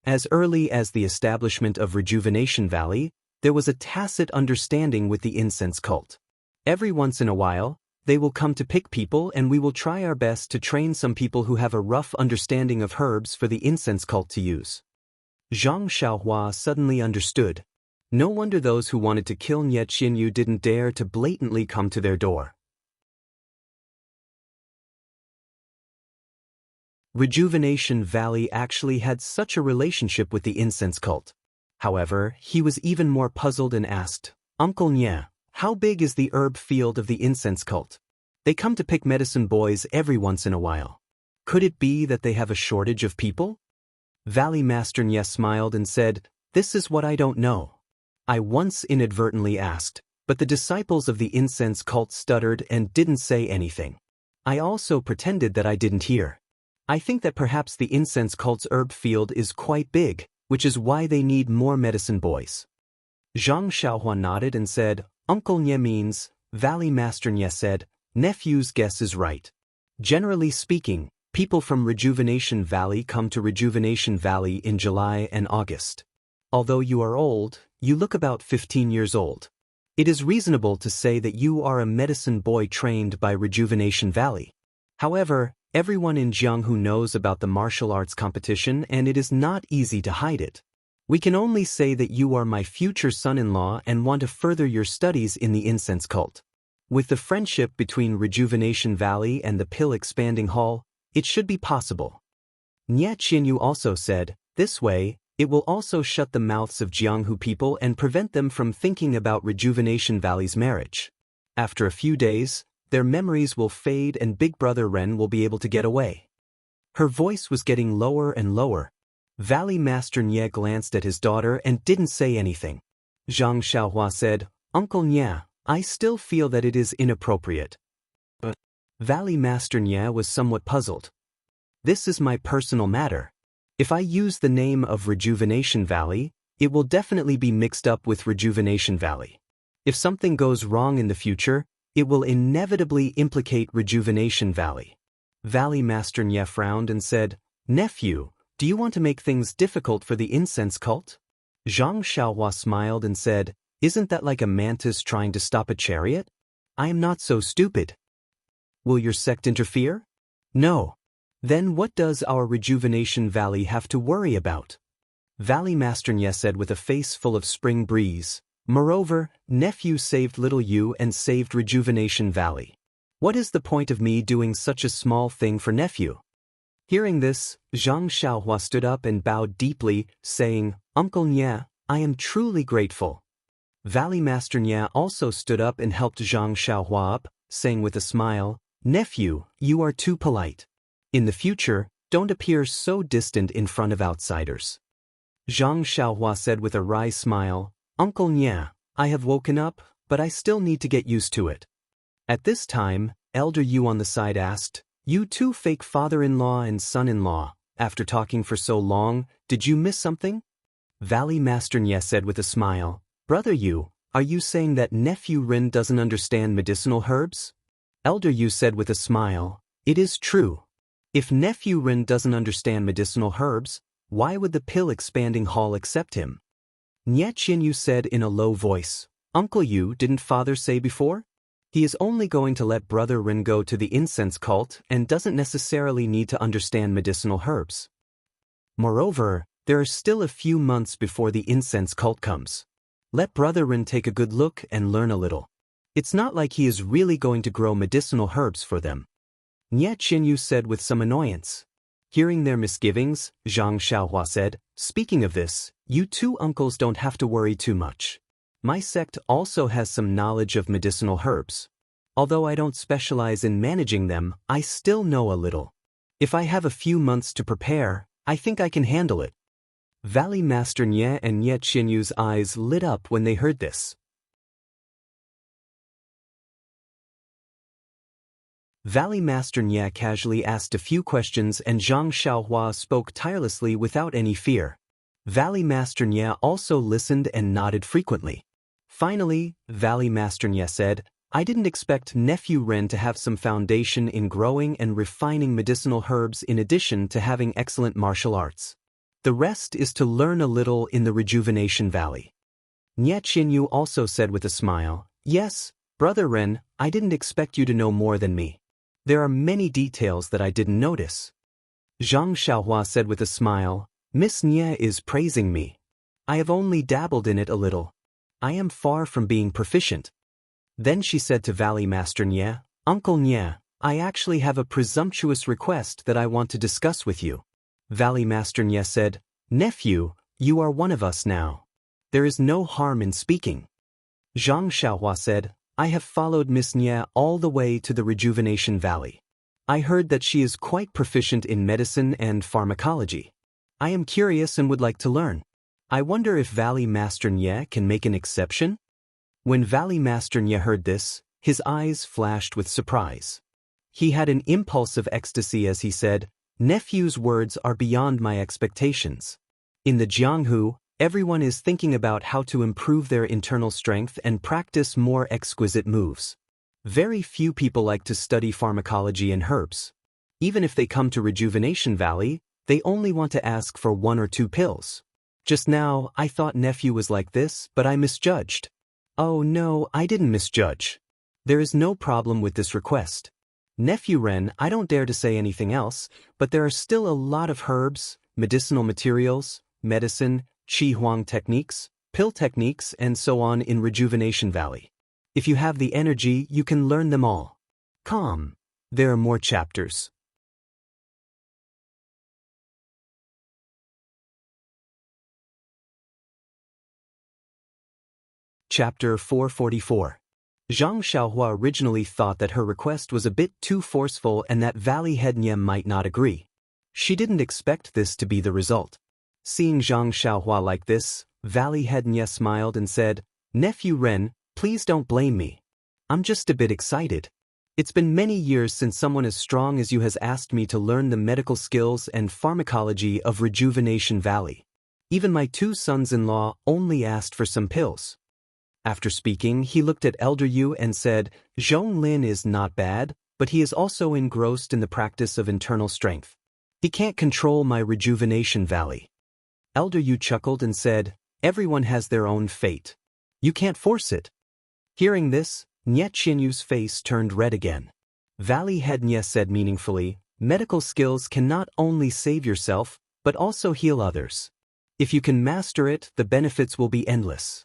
S1: As early as the establishment of Rejuvenation Valley, there was a tacit understanding with the incense cult. Every once in a while, they will come to pick people, and we will try our best to train some people who have a rough understanding of herbs for the incense cult to use." Zhang Xiaohua suddenly understood. No wonder those who wanted to kill Nye Qinyu didn't dare to blatantly come to their door. Rejuvenation Valley actually had such a relationship with the incense cult. However, he was even more puzzled and asked, Uncle Nya, how big is the herb field of the incense cult? They come to pick medicine boys every once in a while. Could it be that they have a shortage of people? Valley Master Nya smiled and said, This is what I don't know. I once inadvertently asked, but the disciples of the incense cult stuttered and didn't say anything. I also pretended that I didn't hear. I think that perhaps the incense cult's herb field is quite big, which is why they need more medicine boys. Zhang Xiaohua nodded and said, Uncle Nye means, Valley Master Nye said, Nephew's guess is right. Generally speaking, people from Rejuvenation Valley come to Rejuvenation Valley in July and August. Although you are old, you look about 15 years old. It is reasonable to say that you are a medicine boy trained by Rejuvenation Valley. However, everyone in Jianghu knows about the martial arts competition and it is not easy to hide it. We can only say that you are my future son-in-law and want to further your studies in the incense cult. With the friendship between Rejuvenation Valley and the Pill Expanding Hall, it should be possible. Nye Qinyu also said, this way, it will also shut the mouths of Jianghu people and prevent them from thinking about Rejuvenation Valley's marriage. After a few days, their memories will fade and Big Brother Ren will be able to get away. Her voice was getting lower and lower. Valley Master Nye glanced at his daughter and didn't say anything. Zhang Xiaohua said, Uncle Nye, I still feel that it is inappropriate. But Valley Master Nye was somewhat puzzled. This is my personal matter. If I use the name of Rejuvenation Valley, it will definitely be mixed up with Rejuvenation Valley. If something goes wrong in the future, it will inevitably implicate Rejuvenation Valley. Valley Master Nye frowned and said, Nephew, do you want to make things difficult for the incense cult? Zhang Xiaohua smiled and said, Isn't that like a mantis trying to stop a chariot? I am not so stupid. Will your sect interfere? No. Then what does our Rejuvenation Valley have to worry about? Valley Master Nye said with a face full of spring breeze, Moreover, nephew saved little you and saved Rejuvenation Valley. What is the point of me doing such a small thing for nephew? Hearing this, Zhang Xiaohua stood up and bowed deeply, saying, Uncle Nye, I am truly grateful. Valley Master Nye also stood up and helped Zhang Xiaohua up, saying with a smile, Nephew, you are too polite. In the future, don't appear so distant in front of outsiders. Zhang Xiaohua said with a wry smile, Uncle Nye, I have woken up, but I still need to get used to it. At this time, Elder Yu on the side asked, You two fake father-in-law and son-in-law, after talking for so long, did you miss something? Valley Master Nye said with a smile, Brother Yu, are you saying that nephew Rin doesn't understand medicinal herbs? Elder Yu said with a smile, It is true. If nephew Rin doesn't understand medicinal herbs, why would the Pill Expanding Hall accept him? Nye Qinyu said in a low voice, Uncle Yu, didn't father say before? He is only going to let Brother Rin go to the incense cult and doesn't necessarily need to understand medicinal herbs. Moreover, there are still a few months before the incense cult comes. Let Brother Rin take a good look and learn a little. It's not like he is really going to grow medicinal herbs for them. Nye Qinyu said with some annoyance. Hearing their misgivings, Zhang Xiaohua said, Speaking of this, you two uncles don't have to worry too much. My sect also has some knowledge of medicinal herbs. Although I don't specialize in managing them, I still know a little. If I have a few months to prepare, I think I can handle it. Valley Master Nye and Nye Qinyu's eyes lit up when they heard this. Valley Master Nye casually asked a few questions and Zhang Xiaohua spoke tirelessly without any fear. Valley Master Nye also listened and nodded frequently. Finally, Valley Master Nye said, I didn't expect nephew Ren to have some foundation in growing and refining medicinal herbs in addition to having excellent martial arts. The rest is to learn a little in the Rejuvenation Valley. Nye Qinyu also said with a smile, Yes, Brother Ren, I didn't expect you to know more than me. There are many details that I didn't notice. Zhang Xiaohua said with a smile, Miss Nye is praising me. I have only dabbled in it a little. I am far from being proficient. Then she said to Valley Master Nye, Uncle Nye, I actually have a presumptuous request that I want to discuss with you. Valley Master Nye said, Nephew, you are one of us now. There is no harm in speaking. Zhang Xiaohua said, I have followed Miss Nye all the way to the Rejuvenation Valley. I heard that she is quite proficient in medicine and pharmacology. I am curious and would like to learn. I wonder if Valley Master Nye can make an exception? When Valley Master Nye heard this, his eyes flashed with surprise. He had an impulse of ecstasy as he said, Nephew's words are beyond my expectations. In the Jianghu, everyone is thinking about how to improve their internal strength and practice more exquisite moves. Very few people like to study pharmacology and herbs. Even if they come to Rejuvenation Valley, they only want to ask for 1 or 2 pills. Just now, I thought Nephew was like this, but I misjudged. Oh no, I didn't misjudge. There is no problem with this request. Nephew Ren, I don't dare to say anything else, but there are still a lot of herbs, medicinal materials, medicine, Qi Huang techniques, pill techniques, and so on in Rejuvenation Valley. If you have the energy, you can learn them all. Calm. There are more chapters. Chapter 444. Zhang Xiaohua originally thought that her request was a bit too forceful and that Valley Head Nye might not agree. She didn't expect this to be the result. Seeing Zhang Xiaohua like this, Valley Head Nye smiled and said, Nephew Ren, please don't blame me. I'm just a bit excited. It's been many years since someone as strong as you has asked me to learn the medical skills and pharmacology of Rejuvenation Valley. Even my 2 sons-in-law only asked for some pills. After speaking, he looked at Elder Yu and said, Zhong Lin is not bad, but he is also engrossed in the practice of internal strength. He can't control my Rejuvenation Valley. Elder Yu chuckled and said, everyone has their own fate. You can't force it. Hearing this, Nye Qianyu's face turned red again. Valley Head Nye said meaningfully, medical skills can not only save yourself, but also heal others. If you can master it, the benefits will be endless.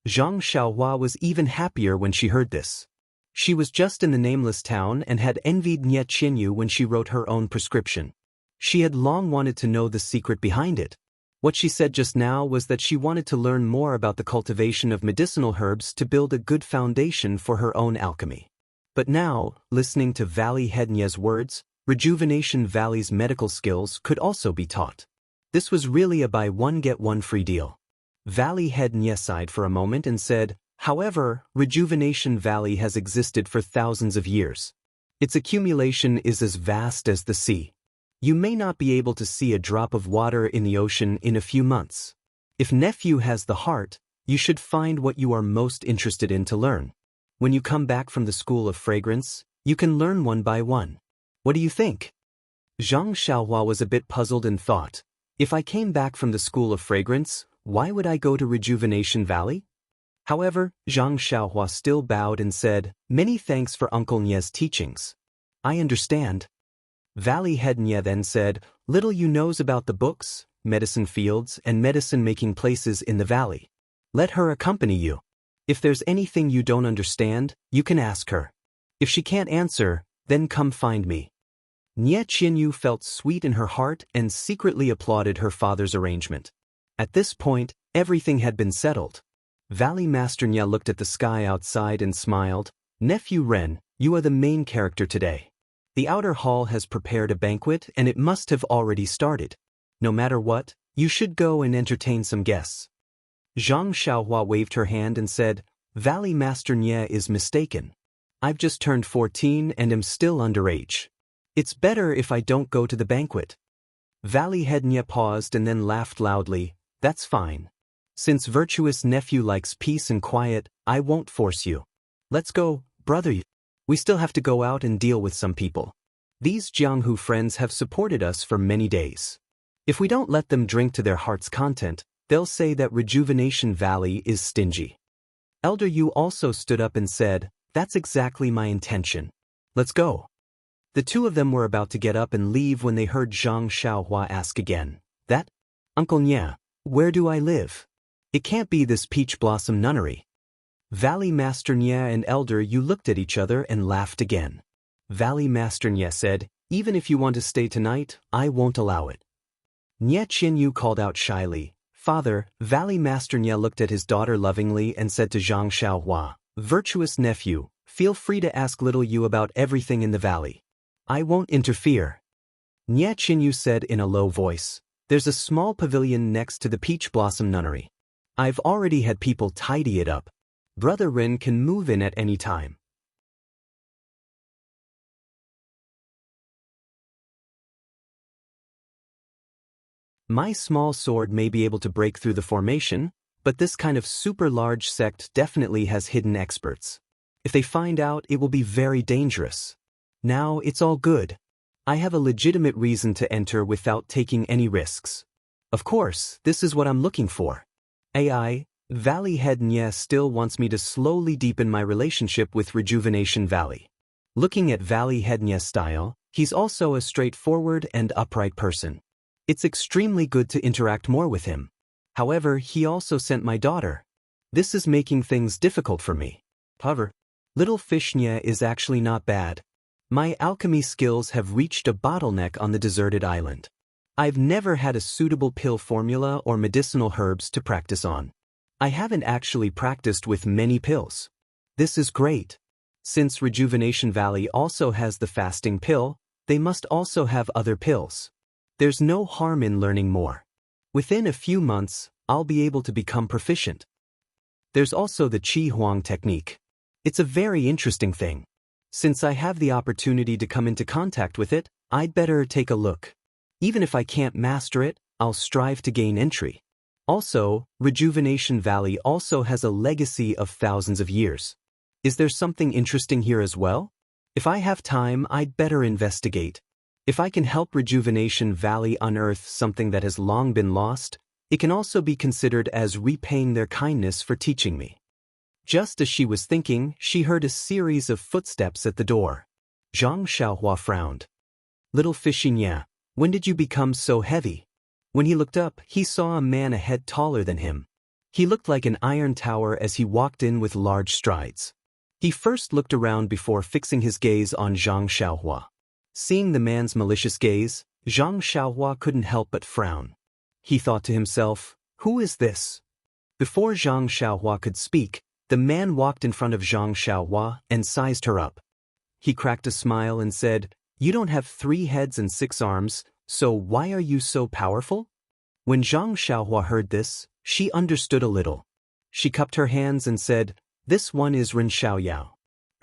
S1: Zhang Xiaohua was even happier when she heard this. She was just in the nameless town and had envied Nye Qianyu when she wrote her own prescription. She had long wanted to know the secret behind it. What she said just now was that she wanted to learn more about the cultivation of medicinal herbs to build a good foundation for her own alchemy. But now, listening to Valley Head Nye's words, Rejuvenation Valley's medical skills could also be taught. This was really a buy one get one free deal. Valley Head Nye sighed for a moment and said, however, Rejuvenation Valley has existed for thousands of years. Its accumulation is as vast as the sea. You may not be able to see a drop of water in the ocean in a few months. If Nephew has the heart, you should find what you are most interested in to learn. When you come back from the School of Fragrance, you can learn one by one. What do you think? Zhang Xiaohua was a bit puzzled and thought, if I came back from the School of Fragrance, why would I go to Rejuvenation Valley? However, Zhang Xiaohua still bowed and said, many thanks for Uncle Nye's teachings. I understand. Valley Head Nye then said, little you knows about the books, medicine fields, and medicine-making places in the valley. Let her accompany you. If there's anything you don't understand, you can ask her. If she can't answer, then come find me. Nye Qianyu felt sweet in her heart and secretly applauded her father's arrangement. At this point, everything had been settled. Valley Master Nye looked at the sky outside and smiled. Nephew Ren, you are the main character today. The outer hall has prepared a banquet and it must have already started. No matter what, you should go and entertain some guests. Zhang Xiaohua waved her hand and said, Valley Master Nye is mistaken. I've just turned 14 and am still underage. It's better if I don't go to the banquet. Valley Head Nye paused and then laughed loudly. That's fine. Since virtuous nephew likes peace and quiet, I won't force you. Let's go, brother. We still have to go out and deal with some people. These Jianghu friends have supported us for many days. If we don't let them drink to their heart's content, they'll say that Rejuvenation Valley is stingy. Elder Yu also stood up and said, that's exactly my intention. Let's go. The 2 of them were about to get up and leave when they heard Zhang Xiaohua ask again, that? Uncle Nye, where do I live? It can't be this peach blossom nunnery. Valley Master Nye and Elder Yu looked at each other and laughed again. Valley Master Nye said, even if you want to stay tonight, I won't allow it. Nye Qinyu called out shyly, Father. Valley Master Nye looked at his daughter lovingly and said to Zhang Xiaohua, virtuous nephew, feel free to ask little you about everything in the valley. I won't interfere. Nye Qinyu said in a low voice, there's a small pavilion next to the Peach Blossom Nunnery. I've already had people tidy it up. Brother Rin can move in at any time. My small sword may be able to break through the formation, but this kind of super large sect definitely has hidden experts. If they find out, it will be very dangerous. Now it's all good. I have a legitimate reason to enter without taking any risks. Of course, this is what I'm looking for. AI, Valley Head Nye still wants me to slowly deepen my relationship with Rejuvenation Valley. Looking at Valley Head Nye's style, he's also a straightforward and upright person. It's extremely good to interact more with him. However, he also sent my daughter. This is making things difficult for me. However, little fish Nye is actually not bad. My alchemy skills have reached a bottleneck on the deserted island. I've never had a suitable pill formula or medicinal herbs to practice on. I haven't actually practiced with many pills. This is great. Since Rejuvenation Valley also has the fasting pill, they must also have other pills. There's no harm in learning more. Within a few months, I'll be able to become proficient. There's also the Qi Huang technique. It's a very interesting thing. Since I have the opportunity to come into contact with it, I'd better take a look. Even if I can't master it, I'll strive to gain entry. Also, Rejuvenation Valley also has a legacy of thousands of years. Is there something interesting here as well? If I have time, I'd better investigate. If I can help Rejuvenation Valley unearth something that has long been lost, it can also be considered as repaying their kindness for teaching me. Just as she was thinking, she heard a series of footsteps at the door. Zhang Xiaohua frowned. Little fishy Nye, when did you become so heavy? When he looked up, he saw a man a head taller than him. He looked like an iron tower as he walked in with large strides. He first looked around before fixing his gaze on Zhang Xiaohua. Seeing the man's malicious gaze, Zhang Xiaohua couldn't help but frown. He thought to himself, who is this? Before Zhang Xiaohua could speak, the man walked in front of Zhang Xiaohua and sized her up. He cracked a smile and said, you don't have 3 heads and 6 arms, so why are you so powerful? When Zhang Xiaohua heard this, she understood a little. She cupped her hands and said, this one is Ren Xiaoyao.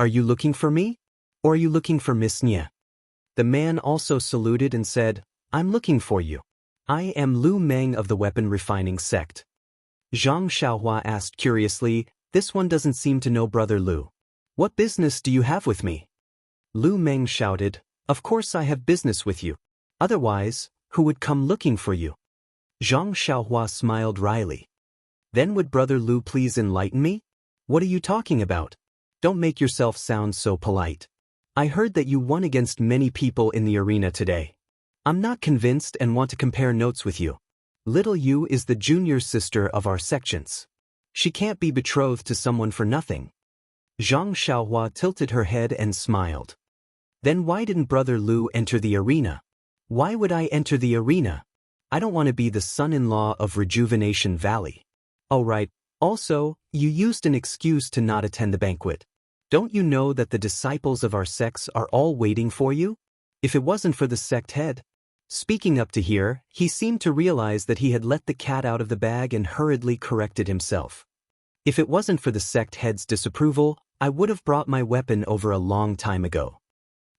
S1: Are you looking for me? Or are you looking for Miss Nye? The man also saluted and said, I'm looking for you. I am Lu Meng of the weapon refining sect. Zhang Xiaohua asked curiously, this one doesn't seem to know Brother Lu. What business do you have with me? Lu Meng shouted, of course I have business with you. Otherwise, who would come looking for you? Zhang Xiaohua smiled wryly. Then would Brother Lu please enlighten me? What are you talking about? Don't make yourself sound so polite. I heard that you won against many people in the arena today. I'm not convinced and want to compare notes with you. Little Yu is the junior sister of our sections. She can't be betrothed to someone for nothing. Zhang Xiaohua tilted her head and smiled. Then why didn't Brother Lu enter the arena? Why would I enter the arena? I don't want to be the son-in-law of Rejuvenation Valley. Oh right, also, you used an excuse to not attend the banquet. Don't you know that the disciples of our sects are all waiting for you? If it wasn't for the sect head. Speaking up to here, he seemed to realize that he had let the cat out of the bag and hurriedly corrected himself. If it wasn't for the sect head's disapproval, I would have brought my weapon over a long time ago.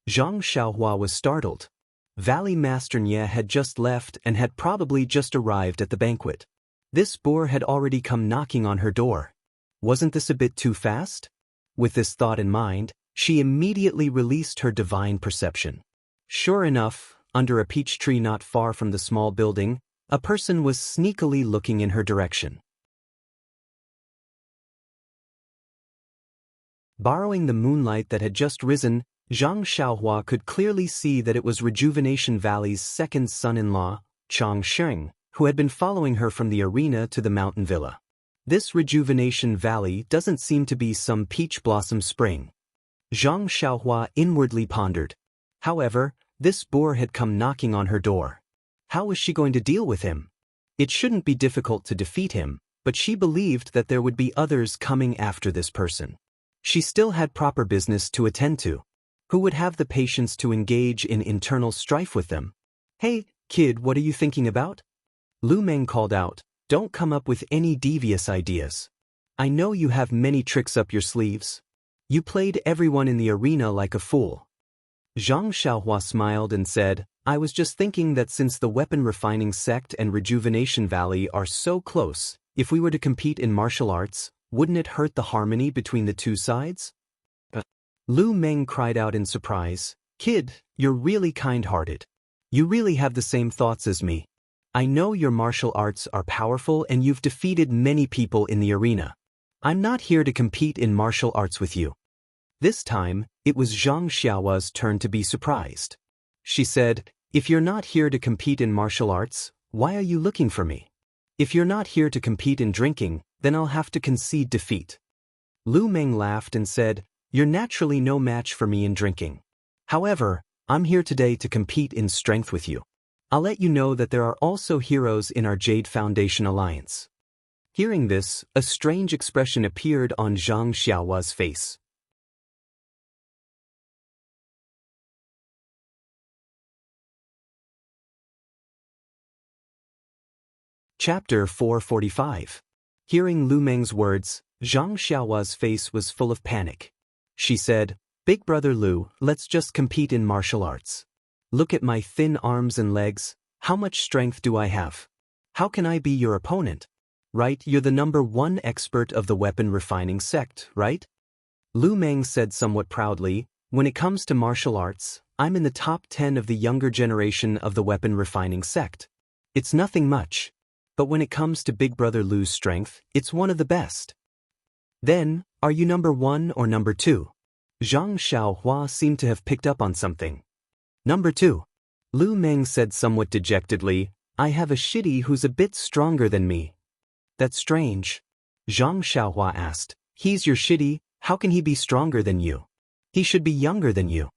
S1: Zhang Xiaohua was startled. Valley Master Nye had just left and had probably just arrived at the banquet. This boor had already come knocking on her door. Wasn't this a bit too fast? With this thought in mind, she immediately released her divine perception. Sure enough, under a peach tree not far from the small building, a person was sneakily looking in her direction. Borrowing the moonlight that had just risen, Zhang Xiaohua could clearly see that it was Rejuvenation Valley's second son-in-law, Chang Sheng, who had been following her from the arena to the mountain villa. This Rejuvenation Valley doesn't seem to be some peach blossom spring. Zhang Xiaohua inwardly pondered. However, this boor had come knocking on her door. How was she going to deal with him? It shouldn't be difficult to defeat him, but she believed that there would be others coming after this person. She still had proper business to attend to. Who would have the patience to engage in internal strife with them? Hey, kid, what are you thinking about? Lu Meng called out, don't come up with any devious ideas. I know you have many tricks up your sleeves. You played everyone in the arena like a fool. Zhang Xiaohua smiled and said, I was just thinking that since the weapon refining sect and Rejuvenation Valley are so close, if we were to compete in martial arts, wouldn't it hurt the harmony between the two sides? Lu Meng cried out in surprise, Kid, you're really kind-hearted. You really have the same thoughts as me. I know your martial arts are powerful and you've defeated many people in the arena. I'm not here to compete in martial arts with you. This time, it was Zhang Xiaohua's turn to be surprised. She said, if you're not here to compete in martial arts, why are you looking for me? If you're not here to compete in drinking, then I'll have to concede defeat. Lu Meng laughed and said, you're naturally no match for me in drinking. However, I'm here today to compete in strength with you. I'll let you know that there are also heroes in our Jade Foundation alliance. Hearing this, a strange expression appeared on Zhang Xiaohua's face. Chapter 445. Hearing Lu Meng's words, Zhang Xiaohua's face was full of panic. She said, Big brother Lu, let's just compete in martial arts. Look at my thin arms and legs, how much strength do I have? How can I be your opponent? Right, you're the #1 expert of the weapon refining sect, right? Lu Meng said somewhat proudly, when it comes to martial arts, I'm in the top 10 of the younger generation of the weapon refining sect. It's nothing much. But when it comes to Big Brother Lu's strength, it's one of the best. Then, are you #1 or #2? Zhang Xiaohua seemed to have picked up on something. #2. Lu Meng said somewhat dejectedly, I have a shitty who's a bit stronger than me. That's strange. Zhang Xiaohua asked, he's your shitty, how can he be stronger than you? He should be younger than you.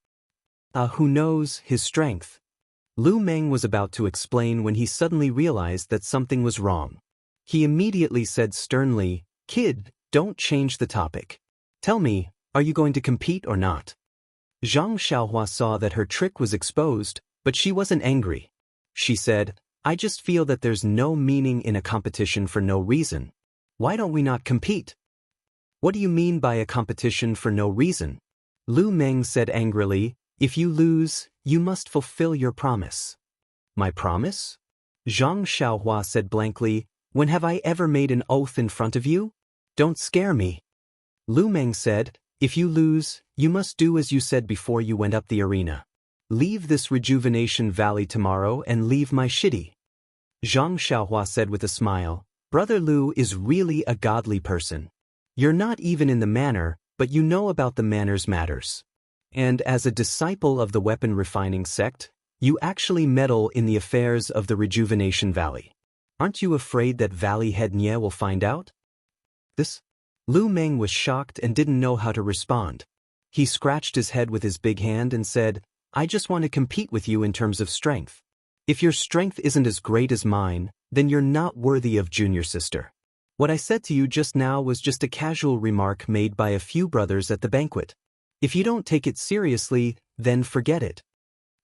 S1: Who knows his strength? Lu Meng was about to explain when he suddenly realized that something was wrong. He immediately said sternly, Kid, don't change the topic. Tell me, are you going to compete or not? Zhang Xiaohua saw that her trick was exposed, but she wasn't angry. She said, I just feel that there's no meaning in a competition for no reason. Why don't we not compete? What do you mean by a competition for no reason? Lu Meng said angrily, if you lose, you must fulfill your promise. My promise? Zhang Xiaohua said blankly, when have I ever made an oath in front of you? Don't scare me. Lu Meng said, if you lose, you must do as you said before you went up the arena. Leave this Rejuvenation Valley tomorrow and leave my shitty. Zhang Xiaohua said with a smile, Brother Lu is really a godly person. You're not even in the manor, but you know about the manners matters. And as a disciple of the weapon refining sect, you actually meddle in the affairs of the Rejuvenation Valley. Aren't you afraid that Valley Head Nye will find out? This? Lu Meng was shocked and didn't know how to respond. He scratched his head with his big hand and said, I just want to compete with you in terms of strength. If your strength isn't as great as mine, then you're not worthy of junior sister. What I said to you just now was just a casual remark made by a few brothers at the banquet. If you don't take it seriously, then forget it.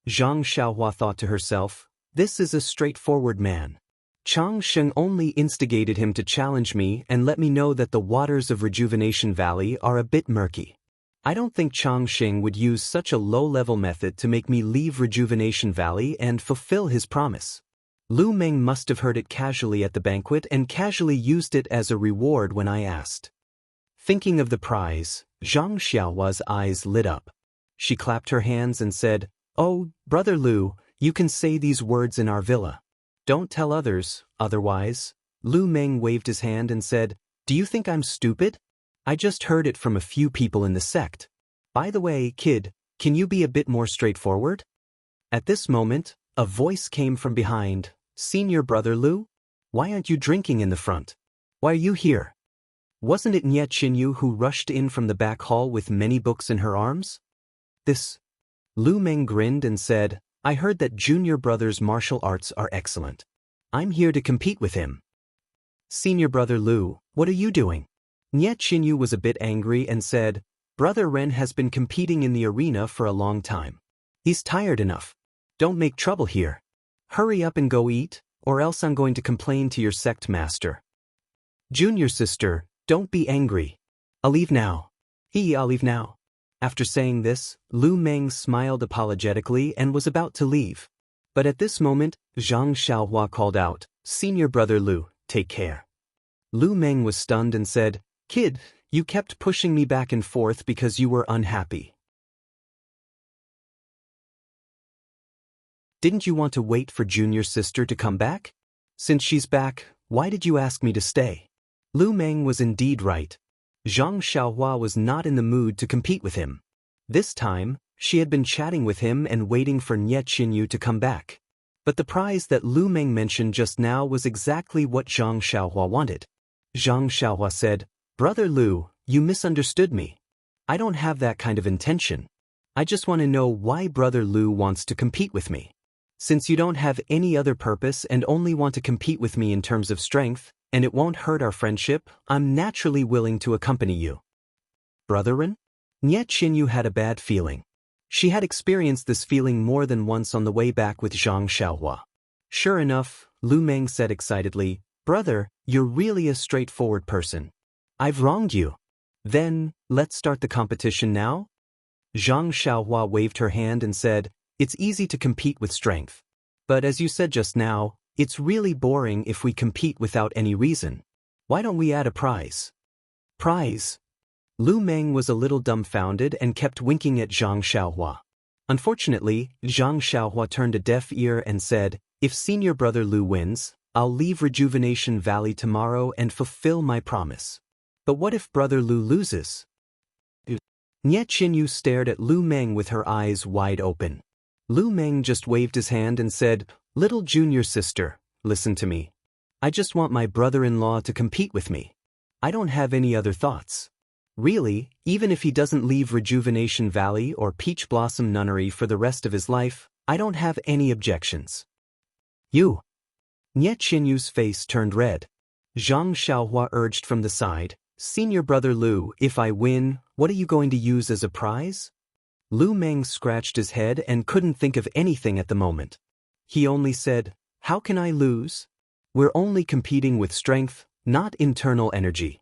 S1: Zhang Xiaohua thought to herself, this is a straightforward man. Chang Sheng only instigated him to challenge me and let me know that the waters of Rejuvenation Valley are a bit murky. I don't think Chang Sheng would use such a low-level method to make me leave Rejuvenation Valley and fulfill his promise. Lu Meng must have heard it casually at the banquet and casually used it as a reward when I asked. Thinking of the prize, Zhang Xiaohua's eyes lit up. She clapped her hands and said, Oh, Brother Lu, you can say these words in our villa. Don't tell others, otherwise. Lu Meng waved his hand and said, Do you think I'm stupid? I just heard it from a few people in the sect. By the way, kid, can you be a bit more straightforward? At this moment, a voice came from behind. Senior Brother Lu? Why aren't you drinking in the front? Why are you here? Wasn't it Nye Qinyu who rushed in from the back hall with many books in her arms? This. Lu Meng grinned and said, I heard that junior brother's martial arts are excellent. I'm here to compete with him. Senior brother Lu, what are you doing? Nye Qinyu was a bit angry and said, Brother Ren has been competing in the arena for a long time. He's tired enough. Don't make trouble here. Hurry up and go eat, or else I'm going to complain to your sect master. Junior sister, don't be angry. I'll leave now. I'll leave now. After saying this, Lu Meng smiled apologetically and was about to leave. But at this moment, Zhang Xiaohua called out, Senior brother Lu, take care. Lu Meng was stunned and said, Kid, you kept pushing me back and forth because you were unhappy. Didn't you want to wait for junior sister to come back? Since she's back, why did you ask me to stay? Lu Meng was indeed right. Zhang Xiaohua was not in the mood to compete with him. This time, she had been chatting with him and waiting for Nye Qinyu to come back. But the prize that Lu Meng mentioned just now was exactly what Zhang Xiaohua wanted. Zhang Xiaohua said, Brother Lu, you misunderstood me. I don't have that kind of intention. I just want to know why Brother Lu wants to compete with me. Since you don't have any other purpose and only want to compete with me in terms of strength, and it won't hurt our friendship, I'm naturally willing to accompany you. Brotherin? Nye Qinyu had a bad feeling. She had experienced this feeling more than once on the way back with Zhang Xiaohua. Sure enough, Lu Meng said excitedly, Brother, you're really a straightforward person. I've wronged you. Then, let's start the competition now? Zhang Xiaohua waved her hand and said, It's easy to compete with strength. But as you said just now, it's really boring if we compete without any reason. Why don't we add a prize? Prize? Lu Meng was a little dumbfounded and kept winking at Zhang Xiaohua. Unfortunately, Zhang Xiaohua turned a deaf ear and said, If senior brother Lu wins, I'll leave Rejuvenation Valley tomorrow and fulfill my promise. But what if brother Lu loses? Nye Qinyu stared at Lu Meng with her eyes wide open. Lu Meng just waved his hand and said, Little junior sister, listen to me. I just want my brother-in-law to compete with me. I don't have any other thoughts. Really, even if he doesn't leave Rejuvenation Valley or Peach Blossom Nunnery for the rest of his life, I don't have any objections. You. Nye Qinyu's face turned red. Zhang Xiaohua urged from the side, Senior brother Lu, if I win, what are you going to use as a prize? Lu Meng scratched his head and couldn't think of anything at the moment. He only said, How can I lose? We're only competing with strength, not internal energy.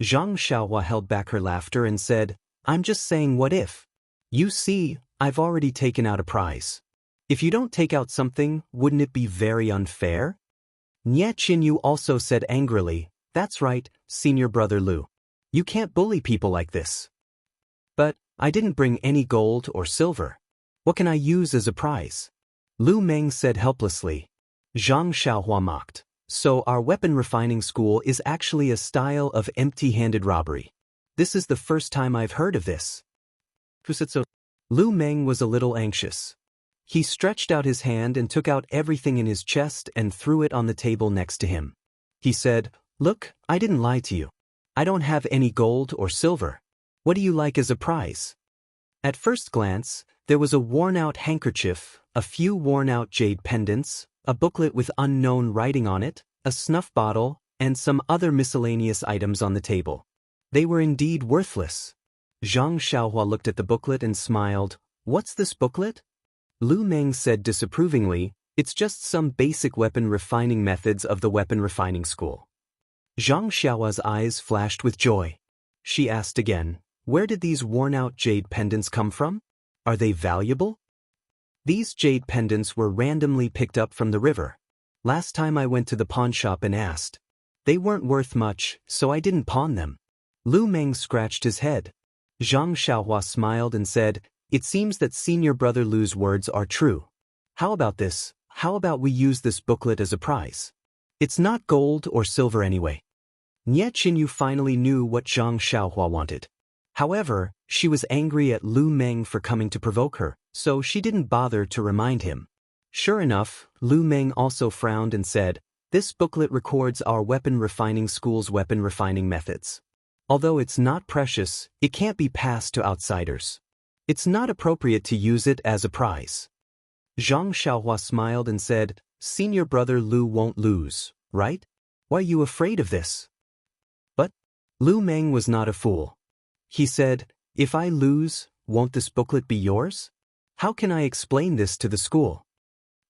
S1: Zhang Xiaohua held back her laughter and said, I'm just saying what if. You see, I've already taken out a prize. If you don't take out something, wouldn't it be very unfair? Nye Qinyu also said angrily, That's right, senior brother Lu. You can't bully people like this. But, I didn't bring any gold or silver. What can I use as a prize? Lu Meng said helplessly. Zhang Xiaohua mocked. So our weapon refining school is actually a style of empty-handed robbery. This is the first time I've heard of this. Lu Meng was a little anxious. He stretched out his hand and took out everything in his chest and threw it on the table next to him. He said, Look, I didn't lie to you. I don't have any gold or silver. What do you like as a prize? At first glance, there was a worn-out handkerchief, a few worn-out jade pendants, a booklet with unknown writing on it, a snuff bottle, and some other miscellaneous items on the table. They were indeed worthless. Zhang Xiaohua looked at the booklet and smiled. What's this booklet? Lu Meng said disapprovingly, It's just some basic weapon refining methods of the weapon refining school. Zhang Xiaohua's eyes flashed with joy. She asked again, Where did these worn-out jade pendants come from? Are they valuable? These jade pendants were randomly picked up from the river. Last time I went to the pawn shop and asked. They weren't worth much, so I didn't pawn them. Lu Meng scratched his head. Zhang Xiaohua smiled and said, It seems that senior brother Lu's words are true. How about this? How about we use this booklet as a prize? It's not gold or silver anyway. Nye Qinyu finally knew what Zhang Xiaohua wanted. However, she was angry at Lu Meng for coming to provoke her, so she didn't bother to remind him. Sure enough, Lu Meng also frowned and said, This booklet records our weapon refining school's weapon refining methods. Although it's not precious, it can't be passed to outsiders. It's not appropriate to use it as a prize. Zhang Xiaohua smiled and said, Senior brother Lu won't lose, right? Why are you afraid of this? But Lu Meng was not a fool. He said, if I lose, won't this booklet be yours? How can I explain this to the school?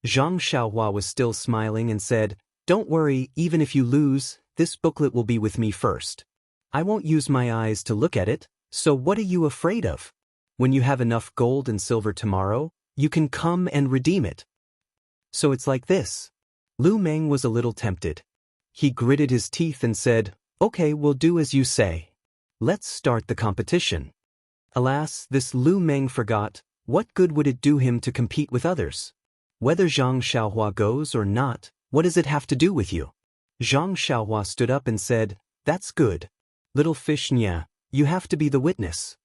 S1: Zhang Xiaohua was still smiling and said, don't worry, even if you lose, this booklet will be with me first. I won't use my eyes to look at it, so what are you afraid of? When you have enough gold and silver tomorrow, you can come and redeem it. So it's like this. Lu Meng was a little tempted. He gritted his teeth and said, okay, we'll do as you say. Let's start the competition. Alas, this Lu Meng forgot, what good would it do him to compete with others? Whether Zhang Xiaohua goes or not, what does it have to do with you? Zhang Xiaohua stood up and said, that's good. Little fish Nya, you have to be the witness.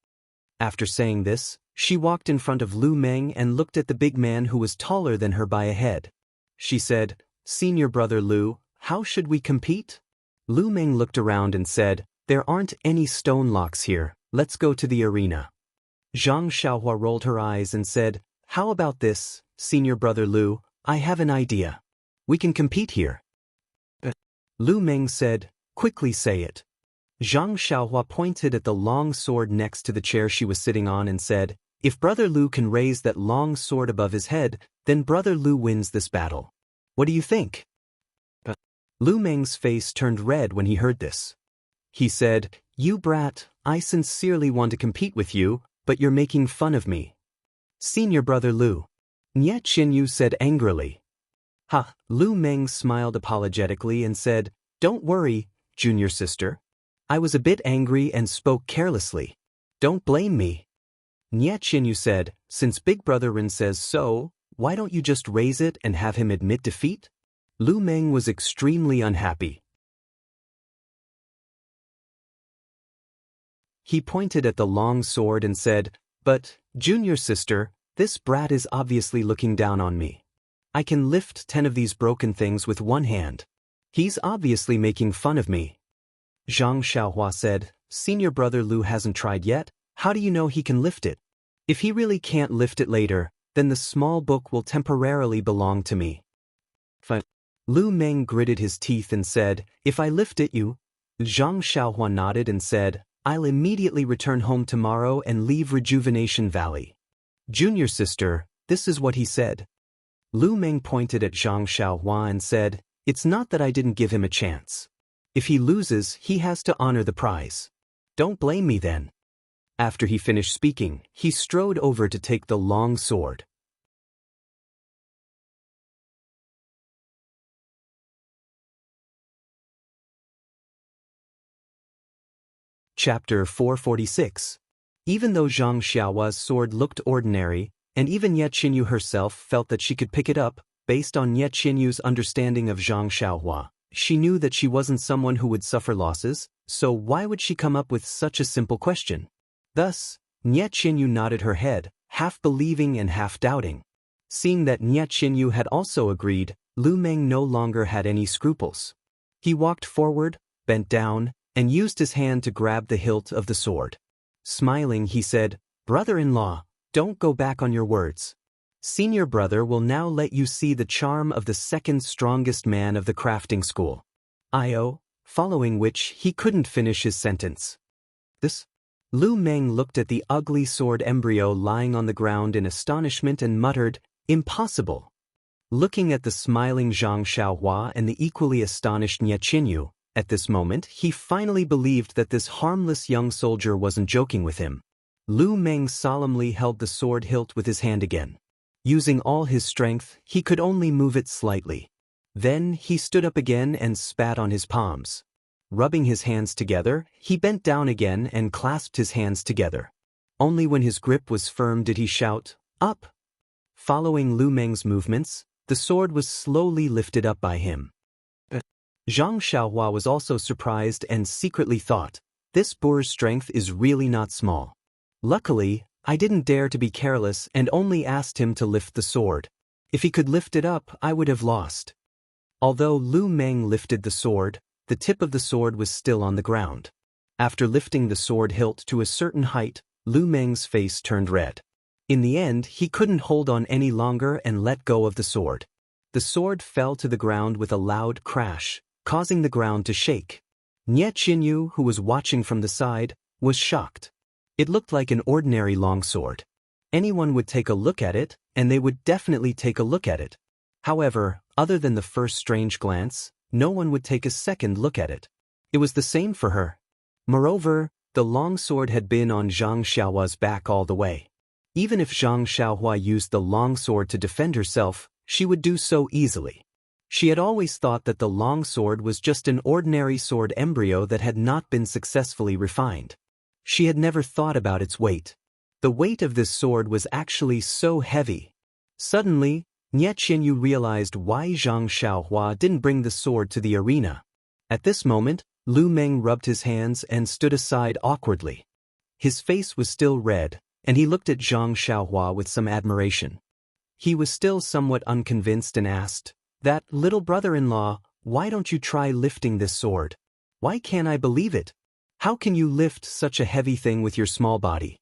S1: After saying this, she walked in front of Lu Meng and looked at the big man who was taller than her by a head. She said, Senior brother Lu, how should we compete? Lu Meng looked around and said, there aren't any stone locks here, let's go to the arena. Zhang Xiaohua rolled her eyes and said, how about this, Senior brother Lu, I have an idea. We can compete here. Lu Meng said, quickly say it. Zhang Xiaohua pointed at the long sword next to the chair she was sitting on and said, if brother Lu can raise that long sword above his head, then brother Lu wins this battle. What do you think? Lu Meng's face turned red when he heard this. He said, you brat, I sincerely want to compete with you, but you're making fun of me. Senior brother Lu. Nye Qinyu said angrily. Ha! Lu Meng smiled apologetically and said, don't worry, junior sister. I was a bit angry and spoke carelessly. Don't blame me. Nye Qinyu said, since Big Brother Rin says so, why don't you just raise it and have him admit defeat? Lu Meng was extremely unhappy. He pointed at the long sword and said, but, junior sister, this brat is obviously looking down on me. I can lift 10 of these broken things with one hand. He's obviously making fun of me. Zhang Xiaohua said, Senior brother Lu hasn't tried yet, how do you know he can lift it? If he really can't lift it later, then the small book will temporarily belong to me. Lu Meng gritted his teeth and said, if I lift it you? Zhang Xiaohua nodded and said, I'll immediately return home tomorrow and leave Rejuvenation Valley. Junior sister, this is what he said. Lu Meng pointed at Zhang Xiaohua and said, it's not that I didn't give him a chance. If he loses, he has to honor the prize. Don't blame me then. After he finished speaking, he strode over to take the long sword. Chapter 446. Even though Zhang Xiaohua's sword looked ordinary, and even Nye Qinyu herself felt that she could pick it up, based on Nye Qinyu's understanding of Zhang Xiaohua, she knew that she wasn't someone who would suffer losses, so why would she come up with such a simple question? Thus, Nye Qinyu nodded her head, half believing and half doubting. Seeing that Nye Qinyu had also agreed, Lu Meng no longer had any scruples. He walked forward, bent down, and used his hand to grab the hilt of the sword. Smiling, he said, brother-in-law, don't go back on your words. Senior brother will now let you see the charm of the second strongest man of the crafting school. Following which he couldn't finish his sentence. Lu Meng looked at the ugly sword embryo lying on the ground in astonishment and muttered, impossible. Looking at the smiling Zhang Xiaohua and the equally astonished Nye Qinyu, at this moment he finally believed that this harmless young soldier wasn't joking with him. Lu Meng solemnly held the sword hilt with his hand again. Using all his strength, he could only move it slightly. Then he stood up again and spat on his palms. Rubbing his hands together, he bent down again and clasped his hands together. Only when his grip was firm did he shout, up! Following Lu Meng's movements, the sword was slowly lifted up by him. Zhang Xiaohua was also surprised and secretly thought, this boor's strength is really not small. Luckily, I didn't dare to be careless and only asked him to lift the sword. If he could lift it up, I would have lost. Although Lu Meng lifted the sword, the tip of the sword was still on the ground. After lifting the sword hilt to a certain height, Lu Meng's face turned red. In the end, he couldn't hold on any longer and let go of the sword. The sword fell to the ground with a loud crash, causing the ground to shake. Nie Qinyu, who was watching from the side, was shocked. It looked like an ordinary longsword. Anyone would take a look at it, and they would definitely take a look at it. However, other than the first strange glance, no one would take a second look at it. It was the same for her. Moreover, the longsword had been on Zhang Xiaohua's back all the way. Even if Zhang Xiaohua used the longsword to defend herself, she would do so easily. She had always thought that the longsword was just an ordinary sword embryo that had not been successfully refined. She had never thought about its weight. The weight of this sword was actually so heavy. Suddenly, Nie Qinyu realized why Zhang Xiaohua didn't bring the sword to the arena. At this moment, Lu Meng rubbed his hands and stood aside awkwardly. His face was still red, and he looked at Zhang Xiaohua with some admiration. He was still somewhat unconvinced and asked, "That little brother-in-law, why don't you try lifting this sword? Why can't I believe it? How can you lift such a heavy thing with your small body?"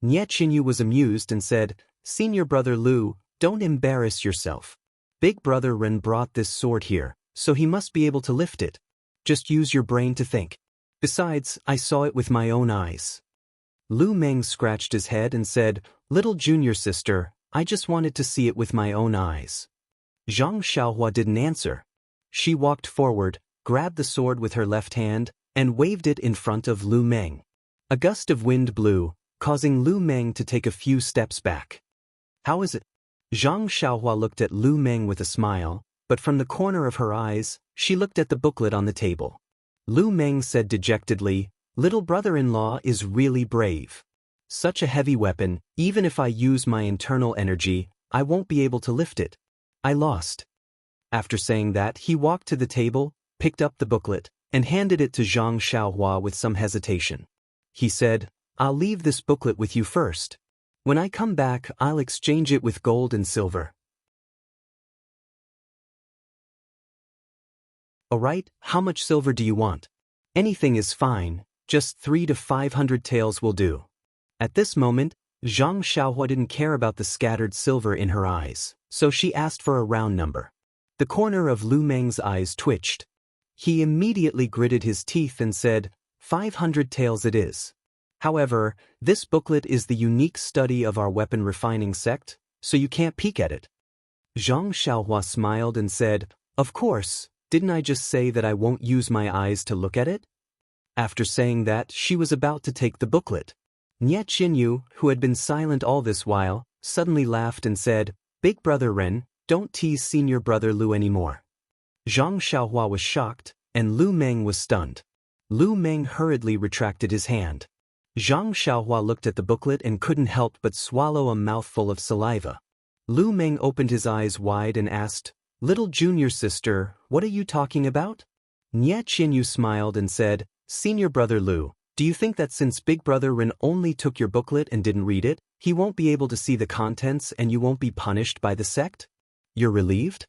S1: Nie Qinyu was amused and said, "Senior brother Lu, don't embarrass yourself. Big brother Ren brought this sword here, so he must be able to lift it. Just use your brain to think. Besides, I saw it with my own eyes." Lu Meng scratched his head and said, "Little junior sister, I just wanted to see it with my own eyes." Zhang Xiaohua didn't answer. She walked forward, grabbed the sword with her left hand, and waved it in front of Lu Meng. A gust of wind blew, causing Lu Meng to take a few steps back. "How is it?" Zhang Xiaohua looked at Lu Meng with a smile, but from the corner of her eyes, she looked at the booklet on the table. Lu Meng said dejectedly, "Little brother-in-law is really brave. Such a heavy weapon, even if I use my internal energy, I won't be able to lift it. I lost." After saying that, he walked to the table, picked up the booklet, and handed it to Zhang Xiaohua with some hesitation. He said, "I'll leave this booklet with you first. When I come back, I'll exchange it with gold and silver." "Alright, how much silver do you want?" "Anything is fine, just 300 to 500 taels will do." At this moment, Zhang Xiaohua didn't care about the scattered silver in her eyes, so she asked for a round number. The corner of Lu Meng's eyes twitched. He immediately gritted his teeth and said, 500 taels it is. However, this booklet is the unique study of our weapon refining sect, so you can't peek at it. Zhang Xiaohua smiled and said, "Of course, didn't I just say that I won't use my eyes to look at it?" After saying that, she was about to take the booklet. Nie Qinyu, who had been silent all this while, suddenly laughed and said, "Big brother Ren, don't tease senior brother Lu anymore." Zhang Xiaohua was shocked, and Lu Meng was stunned. Lu Meng hurriedly retracted his hand. Zhang Xiaohua looked at the booklet and couldn't help but swallow a mouthful of saliva. Lu Meng opened his eyes wide and asked, "Little junior sister, what are you talking about?" Nie Qinyu smiled and said, "Senior brother Lu, do you think that since Big Brother Ren only took your booklet and didn't read it, he won't be able to see the contents and you won't be punished by the sect? You're relieved?"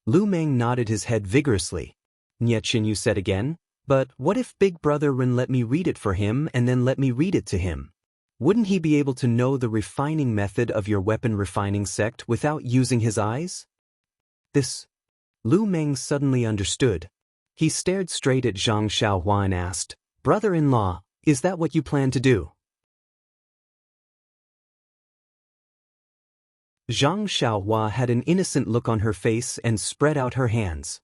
S1: Lu Meng nodded his head vigorously. Nie Qinyu said again, "But what if Big Brother Ren let me read it for him and then let me read it to him? Wouldn't he be able to know the refining method of your weapon refining sect without using his eyes?" This. Lu Meng suddenly understood. He stared straight at Zhang Xiaohua and asked, "Brother-in-law, is that what you plan to do?" Zhang Xiaohua had an innocent look on her face and spread out her hands.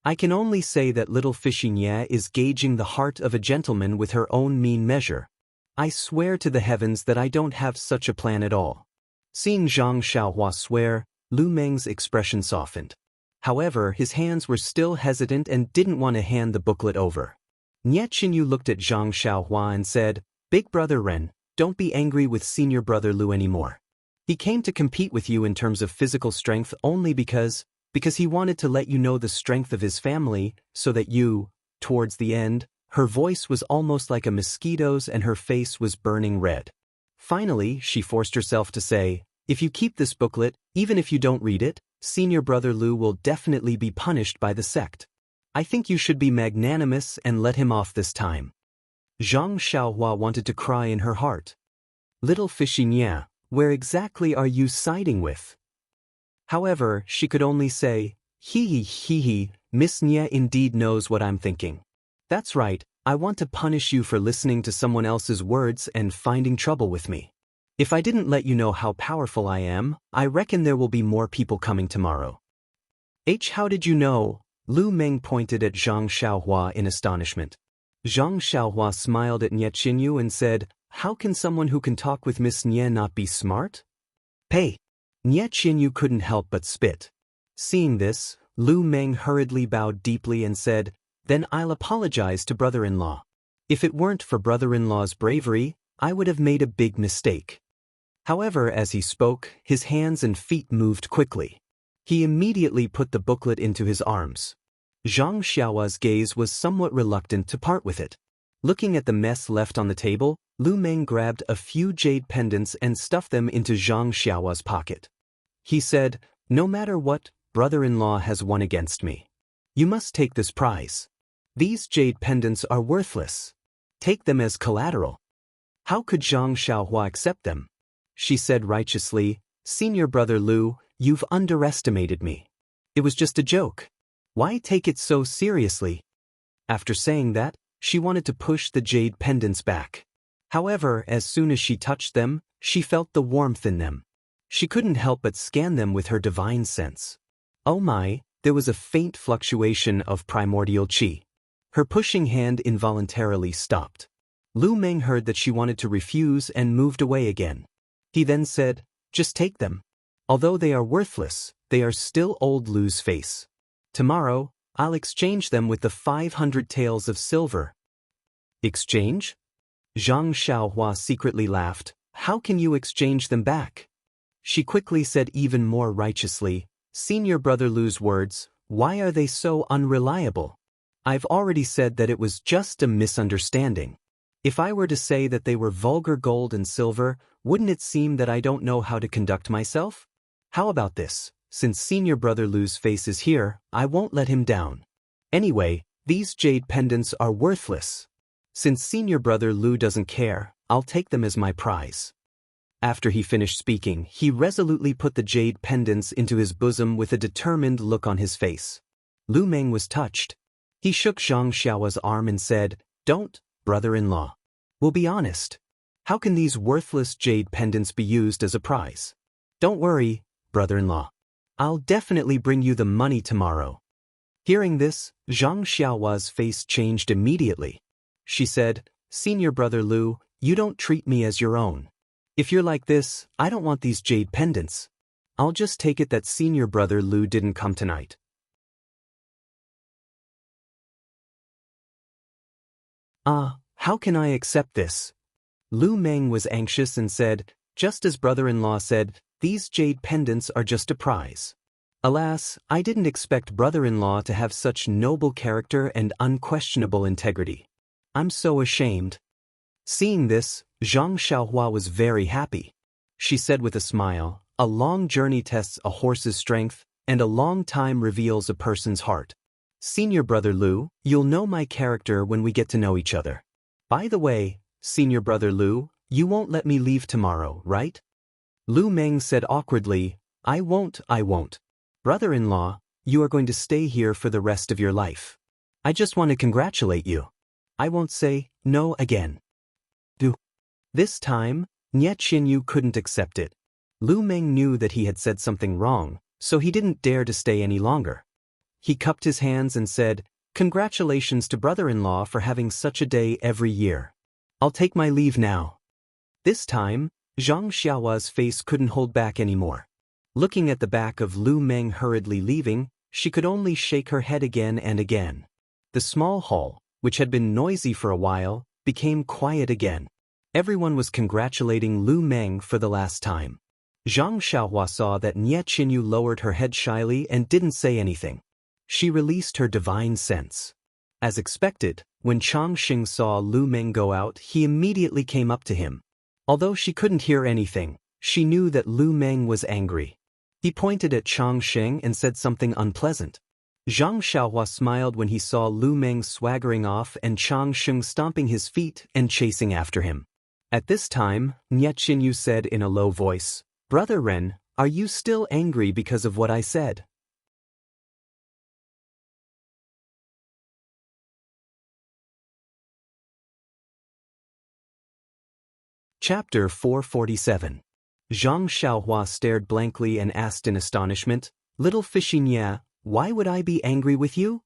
S1: "I can only say that little fishy Nie is gauging the heart of a gentleman with her own mean measure. I swear to the heavens that I don't have such a plan at all." Seeing Zhang Xiaohua swear, Lu Meng's expression softened. However, his hands were still hesitant and didn't want to hand the booklet over. Nie Qinyu looked at Zhang Xiaohua and said, "Big brother Ren, don't be angry with senior brother Lu anymore. He came to compete with you in terms of physical strength only because he wanted to let you know the strength of his family, so that you." Towards the end, her voice was almost like a mosquito's and her face was burning red. Finally, she forced herself to say, "If you keep this booklet, even if you don't read it, senior brother Lu will definitely be punished by the sect. I think you should be magnanimous and let him off this time. Zhang Xiaohua wanted to cry in her heart. Little fishy Nya, where exactly are you siding with? However, she could only say, hee, Miss Nya indeed knows what I'm thinking. That's right, I want to punish you for listening to someone else's words and finding trouble with me. If I didn't let you know how powerful I am, I reckon there will be more people coming tomorrow. How did you know? Lu Meng pointed at Zhang Xiaohua in astonishment. Zhang Xiaohua smiled at Nye Qinyu and said, how can someone who can talk with Miss Nye not be smart? Hey! Nye Qinyu couldn't help but spit. Seeing this, Lu Meng hurriedly bowed deeply and said, then I'll apologize to brother-in-law. If it weren't for brother-in-law's bravery, I would have made a big mistake. However, as he spoke, his hands and feet moved quickly. He immediately put the booklet into his arms. Zhang Xiaohua's gaze was somewhat reluctant to part with it. Looking at the mess left on the table, Lu Meng grabbed a few jade pendants and stuffed them into Zhang Xiaohua's pocket. He said, no matter what, brother-in-law has won against me. You must take this prize. These jade pendants are worthless. Take them as collateral. How could Zhang Xiaohua accept them? She said righteously, senior brother Lu, you've underestimated me. It was just a joke. Why take it so seriously? After saying that, she wanted to push the jade pendants back. However, as soon as she touched them, she felt the warmth in them. She couldn't help but scan them with her divine sense. Oh my, there was a faint fluctuation of primordial qi. Her pushing hand involuntarily stopped. Lu Meng heard that she wanted to refuse and moved away again. He then said, just take them. Although they are worthless, they are still old Lu's face. Tomorrow, I'll exchange them with the 500 taels of silver. Exchange? Zhang Xiaohua secretly laughed. How can you exchange them back? She quickly said even more righteously, senior brother Lu's words, why are they so unreliable? I've already said that it was just a misunderstanding. If I were to say that they were vulgar gold and silver, wouldn't it seem that I don't know how to conduct myself? How about this? Since senior brother Lu's face is here, I won't let him down. Anyway, these jade pendants are worthless. Since senior brother Lu doesn't care, I'll take them as my prize. After he finished speaking, he resolutely put the jade pendants into his bosom with a determined look on his face. Lu Meng was touched. He shook Zhang Xiaohua's arm and said, don't, brother-in-law. We'll be honest. How can these worthless jade pendants be used as a prize? Don't worry, brother-in-law. I'll definitely bring you the money tomorrow. Hearing this, Zhang Xiaohua's face changed immediately. She said, senior brother Lu, you don't treat me as your own. If you're like this, I don't want these jade pendants. I'll just take it that senior brother Lu didn't come tonight. How can I accept this? Lu Meng was anxious and said, just as brother-in-law said, these jade pendants are just a prize. Alas, I didn't expect brother-in-law to have such noble character and unquestionable integrity. I'm so ashamed. Seeing this, Zhang Xiaohua was very happy. She said with a smile, a long journey tests a horse's strength, and a long time reveals a person's heart. Senior brother Lu, you'll know my character when we get to know each other. By the way, senior brother Lu, you won't let me leave tomorrow, right? Lu Meng said awkwardly, I won't. Brother-in-law, you are going to stay here for the rest of your life. I just want to congratulate you. I won't say no again. This time, Nye Qinyu couldn't accept it. Lu Meng knew that he had said something wrong, so he didn't dare to stay any longer. He cupped his hands and said, congratulations to brother-in-law for having such a day every year. I'll take my leave now. This time, Zhang Xiaohua's face couldn't hold back anymore. Looking at the back of Lu Meng hurriedly leaving, she could only shake her head again and again. The small hall, which had been noisy for a while, became quiet again. Everyone was congratulating Lu Meng for the last time. Zhang Xiaohua saw that Nye Qinyu lowered her head shyly and didn't say anything. She released her divine sense. As expected, when Changxing saw Lu Meng go out, he immediately came up to him. Although she couldn't hear anything, she knew that Lu Meng was angry. He pointed at Chang Sheng and said something unpleasant. Zhang Xiaohua smiled when he saw Lu Meng swaggering off and Chang Sheng stomping his feet and chasing after him. At this time, Nie Qinyu said in a low voice, "Brother Ren, are you still angry because of what I said?" Chapter 447. Zhang Xiaohua stared blankly and asked in astonishment, "Little fishy Nie, why would I be angry with you?"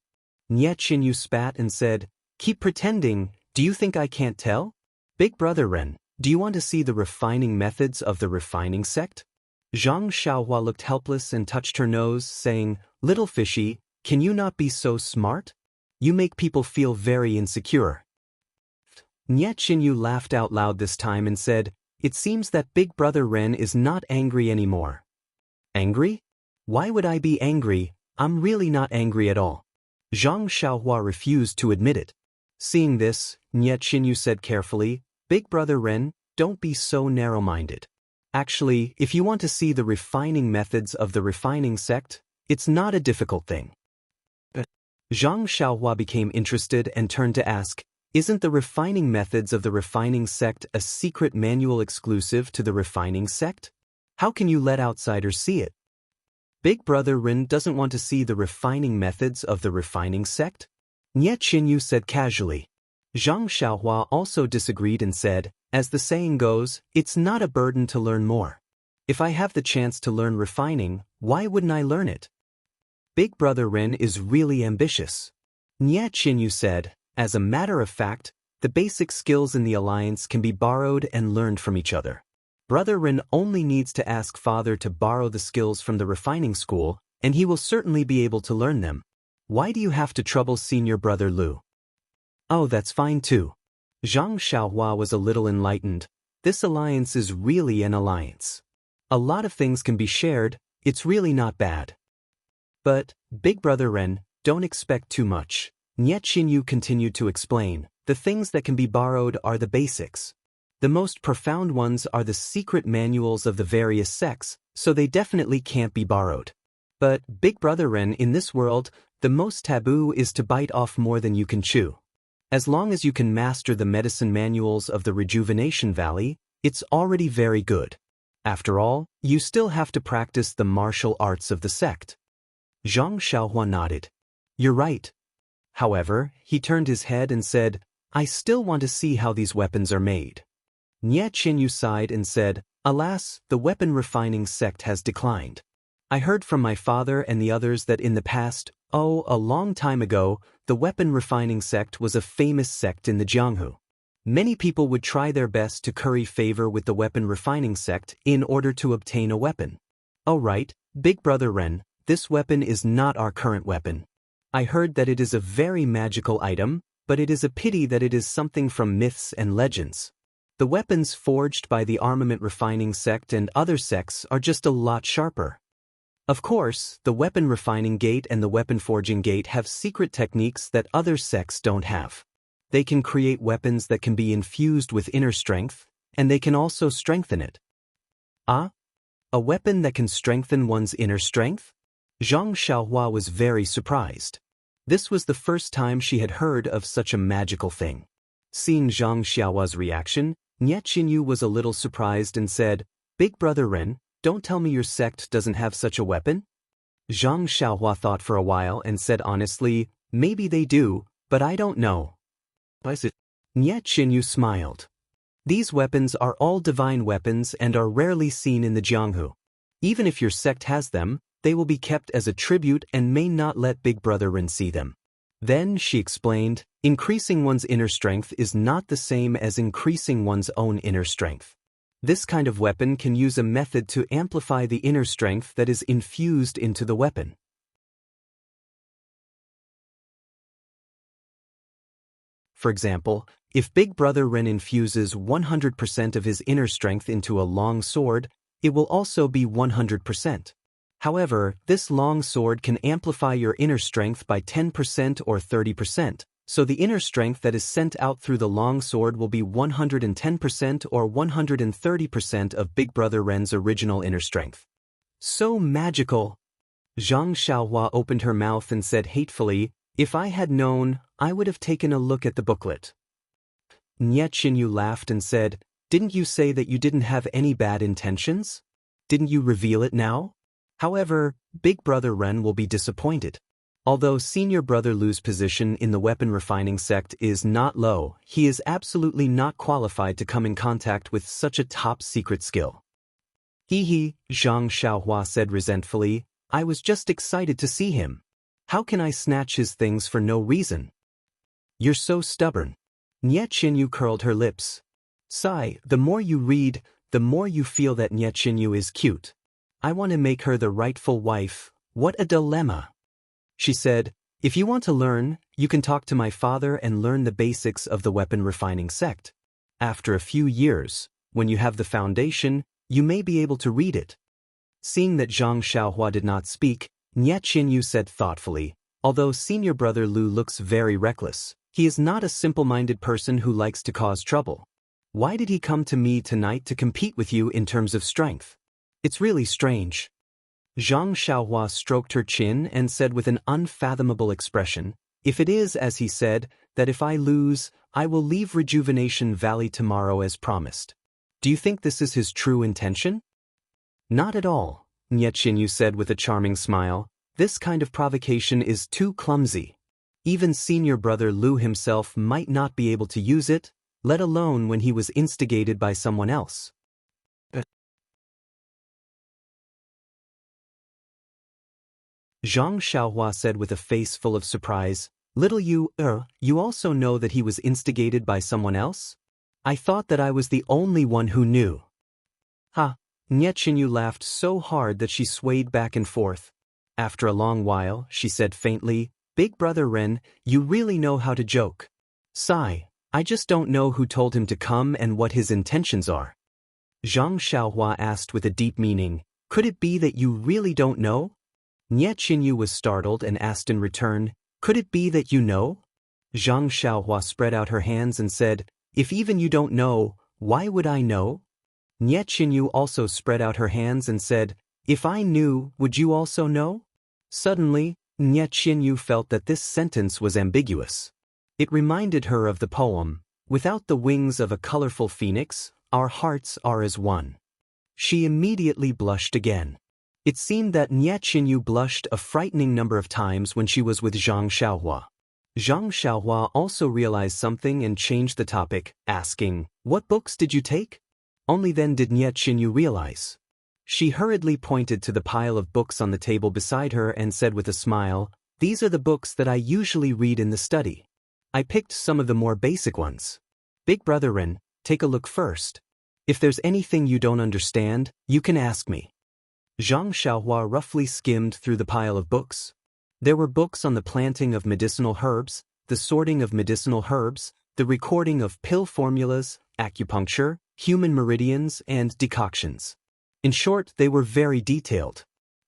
S1: Nie Qinyu spat and said, "Keep pretending, do you think I can't tell? Big brother Ren, do you want to see the refining methods of the refining sect?" Zhang Xiaohua looked helpless and touched her nose, saying, "Little fishy, can you not be so smart? You make people feel very insecure." Nie Qinyu laughed out loud this time and said, "It seems that Big Brother Ren is not angry anymore." "Angry? Why would I be angry? I'm really not angry at all." Zhang Xiaohua refused to admit it. Seeing this, Nie Qinyu said carefully, "Big Brother Ren, don't be so narrow-minded. Actually, if you want to see the refining methods of the refining sect, it's not a difficult thing." Zhang Xiaohua became interested and turned to ask, "Isn't the refining methods of the refining sect a secret manual exclusive to the refining sect? How can you let outsiders see it?" "Big Brother Ren doesn't want to see the refining methods of the refining sect?" Nie Qinyu said casually. Zhang Xiaohua also disagreed and said, "As the saying goes, it's not a burden to learn more. If I have the chance to learn refining, why wouldn't I learn it?" "Big Brother Ren is really ambitious." Nie Qinyu said, "As a matter of fact, the basic skills in the alliance can be borrowed and learned from each other. Brother Ren only needs to ask father to borrow the skills from the refining school, and he will certainly be able to learn them. Why do you have to trouble senior brother Lu?" "Oh, that's fine too." Zhang Xiaohua was a little enlightened. This alliance is really an alliance. A lot of things can be shared, it's really not bad. "But, Big Brother Ren, don't expect too much." Nie Qinyu continued to explain, "The things that can be borrowed are the basics. The most profound ones are the secret manuals of the various sects, so they definitely can't be borrowed. But, Big Brother Ren, in this world, the most taboo is to bite off more than you can chew. As long as you can master the medicine manuals of the Rejuvenation Valley, it's already very good. After all, you still have to practice the martial arts of the sect." Zhang Xiaohua nodded. "You're right." However, he turned his head and said, "I still want to see how these weapons are made." Nie Qinyu sighed and said, "Alas, the weapon refining sect has declined. I heard from my father and the others that in the past, a long time ago, the weapon refining sect was a famous sect in the Jianghu. Many people would try their best to curry favor with the weapon refining sect in order to obtain a weapon. Oh right, Big Brother Ren, this weapon is not our current weapon. I heard that it is a very magical item, but it is a pity that it is something from myths and legends. The weapons forged by the armament refining sect and other sects are just a lot sharper. Of course, the weapon refining gate and the weapon forging gate have secret techniques that other sects don't have. They can create weapons that can be infused with inner strength, and they can also strengthen it." "Ah? A weapon that can strengthen one's inner strength?" Zhang Xiaohua was very surprised. This was the first time she had heard of such a magical thing. Seeing Zhang Xiaohua's reaction, Nie Qinyu was a little surprised and said, "Big Brother Ren, don't tell me your sect doesn't have such a weapon?" Zhang Xiaohua thought for a while and said honestly, "Maybe they do, but I don't know." Nie Qinyu smiled. "These weapons are all divine weapons and are rarely seen in the Jianghu. Even if your sect has them, they will be kept as a tribute and may not let Big Brother Ren see them." Then, she explained, increasing one's inner strength is not the same as increasing one's own inner strength. This kind of weapon can use a method to amplify the inner strength that is infused into the weapon. For example, if Big Brother Ren infuses 100% of his inner strength into a long sword, it will also be 100%. However, this long sword can amplify your inner strength by 10% or 30%, so the inner strength that is sent out through the long sword will be 110% or 130% of Big Brother Ren's original inner strength. So magical. Zhang Xiaohua opened her mouth and said hatefully, "If I had known, I would have taken a look at the booklet." Nie Qinyu laughed and said, "Didn't you say that you didn't have any bad intentions? Didn't you reveal it now? However, Big Brother Ren will be disappointed. Although Senior Brother Lu's position in the weapon refining sect is not low, he is absolutely not qualified to come in contact with such a top-secret skill." "Hee," Zhang Xiaohua said resentfully, "I was just excited to see him. How can I snatch his things for no reason?" "You're so stubborn." Nie Qinyu curled her lips. "Sigh, the more you read, the more you feel that Nie Qinyu is cute. I want to make her the rightful wife. What a dilemma." She said, "If you want to learn, you can talk to my father and learn the basics of the weapon refining sect. After a few years, when you have the foundation, you may be able to read it." Seeing that Zhang Xiaohua did not speak, Nie Qinyu said thoughtfully, "Although Senior Brother Lu looks very reckless, he is not a simple-minded person who likes to cause trouble. Why did he come to me tonight to compete with you in terms of strength? It's really strange." Zhang Xiaohua stroked her chin and said with an unfathomable expression, "If it is as he said, that if I lose, I will leave Rejuvenation Valley tomorrow as promised. Do you think this is his true intention?" "Not at all," Nie Qinyu said with a charming smile. "This kind of provocation is too clumsy. Even Senior Brother Lu himself might not be able to use it, let alone when he was instigated by someone else." Zhang Xiaohua said with a face full of surprise, "Little you also know that he was instigated by someone else? I thought that I was the only one who knew." "Ha!" Nie Qinyu laughed so hard that she swayed back and forth. After a long while, she said faintly, "Big Brother Ren, you really know how to joke. Sigh, I just don't know who told him to come and what his intentions are." Zhang Xiaohua asked with a deep meaning, "Could it be that you really don't know?" Nie Qinyu was startled and asked in return, "Could it be that you know?" Zhang Xiaohua spread out her hands and said, "If even you don't know, why would I know?" Nie Qinyu also spread out her hands and said, "If I knew, would you also know?" Suddenly, Nie Qinyu felt that this sentence was ambiguous. It reminded her of the poem, "Without the wings of a colorful phoenix, our hearts are as one." She immediately blushed again. It seemed that Nie Qinyu blushed a frightening number of times when she was with Zhang Xiaohua. Zhang Xiaohua also realized something and changed the topic, asking, "What books did you take?" Only then did Nie Qinyu realize. She hurriedly pointed to the pile of books on the table beside her and said with a smile, "These are the books that I usually read in the study. I picked some of the more basic ones. Big Brother Ren, take a look first. If there's anything you don't understand, you can ask me." Zhang Xiaohua roughly skimmed through the pile of books. There were books on the planting of medicinal herbs, the sorting of medicinal herbs, the recording of pill formulas, acupuncture, human meridians, and decoctions. In short, they were very detailed.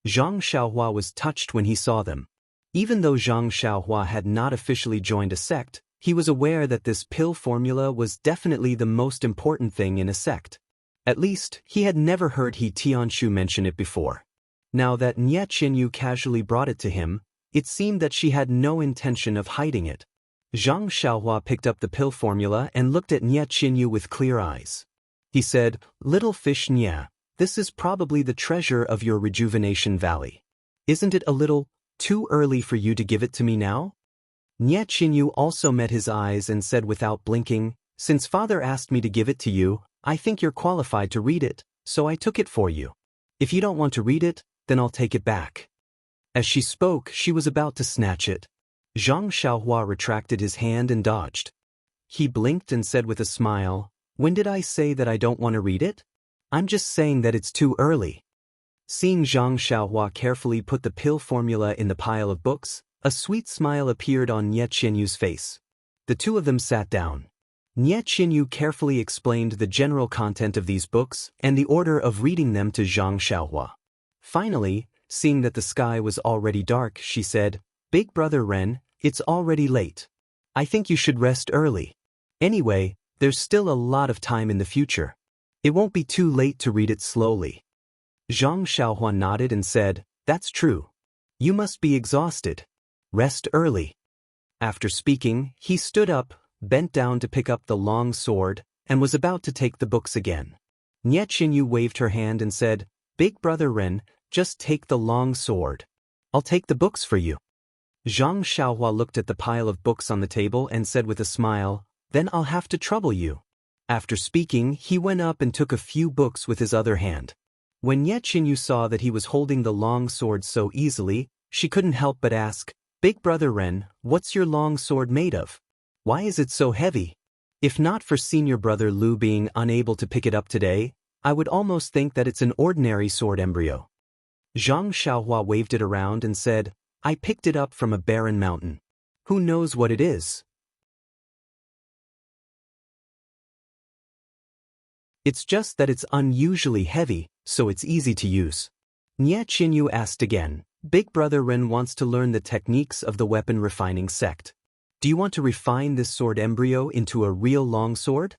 S1: Zhang Xiaohua was touched when he saw them. Even though Zhang Xiaohua had not officially joined a sect, he was aware that this pill formula was definitely the most important thing in a sect. At least, he had never heard He Tianshu mention it before. Now that Nie Qinyu casually brought it to him, it seemed that she had no intention of hiding it. Zhang Xiaohua picked up the pill formula and looked at Nie Qinyu with clear eyes. He said, "Little fish Nie, this is probably the treasure of your Rejuvenation Valley. Isn't it a little too early for you to give it to me now?" Nie Qinyu also met his eyes and said without blinking, "Since father asked me to give it to you, I think you're qualified to read it, so I took it for you. If you don't want to read it, then I'll take it back." As she spoke, she was about to snatch it. Zhang Xiaohua retracted his hand and dodged. He blinked and said with a smile, "When did I say that I don't want to read it? I'm just saying that it's too early." Seeing Zhang Xiaohua carefully put the pill formula in the pile of books, a sweet smile appeared on Nie Qinyu's face. The two of them sat down. Nie Qinyu carefully explained the general content of these books and the order of reading them to Zhang Xiaohua. Finally, seeing that the sky was already dark, she said, "Big Brother Ren, it's already late. I think you should rest early. Anyway, there's still a lot of time in the future. It won't be too late to read it slowly." Zhang Xiaohua nodded and said, "That's true. You must be exhausted. Rest early." After speaking, he stood up, bent down to pick up the long sword, and was about to take the books again. Nie Qinyu waved her hand and said, "Big brother Ren, just take the long sword. I'll take the books for you." Zhang Xiaohua looked at the pile of books on the table and said with a smile, "Then I'll have to trouble you." After speaking, he went up and took a few books with his other hand. When Nie Qinyu saw that he was holding the long sword so easily, she couldn't help but ask, "Big brother Ren, what's your long sword made of? Why is it so heavy? If not for senior brother Lu being unable to pick it up today, I would almost think that it's an ordinary sword embryo." Zhang Xiaohua waved it around and said, "I picked it up from a barren mountain. Who knows what it is? It's just that it's unusually heavy, so it's easy to use." Nie Qinyu asked again, "Big brother Ren wants to learn the techniques of the weapon refining sect. Do you want to refine this sword embryo into a real long sword?"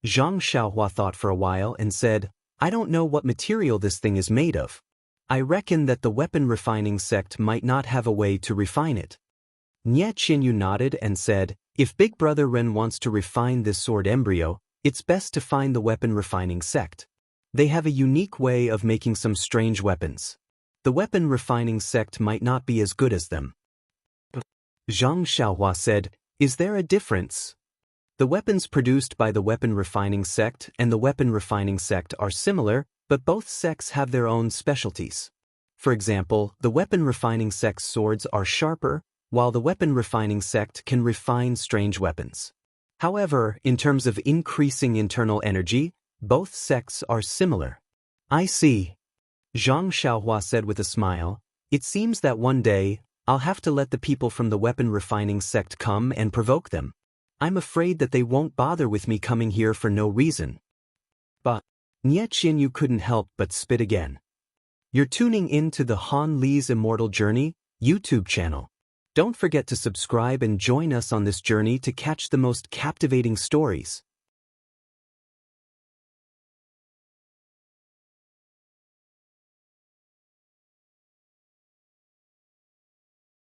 S1: Zhang Xiaohua thought for a while and said, "I don't know what material this thing is made of. I reckon that the weapon refining sect might not have a way to refine it." Nie Qinyu nodded and said, "If Big brother Ren wants to refine this sword embryo, it's best to find the weapon refining sect. They have a unique way of making some strange weapons. The weapon refining sect might not be as good as them." Zhang Xiaohua said, "Is there a difference?" The weapons produced by the weapon refining sect and the weapon refining sect are similar, but both sects have their own specialties. For example, the weapon refining sect's swords are sharper, while the weapon refining sect can refine strange weapons. However, in terms of increasing internal energy, both sects are similar. "I see," Zhang Xiaohua said with a smile. "It seems that one day, I'll have to let the people from the weapon refining sect come and provoke them. I'm afraid that they won't bother with me coming here for no reason." But Nie Qinyu couldn't help but spit again. You're tuning in to the Han Li's Immortal Journey YouTube channel. Don't forget to subscribe and join us on this journey to catch the most captivating stories.